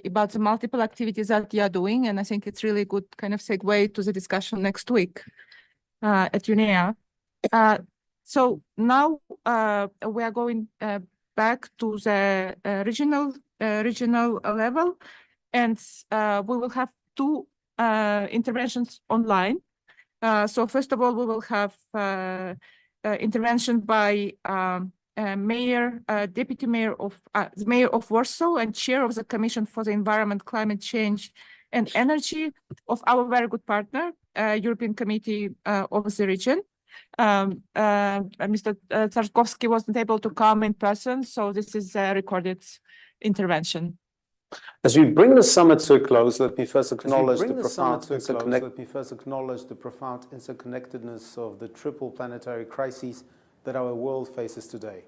about the multiple activities that you are doing, and I think it's really good kind of segue to the discussion next week at UNEA. So now we are going back to the regional level, and we will have two interventions online. So first of all, we will have intervention by Mayor, Deputy Mayor of the Mayor of Warsaw and Chair of the Commission for the Environment, Climate Change and Energy of our very good partner, European Committee of the Region. Mr. Tsarkovsky wasn't able to come in person, so this is a recorded intervention. As we bring the summit to a close, let me first acknowledge the profound interconnectedness of the triple planetary crises that our world faces today: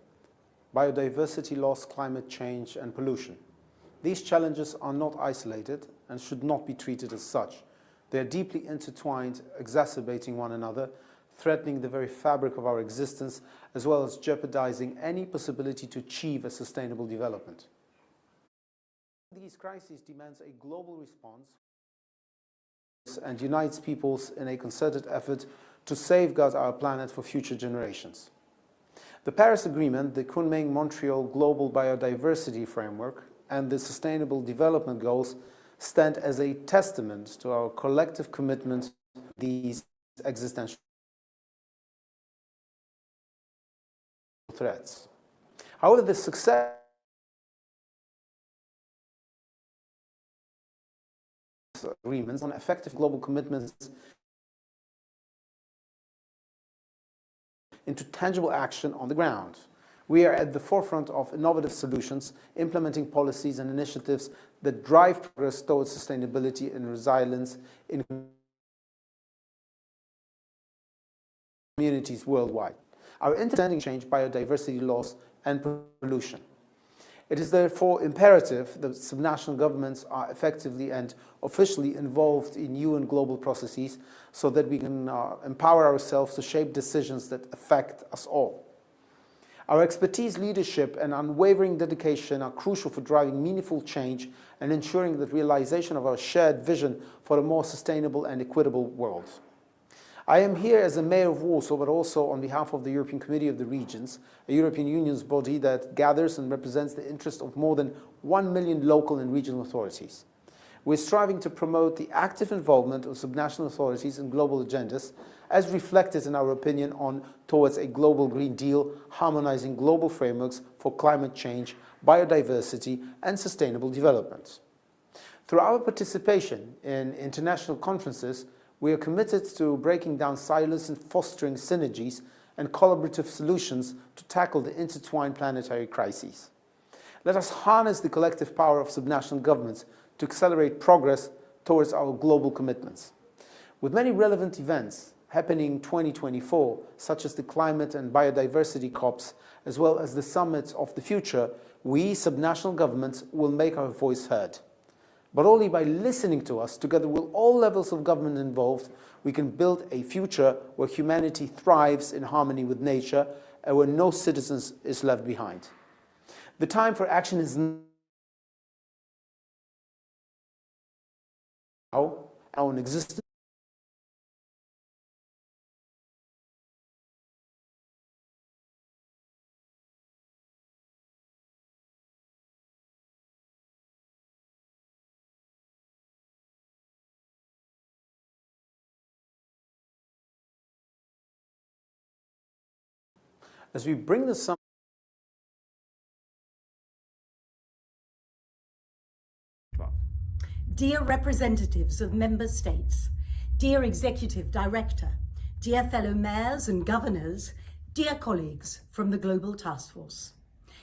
biodiversity loss, climate change, and pollution. These challenges are not isolated and should not be treated as such. They are deeply intertwined, exacerbating one another, threatening the very fabric of our existence, as well as jeopardizing any possibility to achieve a sustainable development. These crises demands a global response and unites peoples in a concerted effort to safeguard our planet for future generations. The Paris Agreement, the Kunming-Montreal Global Biodiversity Framework, and the Sustainable Development Goals stand as a testament to our collective commitment to these existential threats. However, the success agreements on effective global commitments into tangible action on the ground. We are at the forefront of innovative solutions, implementing policies and initiatives that drive progress towards sustainability and resilience in communities worldwide. Our understanding change biodiversity loss and pollution. It is therefore imperative that subnational governments are effectively and officially involved in UN global processes so that we can empower ourselves to shape decisions that affect us all. Our expertise, leadership, and unwavering dedication are crucial for driving meaningful change and ensuring the realization of our shared vision for a more sustainable and equitable world. I am here as a mayor of Warsaw, but also on behalf of the European Committee of the Regions, a European Union's body that gathers and represents the interests of more than 1 million local and regional authorities. We're striving to promote the active involvement of subnational authorities in global agendas, as reflected in our opinion on Towards a Global Green Deal, harmonizing global frameworks for climate change, biodiversity, and sustainable development. Through our participation in international conferences, we are committed to breaking down silos and fostering synergies and collaborative solutions to tackle the intertwined planetary crises. Let us harness the collective power of subnational governments to accelerate progress towards our global commitments. With many relevant events happening in 2024, such as the climate and biodiversity COPs, as well as the summits of the future, we subnational governments will make our voice heard. But only by listening to us, together with all levels of government involved, we can build a future where humanity thrives in harmony with nature and where no citizen is left behind. The time for action is now. Our own existence. As we bring the sum. Dear representatives of member states, dear executive director, dear fellow mayors and governors, dear colleagues from the Global Task Force,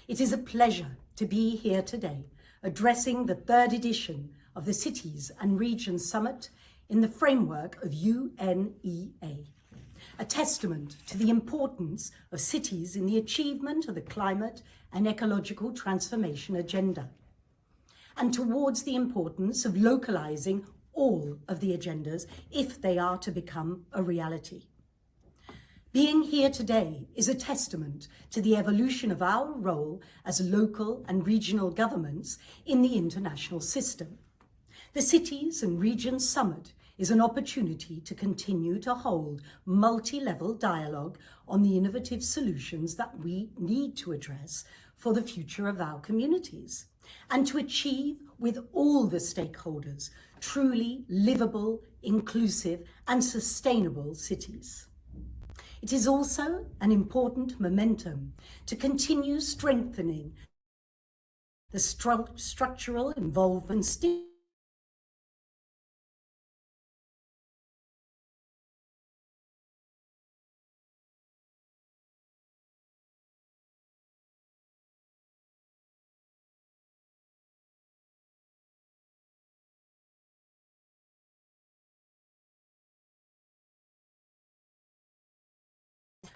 it is a pleasure to be here today addressing the third edition of the Cities and Regions Summit in the framework of UNEA. A testament to the importance of cities in the achievement of the climate and ecological transformation agenda, and towards the importance of localizing all of the agendas if they are to become a reality. Being here today is a testament to the evolution of our role as local and regional governments in the international system. The Cities and Regions Summit is an opportunity to continue to hold multi-level dialogue on the innovative solutions that we need to address for the future of our communities, and to achieve with all the stakeholders truly livable, inclusive, and sustainable cities. It is also an important momentum to continue strengthening the structural involvement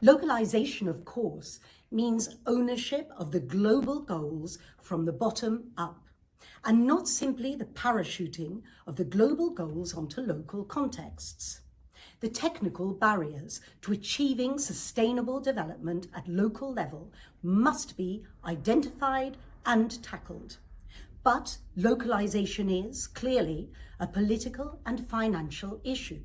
Localization, of course, means ownership of the global goals from the bottom up, and not simply the parachuting of the global goals onto local contexts. The technical barriers to achieving sustainable development at local level must be identified and tackled. But localization is clearly a political and financial issue.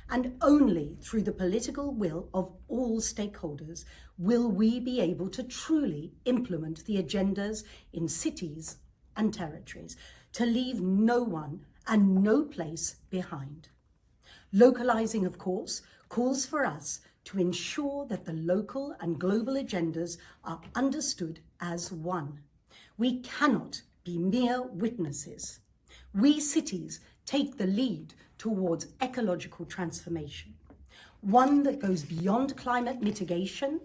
And only through the political will of all stakeholders will we be able to truly implement the agendas in cities and territories, to leave no one and no place behind. Localizing, of course, calls for us to ensure that the local and global agendas are understood as one. We cannot be mere witnesses. We cities take the lead towards ecological transformation, one that goes beyond climate mitigation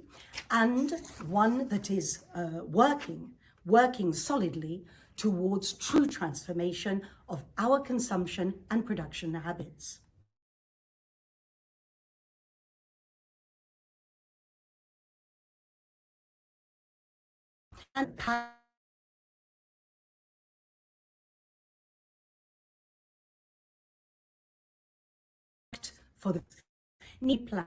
and one that is working solidly towards true transformation of our consumption and production habits. And for the need plan.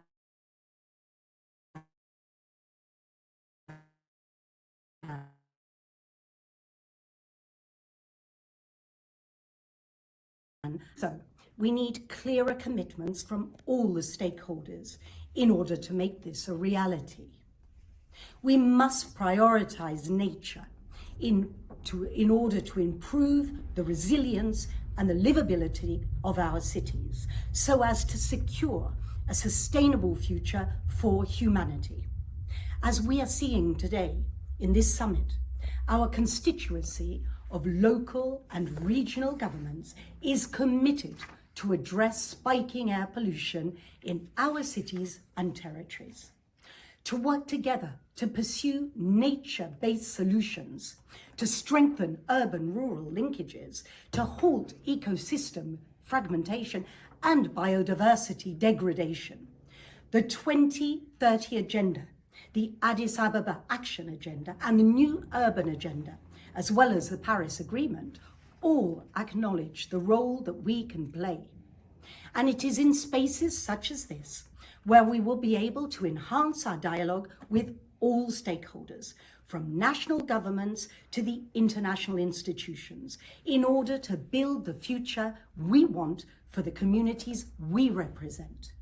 So we need clearer commitments from all the stakeholders in order to make this a reality. We must prioritize nature in order to improve the resilience and the livability of our cities, so as to secure a sustainable future for humanity. As we are seeing today in this summit, our constituency of local and regional governments is committed to address spiking air pollution in our cities and territories, to work together to pursue nature-based solutions, to strengthen urban-rural linkages, to halt ecosystem fragmentation and biodiversity degradation. The 2030 Agenda, the Addis Ababa Action Agenda, and the New Urban Agenda, as well as the Paris Agreement, all acknowledge the role that we can play. And it is in spaces such as this where we will be able to enhance our dialogue with all stakeholders, from national governments to the international institutions, in order to build the future we want for the communities we represent.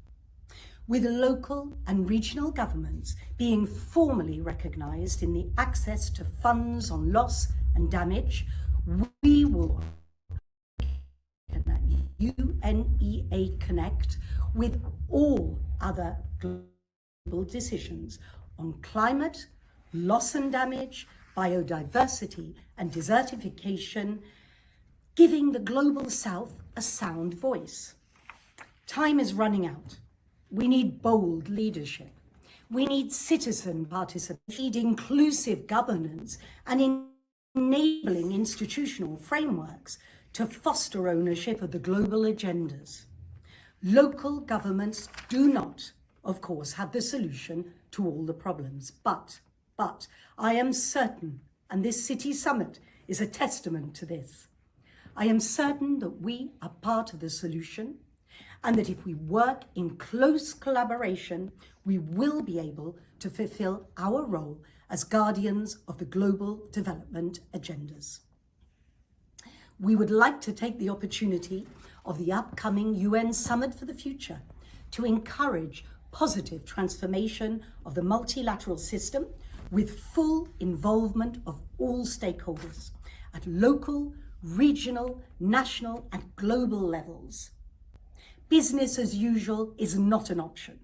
With local and regional governments being formally recognized in the access to funds on loss and damage, we will UNEA Connect with all other global decisions on climate, loss and damage, biodiversity and desertification, giving the global south a sound voice. Time is running out. We need bold leadership. We need citizen participation, we need inclusive governance and enabling institutional frameworks to foster ownership of the global agendas. Local governments do not, of course, have the solution to all the problems, but I am certain, and this City Summit is a testament to this, I am certain that we are part of the solution, and that if we work in close collaboration, we will be able to fulfill our role as guardians of the global development agendas. We would like to take the opportunity of the upcoming UN Summit for the Future to encourage positive transformation of the multilateral system with full involvement of all stakeholders at local, regional, national, and global levels. Business as usual is not an option.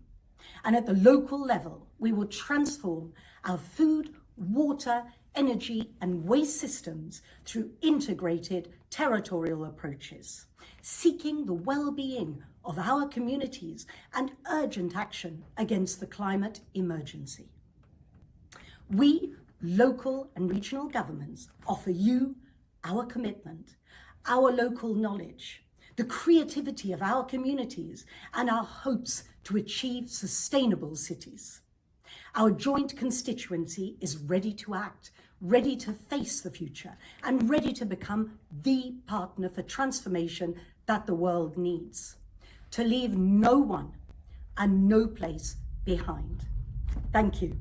And at the local level, we will transform our food, water, energy, and waste systems through integrated territorial approaches, seeking the well-being of our communities and urgent action against the climate emergency. We, local and regional governments, offer you our commitment, our local knowledge, the creativity of our communities, and our hopes to achieve sustainable cities. Our joint constituency is ready to act, ready to face the future, and ready to become the partner for transformation that the world needs, to leave no one and no place behind. Thank you.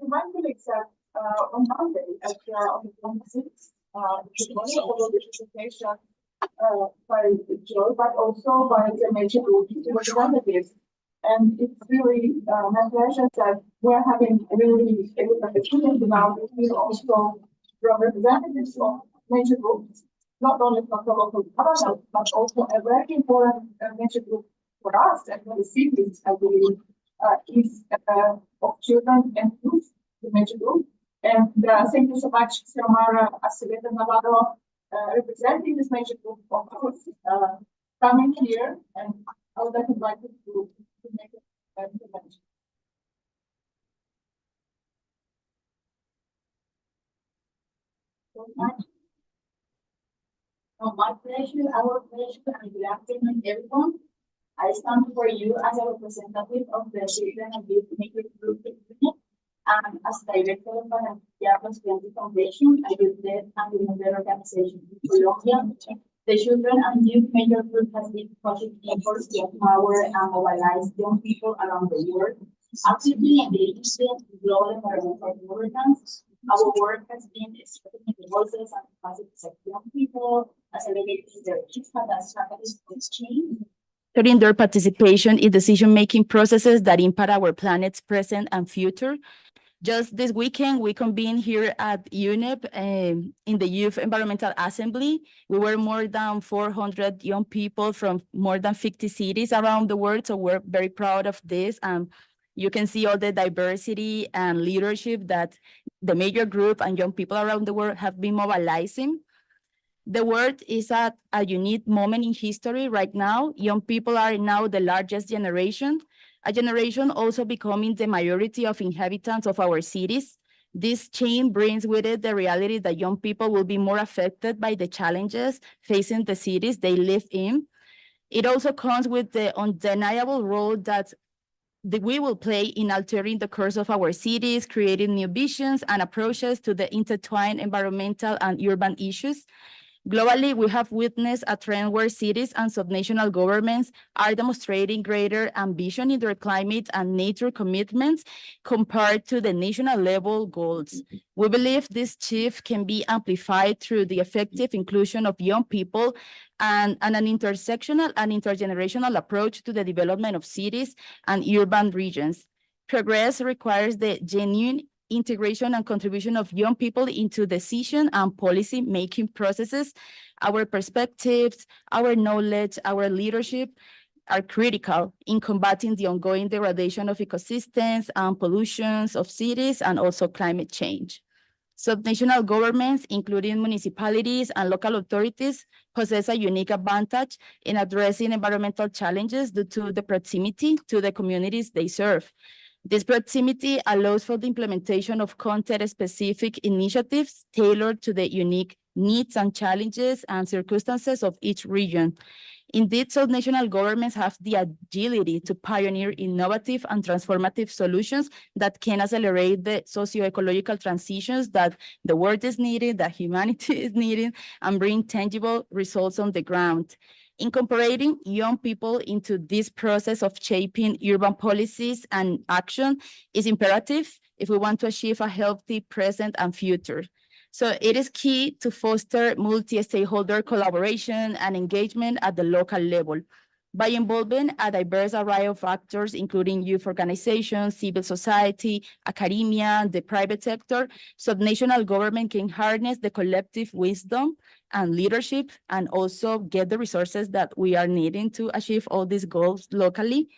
Remind colleagues that on Monday, on the 26th, the presentation by Joe, but also by the major group representatives And it's really my pleasure that we're having a really a good opportunity now to hear also from representatives of major groups, not only from the local government, but also a very important major group for us and for the cities, I believe, is of children and youth, the major group. And thank you so much, Xiomara Acevedo Navarro, representing this major group of us, coming here, and I would like to invite you to make a intervention. My pleasure, our pleasure, and good afternoon, everyone. I stand before you as a representative of the Children and Youth Maker Group Unit and as director of the Diablos 20 Foundation, a youth-led and women-led organization in Colombia. The Children and Youth Maker Group has been pushing efforts to empower and mobilize young people around the world, actively engaged in global environmental governance. Our work has been strengthening the voices and capacities of young people, accelerating their impact and strategies for change, Ensuring their participation in decision-making processes that impact our planet's present and future. Just this weekend, we convened here at UNEP in the Youth Environmental Assembly. We were more than 400 young people from more than 50 cities around the world, so we're very proud of this. You can see all the diversity and leadership that the major group and young people around the world have been mobilizing. The world is at a unique moment in history right now. Young people are now the largest generation, a generation also becoming the majority of inhabitants of our cities. This change brings with it the reality that young people will be more affected by the challenges facing the cities they live in. It also comes with the undeniable role that we will play in altering the course of our cities, creating new visions and approaches to the intertwined environmental and urban issues. Globally, we have witnessed a trend where cities and subnational governments are demonstrating greater ambition in their climate and nature commitments compared to the national level goals. We believe this shift can be amplified through the effective inclusion of young people and an intersectional and intergenerational approach to the development of cities and urban regions. Progress requires the genuine integration and contribution of young people into decision and policy-making processes. Our perspectives, our knowledge, our leadership are critical in combating the ongoing degradation of ecosystems and pollutions of cities and also climate change. Subnational governments, including municipalities and local authorities, possess a unique advantage in addressing environmental challenges due to the proximity to the communities they serve. This proximity allows for the implementation of content-specific initiatives tailored to the unique needs and challenges and circumstances of each region. Indeed, subnational governments have the agility to pioneer innovative and transformative solutions that can accelerate the socio-ecological transitions that the world is needing, that humanity is needing, and bring tangible results on the ground. Incorporating young people into this process of shaping urban policies and action is imperative if we want to achieve a healthy present and future. So it is key to foster multi-stakeholder collaboration and engagement at the local level. By involving a diverse array of actors, including youth organizations, civil society, academia, the private sector, subnational government can harness the collective wisdom and leadership and also get the resources that we are needing to achieve all these goals locally.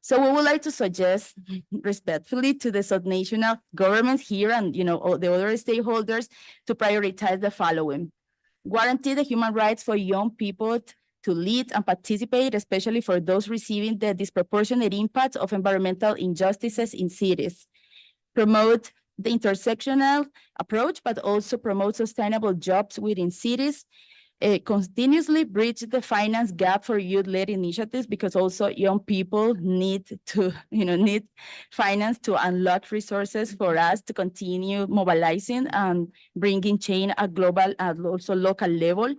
So we would like to suggest respectfully to the subnational governments here and all the other stakeholders to prioritize the following. Guarantee the human rights for young people to lead and participate, especially for those receiving the disproportionate impact of environmental injustices in cities. Promote the intersectional approach, but also promote sustainable jobs within cities. Continuously bridge the finance gap for youth-led initiatives because also young people need to, need finance to unlock resources for us to continue mobilizing and bringing change at global and also local level.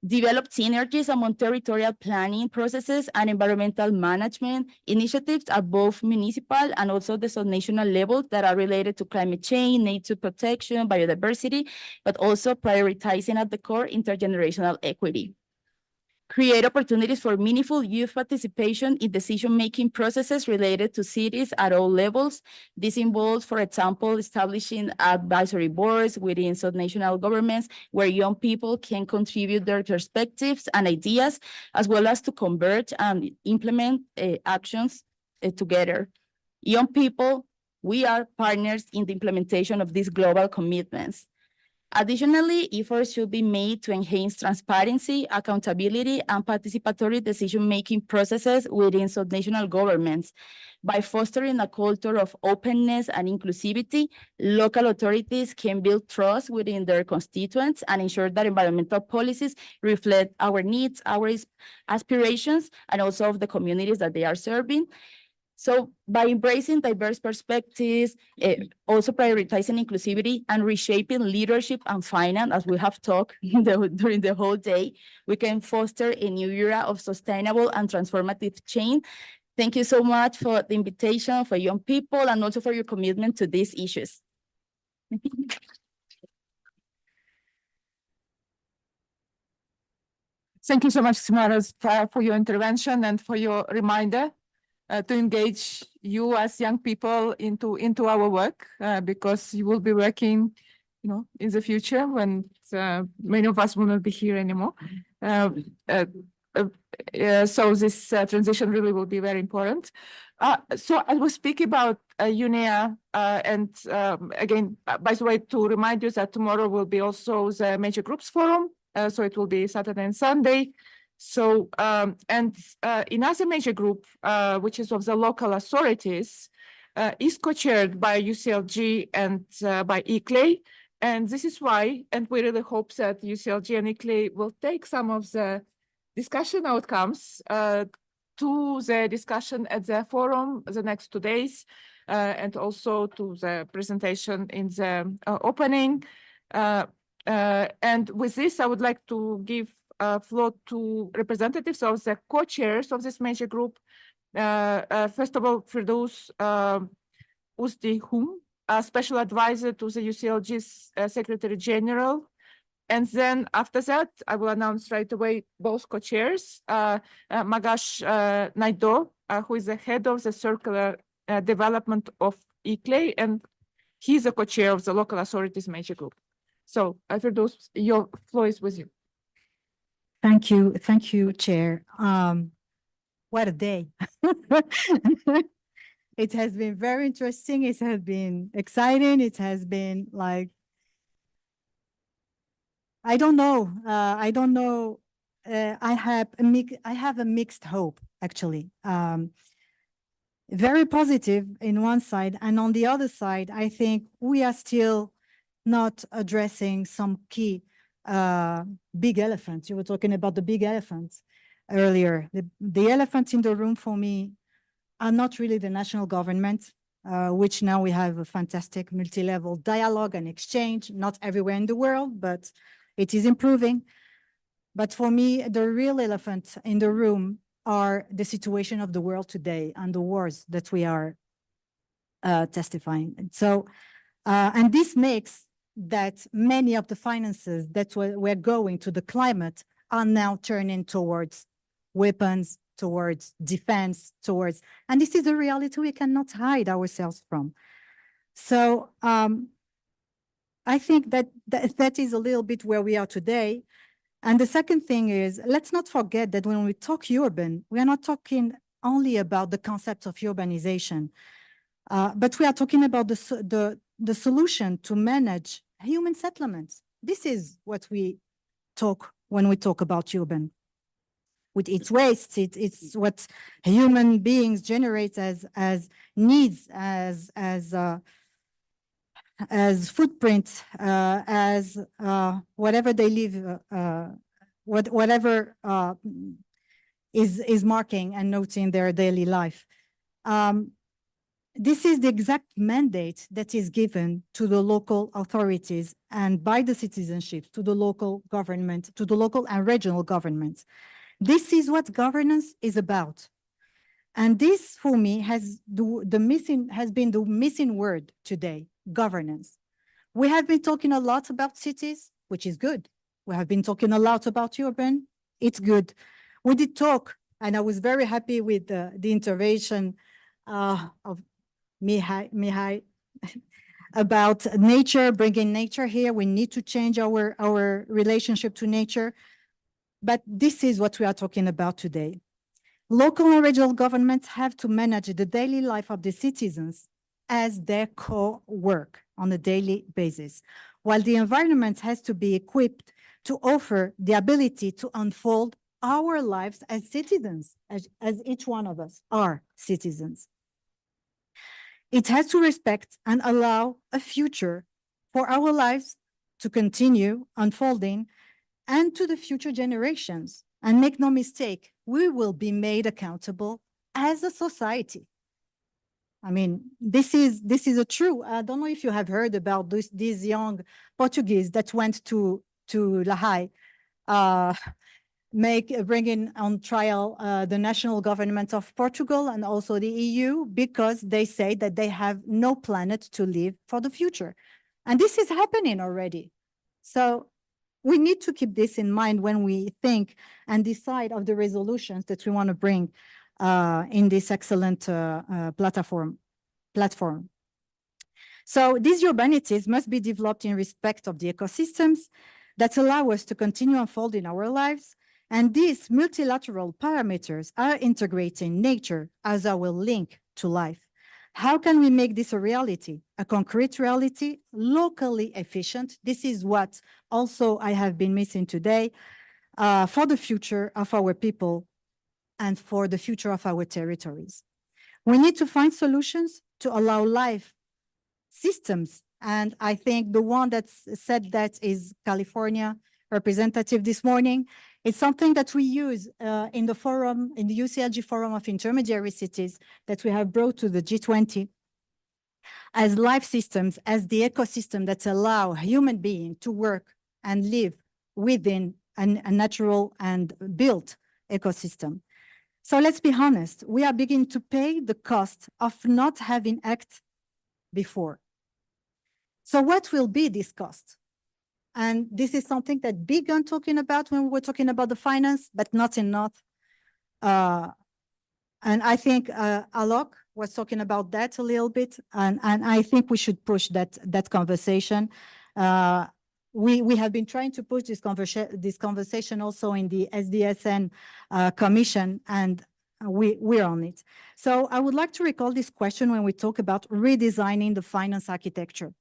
Develop synergies among territorial planning processes and environmental management initiatives at both municipal and also the subnational levels that are related to climate change, nature protection, biodiversity, but also prioritizing at the core intergenerational equity. create opportunities for meaningful youth participation in decision-making processes related to cities at all levels. This involves, for example, establishing advisory boards within subnational governments where young people can contribute their perspectives and ideas, as well as to converge and implement actions together. Young people, we are partners in the implementation of these global commitments. Additionally, efforts should be made to enhance transparency, accountability, and participatory decision-making processes within subnational governments. By fostering a culture of openness and inclusivity, local authorities can build trust within their constituents and ensure that environmental policies reflect our needs, our aspirations, and also of the communities that they are serving. So by embracing diverse perspectives, also prioritizing inclusivity and reshaping leadership and finance, as we have talked during the whole day, we can foster a new era of sustainable and transformative change. Thank you so much for the invitation, for young people, and also for your commitment to these issues. Thank you so much, Samara, for your intervention and for your reminder to engage you as young people into our work, because you will be working, in the future when many of us will not be here anymore. So this transition really will be very important. So I will speak about UNEA, and again, by the way, to remind you that tomorrow will be also the Major Groups Forum. So it will be Saturday and Sunday. So, another major group, which is of the local authorities, is co-chaired by UCLG and by ICLEI. And this is why, and we really hope that UCLG and ICLEI will take some of the discussion outcomes to the discussion at the forum the next 2 days, and also to the presentation in the opening. And with this, I would like to give floor to representatives of the co-chairs of this major group. First of all, Firdaus Usdi Hum, a special advisor to the UCLG's Secretary General. And then after that, I will announce right away both co-chairs, Magash Naido, who is the head of the circular development of ICLEI, and he's a co-chair of the local authorities major group. So Firdaus, your floor is with you. Thank you, Chair. What a day. It has been very interesting. It has been exciting. It has been like, I don't know. I have a mixed hope, actually. Very positive in one side, and on the other side, I think we are still not addressing some key big elephants. You were talking about the big elephants earlier. The elephants in the room for me are not really the national government, which now we have a fantastic multi-level dialogue and exchange, not everywhere in the world, but it is improving. But for me, the real elephant in the room are the situation of the world today and the wars that we are testifying. And so, and this makes that many of the finances that were going to the climate are now turning towards weapons, towards defense, and this is a reality we cannot hide ourselves from. So I think that is a little bit where we are today. And the second thing is, let's not forget that when we talk urban, we are not talking only about the concept of urbanization, but we are talking about the solution to manage human settlements. This is what we talk when we talk about urban. With its waste, it's what human beings generate as needs, as footprints, as whatever they live, whatever is marking and noting their daily life. This is the exact mandate that is given to the local authorities and by the citizenship to the local government, to the local and regional governments. This is what governance is about. And this, for me, has been the missing word today, governance. We have been talking a lot about cities, which is good. We have been talking a lot about urban, it's good. We did talk, and I was very happy with the intervention of Mihai about nature, bringing nature here. We need to change our relationship to nature. But this is what we are talking about today. Local and regional governments have to manage the daily life of the citizens as their core work on a daily basis, while the environment has to be equipped to offer the ability to unfold our lives as citizens, as each one of us are citizens. It has to respect and allow a future for our lives to continue unfolding and to the future generations. And make no mistake, we will be made accountable as a society. I mean, this is a true. I don't know if you have heard about these young Portuguese that went to La Haye, bringing on trial the national government of Portugal and also the EU because they say that they have no planet to live for the future. And this is happening already. So we need to keep this in mind when we think and decide of the resolutions that we want to bring in this excellent platform. So these urbanities must be developed in respect of the ecosystems that allow us to continue unfolding our lives. And these multilateral parameters are integrating nature as our link to life. How can we make this a reality, a concrete reality, locally efficient? This is what also I have been missing today for the future of our people and for the future of our territories. We need to find solutions to allow life systems. And I think the one that said that is California representative this morning. It's something that we use in the forum, in the UCLG Forum of Intermediary Cities that we have brought to the G20 as life systems, as the ecosystem that allow human beings to work and live within a natural and built ecosystem. So let's be honest, we are beginning to pay the cost of not having acted before. So what will be this cost? And this is something that began talking about when we were talking about the finance, but not enough. And I think Alok was talking about that a little bit, and I think we should push that conversation. We have been trying to push this conversation also in the SDSN Commission, and we're on it. So I would like to recall this question when we talk about redesigning the finance architecture,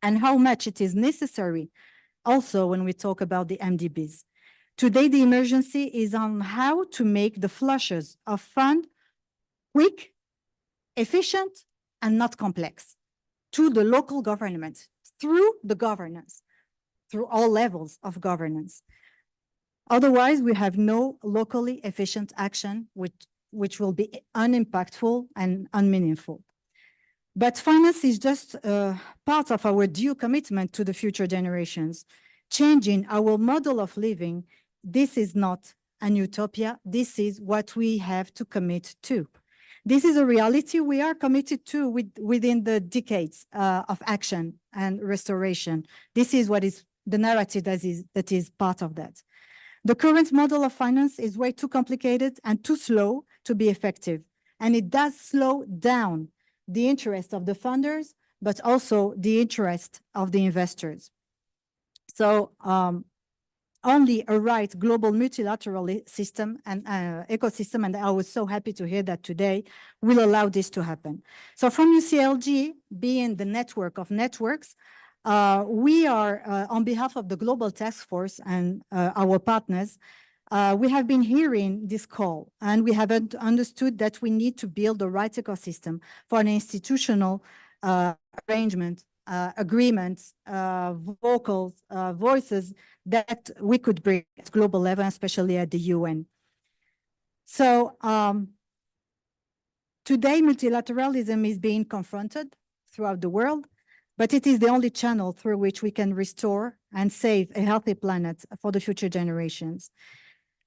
and how much it is necessary also when we talk about the MDBs. Today, the emergency is on how to make the flushes of fund quick, efficient, and not complex to the local government, through the governance, through all levels of governance. Otherwise, we have no locally efficient action, which will be unimpactful and unmeaningful. But finance is just part of our due commitment to the future generations. Changing our model of living, this is not an utopia. This is what we have to commit to. This is a reality we are committed to within the decades of action and restoration. This is what is the narrative that is part of that. The current model of finance is way too complicated and too slow to be effective. And it does slow down the interest of the funders, but also the interest of the investors. So only a right global multilateral system and ecosystem, and I was so happy to hear that today, will allow this to happen. So from UCLG, being the network of networks, we are, on behalf of the Global Task Force and our partners, we have been hearing this call, and we have understood that we need to build the right ecosystem for an institutional arrangement, agreements, voices that we could bring at global level, especially at the UN. So today, multilateralism is being confronted throughout the world, but it is the only channel through which we can restore and save a healthy planet for the future generations.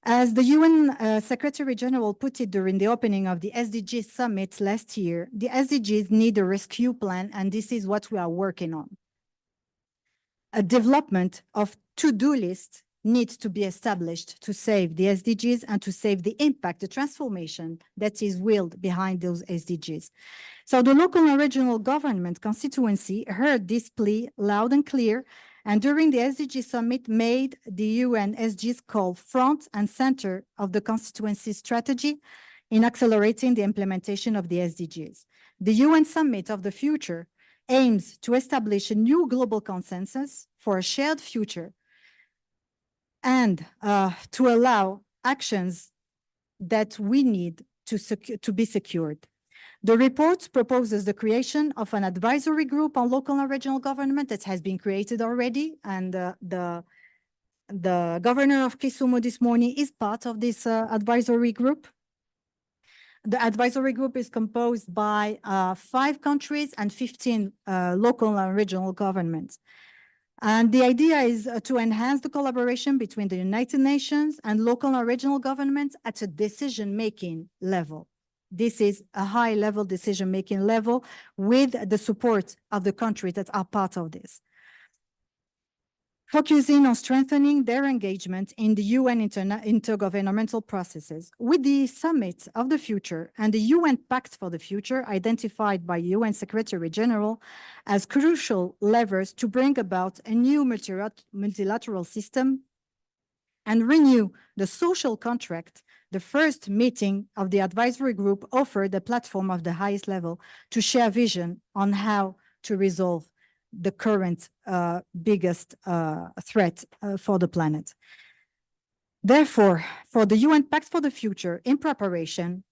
As the UN Secretary General put it during the opening of the SDGs Summit last year, the SDGs need a rescue plan, and this is what we are working on. A development of to-do list needs to be established to save the SDGs and to save the impact, the transformation that is willed behind those SDGs. So the local and regional government constituency heard this plea loud and clear, and during the SDG summit made the UN SDGs call front and center of the constituency strategy in accelerating the implementation of the SDGs. The UN Summit of the Future aims to establish a new global consensus for a shared future and to allow actions that we need to be secured. The report proposes the creation of an advisory group on local and regional government that has been created already, and the governor of Kisumu this morning is part of this advisory group. The advisory group is composed by 5 countries and 15 local and regional governments. And the idea is to enhance the collaboration between the United Nations and local and regional governments at a decision-making level. This is a high-level decision-making level with the support of the countries that are part of this, focusing on strengthening their engagement in the UN intergovernmental processes. With the Summit of the Future and the UN Pact for the Future, identified by UN Secretary General as crucial levers to bring about a new multilateral system and renew the social contract, the first meeting of the advisory group offered a platform of the highest level to share vision on how to resolve the current biggest threat for the planet. Therefore, for the UN Pact for the Future, in preparation,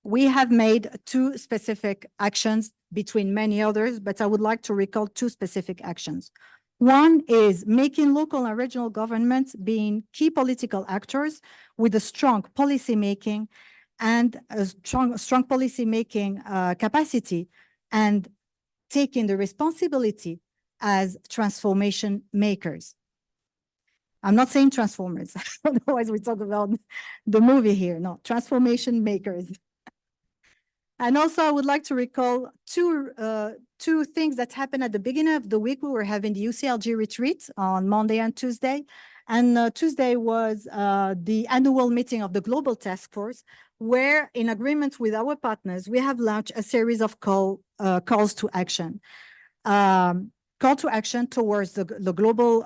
we have made 2 specific actions between many others, but I would like to recall 2 specific actions. One is making local and regional governments being key political actors with a strong policy-making and a strong policy-making capacity, and taking the responsibility as transformation makers. I'm not saying transformers, otherwise we talk about the movie here. No, transformation makers. And also I would like to recall two things that happened at the beginning of the week. We were having the UCLG retreat on Monday and Tuesday. And Tuesday was the annual meeting of the Global Task Force, where in agreement with our partners, we have launched a series of calls to action. Call to action towards the global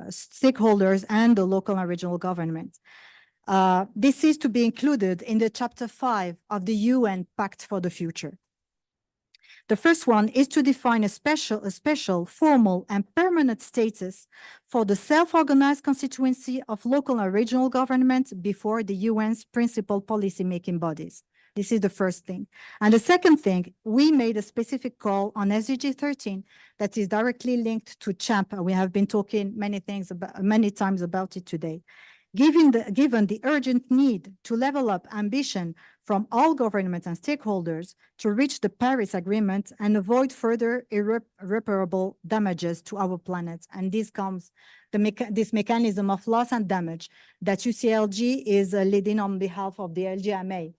stakeholders and the local and regional governments. This is to be included in the Chapter 5 of the UN Pact for the Future. The first one is to define a special, formal, and permanent status for the self-organized constituency of local and regional governments before the UN's principal policy-making bodies. This is the first thing. And the second thing, we made a specific call on SDG 13 that is directly linked to CHAMP. We have been talking many times about it today. Given the urgent need to level up ambition from all governments and stakeholders to reach the Paris Agreement and avoid further irreparable damages to our planet. And this comes, this mechanism of loss and damage that UCLG is leading on behalf of the LGMA.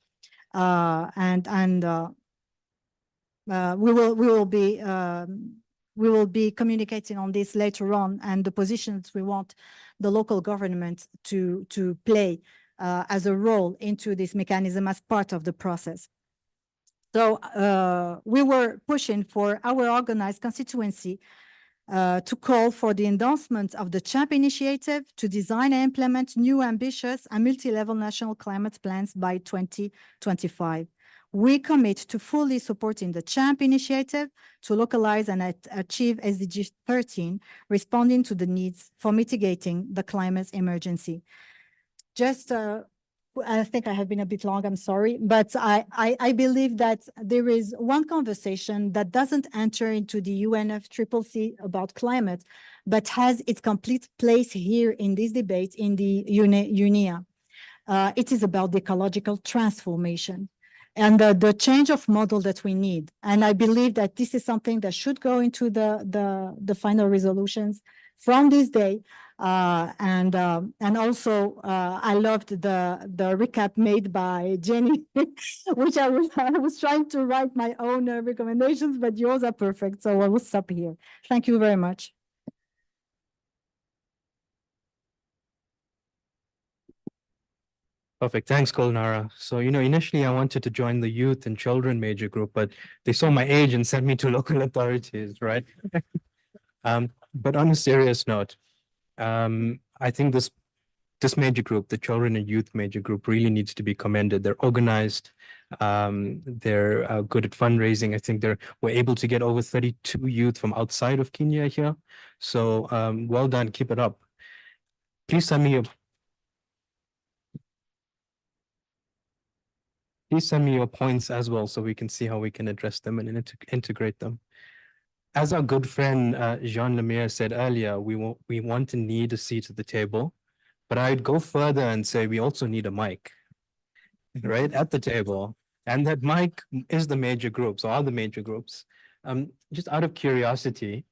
We will be communicating on this later on, and the positions we want the local government to play as a role into this mechanism as part of the process. So we were pushing for our organized constituency to call for the endorsement of the CHAMP initiative to design and implement new ambitious and multi-level national climate plans by 2025. We commit to fully supporting the CHAMP initiative to localize and achieve SDG 13, responding to the needs for mitigating the climate emergency. Just, I think I have been a bit long, I'm sorry, but I believe that there is one conversation that doesn't enter into the UNFCCC about climate, but has its complete place here in this debate in the UNEA. It is about the ecological transformation and the change of model that we need. And I believe that this is something that should go into the final resolutions from this day. And also, I loved the recap made by Jenny, which I was trying to write my own recommendations, but yours are perfect. So I will stop here. Thank you very much. Perfect. Thanks, Kolnara. So, initially I wanted to join the youth and children major group, but they saw my age and sent me to local authorities, right? But on a serious note, I think this major group, the children and youth major group, really needs to be commended. They're organized. They're good at fundraising. I think we're able to get over 32 youth from outside of Kenya here. So well done. Keep it up. Please send me your points as well so we can see how we can address them and integrate them. As our good friend Jean Lemire said earlier, we want and need a seat at the table, but I'd go further and say we also need a mic, right, at the table. And that mic is the major groups, or are the major groups. Just out of curiosity,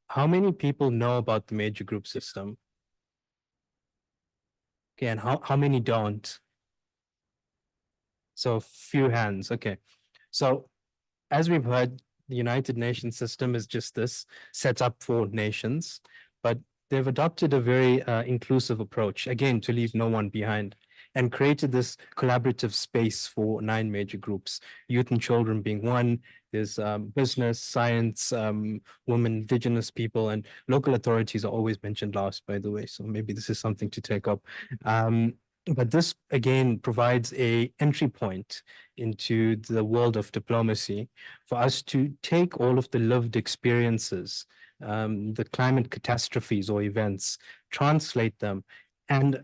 how many people know about the major group system? Okay, and how many don't? So few hands, okay. So as we've heard, the United Nations system is just this, set up for nations, but they've adopted a very inclusive approach, again, to leave no one behind, and created this collaborative space for 9 major groups, youth and children being one. There's business, science, women, indigenous people, and local authorities are always mentioned last, by the way, so maybe this is something to take up. But this, again, provides an entry point into the world of diplomacy for us to take all of the lived experiences, the climate catastrophes or events, translate them, and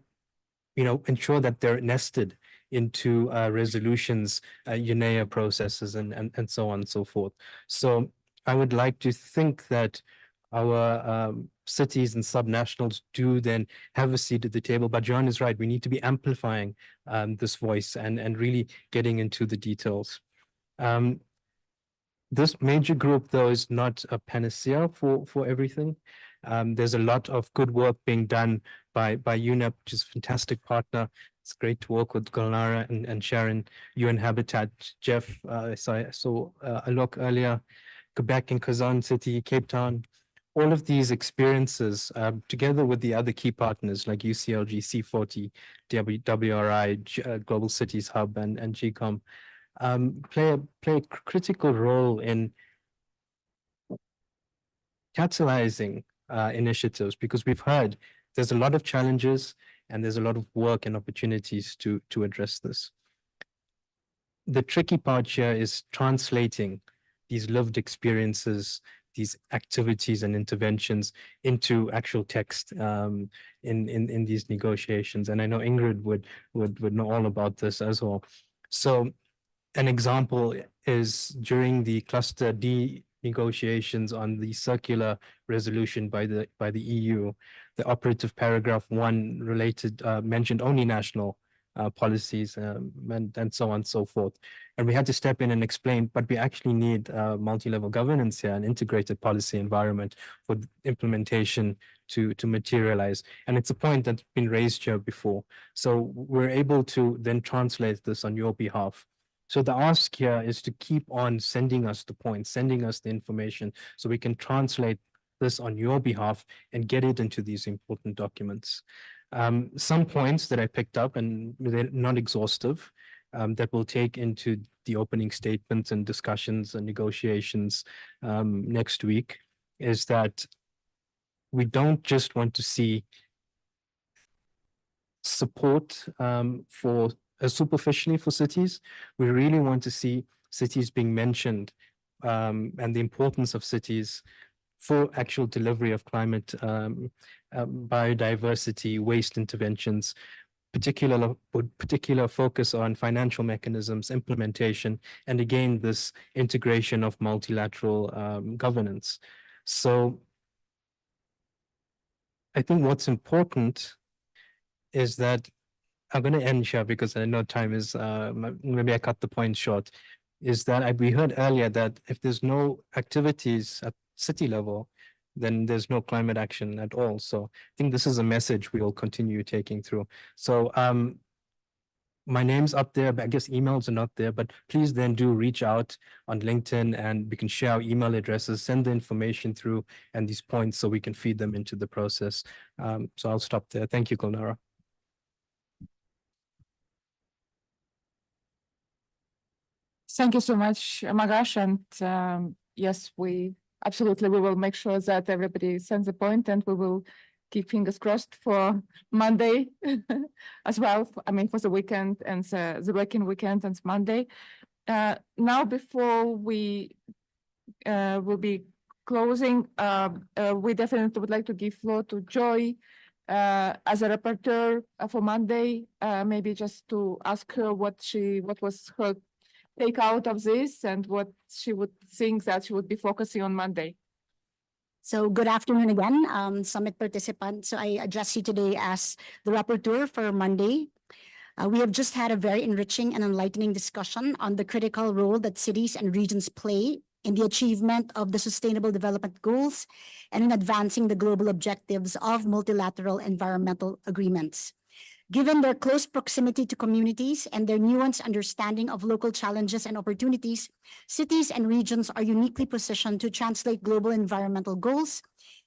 ensure that they're nested into resolutions, UNEA processes, and so on and so forth. So I would like to think that our cities and subnationals do then have a seat at the table. But John is right, we need to be amplifying this voice and really getting into the details. This major group, though, is not a panacea for everything. There's a lot of good work being done by UNEP, which is a fantastic partner. It's great to work with Gulnara and Sharon, UN Habitat, Jeff. I saw Alok earlier, Quebec and Kazan City, Cape Town. All of these experiences, together with the other key partners like UCLG, C40, WRI, Global Cities Hub, and GCOM, play a critical role in catalyzing initiatives, because we've heard there's a lot of challenges and there's a lot of work and opportunities to address this. The tricky part here is translating these lived experiences, these activities and interventions into actual text in these negotiations. And I know Ingrid would know all about this as well. So an example is during the Cluster D negotiations on the circular resolution by the EU, the operative paragraph 1 related mentioned only national policies and so on and so forth. And we had to step in and explain, but we actually need multi-level governance here, an integrated policy environment for implementation to materialize. And it's a point that's been raised here before. So we're able to then translate this on your behalf. So the ask here is to keep on sending us the points, sending us the information so we can translate this on your behalf and get it into these important documents. Some points that I picked up, and they're not exhaustive, that we'll take into the opening statements and discussions and negotiations next week, is that we don't just want to see support for superficially for cities. We really want to see cities being mentioned and the importance of cities for actual delivery of climate, biodiversity, waste interventions, particular focus on financial mechanisms, implementation, and again, this integration of multilateral governance. So I think what's important is that I'm going to end here because I know time is, maybe I cut the point short, is that we heard earlier that if there's no activities at city level, then there's no climate action at all. So I think this is a message we will continue taking through. So my name's up there, but I guess emails are not there, but please then do reach out on LinkedIn and we can share our email addresses, send the information through and these points so we can feed them into the process. So I'll stop there. Thank you, Gulnara. Thank you so much, Magash. And yes, we will make sure that everybody sends a point, and we will keep fingers crossed for Monday as well. I mean, for the weekend and the working weekend and Monday. Now, before we will be closing, we definitely would like to give floor to Joy as a rapporteur for Monday, maybe just to ask her what was her take out of this and what she would think that she would be focusing on Monday. So good afternoon again, summit participants. So I address you today as the rapporteur for Monday. We have just had a very enriching and enlightening discussion on the critical role that cities and regions play in the achievement of the Sustainable Development Goals and in advancing the global objectives of multilateral environmental agreements. Given their close proximity to communities and their nuanced understanding of local challenges and opportunities, cities and regions are uniquely positioned to translate global environmental goals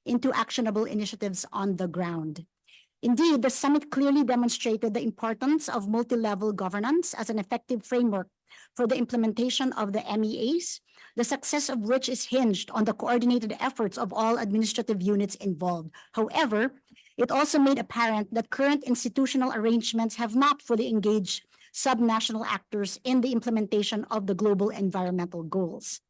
into actionable initiatives on the ground. Indeed, the summit clearly demonstrated the importance of multi-level governance as an effective framework for the implementation of the MEAs, the success of which is hinged on the coordinated efforts of all administrative units involved. However, it also made apparent that current institutional arrangements have not fully engaged subnational actors in the implementation of the global environmental goals.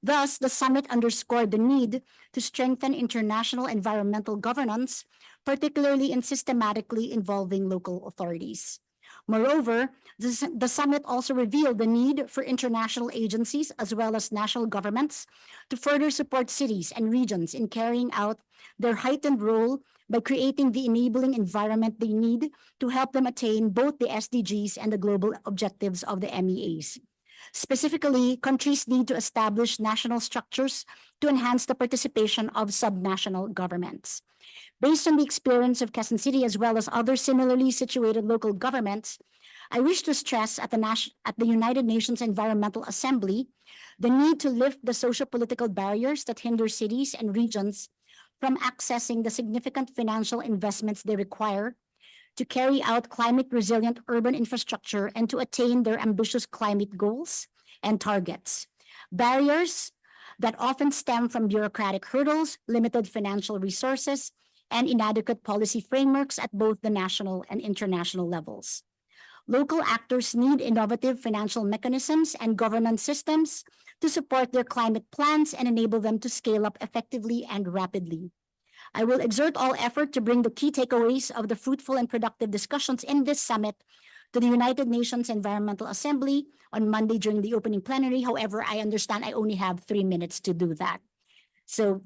Thus, the summit underscored the need to strengthen international environmental governance, particularly in systematically involving local authorities. Moreover, the summit also revealed the need for international agencies as well as national governments to further support cities and regions in carrying out their heightened role by creating the enabling environment they need to help them attain both the SDGs and the global objectives of the MEAs. Specifically, countries need to establish national structures to enhance the participation of subnational governments. Based on the experience of Quezon City as well as other similarly situated local governments, I wish to stress at the United Nations Environmental Assembly the need to lift the socio-political barriers that hinder cities and regions from accessing the significant financial investments they require to carry out climate-resilient urban infrastructure and to attain their ambitious climate goals and targets. Barriers that often stem from bureaucratic hurdles, limited financial resources, and inadequate policy frameworks at both the national and international levels. Local actors need innovative financial mechanisms and governance systems to support their climate plans and enable them to scale up effectively and rapidly. I will exert all effort to bring the key takeaways of the fruitful and productive discussions in this summit to the United Nations Environmental Assembly on Monday during the opening plenary. However, I understand I only have 3 minutes to do that. So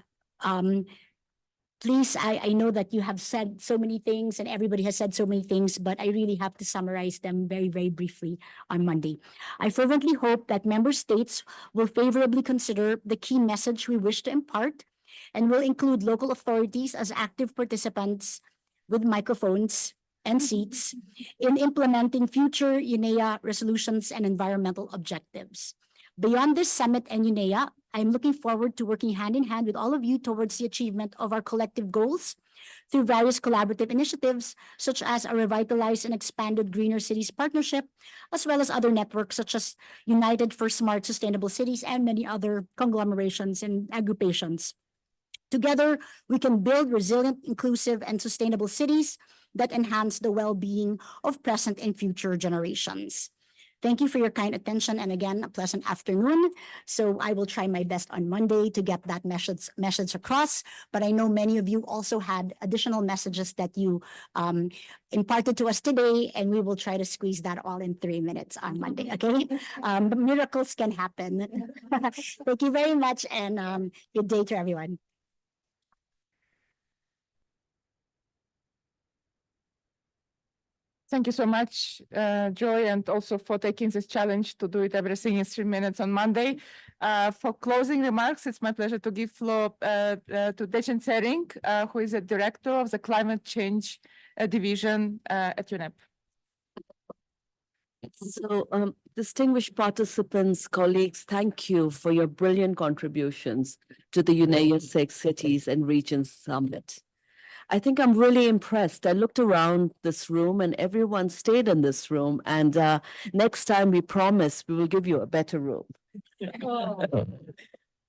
please, I know that you have said so many things and everybody has said so many things, but I really have to summarize them very, very briefly on Monday. I fervently hope that member states will favorably consider the key message we wish to impart and will include local authorities as active participants with microphones and seats in implementing future UNEA resolutions and environmental objectives. Beyond this summit and UNEA, I'm looking forward to working hand in hand with all of you towards the achievement of our collective goals through various collaborative initiatives, such as a revitalized and expanded Greener Cities Partnership, as well as other networks such as United for Smart Sustainable Cities and many other conglomerations and agrupations. Together, we can build resilient, inclusive, and sustainable cities that enhance the well-being of present and future generations. Thank you for your kind attention, and again, a pleasant afternoon. So I will try my best on Monday to get that message across, but I know many of you also had additional messages that you imparted to us today, and we will try to squeeze that all in 3 minutes on Monday, okay? But miracles can happen. Thank you very much, and good day to everyone. Thank you so much, Joy, and also for taking this challenge to do it everything in 3 minutes on Monday. For closing remarks, it's my pleasure to give floor to Dechen Sering, who is the Director of the Climate Change Division at UNEP. So, distinguished participants, colleagues, thank you for your brilliant contributions to the UNEA-6 Cities and Regions Summit. I think I'm really impressed. I looked around this room and everyone stayed in this room. And next time we promise we will give you a better room.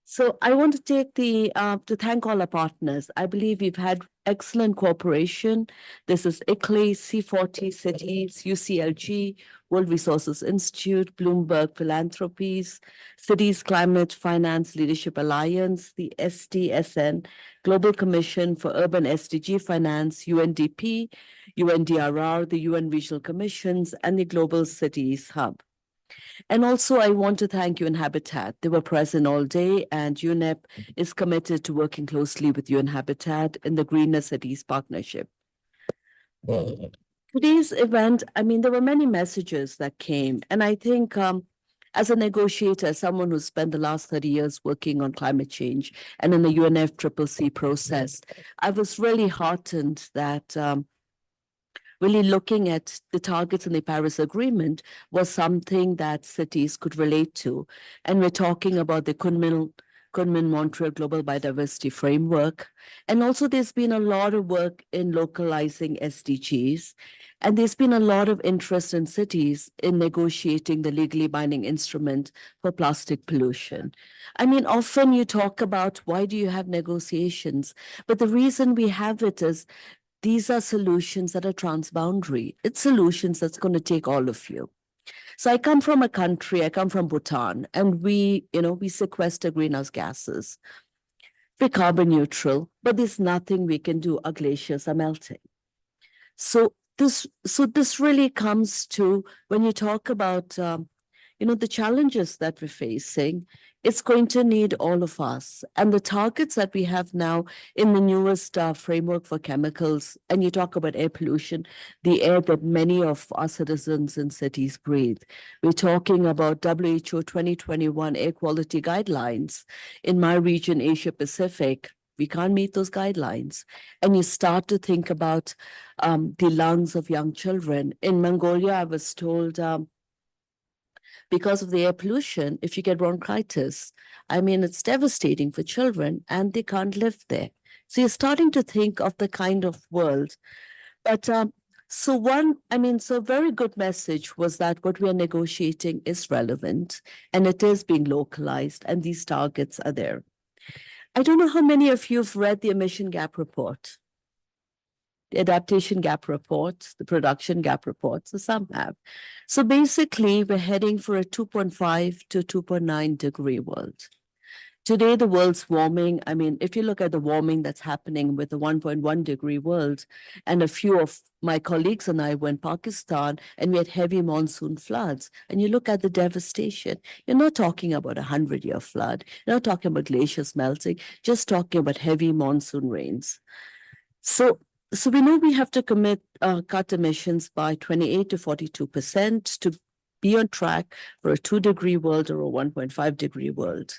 So I want to take to thank all our partners. I believe we've had excellent cooperation. This is ICLEI, C40 Cities, UCLG, World Resources Institute, Bloomberg Philanthropies, Cities Climate Finance Leadership Alliance, the SDSN, Global Commission for Urban SDG Finance, UNDP, UNDRR, the UN Regional Commissions, and the Global Cities Hub. And also, I want to thank UN Habitat. They were present all day, and UNEP is committed to working closely with UN Habitat in the Greener Cities Partnership. Today's event, I mean, there were many messages that came, and I think as a negotiator, someone who spent the last 30 years working on climate change and in the UNFCCC process, I was really heartened that really looking at the targets in the Paris Agreement was something that cities could relate to. And we're talking about the Kunming-Montreal Global Biodiversity Framework. And also there's been a lot of work in localizing SDGs. And there's been a lot of interest in cities in negotiating the legally binding instrument for plastic pollution. I mean, often you talk about why do you have negotiations? But the reason we have it is these are solutions that are transboundary. It's solutions that's going to take all of you. So I come from a country, I come from Bhutan, and we sequester greenhouse gases. We're carbon neutral, but there's nothing we can do. Our glaciers are melting. So this really comes to when you talk about the challenges that we're facing. It's going to need all of us. And the targets that we have now in the newest framework for chemicals, and you talk about air pollution, the air that many of our citizens in cities breathe. We're talking about WHO 2021 air quality guidelines. In my region, Asia Pacific, we can't meet those guidelines. And you start to think about the lungs of young children. In Mongolia, I was told, because of the air pollution, if you get bronchitis, I mean, it's devastating for children and they can't live there. So you're starting to think of the kind of world. But so a very good message was that what we are negotiating is relevant and it is being localized and these targets are there. I don't know how many of you have read the emission gap report, the adaptation gap report, the production gap report, so some have. So basically, we're heading for a 2.5 to 2.9 degree world. Today, the world's warming. I mean, if you look at the warming that's happening with the 1.1 degree world, and a few of my colleagues and I went to Pakistan and we had heavy monsoon floods, and you look at the devastation, you're not talking about 100-year flood, you're not talking about glaciers melting, just talking about heavy monsoon rains. So we know we have to cut emissions by 28 to 42% to be on track for a 2 degree world or a 1.5 degree world.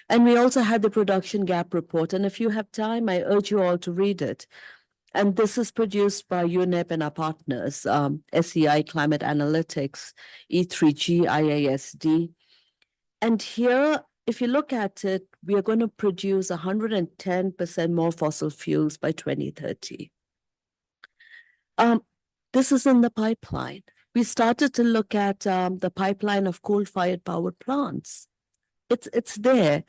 And we also had the production gap report. And if you have time, I urge you all to read it. And this is produced by UNEP and our partners, SEI Climate Analytics, E3G, IASD. And here, if you look at it, we are going to produce 110% more fossil fuels by 2030. This is in the pipeline. We started to look at the pipeline of coal-fired power plants. It's there.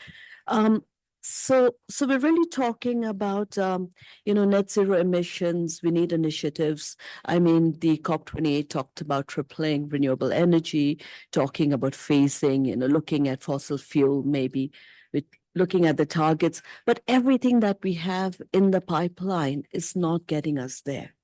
So we're really talking about net zero emissions. We need initiatives. I mean, the COP28 talked about tripling renewable energy, talking about phasing, looking at fossil fuel, maybe with looking at the targets. But everything that we have in the pipeline is not getting us there.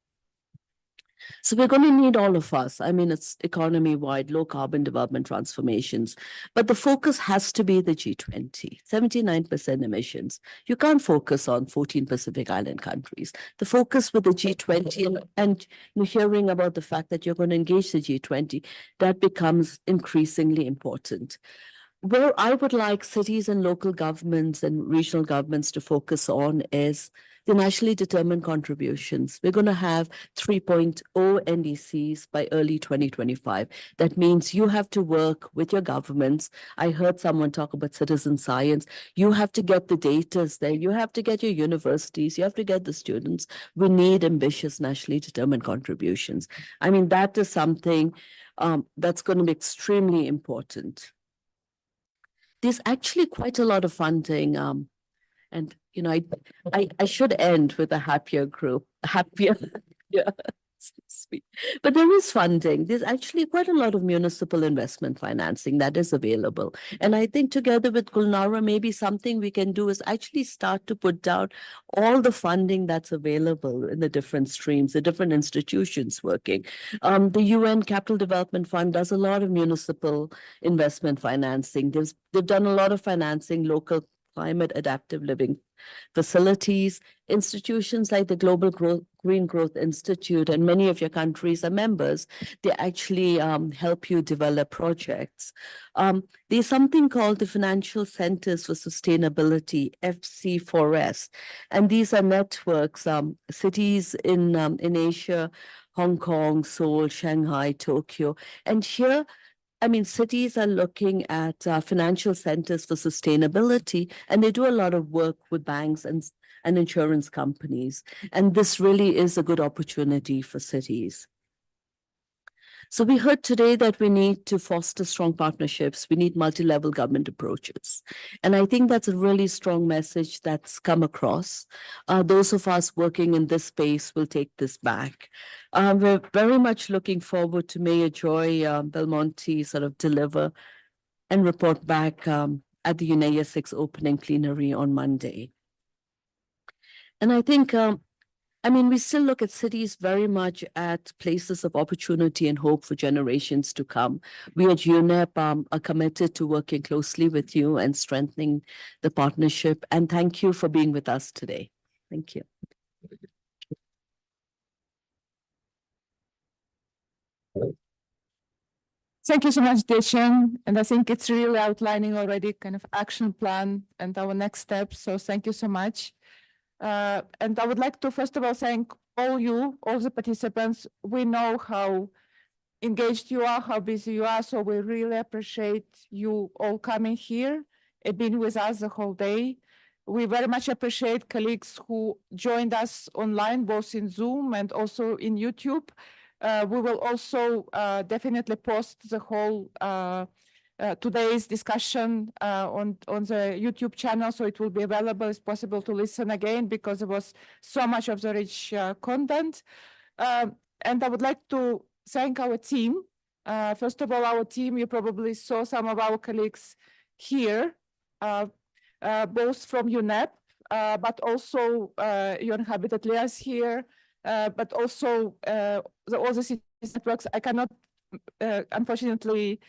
So we're going to need all of us. I mean, it's economy-wide, low-carbon development transformations. But the focus has to be the G20, 79% emissions. You can't focus on 14 Pacific Island countries. The focus with the G20 and hearing about the fact that you're going to engage the G20, that becomes increasingly important. where I would like cities and local governments and regional governments to focus on is the nationally determined contributions. We're going to have 3.0 NDCs by early 2025. That means you have to work with your governments. I heard someone talk about citizen science. You have to get the data there. You have to get your universities. You have to get the students. We need ambitious nationally determined contributions. I mean, that is something that's going to be extremely important. There's actually quite a lot of funding. And you know, I should end with a happier group, happier. Yeah, so sweet. But there is funding. There's actually quite a lot of municipal investment financing that is available. And I think together with Gulnara, maybe something we can do is actually start to put down all the funding that's available in the different streams, the different institutions working. The UN Capital Development Fund does a lot of municipal investment financing. They've done a lot of financing local climate adaptive living facilities. Institutions like the Global Green Growth Institute and many of your countries are members. They actually help you develop projects. There's something called the Financial Centers for Sustainability, FC4S, and these are networks, cities in Asia, Hong Kong, Seoul, Shanghai, Tokyo, and here I mean, cities are looking at financial centers for sustainability, and they do a lot of work with banks and insurance companies. And this really is a good opportunity for cities. So we heard today that we need to foster strong partnerships. We need multi-level government approaches. And I think that's a really strong message that's come across. Those of us working in this space will take this back. We're very much looking forward to Mayor Joy Belmonte sort of deliver and report back at the UNEA-6 opening plenary on Monday. And I think I mean, we still look at cities very much at places of opportunity and hope for generations to come. We at UNEP are committed to working closely with you and strengthening the partnership. And thank you for being with us today. Thank you. Thank you so much, Deshan. And I think it's really outlining already kind of action plan and our next steps. So thank you so much. And I would like to, first of all, thank all the participants. We know how engaged you are, how busy you are, so we really appreciate you all coming here and being with us the whole day. We very much appreciate colleagues who joined us online, both in Zoom and also in YouTube. We will also definitely post the whole today's discussion on the YouTube channel, so it will be available. It's possible to listen again because there was so much of the rich content. And I would like to thank our team. First of all, our team, you probably saw some of our colleagues here, both from UNEP, but also UN Habitat Lias here, but also all the cities networks. I cannot, unfortunately,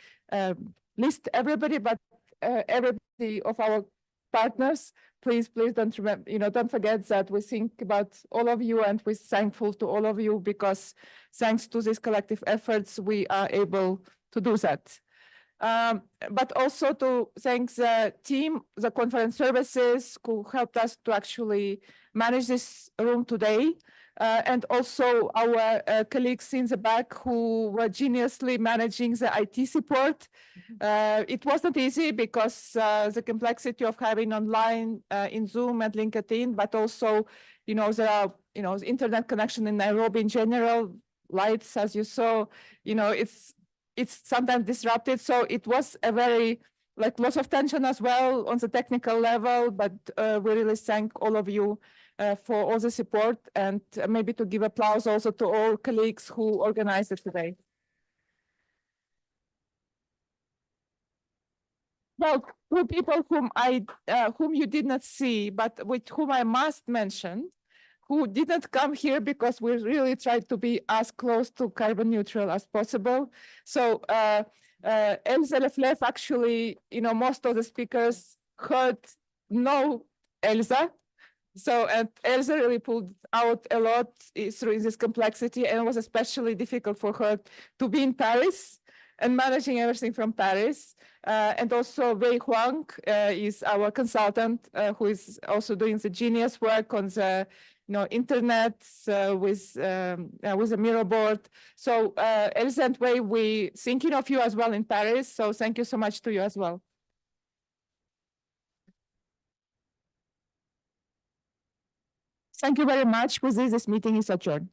list everybody, but everybody of our partners, please don't remember, don't forget that we think about all of you and we're thankful to all of you because thanks to these collective efforts, we are able to do that. But also to thank the team, the conference services who helped us to actually manage this room today. And also our colleagues in the back who were geniusly managing the IT support. It wasn't easy because the complexity of having online in Zoom and LinkedIn, but also, there are, the internet connection in Nairobi in general, lights, as you saw, it's sometimes disrupted. So it was a very, lots of tension as well on the technical level, but we really thank all of you for all the support, and maybe to give applause also to all colleagues who organized it today. Well, two people whom you did not see, but with whom I must mention, who didn't come here because we really tried to be as close to carbon neutral as possible. So Elsa Leflef, actually, most of the speakers know Elsa. So, and Elsa really pulled out a lot through this complexity, and it was especially difficult for her to be in Paris and managing everything from Paris. And also Wei Huang is our consultant who is also doing the genius work on the internet with a mirror board. So Elsa and Wei, we thinking of you as well in Paris. So thank you so much to you as well. Thank you very much. With this meeting is adjourned.